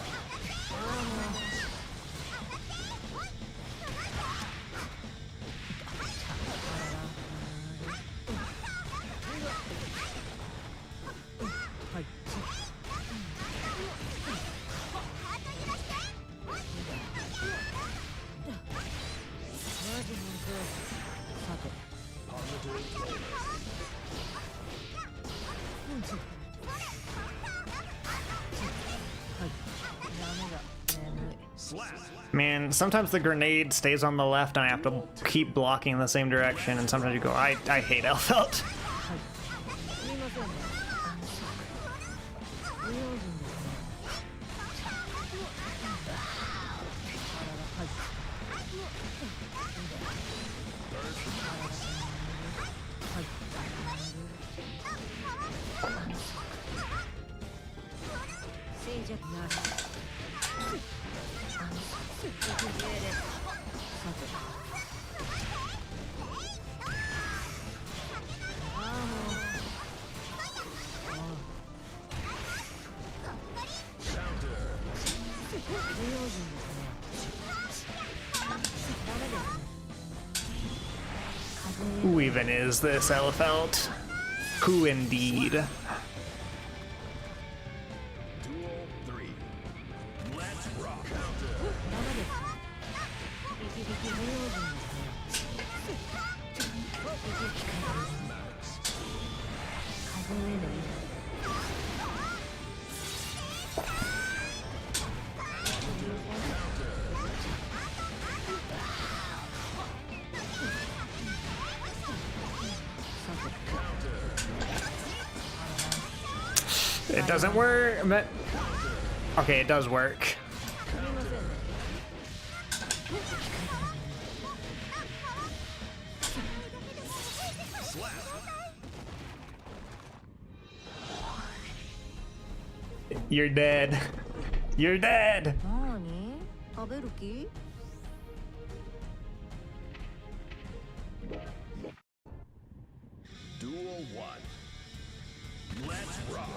Man, sometimes the grenade stays on the left and I have to keep blocking in the same direction, and sometimes you go, I hate Elfelt. Who even is this Elfelt? Who indeed? Duel 3. Let's rock. It doesn't work. Okay, it does work. You're dead. You're dead. Duel 1. Let's rock.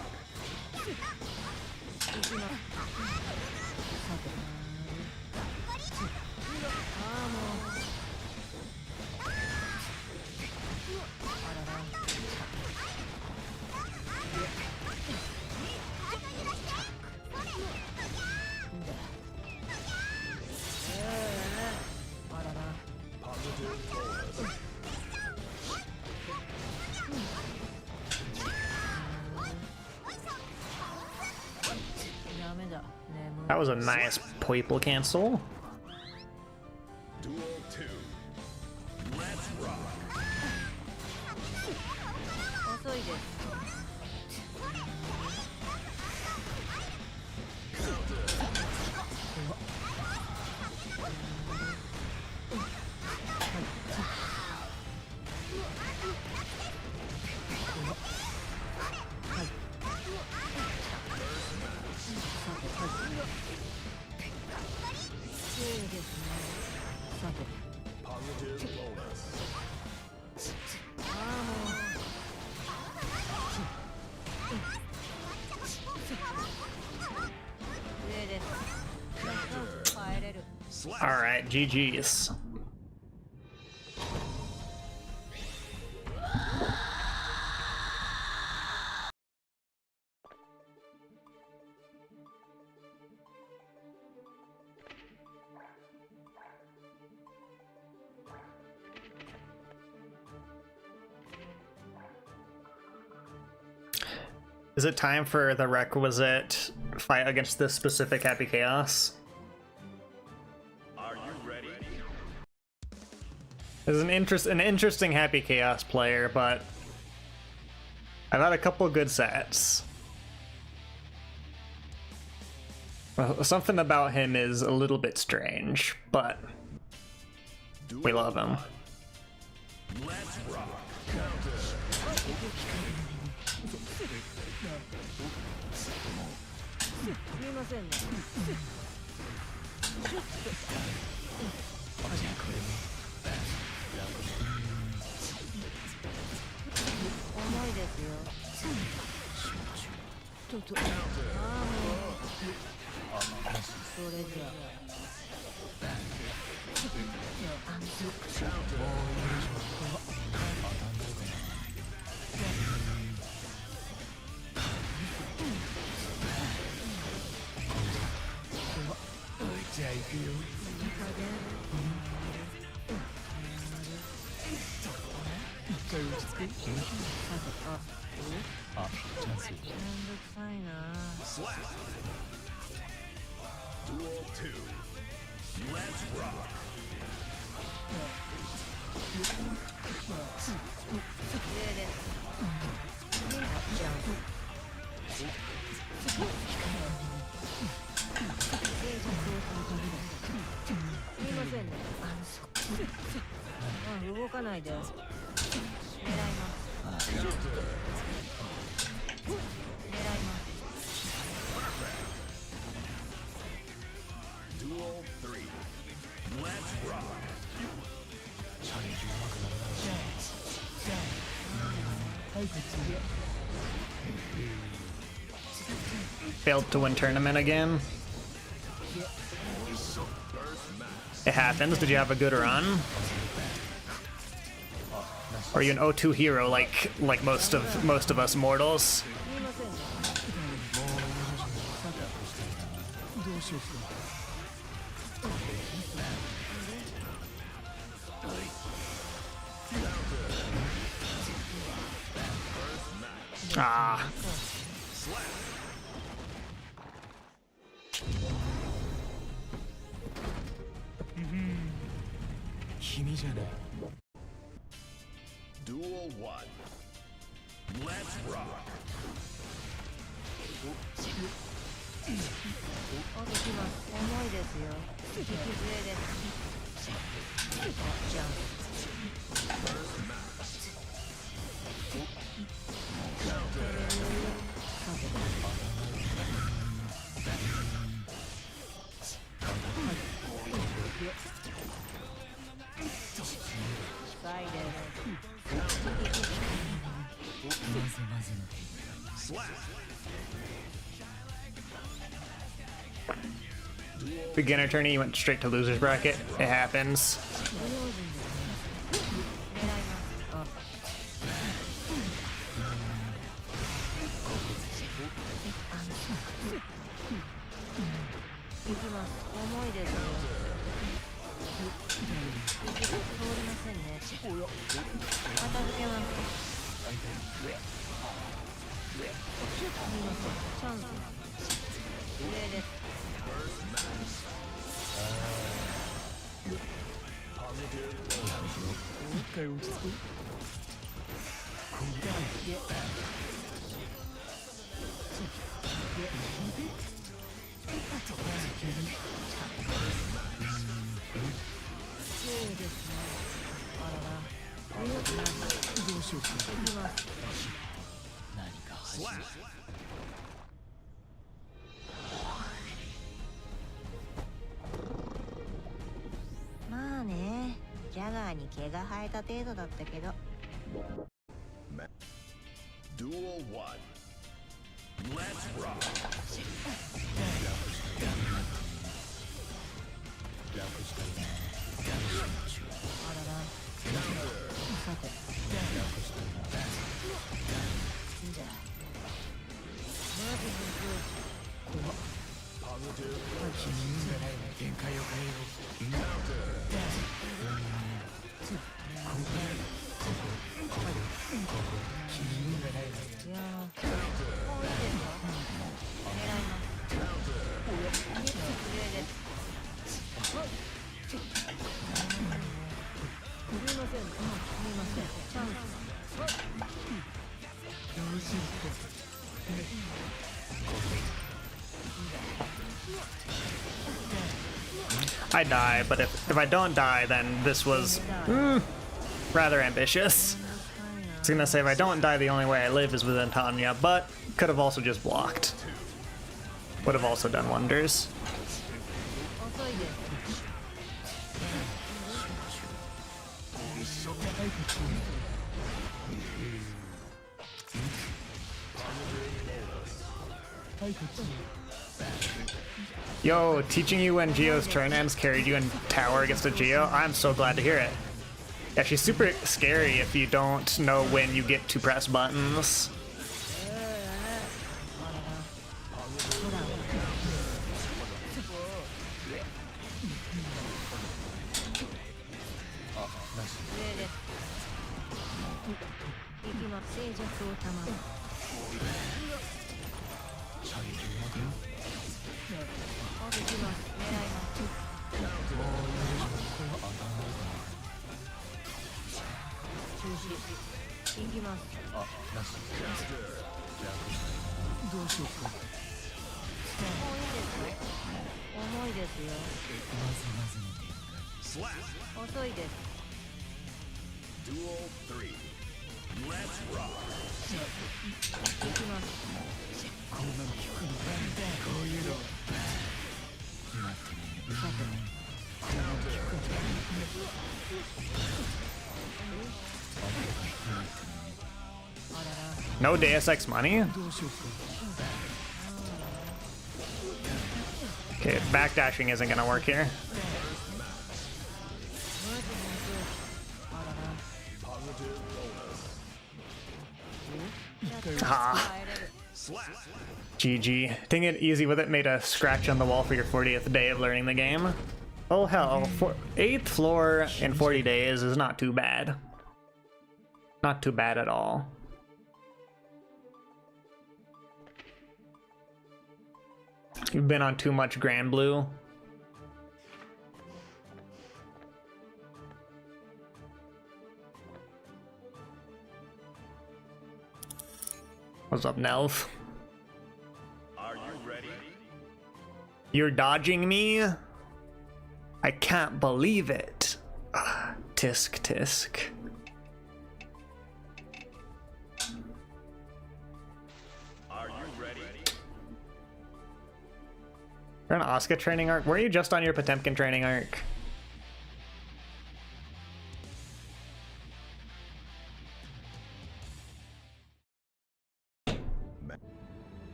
That was a nice purple cancel. Duel 2. Let's rock. Positive bonus. All right, GG's. Is it time for the requisite fight against this specific Happy Chaos? Are you ready? This is an interesting Happy Chaos player, but I've had a couple good sets. Well, something about him is a little bit strange, but we love him. Let's rock. Slap. Duel 2. Let's rock. Duel 3. Let's rock. Failed to win tournament again. It happens. Did you have a good run? Or are you an O2 hero like most of us mortals? Ah. Duel 1. Let's rock. あときます。重いですよ。引き杖です。じゃ近いです。 Beginner tourney, you went straight to loser's bracket. It happens. Slap. まあね、ジャガーに毛が生えた程度だったけど。Duel 1. Let's rock. I die, but if I don't die, then this was rather ambitious. I was gonna say if I don't die, the only way I live is with Antanya, but could have also just blocked. Would have also done wonders. Yo, teaching you when Geo's turn ends carried you in tower against a Geo? I'm so glad to hear it. Yeah, she's super scary if you don't know when you get to press buttons. Duel 3. Let's rock. No Deus Ex money? Okay, backdashing isn't gonna work here. Ah. GG. Taking it easy with it made a scratch on the wall for your 40th day of learning the game. Oh hell, 8th floor in 40 days is not too bad. Not too bad at all. You've been on too much Grand Blue. What's up, Nelv? You're dodging me? I can't believe it. Tisk tisk. Are you ready? You're on Asuka training arc? Were you just on your Potemkin training arc?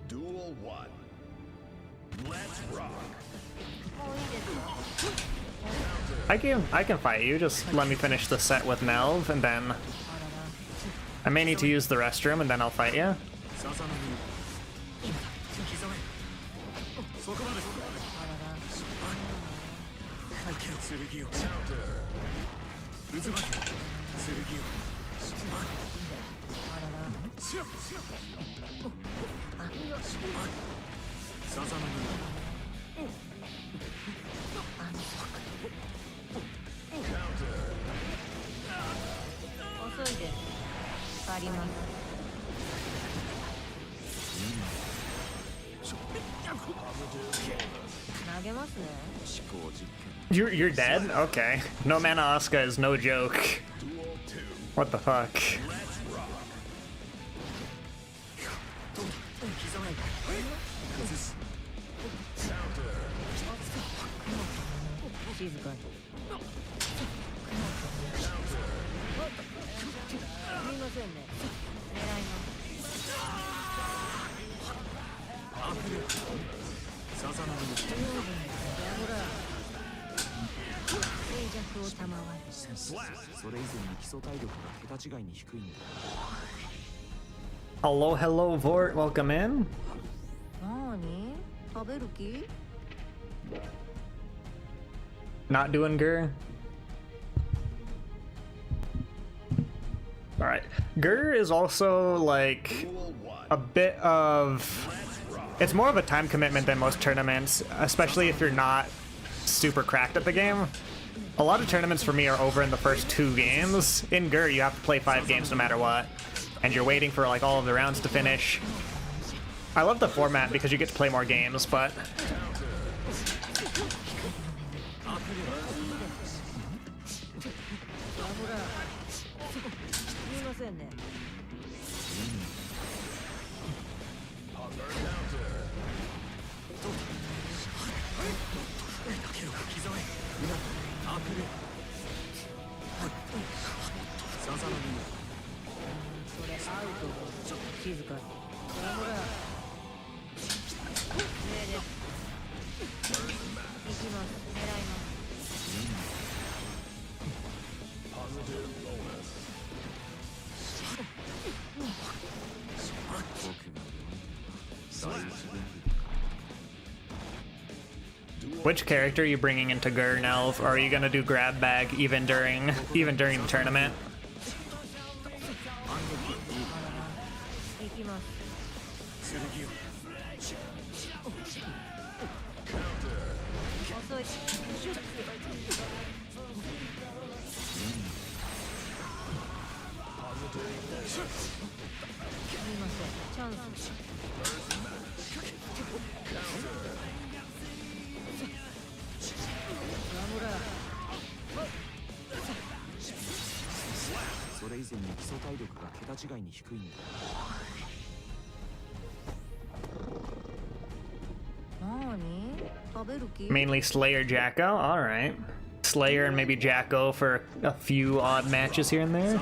Duel 1. Let's rock. I can fight you, just let me finish the set with Nelv, and then I may need to use the restroom, and then I'll fight you. You're dead? Okay. No mana Asuka is no joke. What the fuck? Hello, hello, Vort. Welcome in. Not doing Gur. Alright. Gur is also like a bit of... It's more of a time commitment than most tournaments, especially if you're not super cracked at the game. A lot of tournaments for me are over in the first 2 games. In Gur, you have to play 5 games no matter what, and you're waiting for like all of the rounds to finish. I love the format because you get to play more games, but... Which character are you bringing into Gur, Nelv? Or are you gonna do grab bag even during the tournament? Mainly Slayer Jacko, alright. Slayer and maybe Jacko for a few odd matches here and there.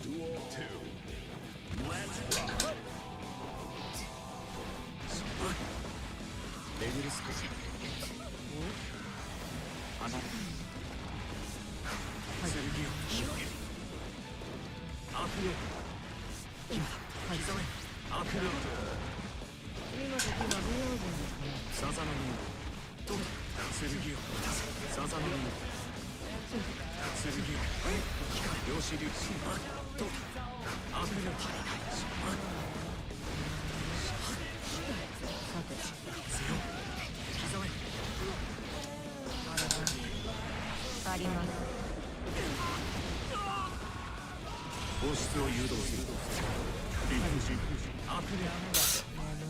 Duel 2. Let's rock.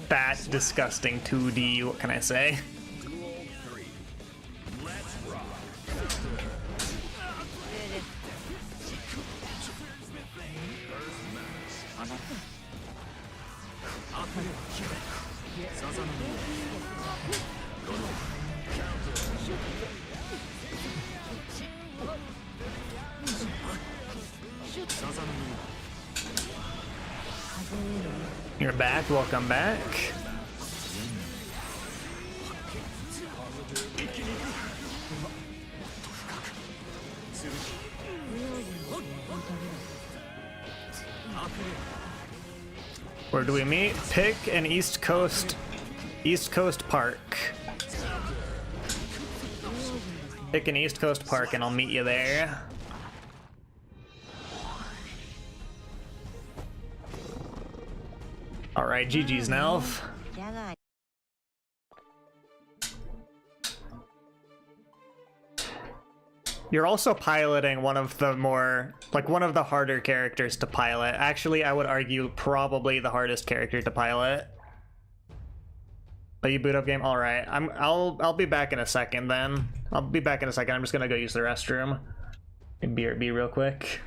Fat, disgusting 2D, what can I say? You're back, welcome back. Where do we meet? Pick an East Coast park. Pick an East Coast park and I'll meet you there. Alright, GG's Nelf. You're also piloting one of the more, like, one of the harder characters to pilot. Actually, I would argue probably the hardest character to pilot. Oh, you boot up game? Alright, I'll be back in a second then. I'll be back in a second. I'm just gonna go use the restroom. And BRB real quick.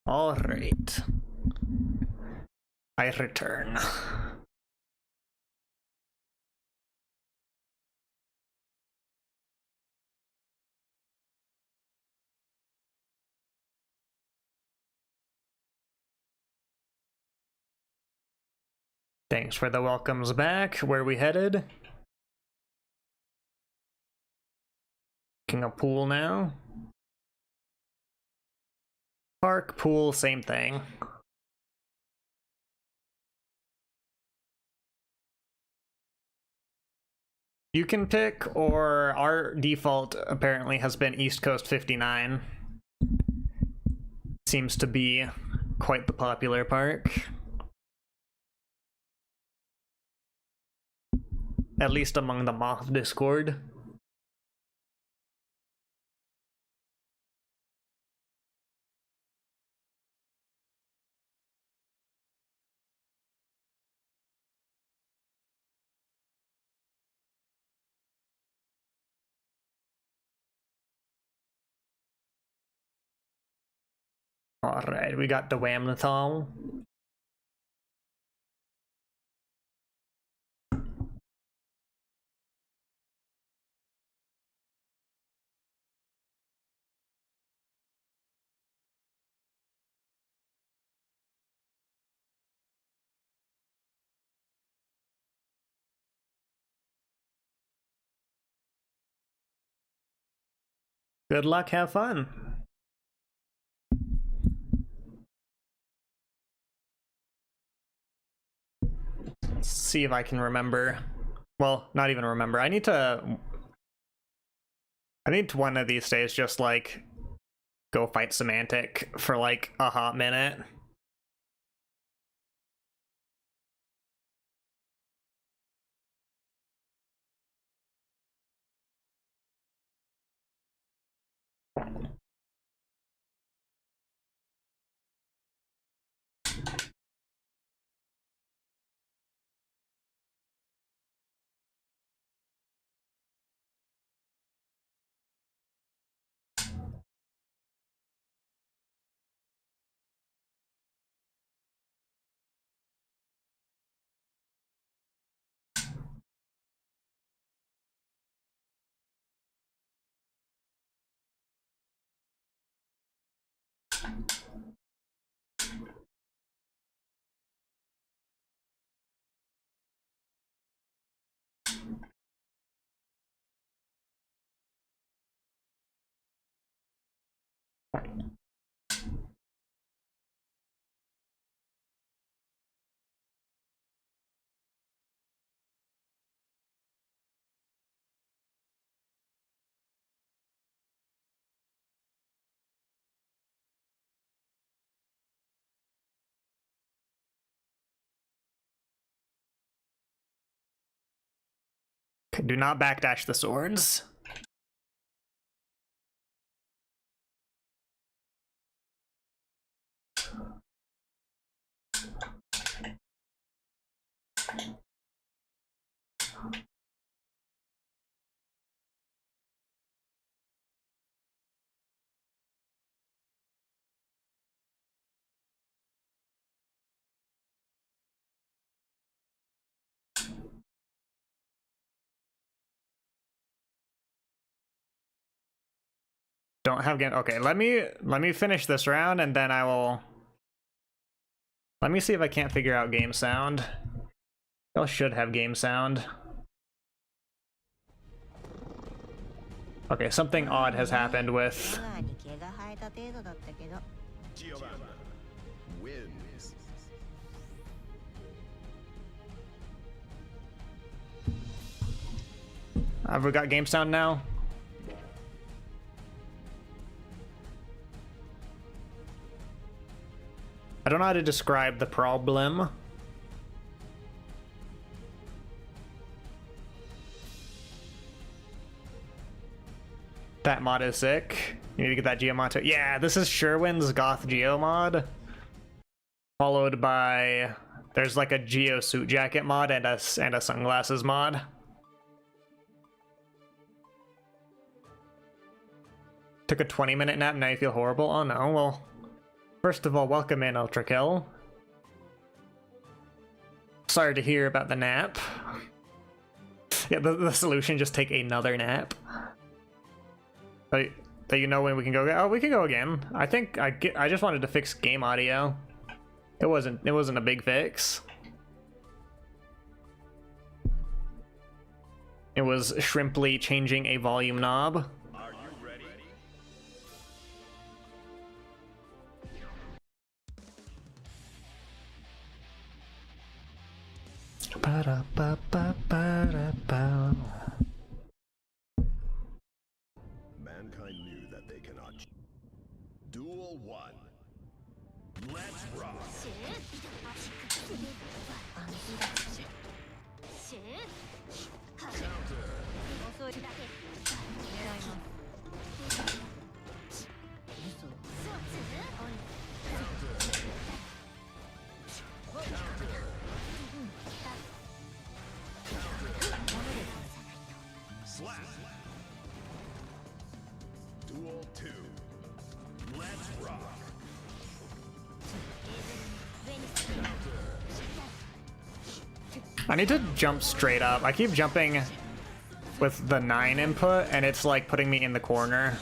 All right. I return. Thanks for the welcomes back. Where we headed? Picking a pool now. Park, pool, same thing. You can pick, or our default apparently has been East Coast 59. Seems to be quite the popular park. At least among the Moth Discord. Alright, we got the Whamnathal. Good luck, have fun. Let's see if I can remember. Well, not even remember. I need to one of these days just like go fight Semantic for like a hot minute. Do not backdash the swords. Don't have game. Okay, let me finish this round and then I will. Let me see if I can't figure out game sound. Y'all should have game sound. Okay, something odd has happened with. Wins. Have we got game sound now? I don't know how to describe the problem. That mod is sick. You need to get that Geomoto. Yeah, this is Sherwin's Goth Geo mod. Followed by there's like a Geo suit jacket mod and a sunglasses mod. Took a 20-minute nap, now you feel horrible? Oh no, well. First of all, welcome in, Ultrakill. Sorry to hear about the nap. Yeah, the solution, just take another nap. But you know when we can go? Oh, we can go again. I think I just wanted to fix game audio. It wasn't a big fix. It was shrimply changing a volume knob. Are you ready? Ba-da-ba-ba-ba-da-ba. Mankind knew that they cannot. Duel 1. Let's rock. Slap. Duel 2. Let's rock. I need to jump straight up. I keep jumping with the 9 input, and it's like putting me in the corner.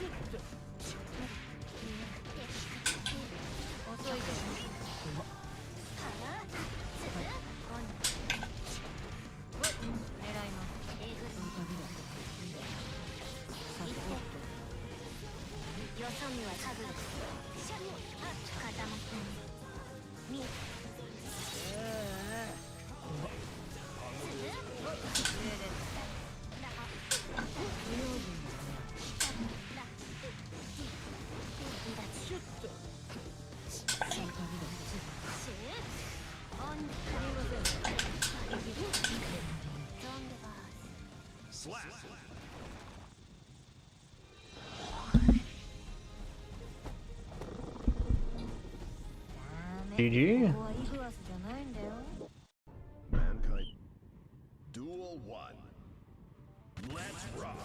GG. Mankind. Duel 1. Let's rock.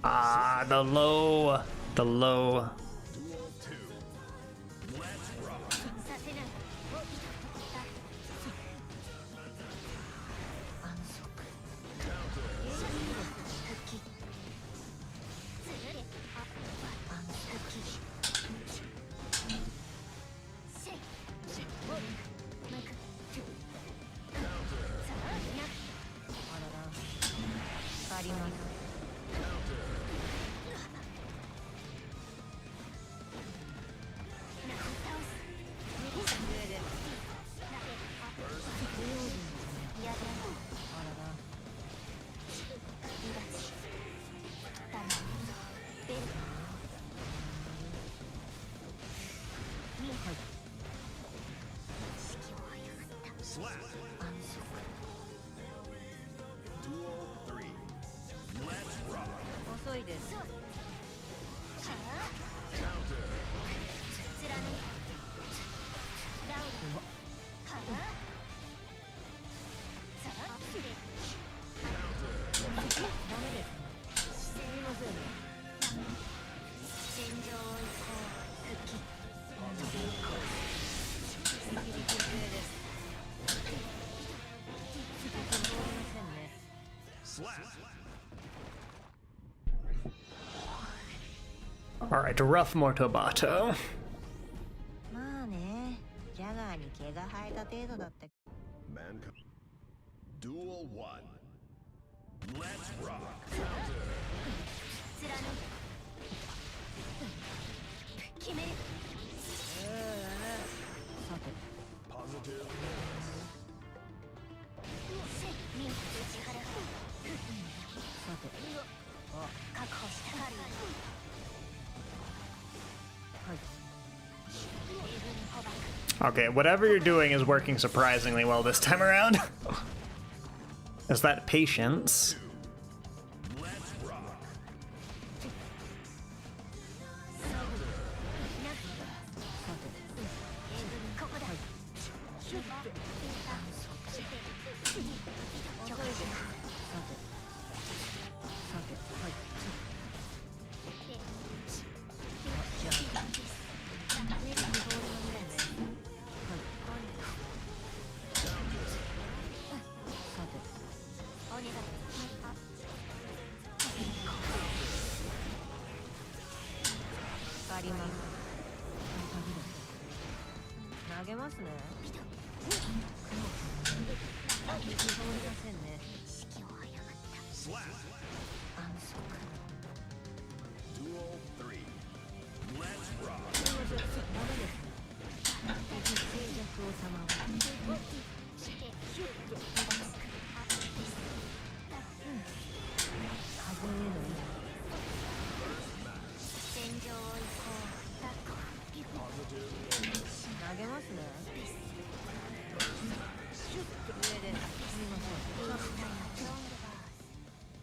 Ah, the low. The low. Slap. Duel 3. Let's rock. All right, rough Mortobato. Mankind. Duel 1. Let's rock. Positive. Okay, whatever you're doing is working surprisingly well this time around. Is that patience? Slap. Duel 3.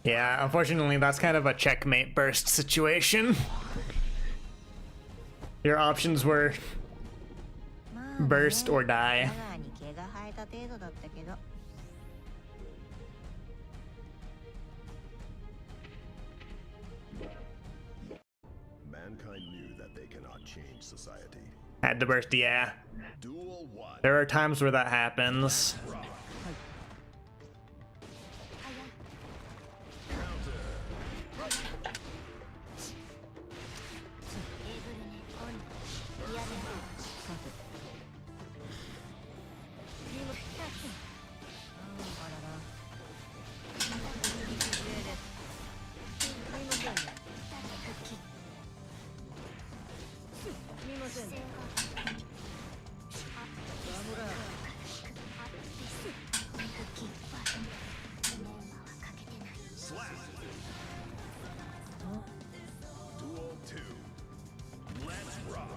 Yeah, unfortunately, that's kind of a checkmate burst situation. Your options were burst or die. Mankind knew that they cannot change society. Had to burst, yeah. There are times where that happens. Duel 2. Let's rock.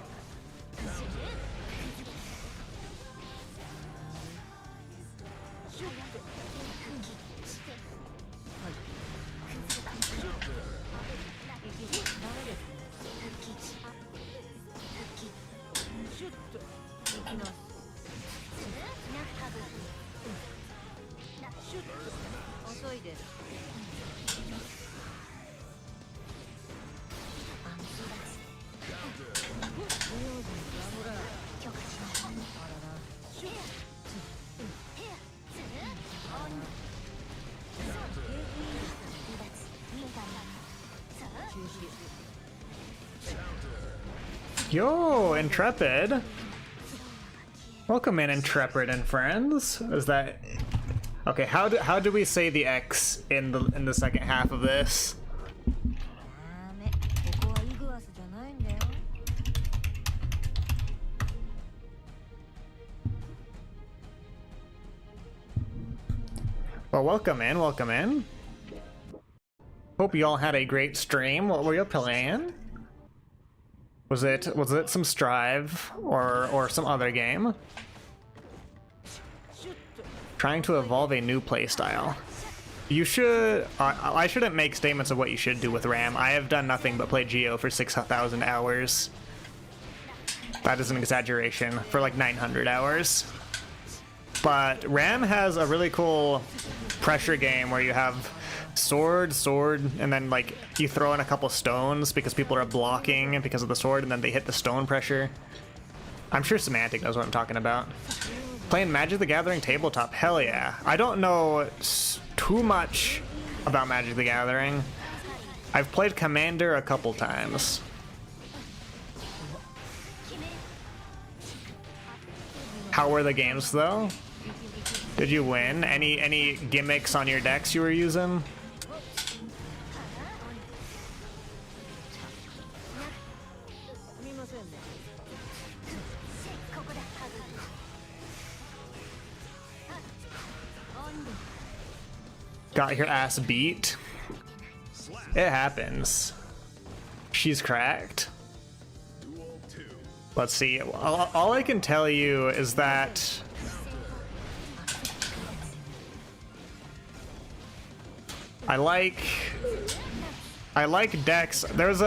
Yo, Intrepid. Welcome in, Intrepid and friends. Is that okay? How do we say the X in the second half of this? Well, welcome in, welcome in. Hope you all had a great stream. What were you playing? Was it some Strive or some other game? Trying to evolve a new playstyle. You should. I shouldn't make statements of what you should do with RAM. I have done nothing but play Geo for 6,000 hours. That is an exaggeration. For like 900 hours. But RAM has a really cool pressure game where you have sword, and then like you throw in a couple stones because people are blocking because of the sword, and then they hit the stone pressure. I'm sure Semantic knows what I'm talking about. Playing Magic the Gathering tabletop, hell yeah. I don't know too much about Magic the Gathering. I've played Commander a couple times. How were the games though? Did you win? Any gimmicks on your decks you were using? Got your ass beat? It happens. She's cracked. Let's see. All I can tell you is that I like decks. There's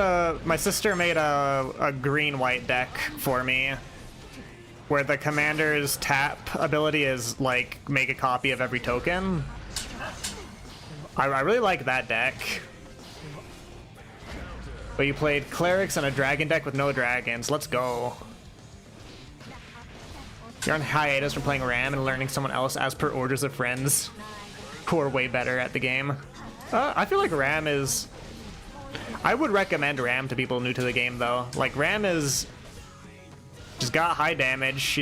my sister made a green-white deck for me where the commander's tap ability is like make a copy of every token. I really like that deck. But you played clerics and a dragon deck with no dragons. Let's go. You're on hiatus from playing RAM and learning someone else as per orders of friends who are way better at the game. I feel like RAM is... I would recommend RAM to people new to the game though. Like RAM is... She's got high damage.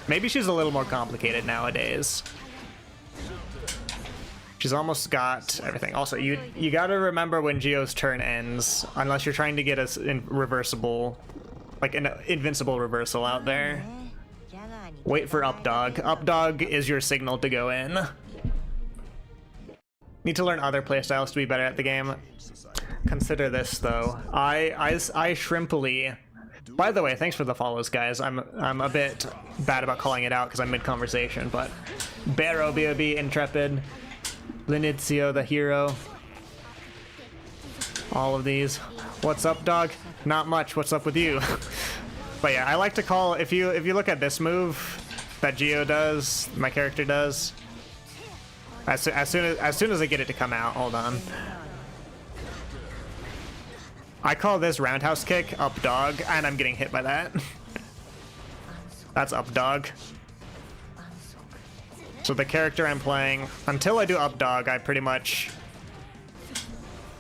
Maybe she's a little more complicated nowadays. She's almost got everything. Also, you gotta remember when Geo's turn ends, unless you're trying to get us in reversible like an invincible reversal out there. Wait for up dog. Up dog is your signal to go in. Need to learn other playstyles to be better at the game. Consider this though. I shrimply. By the way, thanks for the follows, guys. I'm a bit bad about calling it out because I'm mid-conversation, but Barrow, B.O.B., Intrepid, Linizio, the hero. All of these. What's up, dog? Not much. What's up with you? But yeah, I like to call, if you look at this move that Geo does, my character does, as soon as I get it to come out, hold on. I call this roundhouse kick up dog, and I'm getting hit by that. That's up dog. So the character I'm playing, until I do up dog, I pretty much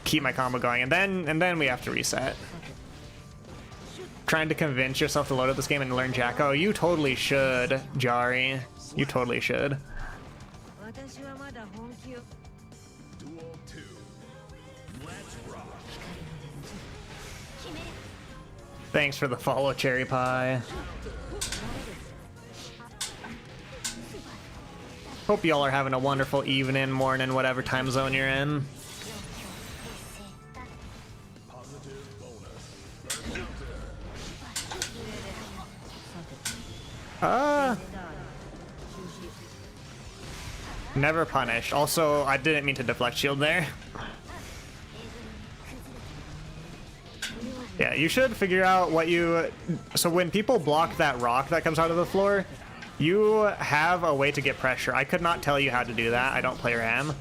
keep my combo going, and then we have to reset. Trying to convince yourself to load up this game and learn Jacko. You totally should, Jari. You totally should. Duel 2. Let's rock. Thanks for the follow, Cherry Pie. Hope y'all are having a wonderful evening, morning, whatever time zone you're in. Never punished. Also, I didn't mean to deflect shield there. Yeah, you should figure out what you... So when people block that rock that comes out of the floor, you have a way to get pressure. I could not tell you how to do that. I don't play RAM.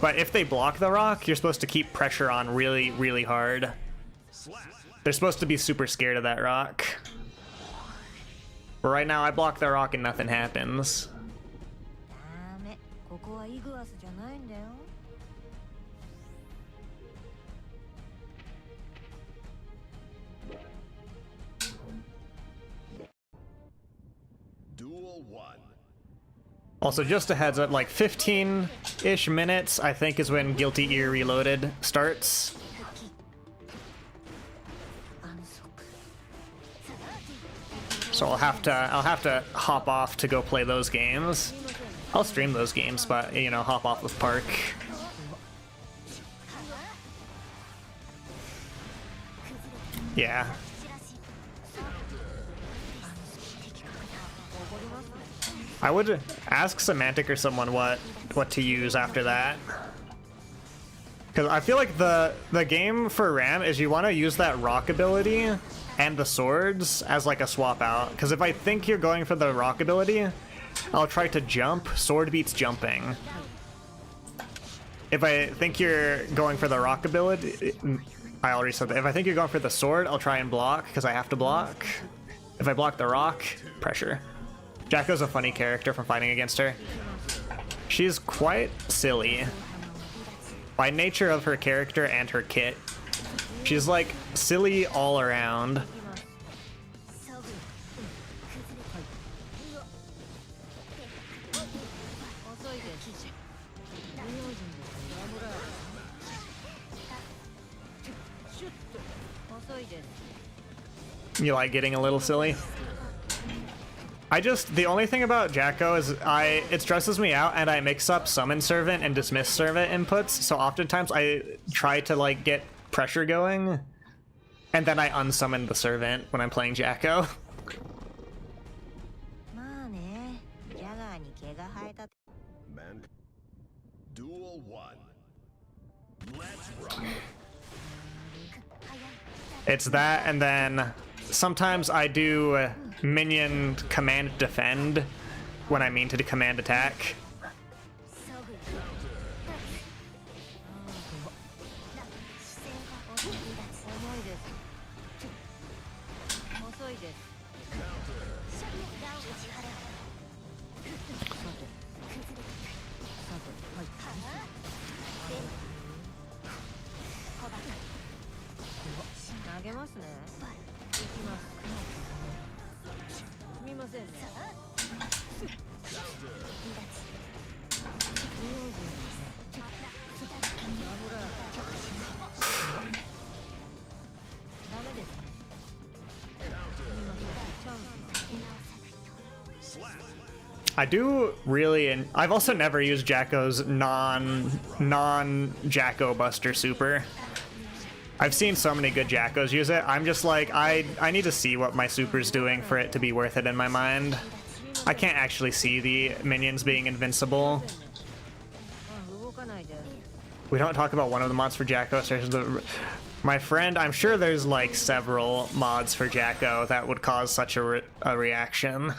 But if they block the rock, you're supposed to keep pressure on really, really hard. They're supposed to be super scared of that rock. But right now, I block the rock and nothing happens. Duel 1. Also, just a heads up, like 15-ish minutes, I think, is when Guilty Ear Reloaded starts. So I'll have to hop off to go play those games. I'll stream those games, but you know, hop off with Park. Yeah. I would ask Semantic or someone what to use after that. Because I feel like the game for RAM is you want to use that rock ability and the swords as like a swap out. Because if I think you're going for the rock ability, I'll try to jump. Sword beats jumping. If I think you're going for the rock ability, I already said that. If I think you're going for the sword, I'll try and block because I have to block. If I block the rock, pressure. Jacko's a funny character from fighting against her. She's quite silly. By nature of her character and her kit. She's like silly all around. You like getting a little silly? The only thing about Jacko is it stresses me out and I mix up summon servant and dismiss servant inputs, so oftentimes I try to like get pressure going and then I unsummon the servant when I'm playing Jacko. Man. Duel 1. Let's rock. It's that, and then sometimes I do minion command defend when I mean to command attack. I do really, and I've also never used Jacko's non-Jacko Buster super. I've seen so many good Jackos use it. I'm just like, I need to see what my super's doing for it to be worth it in my mind. I can't actually see the minions being invincible. We don't talk about one of the mods for Jacko. My friend, I'm sure there's like several mods for Jacko that would cause such a reaction.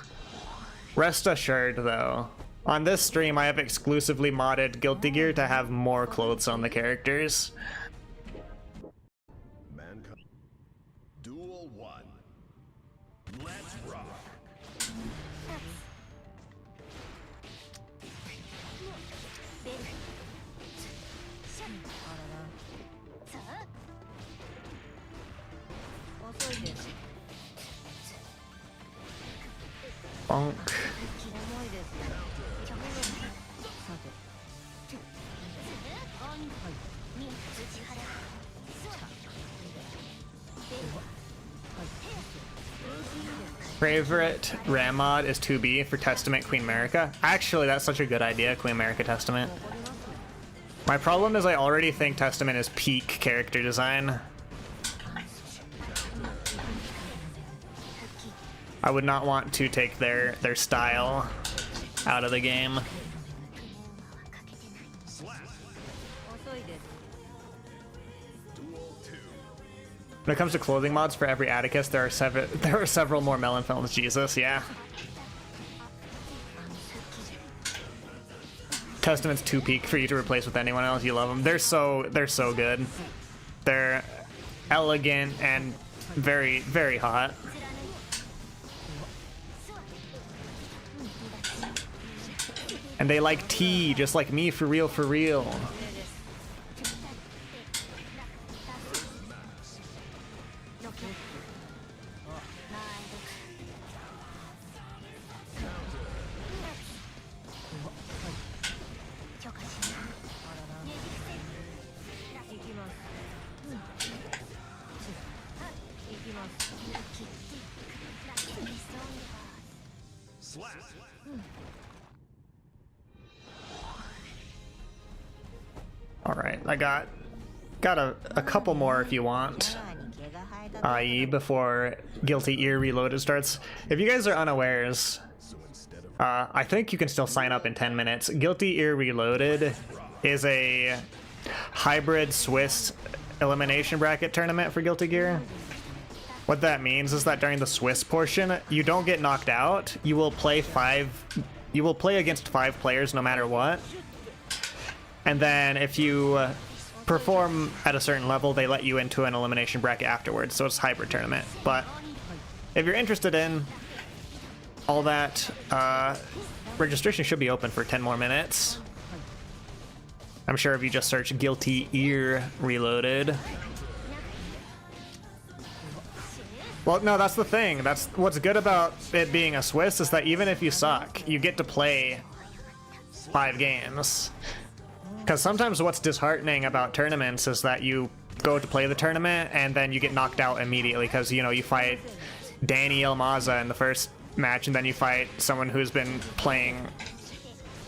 Rest assured though, on this stream I have exclusively modded Guilty Gear to have more clothes on the characters. Duel 1. Let's rock. Bonk. Favorite RAM mod is 2B for Testament Queen America. Actually, that's such a good idea, Queen America Testament. My problem is I already think Testament is peak character design. I would not want to take their style out of the game. When it comes to clothing mods for every Atticus, there are several more melon films. Jesus, yeah. Testament's too peak for you to replace with anyone else. You love them. They're so good. They're elegant and very, very hot. And they like tea, just like me, for real, for real. Alright, I got a couple more if you want. IE before Guilty Ear Reloaded starts. If you guys are unawares, I think you can still sign up in 10 minutes. Guilty Ear Reloaded is a hybrid Swiss elimination bracket tournament for Guilty Gear. What that means is that during the Swiss portion, you don't get knocked out. You will play against 5 players no matter what. And then if you perform at a certain level, they let you into an elimination bracket afterwards. So it's a hybrid tournament. But if you're interested in all that, registration should be open for 10 more minutes. I'm sure if you just search Guilty Ear Reloaded. Well, no, that's the thing. That's what's good about it being a Swiss, is that even if you suck, you get to play 5 games. Because sometimes what's disheartening about tournaments is that you go to play the tournament and then you get knocked out immediately because, you know, you fight Danny Elmaza in the first match and then you fight someone who's been playing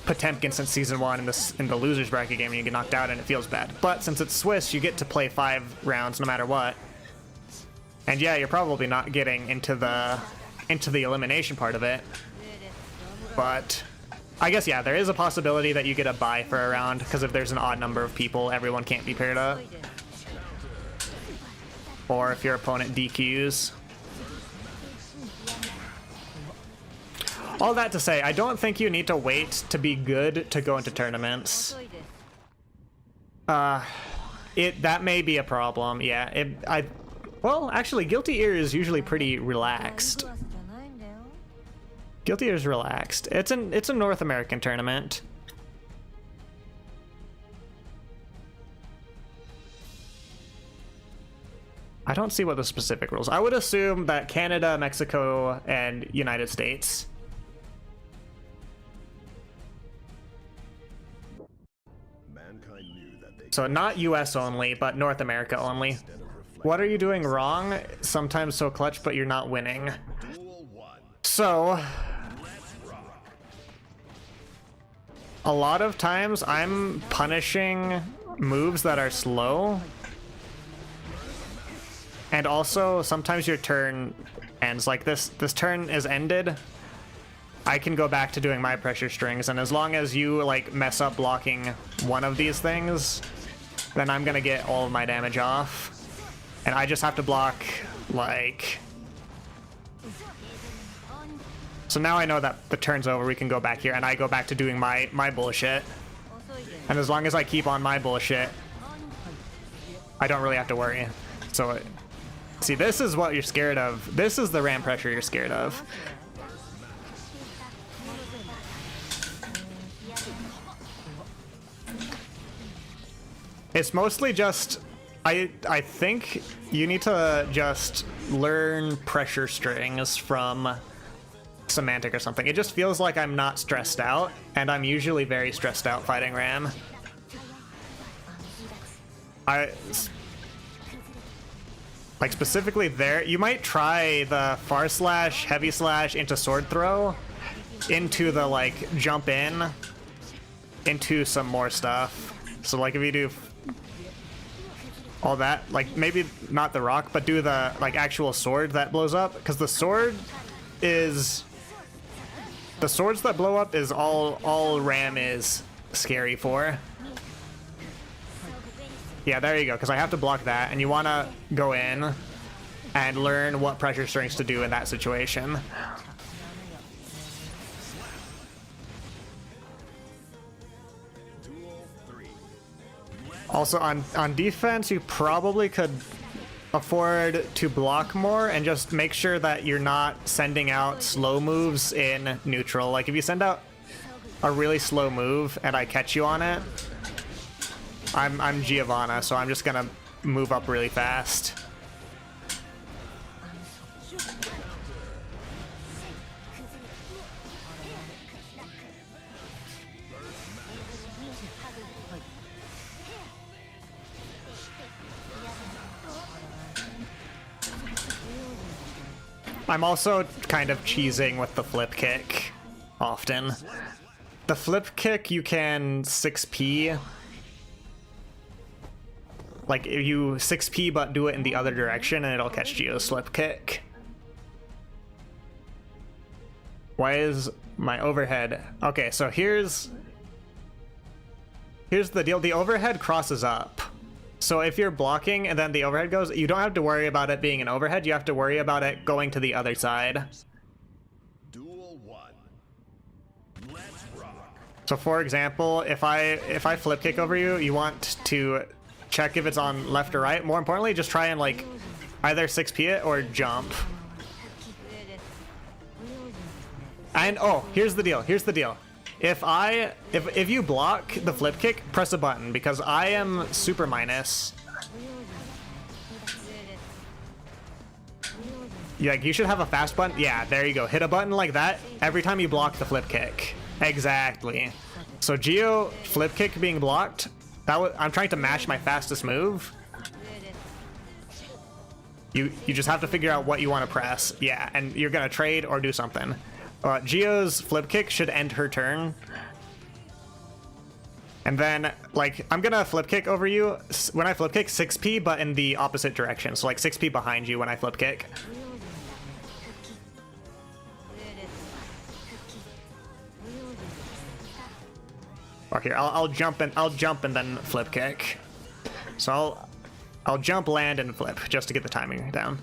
Potemkin since season 1 in the losers bracket game and you get knocked out and it feels bad. But since it's Swiss, you get to play 5 rounds no matter what. And yeah, you're probably not getting into the elimination part of it. But I guess, yeah, there is a possibility that you get a bye for a round, because if there's an odd number of people, everyone can't be paired up. Or if your opponent DQs. All that to say, I don't think you need to wait to be good to go into tournaments. That may be a problem, yeah. Well, actually, Guilty Ear is usually pretty relaxed. Guilty Ear is relaxed. It's a North American tournament. I don't see what the specific rules. I would assume that Canada, Mexico, and United States. So not US only, but North America only. What are you doing wrong? Sometimes so clutch, but you're not winning. So a lot of times I'm punishing moves that are slow. And also, sometimes your turn ends. Like this turn is ended. I can go back to doing my pressure strings, and as long as you like mess up blocking one of these things, then I'm gonna get all of my damage off. And I just have to block like... So now I know that the turn's over, we can go back here, and I go back to doing my bullshit. And as long as I keep on my bullshit, I don't really have to worry. So, see, this is what you're scared of. This is the ram pressure you're scared of. It's mostly just, I think you need to just learn pressure strings from Semantic or something. It just feels like I'm not stressed out, and I'm usually very stressed out fighting ram. Like specifically there, you might try the far slash, heavy slash into sword throw, into the like jump in, into some more stuff. So like if you do all that, like maybe not the rock, but do the like actual sword that blows up, because the sword is, the swords that blow up is all ram is scary for. Yeah, there you go, because I have to block that, and you want to go in and learn what pressure strings to do in that situation. Also, on defense, you probably could afford to block more and just make sure that you're not sending out slow moves in neutral. Like, if you send out a really slow move and I catch you on it, I'm Giovanna, so I'm just gonna move up really fast. I'm also kind of cheesing with the flip kick often. The flip kick you can 6p. Like, if you 6p but do it in the other direction and it'll catch Geo's flip kick. Why is my overhead? Okay, so here's the deal. The overhead crosses up. So if you're blocking and then the overhead goes, you don't have to worry about it being an overhead. You have to worry about it going to the other side. Duel 1. Let's rock. So for example, if I flip kick over you, you want to check if it's on left or right. More importantly, just try and like either 6p it or jump. And oh, here's the deal. Here's the deal. If you block the flip kick, press a button, because I am super minus. Yeah, you should have a fast button. Yeah, there you go. Hit a button like that every time you block the flip kick. Exactly. So Geo flip kick being blocked, I'm trying to mash my fastest move. You just have to figure out what you want to press. Yeah, and you're gonna trade or do something. Geo's flip kick should end her turn. And then, like, I'm gonna flip kick over you. When I flip kick, 6p, but in the opposite direction. So, like, 6p behind you when I flip kick. Or here, I'll jump and then flip kick. So I'll jump, land, and flip just to get the timing down.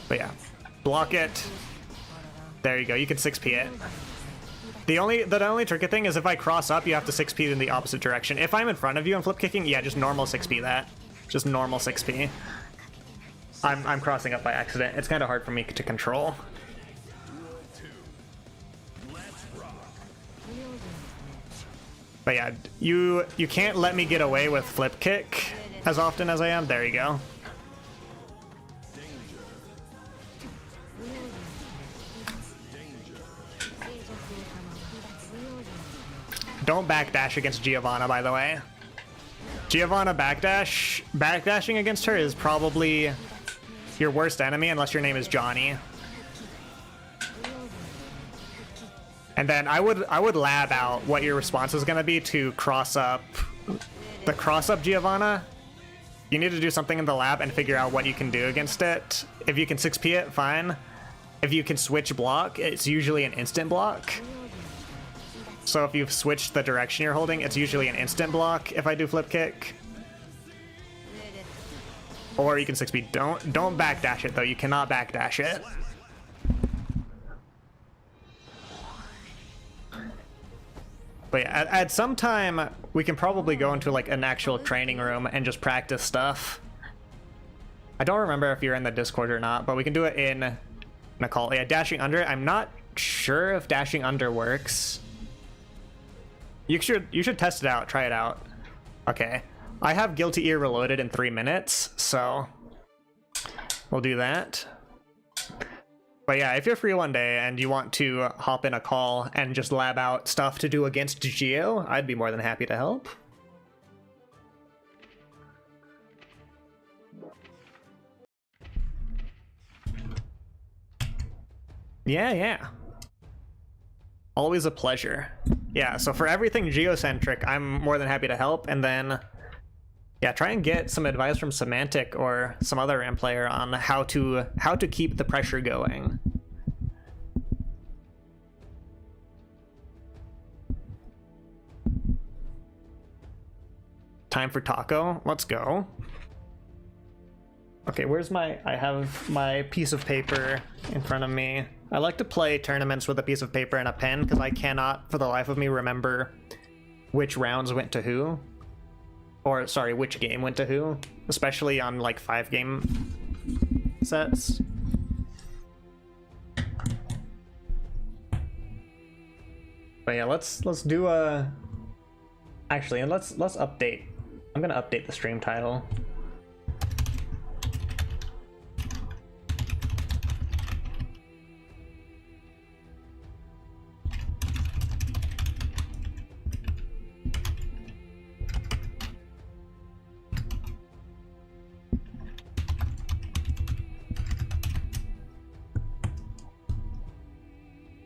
But yeah, block it. There you go. You can 6p it. The only tricky thing is if I cross up, you have to 6p in the opposite direction. If I'm in front of you and flip kicking, yeah, just normal 6p that. Just normal 6p. I'm crossing up by accident. It's kind of hard for me to control. But yeah, you can't let me get away with flip kick as often as I am. There you go. don't backdash against Giovanna, by the way. Giovanna backdashing against her is probably your worst enemy unless your name is Johnny. And then I would lab out what your response is gonna be to cross up Giovanna. You need to do something in the lab and figure out what you can do against it. If you can 6p it, fine. If you can switch block, it's usually an instant block. So if you've switched the direction you're holding, it's usually an instant block if I do flip kick. Or you can 6p. Don't backdash it though. You cannot backdash it. But yeah, at some time we can probably go into like an actual training room and just practice stuff. I don't remember if you're in the Discord or not, but we can do it in Nicole. Yeah, dashing under. I'm not sure if dashing under works. You should test it out. Try it out. Okay. I have Guilty Ear reloaded in 3 minutes, so we'll do that. But yeah, if you're free one day and you want to hop in a call and just lab out stuff to do against Geo, I'd be more than happy to help. Yeah. Always a pleasure. Yeah, so for everything geocentric, I'm more than happy to help, and then yeah, try and get some advice from Semantic or some other RAM player on how to keep the pressure going. Time for taco. Let's go. Okay, I have my piece of paper in front of me. I like to play tournaments with a piece of paper and a pen because I cannot for the life of me remember which rounds went to who. Or, sorry, which game went to who, especially on, like, 5-game sets. But yeah, let's do a... Actually, let's update. I'm gonna update the stream title.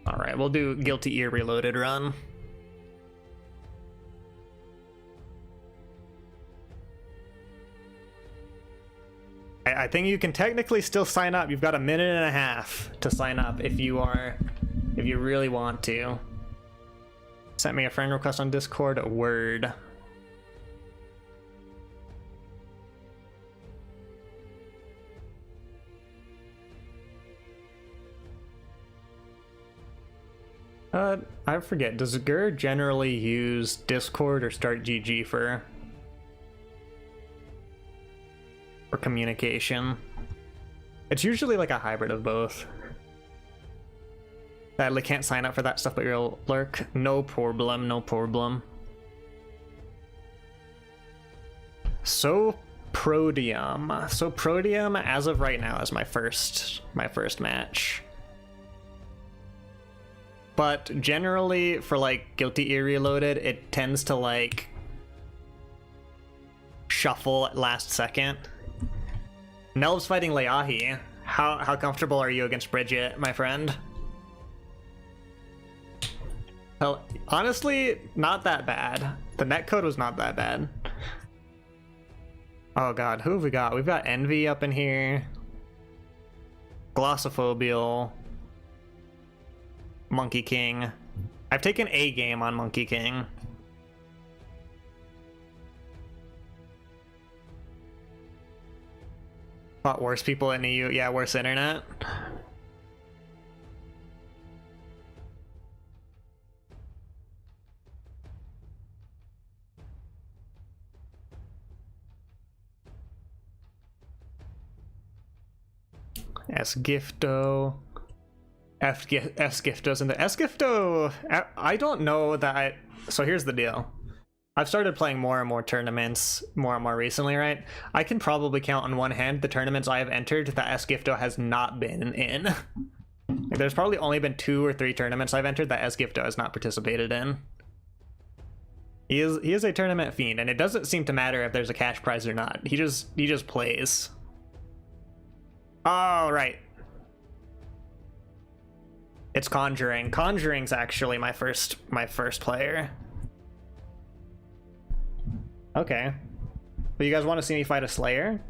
Alright, we'll do Guilty Ear Reloaded run. I think you can technically still sign up. You've got a minute and a half to sign up if you really want to. Sent me a friend request on Discord, word. I forget, does Gur generally use Discord or Start GG for communication? It's usually like a hybrid of both. Sadly can't sign up for that stuff, but you'll lurk. No problem, no problem. So Prodium. So Prodium as of right now is my first match. But generally, for like Guilty Ear Reloaded, it tends to like shuffle at last second. Nelv's fighting Leahi. How comfortable are you against Bridget, my friend? Well, honestly, not that bad. The netcode was not that bad. Oh god, who have we got? We've got Envy up in here. Glossophobial. Monkey King. I've taken a game on Monkey King. Lot worse people in EU. Yeah, worse internet. S-Gifto. S-Gifto's in the S-Gifto. I don't know that so here's the deal. I've started playing more and more tournaments more and more recently, right? I can probably count on one hand the tournaments I have entered that S-Gifto has not been in. Like, there's probably only been 2 or 3 tournaments I've entered that S-Gifto has not participated in. He is a tournament fiend, and it doesn't seem to matter if there's a cash prize or not. He just plays. Oh, right. It's Conjuring. Conjuring's actually my first player. Okay. But you guys want to see me fight a Slayer?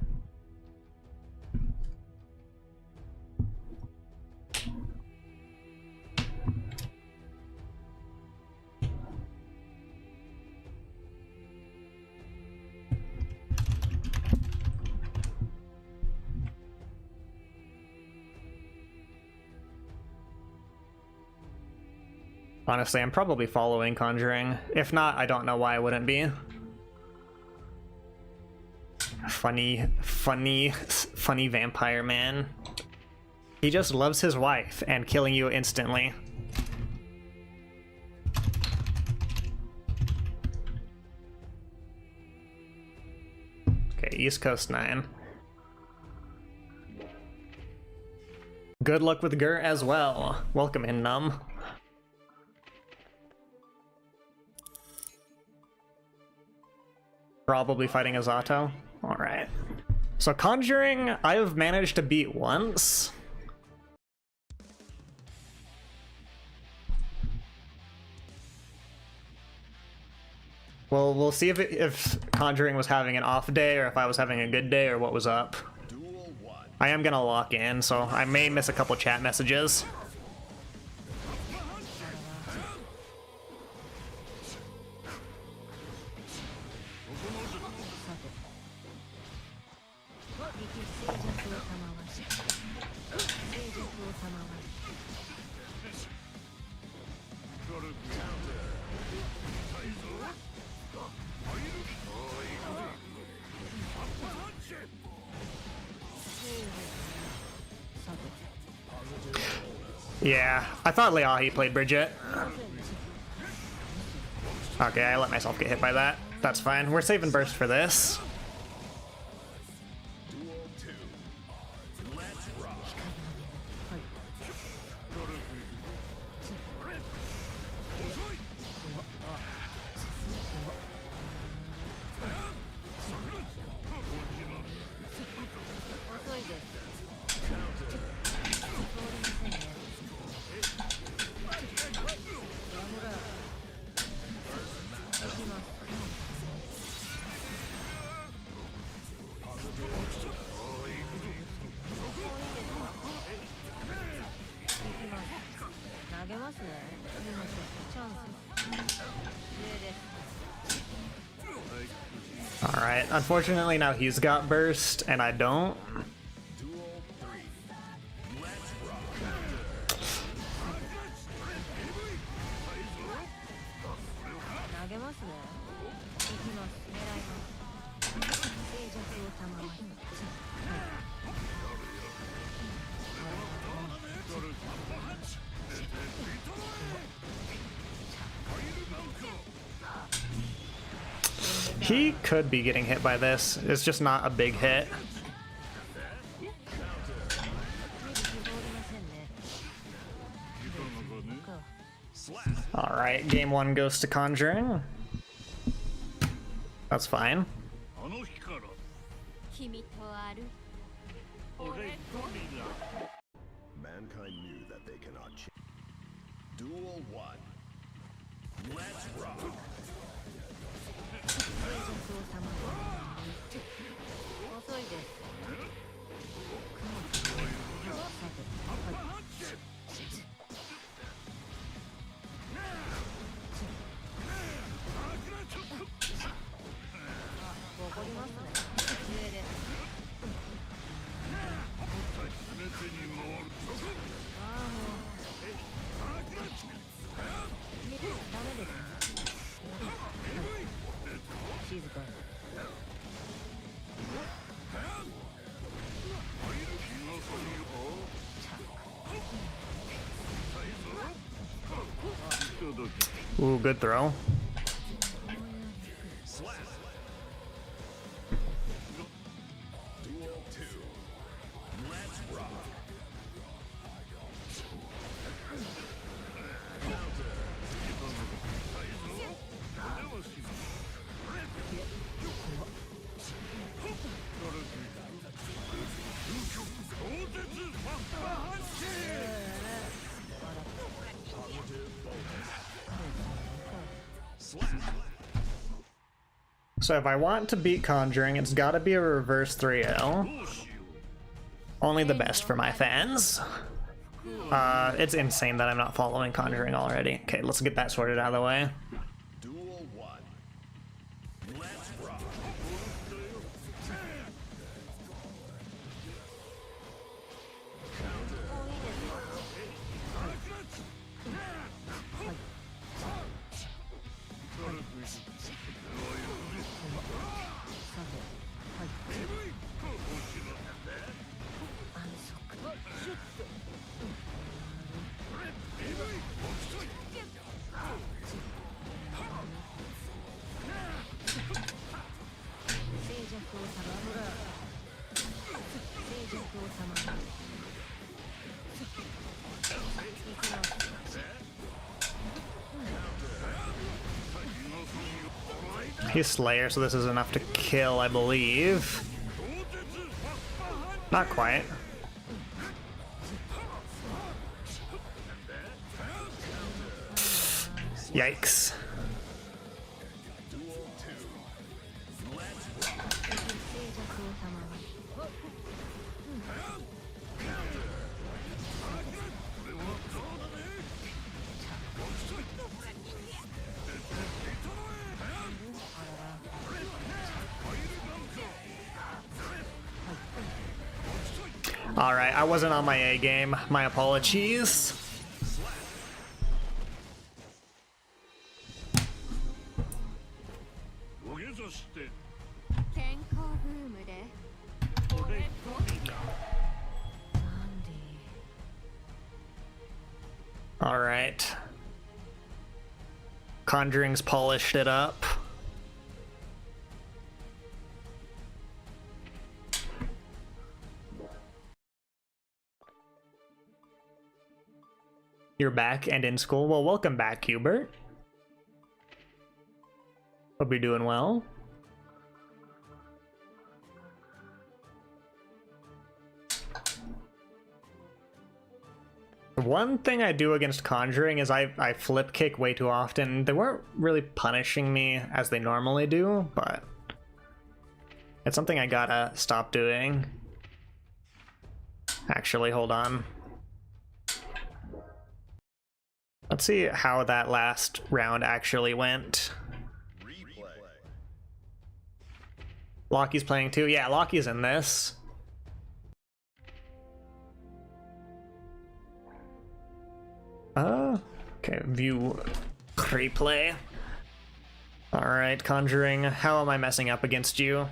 Honestly, I'm probably following Conjuring. If not, I don't know why I wouldn't be. Funny vampire man. He just loves his wife and killing you instantly. Okay, East Coast 9. Good luck with Gur as well. Welcome in, Num. Probably fighting Azato. Alright. So Conjuring, I have managed to beat once. Well, we'll see if Conjuring was having an off day or if I was having a good day or what was up. I am gonna lock in, so I may miss a couple chat messages. Yeah, I thought Leahi played Bridget. Okay, I let myself get hit by that. That's fine. We're saving burst for this. Alright, unfortunately now he's got burst and I don't. He could be getting hit by this. It's just not a big hit. Alright, game 1 goes to Conjuring. That's fine. Mankind knew that they cannot change. Duel 1. Let's rock. Ooh, good throw. Duel 2. Let's rock. So if I want to beat Conjuring, it's gotta be a reverse 3-0. Only the best for my fans. It's insane that I'm not following Conjuring already. Okay, let's get that sorted out of the way. Duel 1. Let's rock. He's Slayer, so this is enough to kill, I believe. Not quite. Yikes. Alright, I wasn't on my A game. My apologies. Alright. Conjuring's polished it up. You're back and in school. Well, welcome back, Hubert. Hope you're doing well. One thing I do against Conjuring is I flip kick way too often. They weren't really punishing me as they normally do, but it's something I gotta stop doing. Actually, hold on. Let's see how that last round actually went. Lockie's playing too. Yeah, Lockie's in this. Okay, view replay. Alright, Conjuring, how am I messing up against you?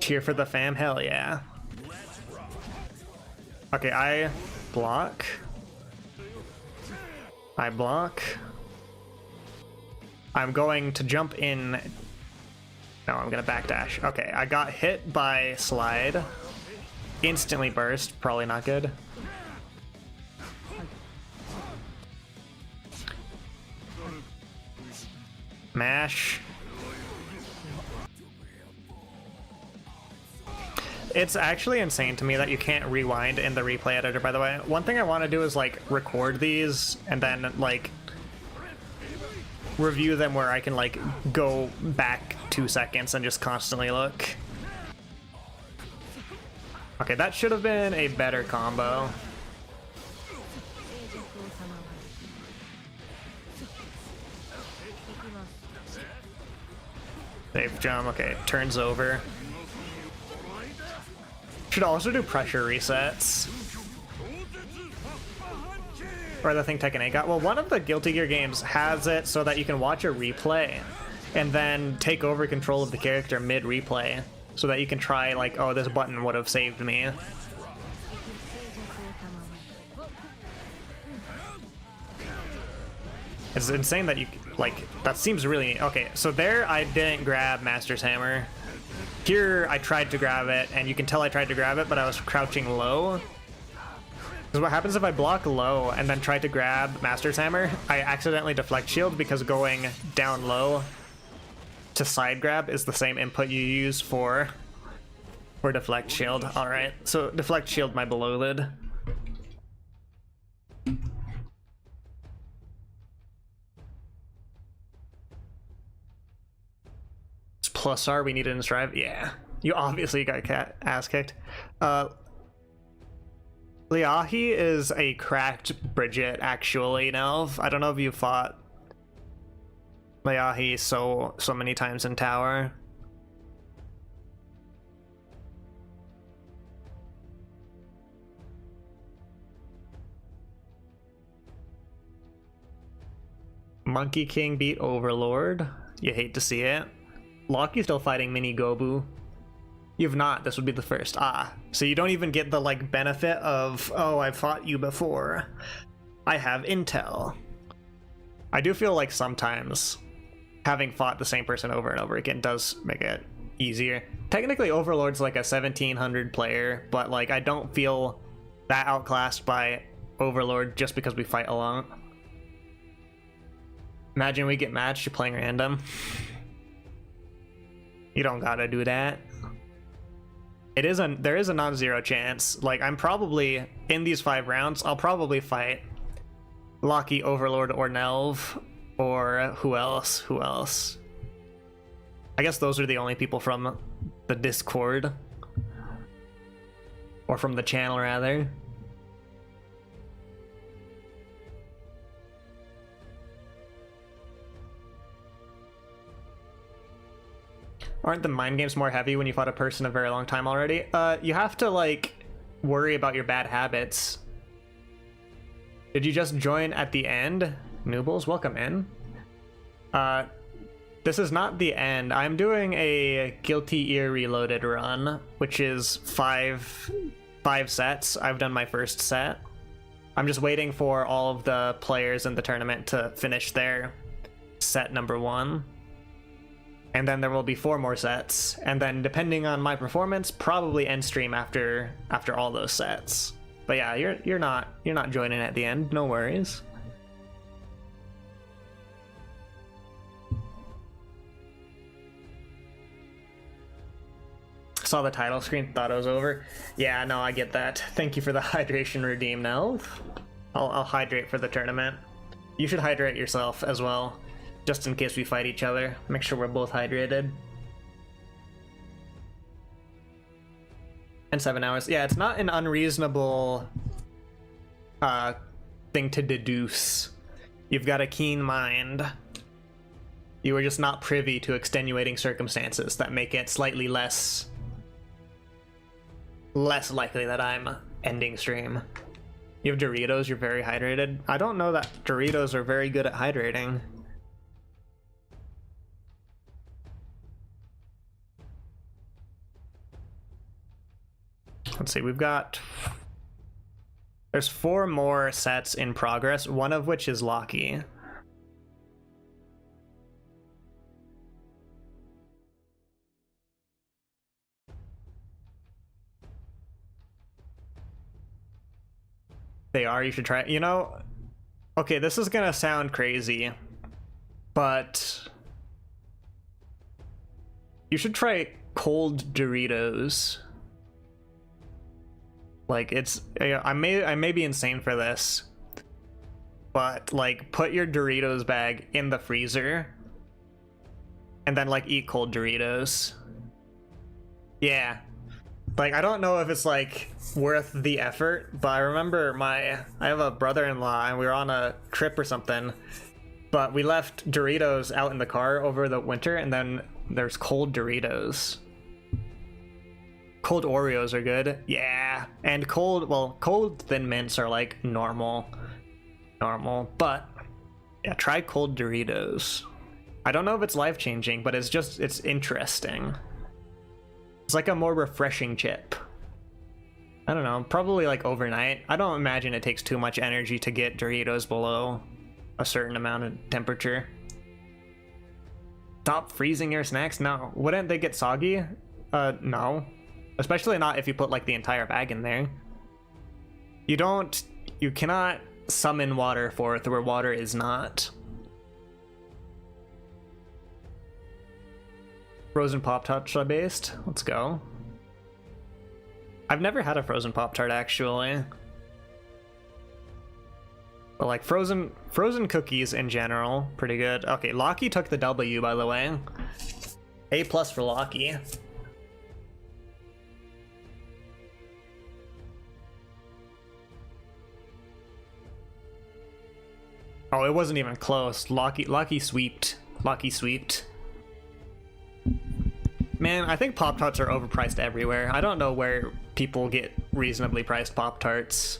Cheer for the fam, hell yeah. Okay, I block. I block. I'm going to jump in. No, I'm gonna backdash. Okay, I got hit by slide. Instantly burst, probably not good. Mash. It's actually insane to me that you can't rewind in the replay editor, by the way. One thing I want to do is like record these and then like review them where I can like go back 2 seconds and just constantly look. Okay, that should have been a better combo. Safe jump, okay, turns over. Should also do pressure resets. Or the thing Tekken 8 got. Well, one of the Guilty Gear games has it so that you can watch a replay and then take over control of the character mid-replay so that you can try, like, oh, this button would have saved me. It's insane that you, like, that seems really... Okay, so there I didn't grab Master's Hammer. Here, I tried to grab it, and you can tell I tried to grab it, but I was crouching low. Because what happens if I block low and then try to grab Master's Hammer? I accidentally deflect shield because going down low to side grab is the same input you use for deflect shield. Alright, so deflect shield my below lid. Closar we needed in Strive? Yeah. You obviously got ass kicked. Liahi is a cracked Bridget, actually, Nelv. I don't know if you fought Liahi so many times in Tower. Monkey King beat Overlord. You hate to see it. Loki's still fighting Mini Gobu. You've not. This would be the first. Ah, so you don't even get the like benefit of, oh, I've fought you before. I have intel. I do feel like sometimes having fought the same person over and over again does make it easier. Technically, Overlord's like a 1700 player, but like I don't feel that outclassed by Overlord just because we fight alone. Imagine we get matched, you're playing random. You don't gotta do that. There is a non-zero chance. Like, I'm probably, in these 5 rounds, I'll probably fight Loki, Overlord, or Nelv, or who else? I guess those are the only people from the Discord. Or from the channel, rather. Aren't the mind games more heavy when you fought a person a very long time already? You have to, like, worry about your bad habits. Did you just join at the end? Noobles, welcome in. This is not the end. I'm doing a Guilty Ear Reloaded run, which is five sets. I've done my first set. I'm just waiting for all of the players in the tournament to finish their set number 1. And then there will be 4 more sets, and then depending on my performance, probably end stream after all those sets. But yeah, you're not joining at the end, no worries. Saw the title screen, thought it was over. Yeah, no, I get that. Thank you for the hydration redeem, Nelv. I'll hydrate for the tournament. You should hydrate yourself as well. Just in case we fight each other. Make sure we're both hydrated. And 7 hours. Yeah, it's not an unreasonable thing to deduce. You've got a keen mind. You are just not privy to extenuating circumstances that make it slightly less likely that I'm ending stream. You have Doritos, you're very hydrated. I don't know that Doritos are very good at hydrating. Let's see, there's 4 more sets in progress, one of which is Loki. They are, you should try it. You know, okay, this is gonna sound crazy, but you should try cold Doritos. Like, I may be insane for this, but like, put your Doritos bag in the freezer and then like eat cold Doritos. Yeah, like, I don't know if it's like worth the effort, but I remember I have a brother-in-law and we were on a trip or something, but we left Doritos out in the car over the winter, and then there's cold Doritos. Cold Oreos are good, yeah, and cold Thin Mints are like normal, but yeah, try cold Doritos. I don't know if it's life-changing, but it's interesting. It's like a more refreshing chip. I don't know, probably like overnight. I don't imagine it takes too much energy to get Doritos below a certain amount of temperature. Stop freezing your snacks? No. Wouldn't they get soggy? No. Especially not if you put like the entire bag in there. You cannot summon water forth where water is not. Frozen Pop-Tarts are based. Let's go. I've never had a frozen Pop-Tart actually. But like frozen cookies in general, pretty good. Okay, Loki took the W, by the way. A+ for Loki. Oh, it wasn't even close. Loki sweeped. Loki sweeped. Man, I think Pop-Tarts are overpriced everywhere. I don't know where people get reasonably priced Pop-Tarts.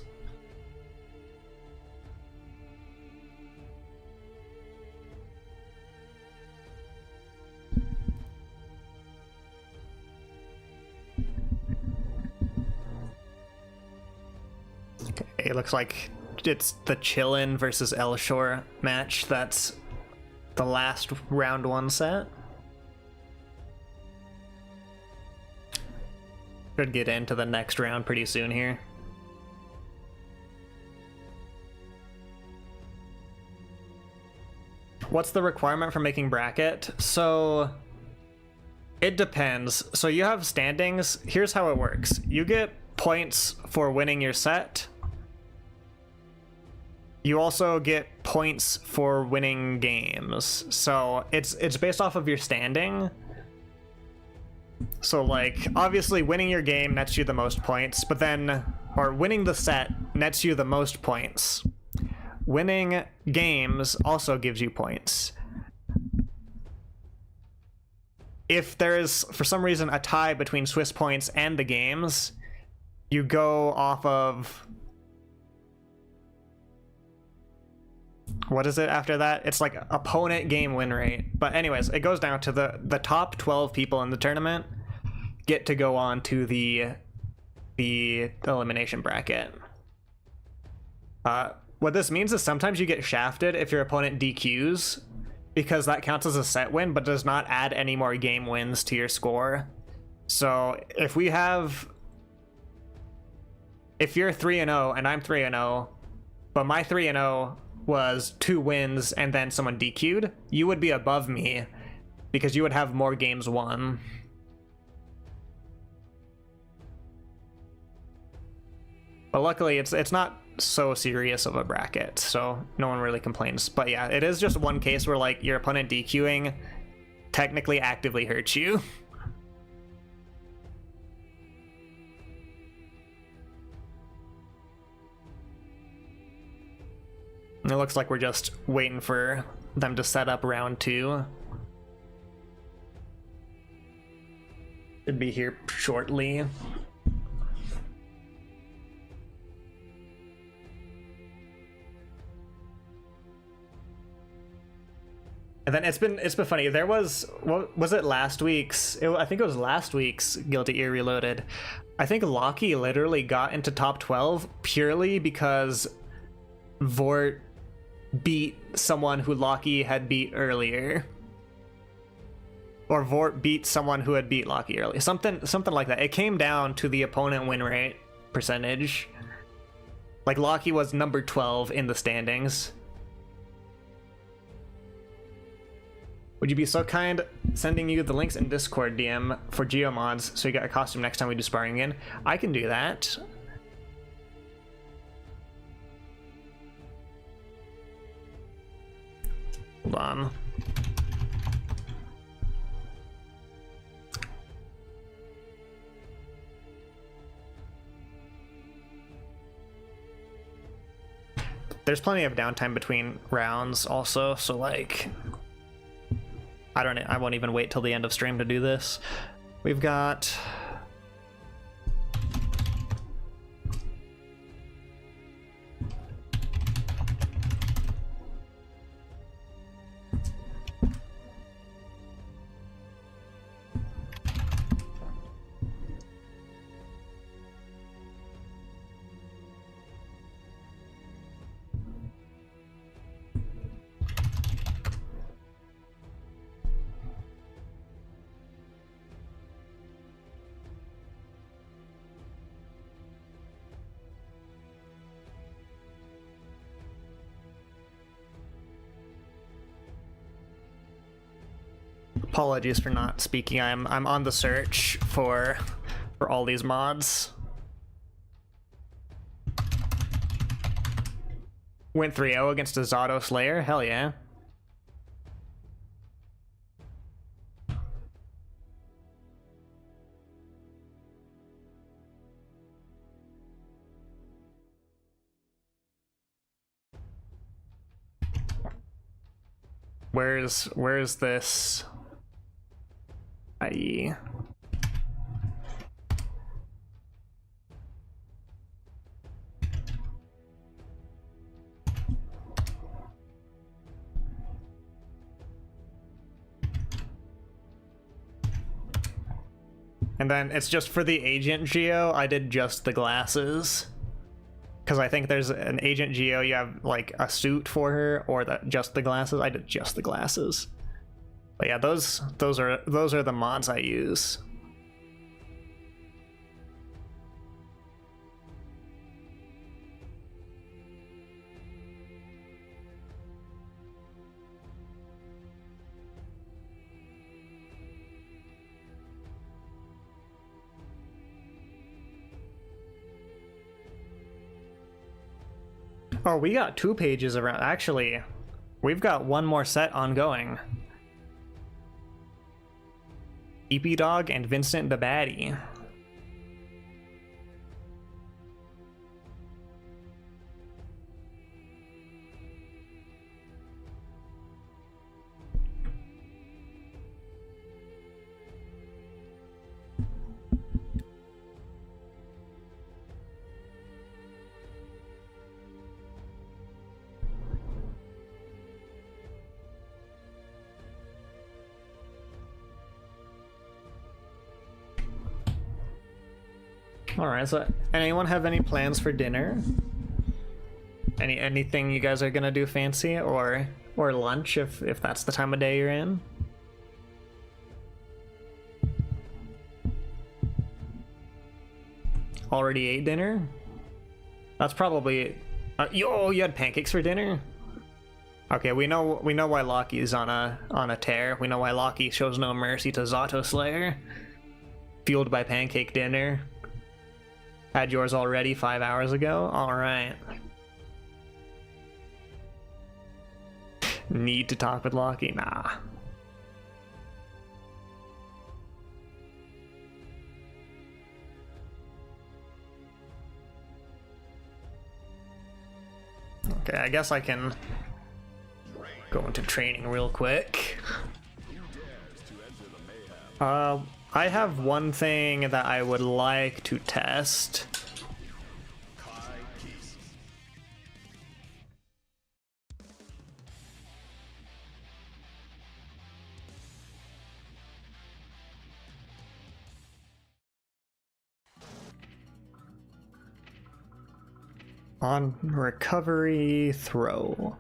Okay, it looks like it's the Chillin versus Elshore match. That's the last round 1 set. Should get into the next round pretty soon here. What's the requirement for making bracket? So it depends. So you have standings. Here's how it works. You get points for winning your set. You also get points for winning games. So it's based off of your standing. So like, obviously winning your game nets you the most points, but then, or winning the set nets you the most points. Winning games also gives you points. If there's, for some reason, a tie between Swiss points and the games, you go off of... What is it after that? It's like opponent game win rate. But anyways, it goes down to the top 12 people in the tournament get to go on to the elimination bracket. What this means is sometimes you get shafted if your opponent DQs, because that counts as a set win but does not add any more game wins to your score. So if you're 3-0 and I'm 3-0, but my 3-0 was 2 wins and then someone DQ'd, you would be above me because you would have more games won. But luckily it's not so serious of a bracket, so no one really complains. But yeah, it is just one case where like your opponent DQing technically actively hurts you. It looks like we're just waiting for them to set up round 2. Should be here shortly. And then it's been funny. There was, what was it, last week's? I think it was last week's Guilty Gear Reloaded. I think Loki literally got into top 12 purely because Vort beat someone who Loki had beat earlier. Or Vort beat someone who had beat Loki earlier. Something like that. It came down to the opponent win rate percentage. Like Loki was number 12 in the standings. Would you be so kind sending you the links in Discord DM for Geomods so you get a costume next time we do sparring again? I can do that. Hold on. There's plenty of downtime between rounds also, so like I won't even wait till the end of stream to do this. We've got apologies for not speaking. I'm on the search for all these mods. Went 3-0 against a Zato Slayer. Hell yeah. Where's this? IE. And then it's just for the agent Geo, I did just the glasses. Because I think there's an agent Geo, you have like a suit for her, or just the glasses. I did just the glasses. But yeah, those are the mods I use. Oh, we got 2 pages around. Actually, we've got 1 more set ongoing. EP Dog and Vincent the Baddie. Alright, so anyone have any plans for dinner? Anything you guys are gonna do fancy, or lunch if that's the time of day you're in? Already ate dinner? That's probably you had pancakes for dinner? Okay, we know why Loki's on a tear. We know why Loki shows no mercy to Zato Slayer. Fueled by pancake dinner. Had yours already 5 hours ago? Alright. Need to talk with Loki? Nah. Okay, I guess I can go into training real quick. I have one thing that I would like to test. On recovery throw.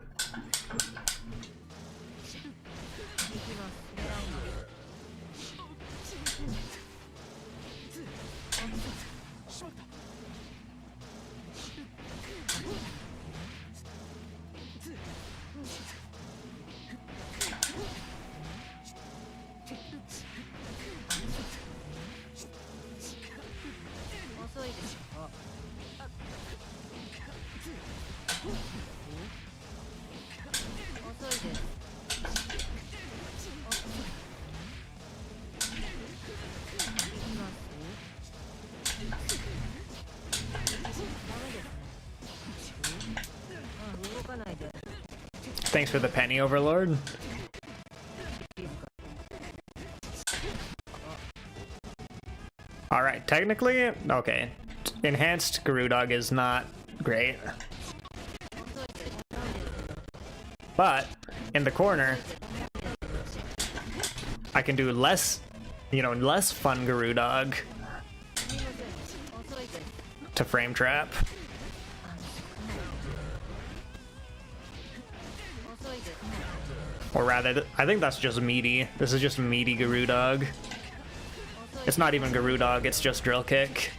Thanks for the penny, Overlord. Alright, technically, okay. Enhanced Garudog is not great. But, in the corner, I can do less fun Garudog to frame trap. Or rather, I think that's just meaty. This is just meaty Garudog. It's not even Garudog, it's just Drill Kick.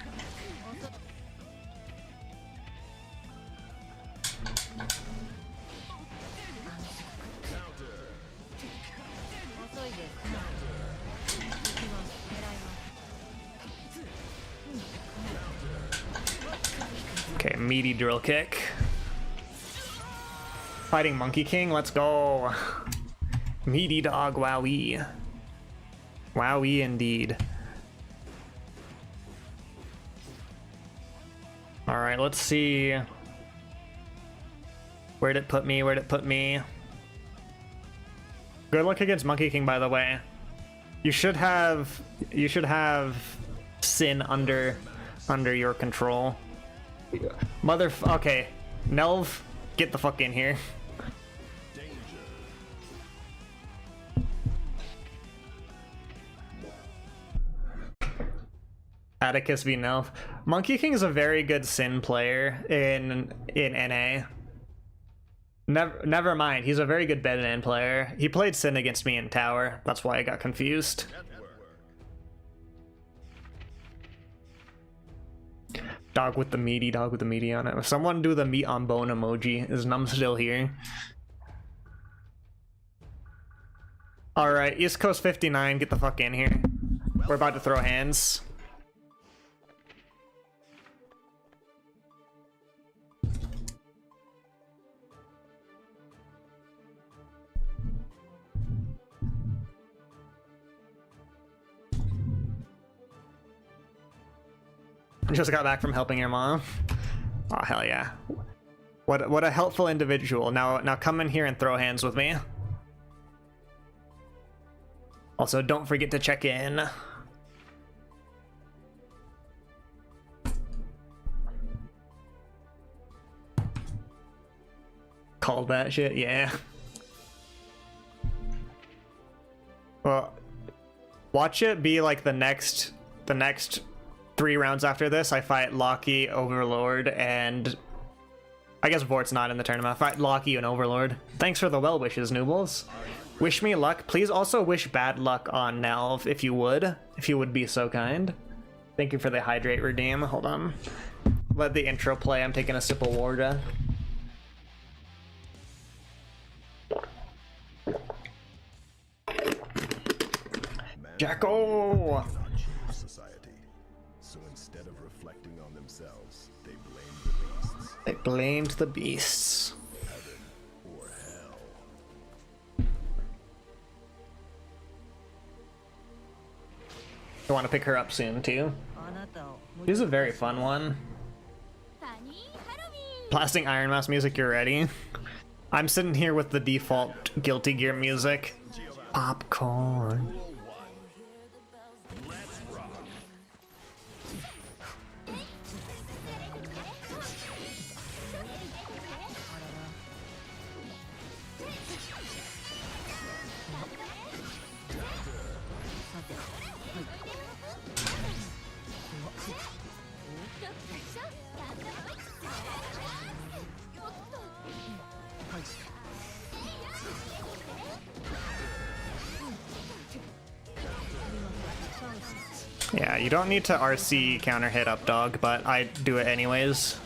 Okay, meaty Drill Kick. Fighting Monkey King, let's go. Meaty dog, wowee. Wowee indeed. Alright, let's see. Where'd it put me? Where'd it put me? Good luck against Monkey King, by the way. You should have Sin under your control. Okay, Nelv, get the fuck in here. Attacus v Nelv. Monkey King is a very good Sin player in NA. Never mind, he's a very good Bedouin player. He played Sin against me in Tower. That's why I got confused. Dog with the meaty on it. If someone do the meat on bone emoji, is Num still here? Alright, East Coast 59, get the fuck in here. We're about to throw hands. Just got back from helping your mom. Oh hell yeah! What a helpful individual. Now come in here and throw hands with me. Also, don't forget to check in. Called that shit, yeah. Well, watch it be like the next 3 rounds after this. I fight Loki, Overlord, and I guess Vort's not in the tournament. I fight Loki and Overlord. Thanks for the well wishes, Noobles. Wish me luck. Please also wish bad luck on Nelv if you would be so kind. Thank you for the hydrate redeem. Hold on. Let the intro play. I'm taking a sip of water. Jacko! They blamed the beasts. I want to pick her up soon too. She's a very fun one. Blasting Iron Mouse music, you're ready? I'm sitting here with the default Guilty Gear music. Popcorn. Yeah, you don't need to RC counter hit up dog, but I do it anyways.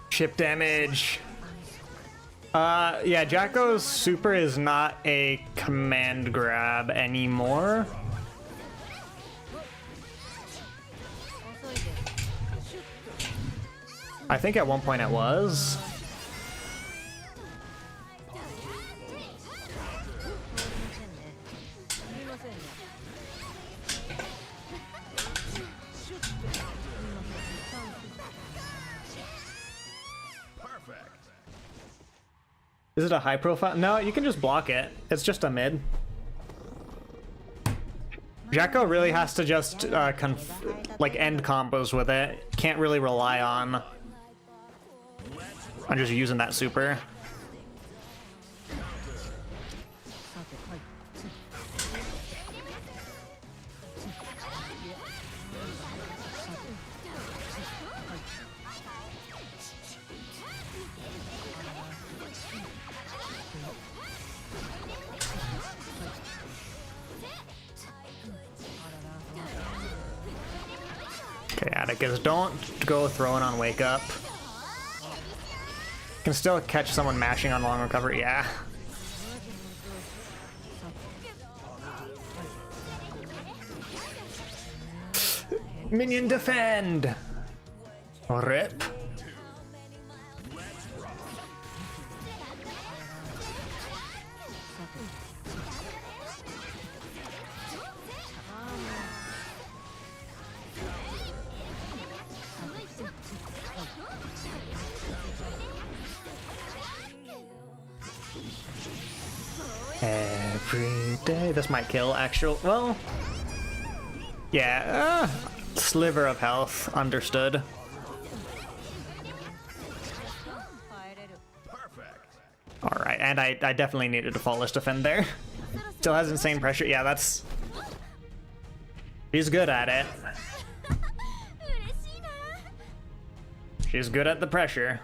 Chip damage. Yeah, Jacko's super is not a command grab anymore. I think at one point it was. Is it a high profile? No, you can just block it. It's just a mid. Jacko really has to just like end combos with it. Can't really rely on just using that super. Okay, Attacus, don't go throwing on wake up. Can still catch someone mashing on long recovery, yeah. Minion defend! Rip. Every day. This might kill, actual. Well, yeah. Sliver of health. Understood. Alright, and I definitely needed a flawless defend there. Still has insane pressure. Yeah, that's... She's good at it. She's good at the pressure.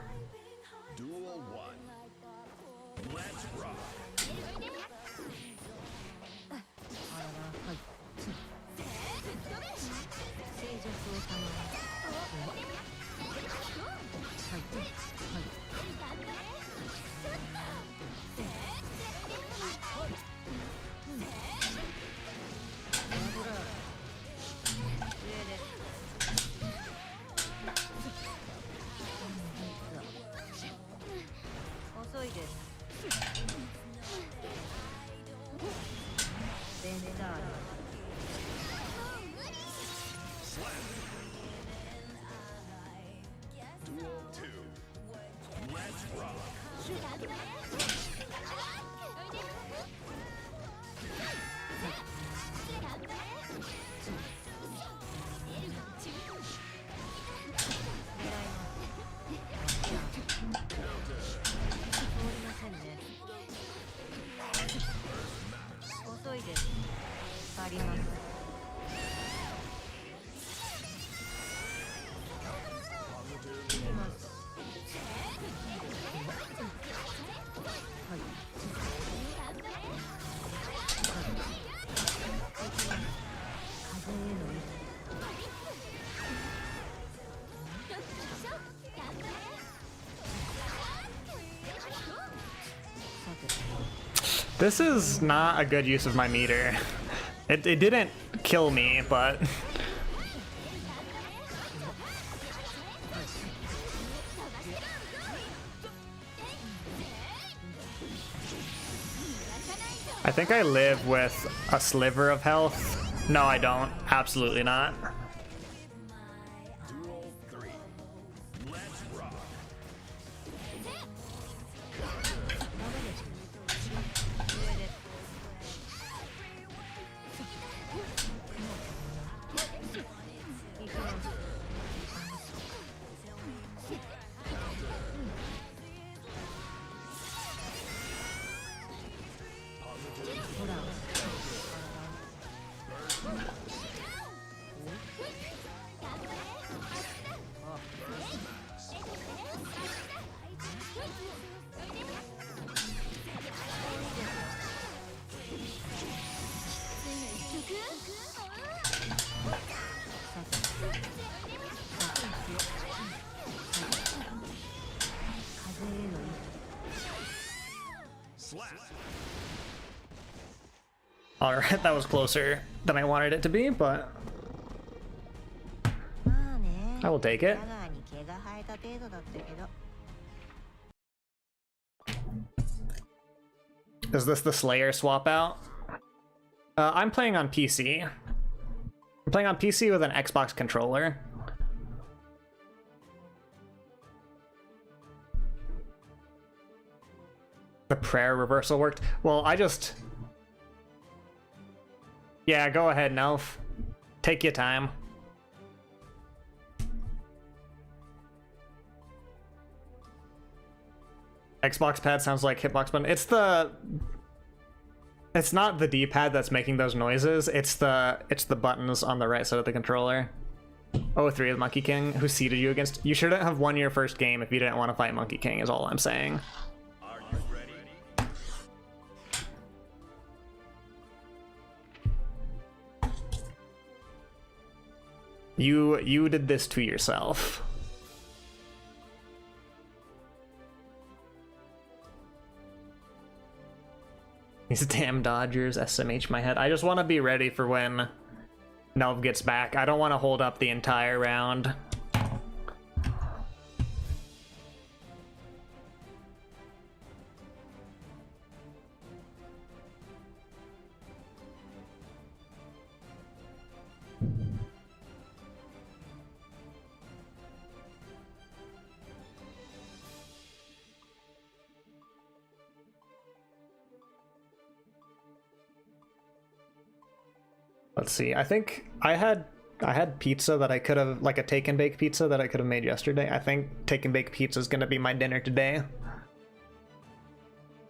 This is not a good use of my meter. It didn't kill me, but... I think I live with a sliver of health. No, I don't. Absolutely not. Alright, that was closer than I wanted it to be, but I will take it. Is this the Slayer swap out? I'm playing on PC. I'm playing on PC with an Xbox controller. The prayer reversal worked. Well, I just... Yeah, go ahead, Nelf. Take your time. Xbox pad sounds like hitbox button. It's not the D-pad that's making those noises. It's the buttons on the right side of the controller. 03 with Monkey King, who seeded you against... You shouldn't have won your first game if you didn't want to fight Monkey King, is all I'm saying. You did this to yourself. These damn Dodgers SMH my head. I just want to be ready for when Nelv gets back. I don't want to hold up the entire round. Let's see. I think I had pizza that I could have, like a take and bake pizza that I could have made yesterday. I think take and bake pizza is gonna be my dinner today.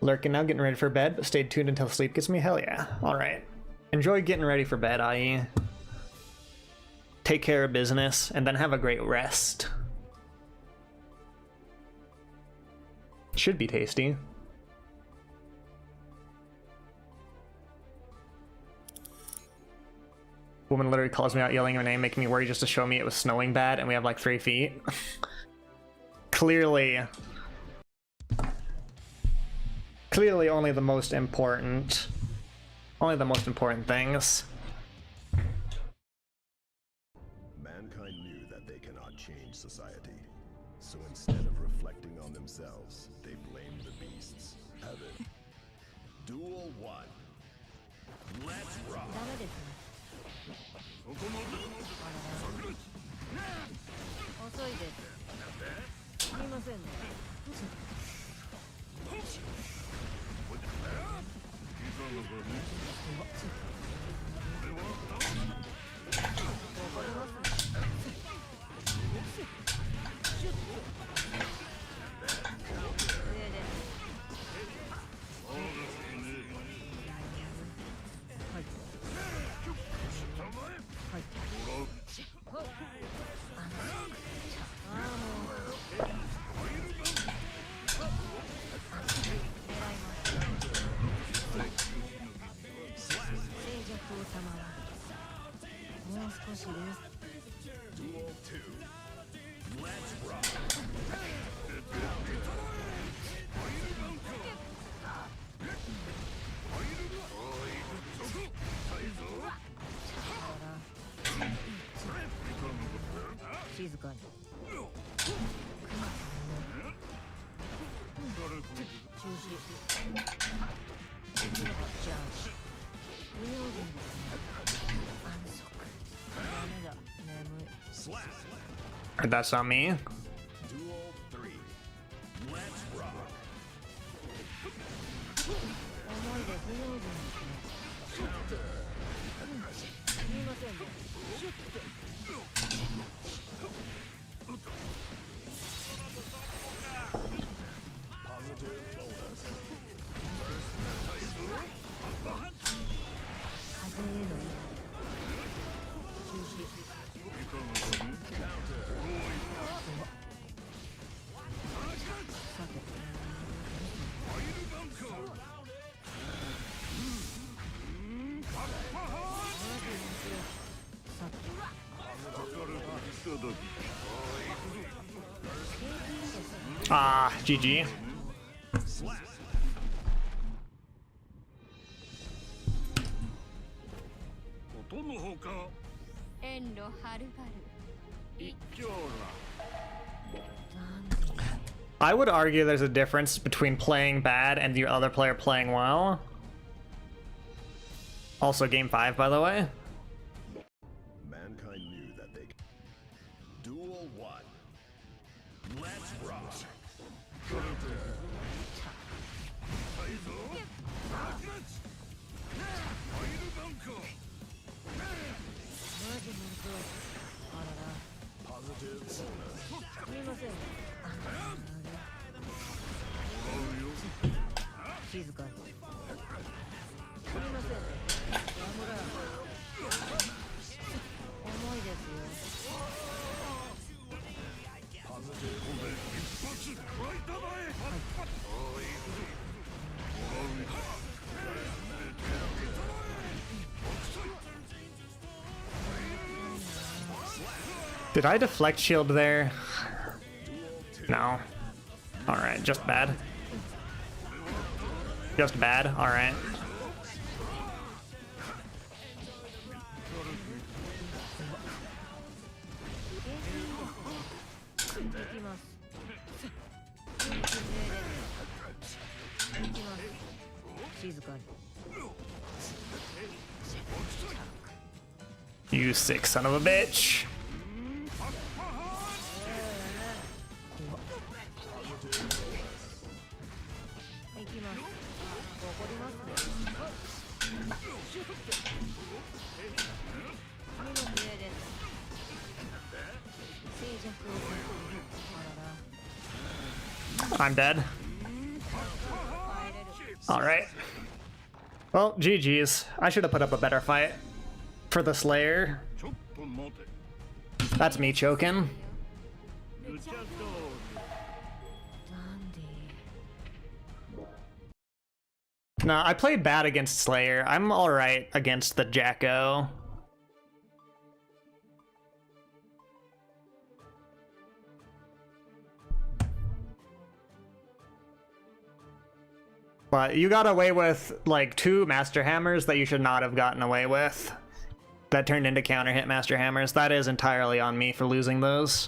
Lurking now, getting ready for bed, but stay tuned until sleep gets me. Hell yeah. All right. Enjoy getting ready for bed, i.e. take care of business and then have a great rest. Should be tasty. Woman literally calls me out yelling her name, making me worry just to show me it was snowing bad and we have like 3 feet. Clearly only the most important things. Mankind knew that they cannot change society. So instead of reflecting on themselves, they blamed the beasts. Heaven. Duel 1. Let's rock. 遅いです。すみませんね。Duel 2. Let's rock. That's on me. Duel 3. Let's rock. Positive bonus. Ah, GG. I would argue there's a difference between playing bad and the other player playing well. Also, game 5, by the way. Mankind knew that they. Duel 1. Let's rock. Positive bonus. 静かに。すみません。重いですよ。Did I deflect shield there? No. Alright, just bad. Just bad, alright. You sick son of a bitch. I'm dead. Alright. Well, GG's. I should have put up a better fight for the Slayer. That's me choking. No, I played bad against Slayer. I'm alright against the Jacko. But you got away with, like, 2 Master Hammers that you should not have gotten away with. That turned into counter hit Master Hammers. That is entirely on me for losing those.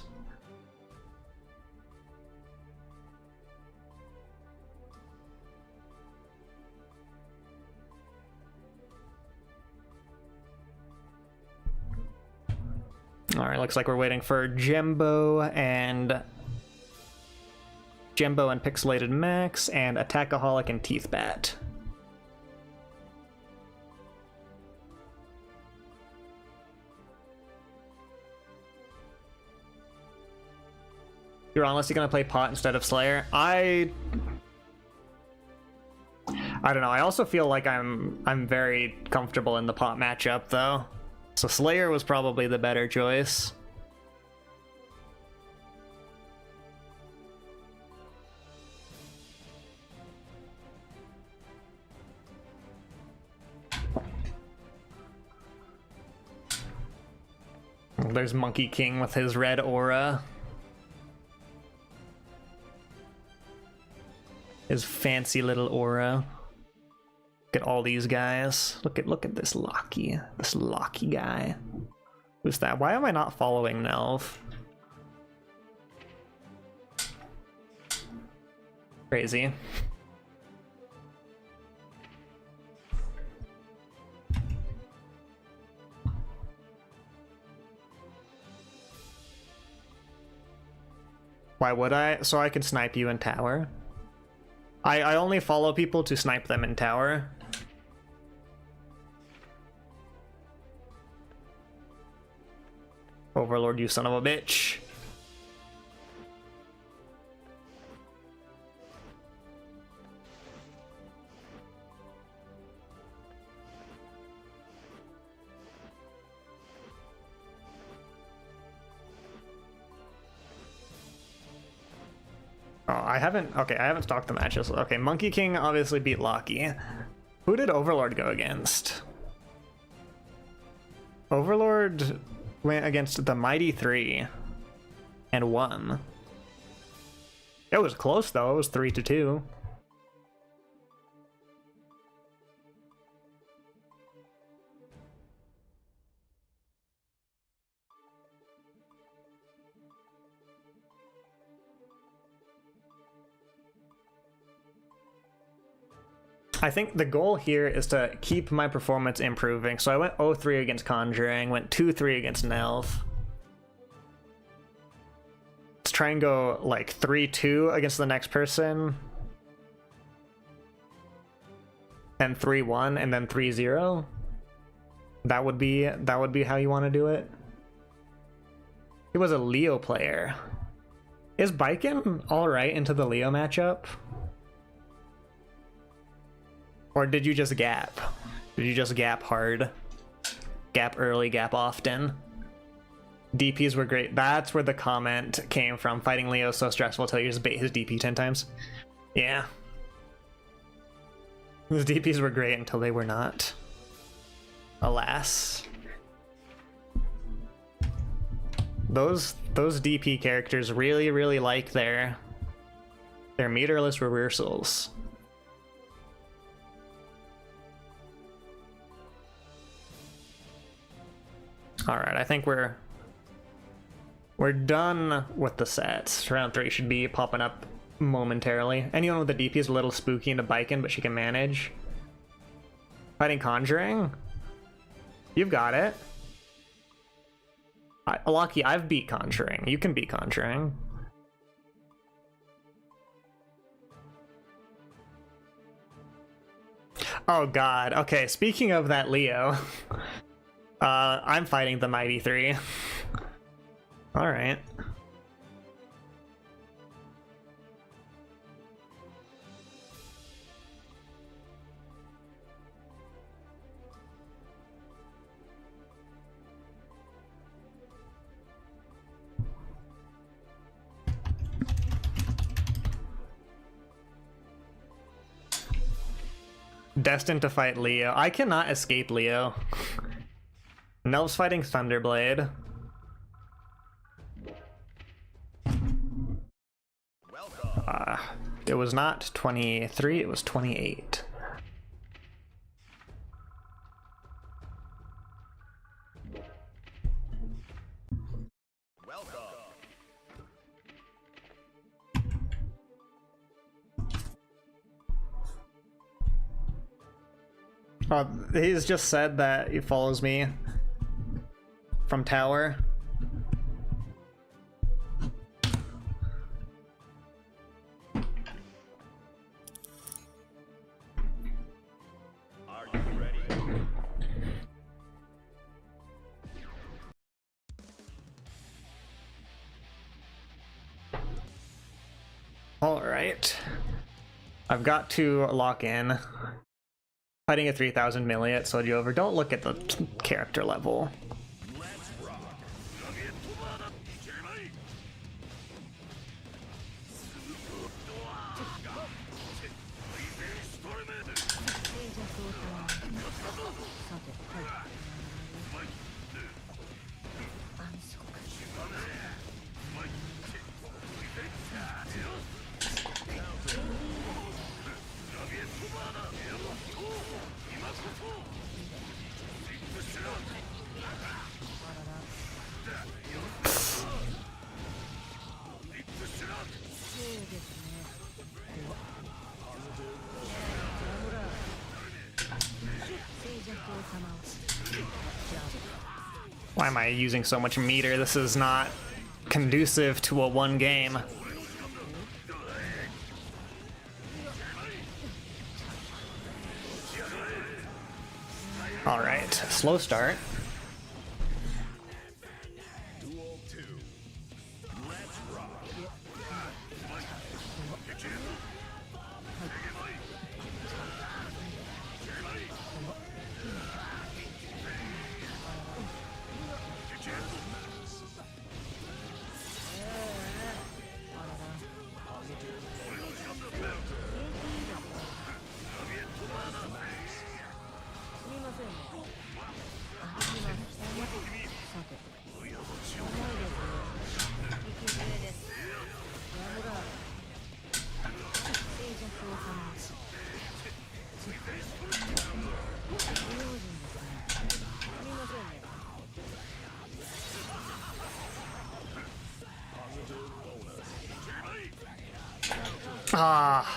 Alright, looks like we're waiting for Jembo and Pixelated Max and Attackaholic and Teethbat. You're honestly gonna play Pot instead of Slayer? I don't know. I also feel like I'm very comfortable in the Pot matchup though. So Slayer was probably the better choice. There's Monkey King with his red aura. His fancy little aura. Look at all these guys. Look at this Locky guy. Who's that? Why am I not following Nelv? Crazy. Why would I? So I can snipe you in tower? I only follow people to snipe them in tower. Overlord, you son of a bitch. Oh, I haven't stalked the matches. Okay, Monkey King obviously beat Locky. Who did Overlord go against? Overlord went against the Mighty 3 and won. It was close though, it was 3-2. I think the goal here is to keep my performance improving. So I went 0-3 against Conjuring, went 2-3 against Nelv. Let's try and go like 3-2 against the next person. And 3-1 and then 3-0. That would be how you want to do it. He was a Leo player. Is Baiken alright into the Leo matchup? Or did you just gap? Did you just gap hard? Gap early, gap often? DPs were great. That's where the comment came from. Fighting Leo is so stressful till you just bait his DP 10 times. Yeah. His DPs were great until they were not. Alas. Those DP characters really like their meterless reversals. Alright, I think we're done with the sets. Round 3 should be popping up momentarily. Anyone with the DP is a little spooky into Baiken, but she can manage. Fighting Conjuring? You've got it. Lucky, I've beat Conjuring. You can beat Conjuring. Oh god. Okay, speaking of that Leo, I'm fighting the Mighty Three. Alright. Destined to fight Leo. I cannot escape Leo. Nelv's fighting Thunderblade. It was not 23, it was 28. He's just said that he follows me from tower. Are you ready? All right. I've got to lock in. Fighting a 3000 melee at Soju over. Don't look at the character level. Why am I using so much meter? This is not conducive to a one game. All right, slow start. Duel 2. Let's rock.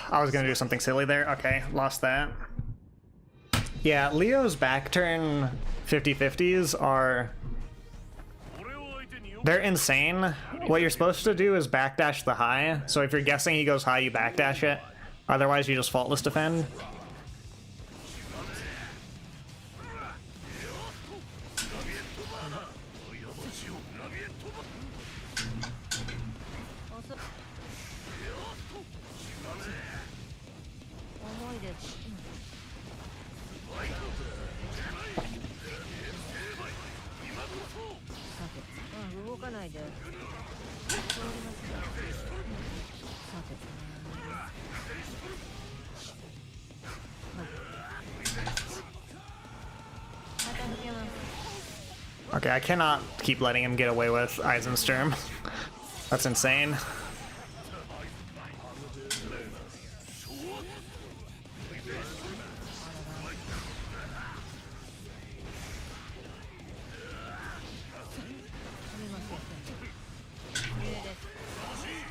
I was gonna do something silly there. Okay, lost that. Yeah, Leo's back turn 50-50s are... they're insane. What you're supposed to do is backdash the high, so if you're guessing he goes high, you backdash it. Otherwise, you just faultless defend. Okay, I cannot keep letting him get away with Eisensturm. That's insane.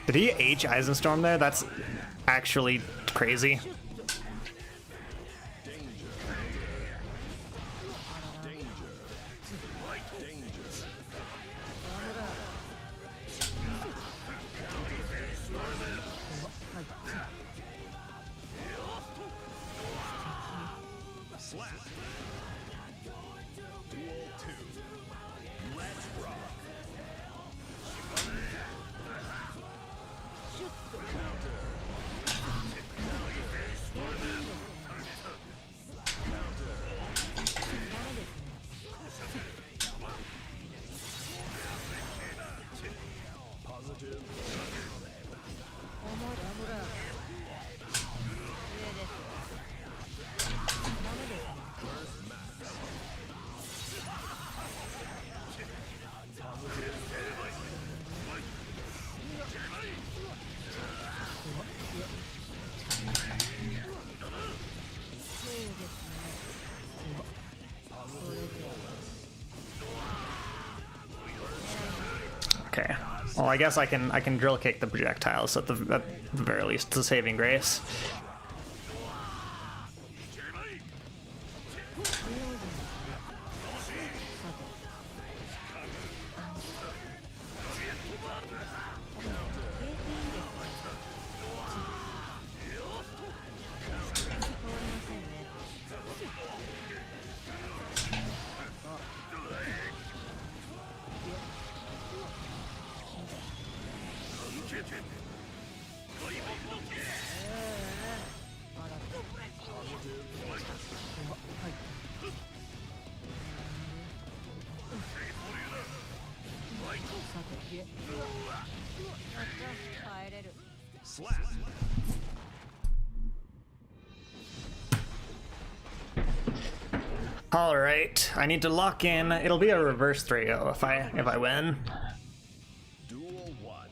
Did he H Eisenstorm there? That's actually crazy. Well, I guess I can drill kick the projectiles at the very least. It's a saving grace. All right, I need to lock in. It'll be a reverse 3-0 if I win. Duel 1.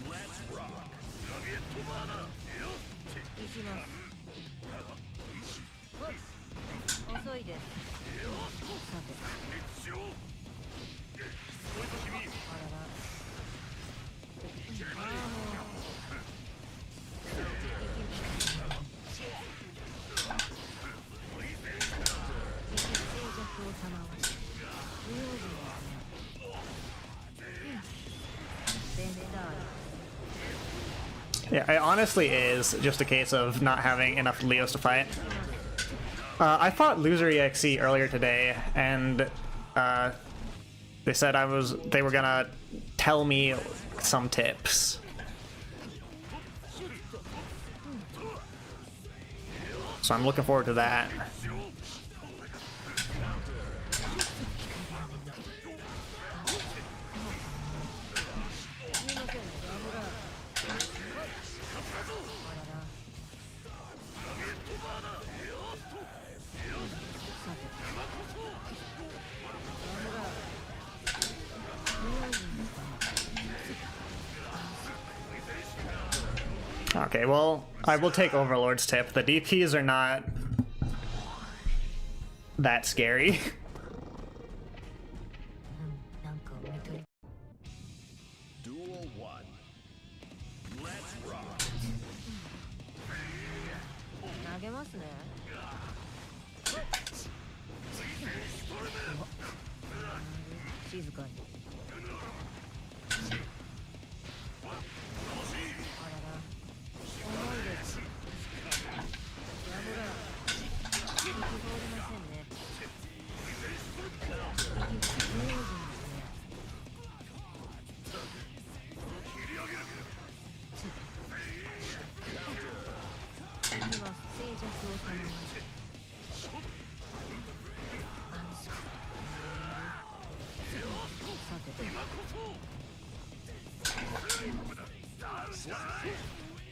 Let's rock. 行きます遅いですさてあららYeah, it honestly is just a case of not having enough Leos to fight. I fought Loser EXE earlier today, and they said they were gonna tell me some tips. So I'm looking forward to that. Okay, well, I will take Overlord's tip. The DPs are not that scary. Duel 1. Let's rock. 投げますね静かに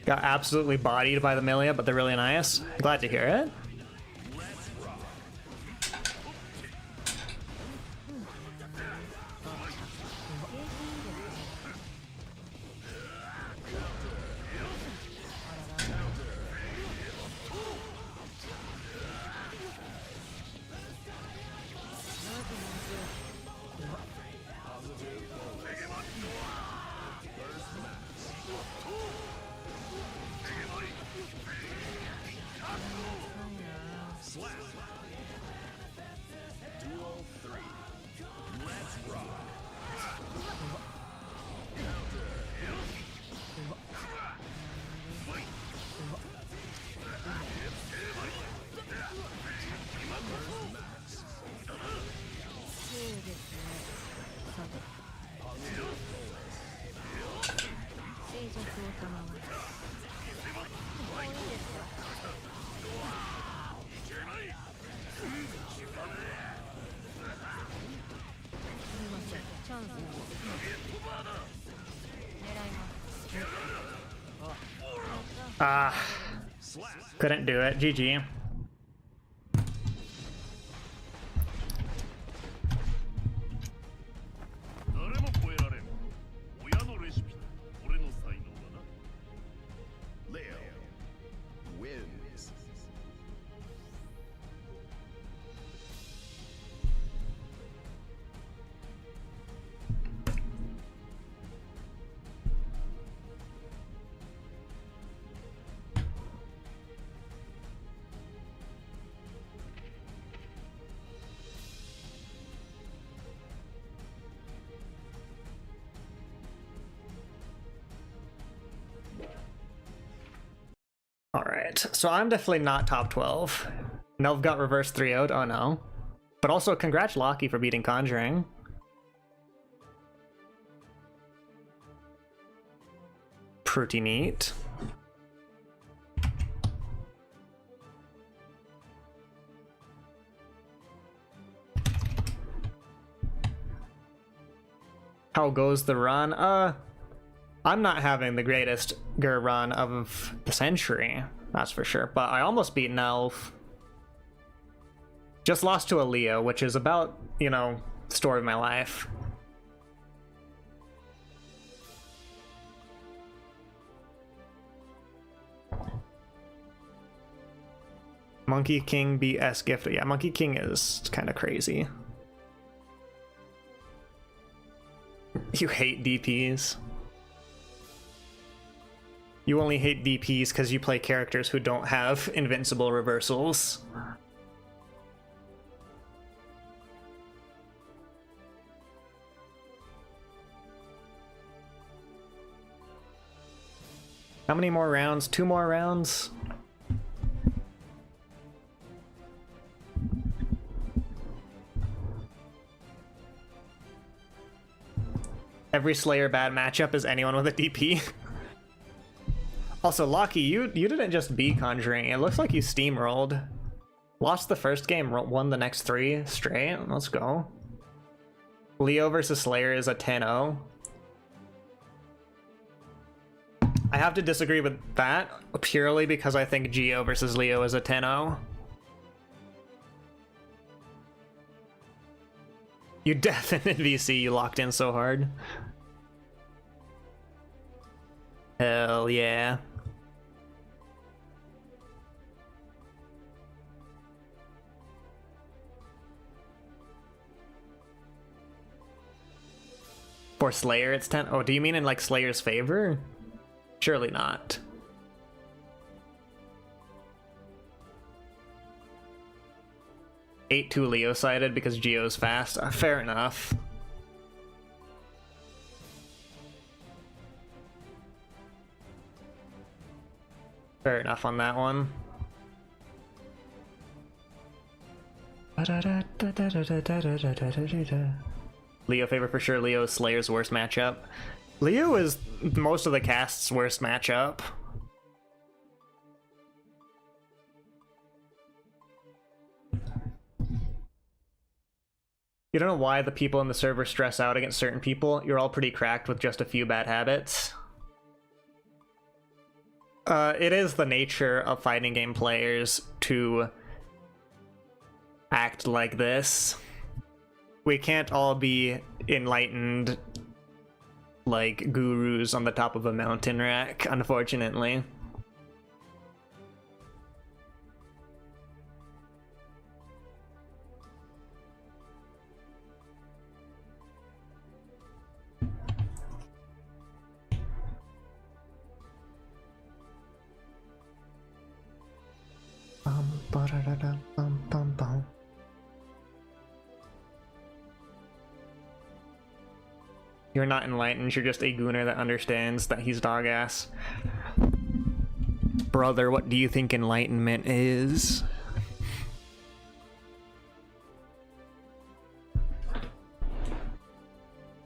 Got absolutely bodied by the Milia, but they're really nice. Glad to hear it. Duel 3. Let's rock. Couldn't do it. GG. Leo wins. Alright, so I'm definitely not top 12. Nelv got reverse 3-0'd, oh no. But also, congrats Lockie for beating Conjuring. Pretty neat. How goes the run? I'm not having the greatest Gur run of the century, that's for sure, but I almost beat Nelv. Just lost to a Leo, which is about, you know, the story of my life. Monkey King beat S Gift. Yeah, Monkey King is kind of crazy. You hate DPs. You only hate DPs because you play characters who don't have invincible reversals. How many more rounds? 2 more rounds? Every Slayer bad matchup is anyone with a DP. Also, Lockie, you didn't just beat Conjuring. It looks like you steamrolled. Lost the first game, won the next 3 straight. Let's go. Leo versus Slayer is a 10-0. I have to disagree with that purely because I think Geo versus Leo is a 10-0. You definite VC, you locked in so hard. Hell yeah. For Slayer, it's 10. Oh, do you mean in like Slayer's favor? Surely not. Eight 2 Leo sided because Geo's fast. Fair enough. Fair enough on that one. Leo favor for sure. Leo is Slayer's worst matchup. Leo is most of the cast's worst matchup. You don't know why the people in the server stress out against certain people. You're all pretty cracked with just a few bad habits. It is the nature of fighting game players to act like this. We can't all be enlightened like gurus on the top of a mountain rack, unfortunately. You're not enlightened, you're just a gooner that understands that he's dog ass. Brother, what do you think enlightenment is?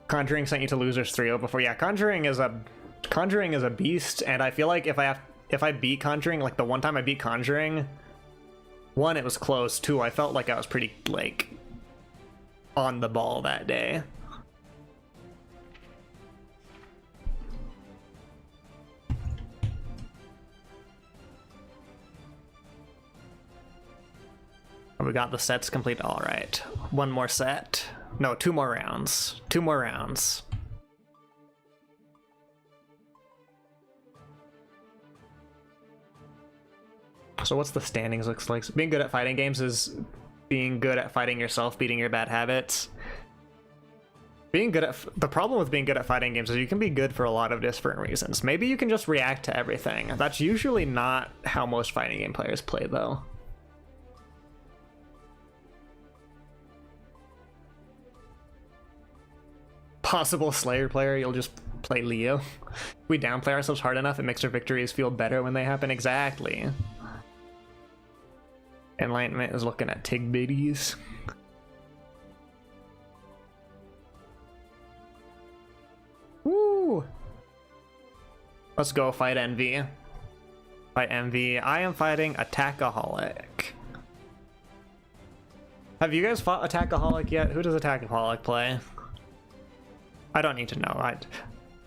Conjuring sent you to losers 3-0 before. Yeah, Conjuring is a beast, and I feel like if I beat Conjuring, like the one time I beat Conjuring, 1, it was close. 2, I felt like I was pretty like on the ball that day. We got the sets complete. All right, 1 more set. No, 2 more rounds. 2 more rounds. So what's the standings looks like? So being good at fighting games is being good at fighting yourself, beating your bad habits. The problem with being good at fighting games is you can be good for a lot of different reasons. Maybe you can just react to everything. That's usually not how most fighting game players play, though. Possible Slayer player, you'll just play Leo. we downplay ourselves hard enough, it makes our victories feel better when they happen. Exactly. Enlightenment is looking at tig biddies. Woo! Let's go fight Envy. Fight Envy. I am fighting Attackaholic. Have you guys fought Attackaholic yet? Who does Attackaholic play? I don't need to know.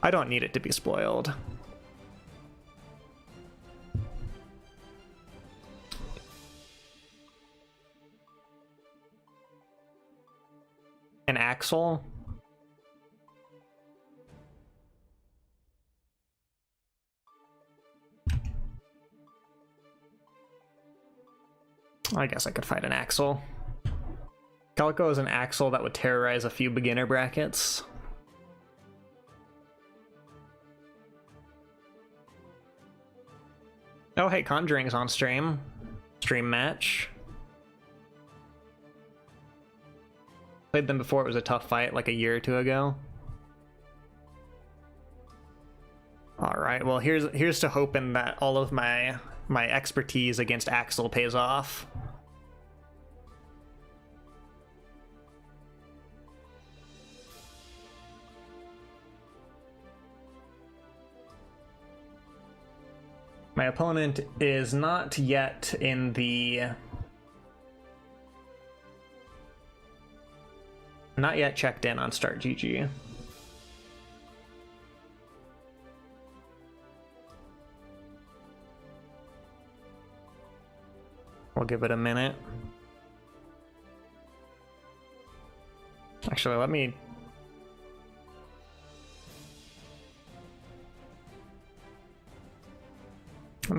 I don't need it to be spoiled. An Axel? I guess I could fight an Axel. Calico is an Axel that would terrorize a few beginner brackets. Oh hey, Conjuring's on stream. Stream match. Played them before, it was a tough fight like a year or two ago. Alright, well here's to hoping that all of my expertise against Axel pays off. My opponent is not yet in the... Not yet checked in on Start GG. We'll give it a minute. Actually, let me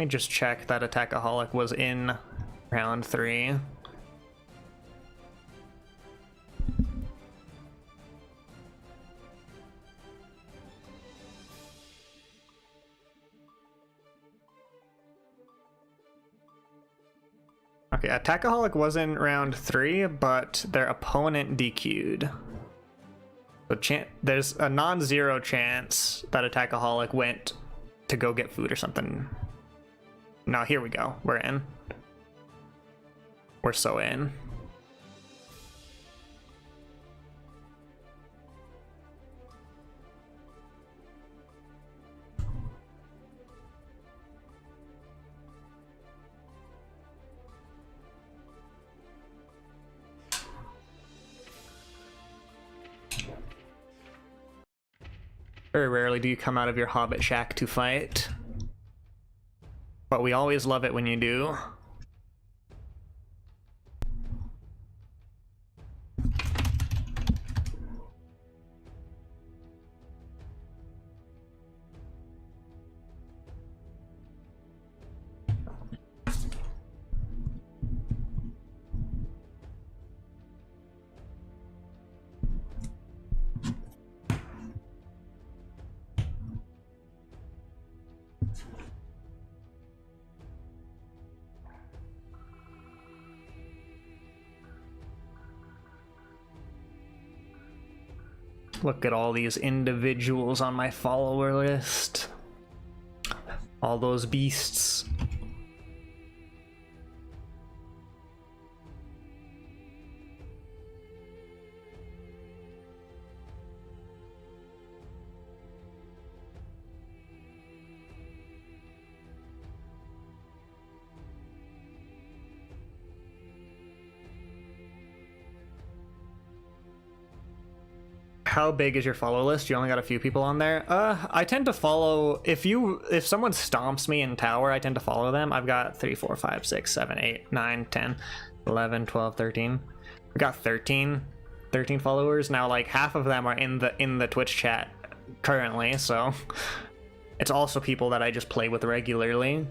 just check that Attackaholic was in round 3. Okay, Attackaholic was in round 3, but their opponent DQ'd. So there's a non-zero chance that Attackaholic went to go get food or something. No, here we go. We're in. We're so in. Very rarely do you come out of your hobbit shack to fight. But we always love it when you do. Look at all these individuals on my follower list. All those beasts. How big is your follow list? You only got a few people on there? I tend to follow, if someone stomps me in tower, I tend to follow them. I've got 3, 4, 5, 6, 7, 8, 9, 10, 11, 12, 13. I've got 13 followers. Now like half of them are in the Twitch chat currently, so it's also people that I just play with regularly.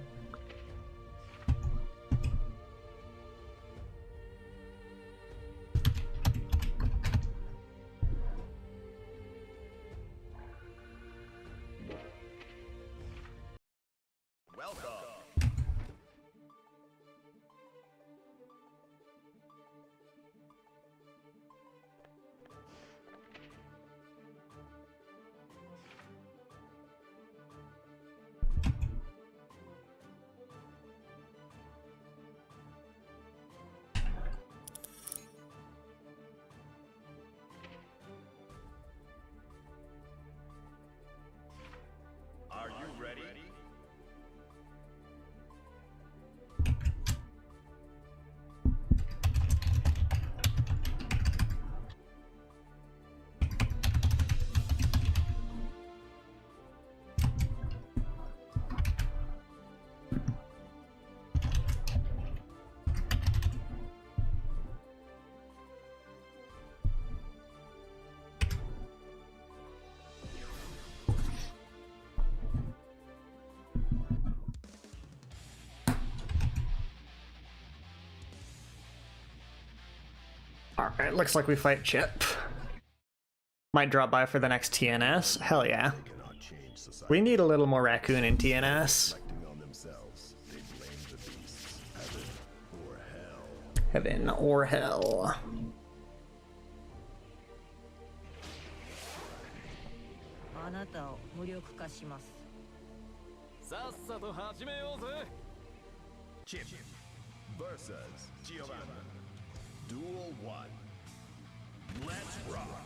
Alright, looks like we fight Chip. Might drop by for the next TNS. Hell yeah. We need a little more raccoon in TNS. Heaven or hell. Chip versus Giovanna. Duel 1. Let's rock.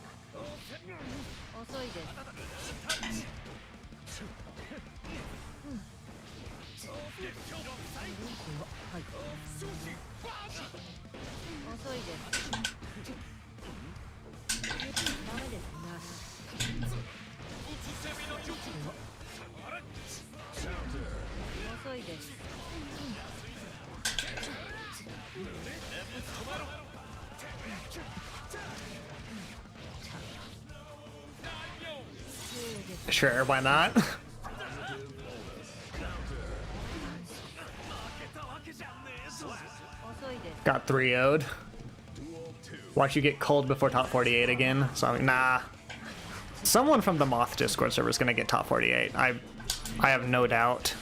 Sure, why not? Got 3-0'd. Watch you get cold before top 48 again. So I mean, nah. Someone from the Moth Discord server is gonna get top 48. I have no doubt.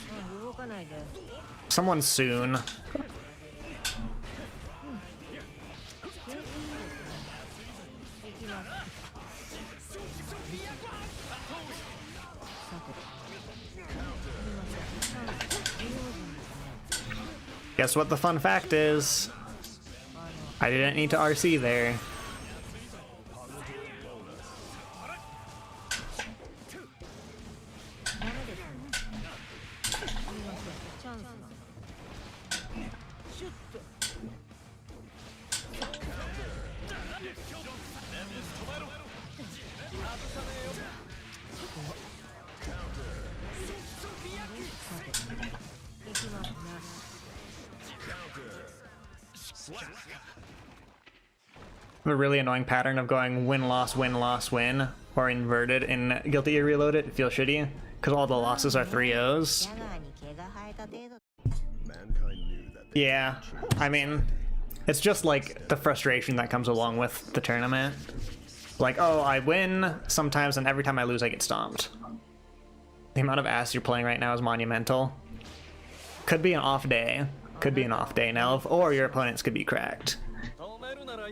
Someone soon. Guess what the fun fact is? I didn't need to RC there. A really annoying pattern of going win, loss, win, or inverted in Guilty Gear Reloaded. It feels shitty, because all the losses are 3-0s. Yeah, I mean, it's just like the frustration that comes along with the tournament. Like, oh, I win sometimes, and every time I lose, I get stomped. The amount of ass you're playing right now is monumental. Could be an off day. Could be an off day, Nelv, or your opponents could be cracked.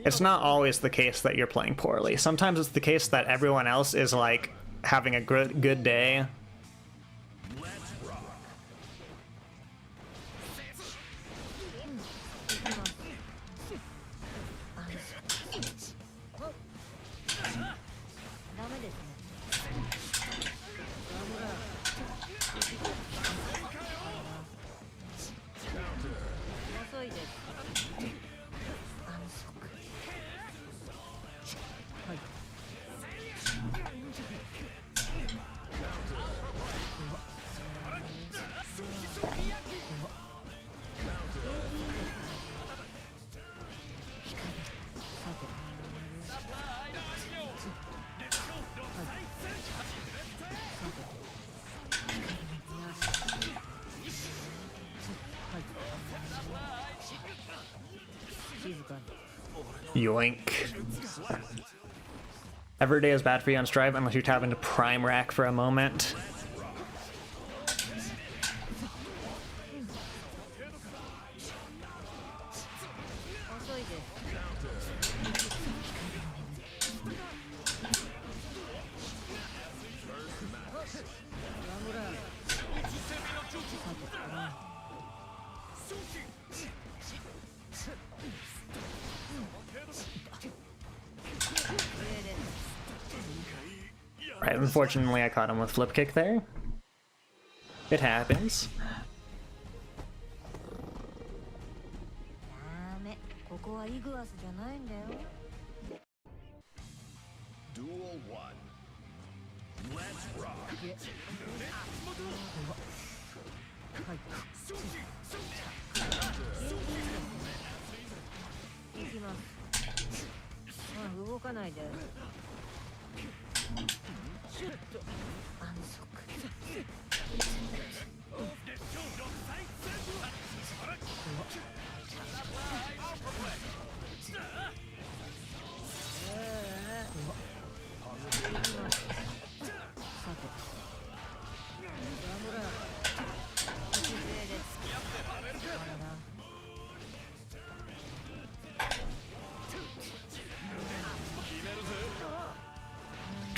It's not always the case that you're playing poorly. Sometimes it's the case that everyone else is like having a good day. Yoink. Every day is bad for you on Strive unless you tap into Prime Rack for a moment. Right, unfortunately I caught him with flip kick there. It happens. Duel 1. Let's rock.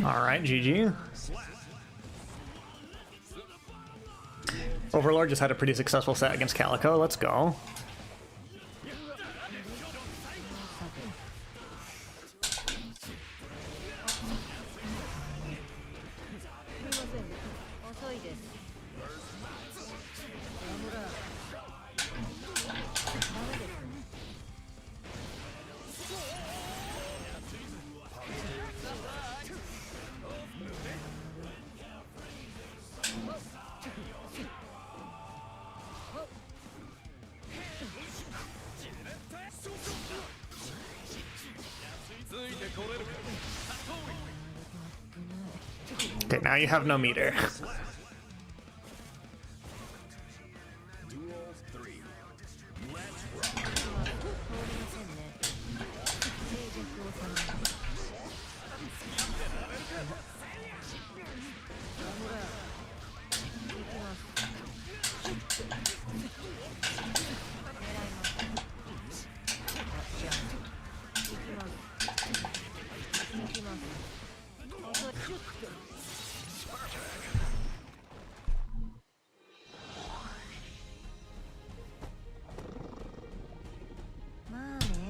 Alright, GG. Overlord just had a pretty successful set against Calico. Let's go. Okay, now you have no meter.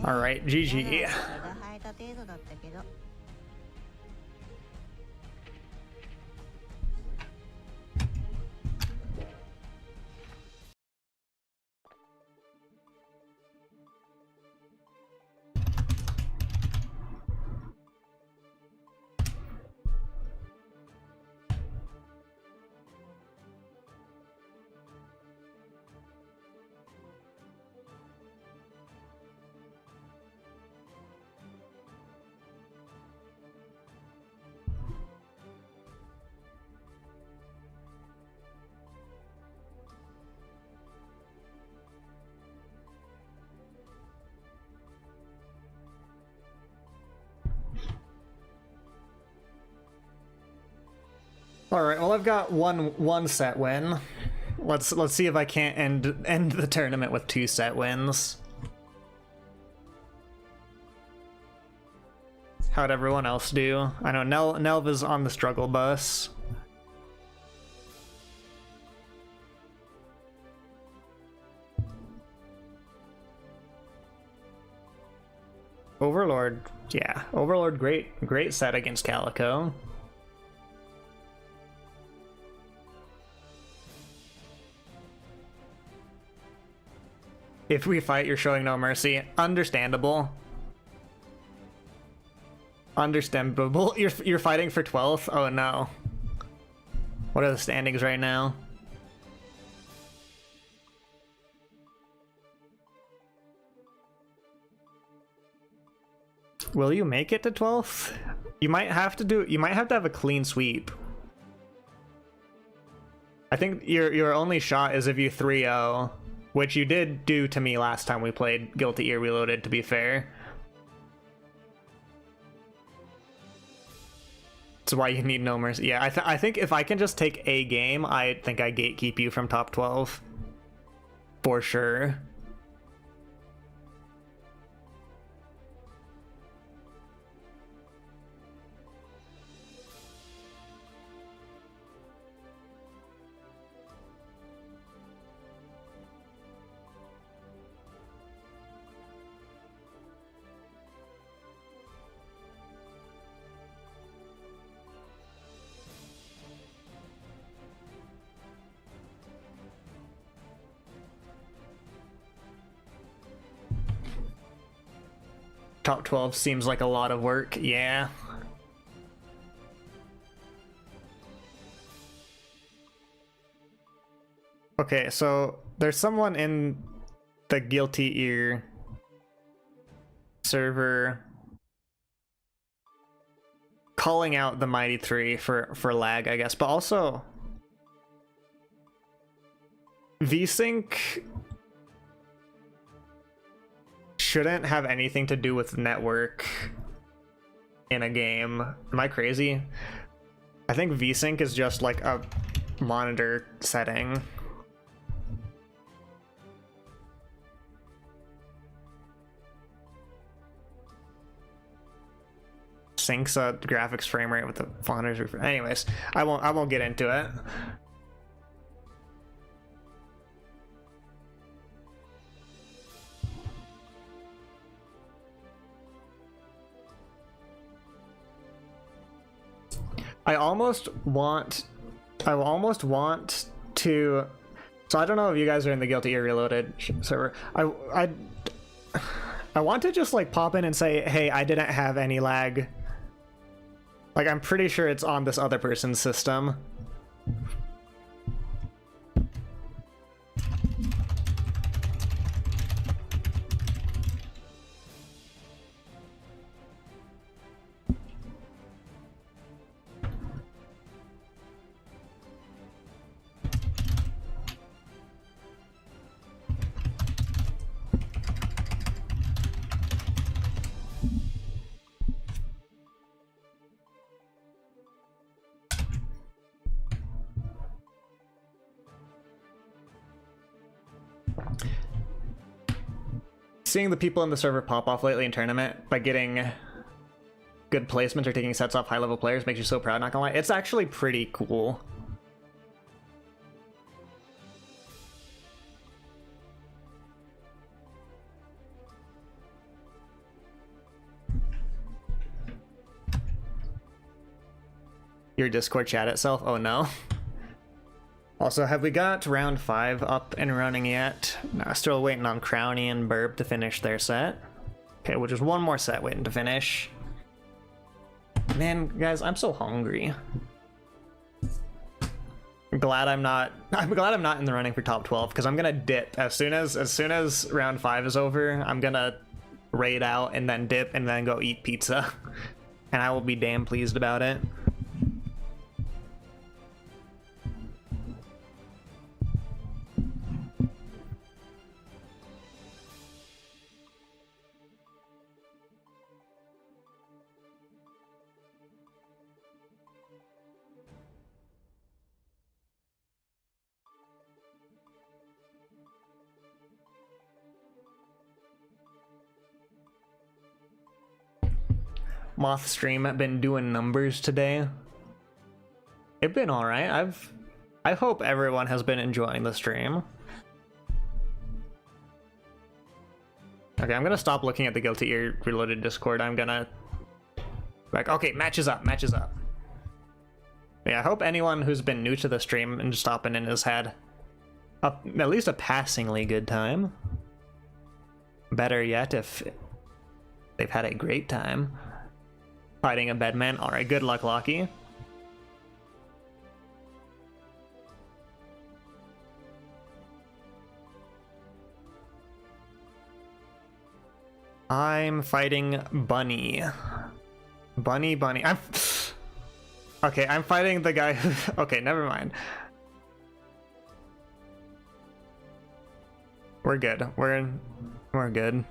Alright, GG. All right, well I've got one set win. Let's see if I can't end the tournament with 2 set wins. How'd everyone else do? I know Nelva's on the struggle bus. Overlord, yeah, Overlord, great set against Calico. If we fight, you're showing no mercy. Understandable. Understandable. You're fighting for 12th? Oh no. What are the standings right now? Will you make it to 12th? You might have to have a clean sweep. I think your only shot is if you 3-0. Which you did do to me last time we played Guilty Ear Reloaded, to be fair. That's why you need no mercy. Yeah, I think if I can just take a game, I think I gatekeep you from top 12. For sure. Top 12 seems like a lot of work, yeah. Okay, so there's someone in the Guilty Ear server calling out the Mighty 3 for lag, I guess, but also VSync shouldn't have anything to do with network in a game. Am I crazy? I think VSync is just like a monitor setting. syncs a graphics frame rate with the 400 refresh. Anyways, I won't get into it. I almost want to. So I don't know if you guys are in the Guilty Gear Reloaded server. I want to just like pop in and say, hey, I didn't have any lag. Like, I'm pretty sure it's on this other person's system. Seeing the people in the server pop off lately in tournament by getting good placement or taking sets off high-level players makes you so proud, not gonna lie. It's actually pretty cool. Your Discord chat itself? Oh no. Also, have we got round 5 up and running yet? No, still waiting on Crowny and Burb to finish their set. Okay, well, just one more set waiting to finish. Man, guys, I'm so hungry. I'm glad I'm not in the running for top 12 because I'm gonna dip as soon as round 5 is over. I'm gonna raid out and then dip and then go eat pizza, and I will be damn pleased about it. Moth stream been doing numbers today. It's been all right. I hope everyone has been enjoying the stream. Okay, I'm gonna stop looking at the Guilty Gear Reloaded Discord. I'm gonna like, okay, matches up. Yeah, I hope anyone who's been new to the stream and just stopping in has had at least a passingly good time. Better yet, if they've had a great time fighting a bedman. All right, good luck, Lockie. I'm fighting Bunny. Bunny. Okay, I'm fighting the guy who... Okay, never mind. We're good. We're good.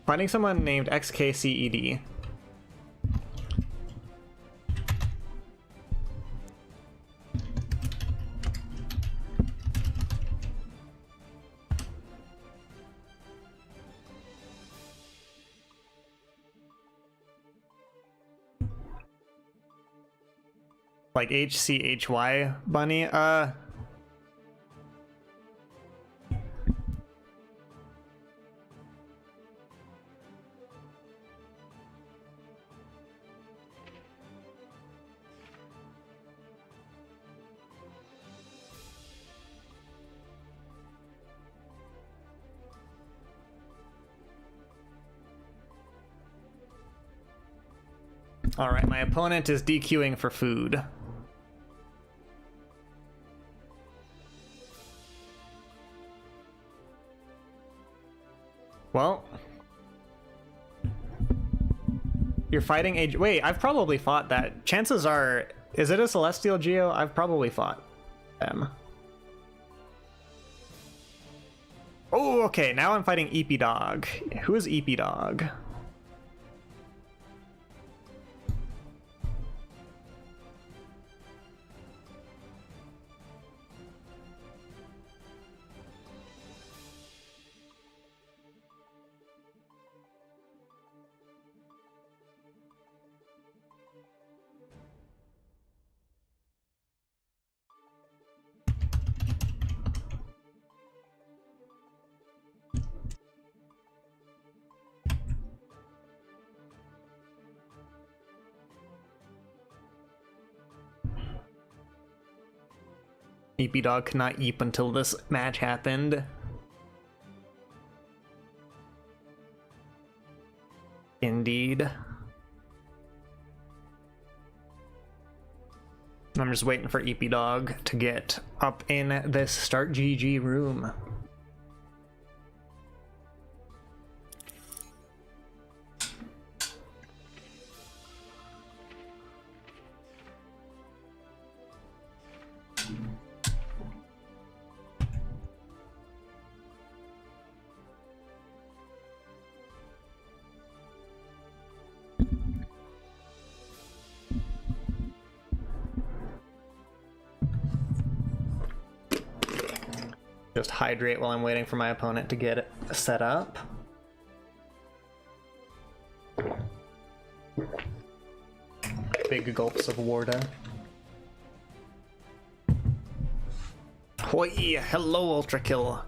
Finding someone named XKCED. Like HCHY Bunny? Alright, my opponent is DQing for food. Well, you're fighting a... Wait, I've probably fought that. Chances are... Is it a Celestial Geo? I've probably fought them. Oh, okay, now I'm fighting Eepy Dog. Who is Eepy Dog? EP Dog could not eep until this match happened. Indeed. I'm just waiting for EP Dog to get up in this start GG room. Just hydrate while I'm waiting for my opponent to get it set up. Big gulps of water. Hoi! Hello, Ultra Kill.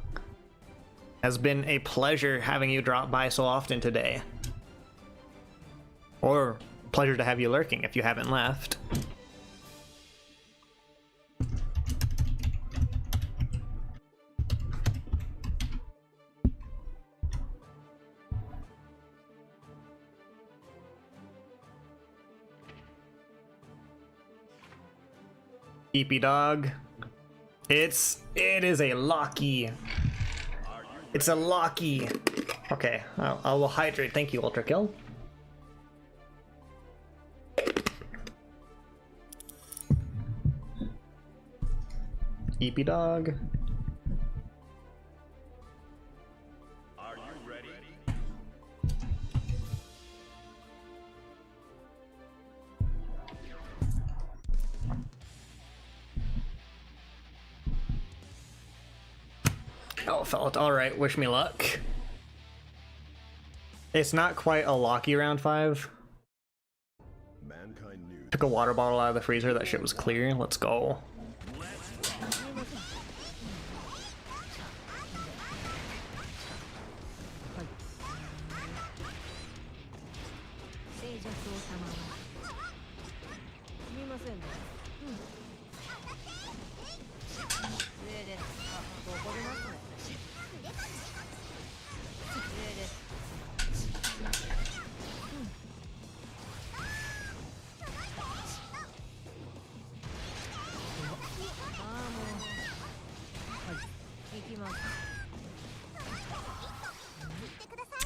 Has been a pleasure having you drop by so often today. Or pleasure to have you lurking if you haven't left. EP Dog. It is a locky. It's a locky. Okay, I will hydrate. Thank you, Ultra Kill. EP Dog. Are you ready? Oh, felt alright. Wish me luck. It's not quite a locky round 5. Mankind knew. Took a water bottle out of the freezer. That shit was clear. Let's go.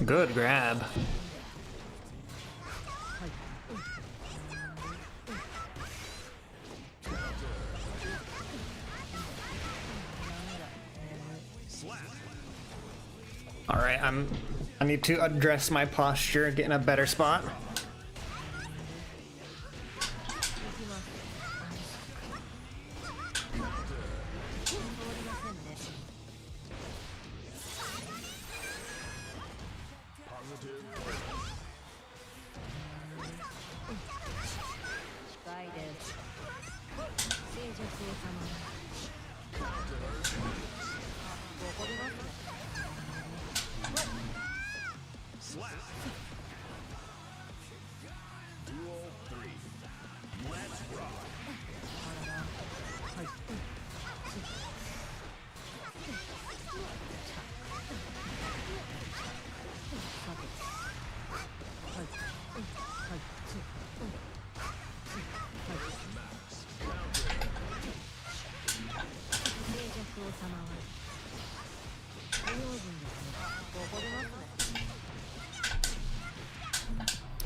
Good grab. All right, I need to address my posture, get in a better spot.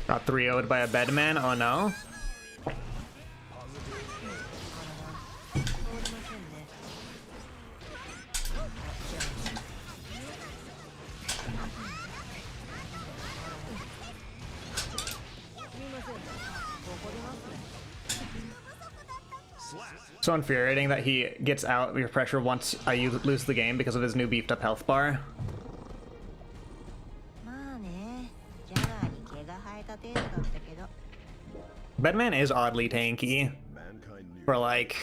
Got 3-0'd by a bedman, oh no. So infuriating that he gets out of your pressure once you lose the game because of his new beefed up health bar. Bedman is oddly tanky for like,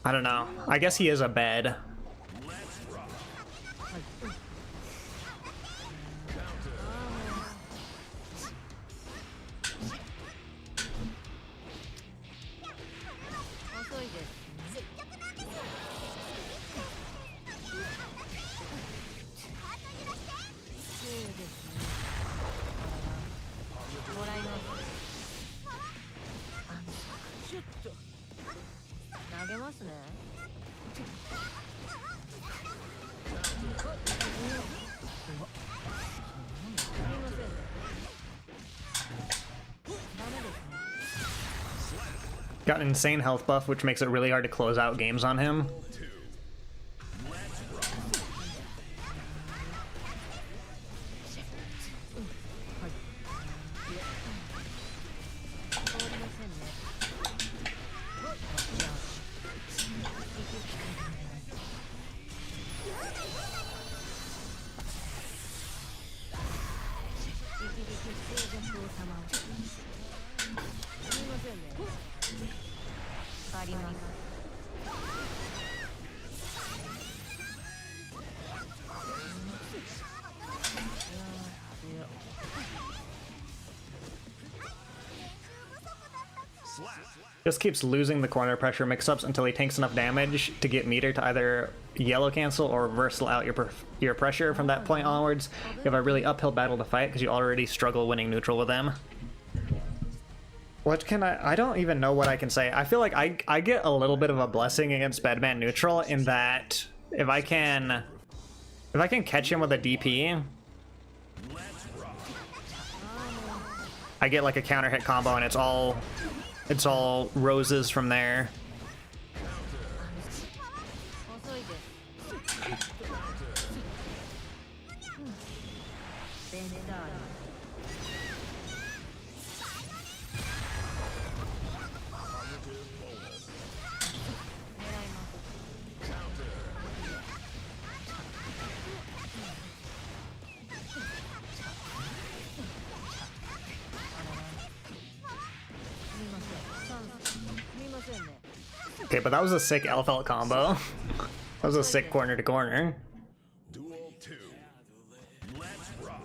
I don't know, I guess he is a bed. ますね。Got an insane health buff, which makes it really hard to close out games on him. Just keeps losing the corner pressure mix-ups until he takes enough damage to get meter to either yellow cancel or reversal out your pressure. From that point onwards, you have a really uphill battle to fight because you already struggle winning neutral with him. What can I don't even know what I can say. I feel like I get a little bit of a blessing against Bedman neutral in that if I can catch him with a DP, I get like a counter hit combo and it's all roses from there. Okay, but that was a sick Elfelt combo. That was a sick corner to corner. Duel 2. Let's rock.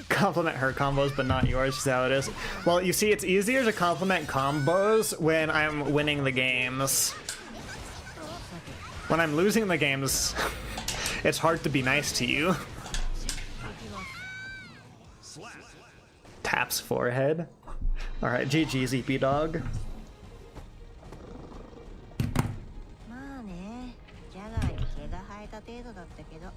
Compliment her combos, but not yours, is how it is. Well, you see, it's easier to compliment combos when I'm winning the games. When I'm losing the games, it's hard to be nice to you. Taps forehead. Alright, GG, ZP dog. まあね、ジャガーに毛が生えた程度だったけど。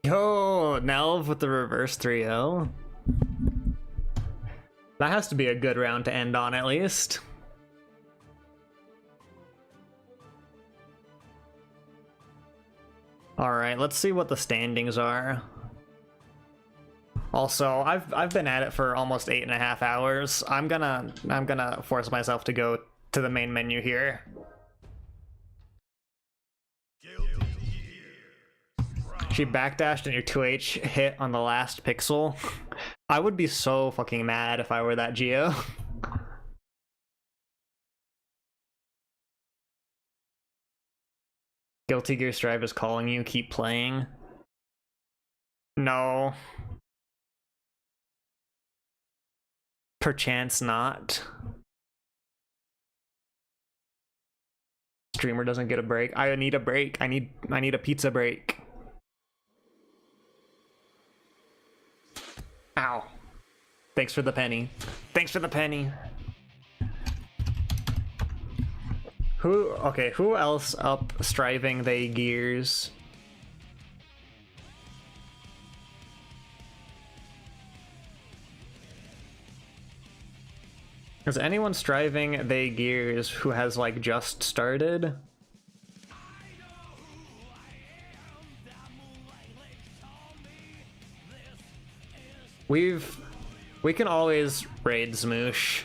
Yo, Nelv with the reverse 3-0. That has to be a good round to end on, at least. Alright, let's see what the standings are. Also, I've been at it for almost 8.5 hours. I'm gonna force myself to go to the main menu here. She backdashed and your 2H hit on the last pixel. I would be so fucking mad if I were that Geo. Guilty Gear Strive is calling you, keep playing. No. Perchance not. Streamer doesn't get a break. I need a break. I need a pizza break. Ow. Thanks for the penny. Thanks for the penny. Who else up striving they gears? Is anyone striving they gears who has like just started? We can always raid Smoosh.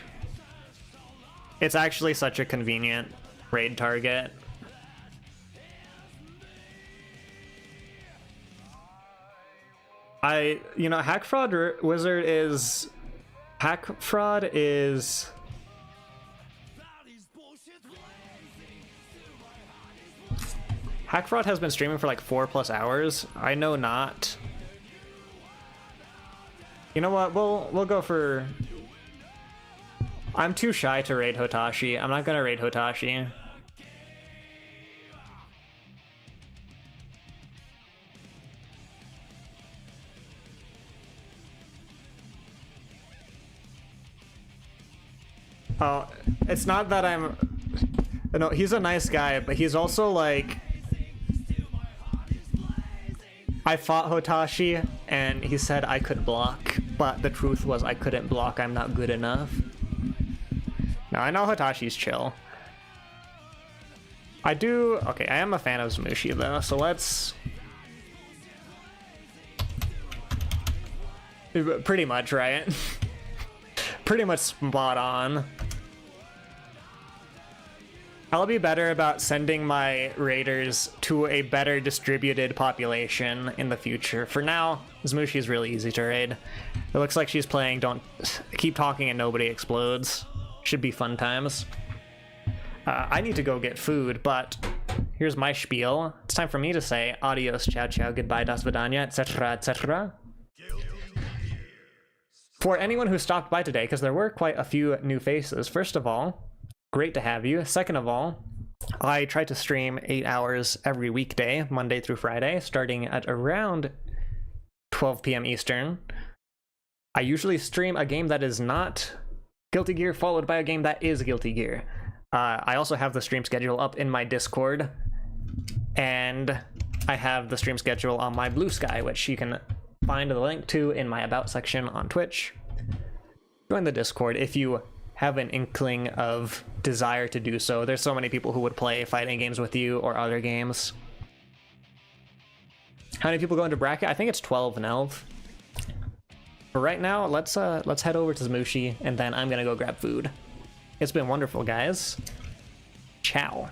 It's actually such a convenient raid target. Hack Fraud Wizard is... Hack Fraud is... Hack Fraud has been streaming for like 4+ hours. I know not. You know what? We'll go for... I'm too shy to raid Hotashi. I'm not gonna raid Hotashi. Oh, it's not that I'm... No, he's a nice guy, but he's also like... I fought Hotashi, and he said I could block, but the truth was I couldn't block, I'm not good enough. Now, I know Hotashi's chill. I am a fan of Zmushi, though, so let's... Pretty much, right? Pretty much spot on. I'll be better about sending my raiders to a better distributed population in the future. For now, Zmushi is really easy to raid. It looks like she's playing Don't Keep Talking and Nobody Explodes. Should be fun times. I need to go get food, but here's my spiel. It's time for me to say adios, ciao ciao, goodbye, das vidanya, etc, etc. For anyone who stopped by today, because there were quite a few new faces, first of all, great to have you. Second of all, I try to stream 8 hours every weekday, Monday through Friday, starting at around 12 p.m. Eastern. I usually stream a game that is not Guilty Gear, followed by a game that is Guilty Gear. I also have the stream schedule up in my Discord, and I have the stream schedule on my Blue Sky, which you can find the link to in my About section on Twitch. Join the Discord if you have an inkling of desire to do so. There's so many people who would play fighting games with you or other games. How many people go into bracket? I think it's 12 now. But right now, let's head over to Zmushi, and then I'm gonna go grab food. It's been wonderful, guys. Ciao.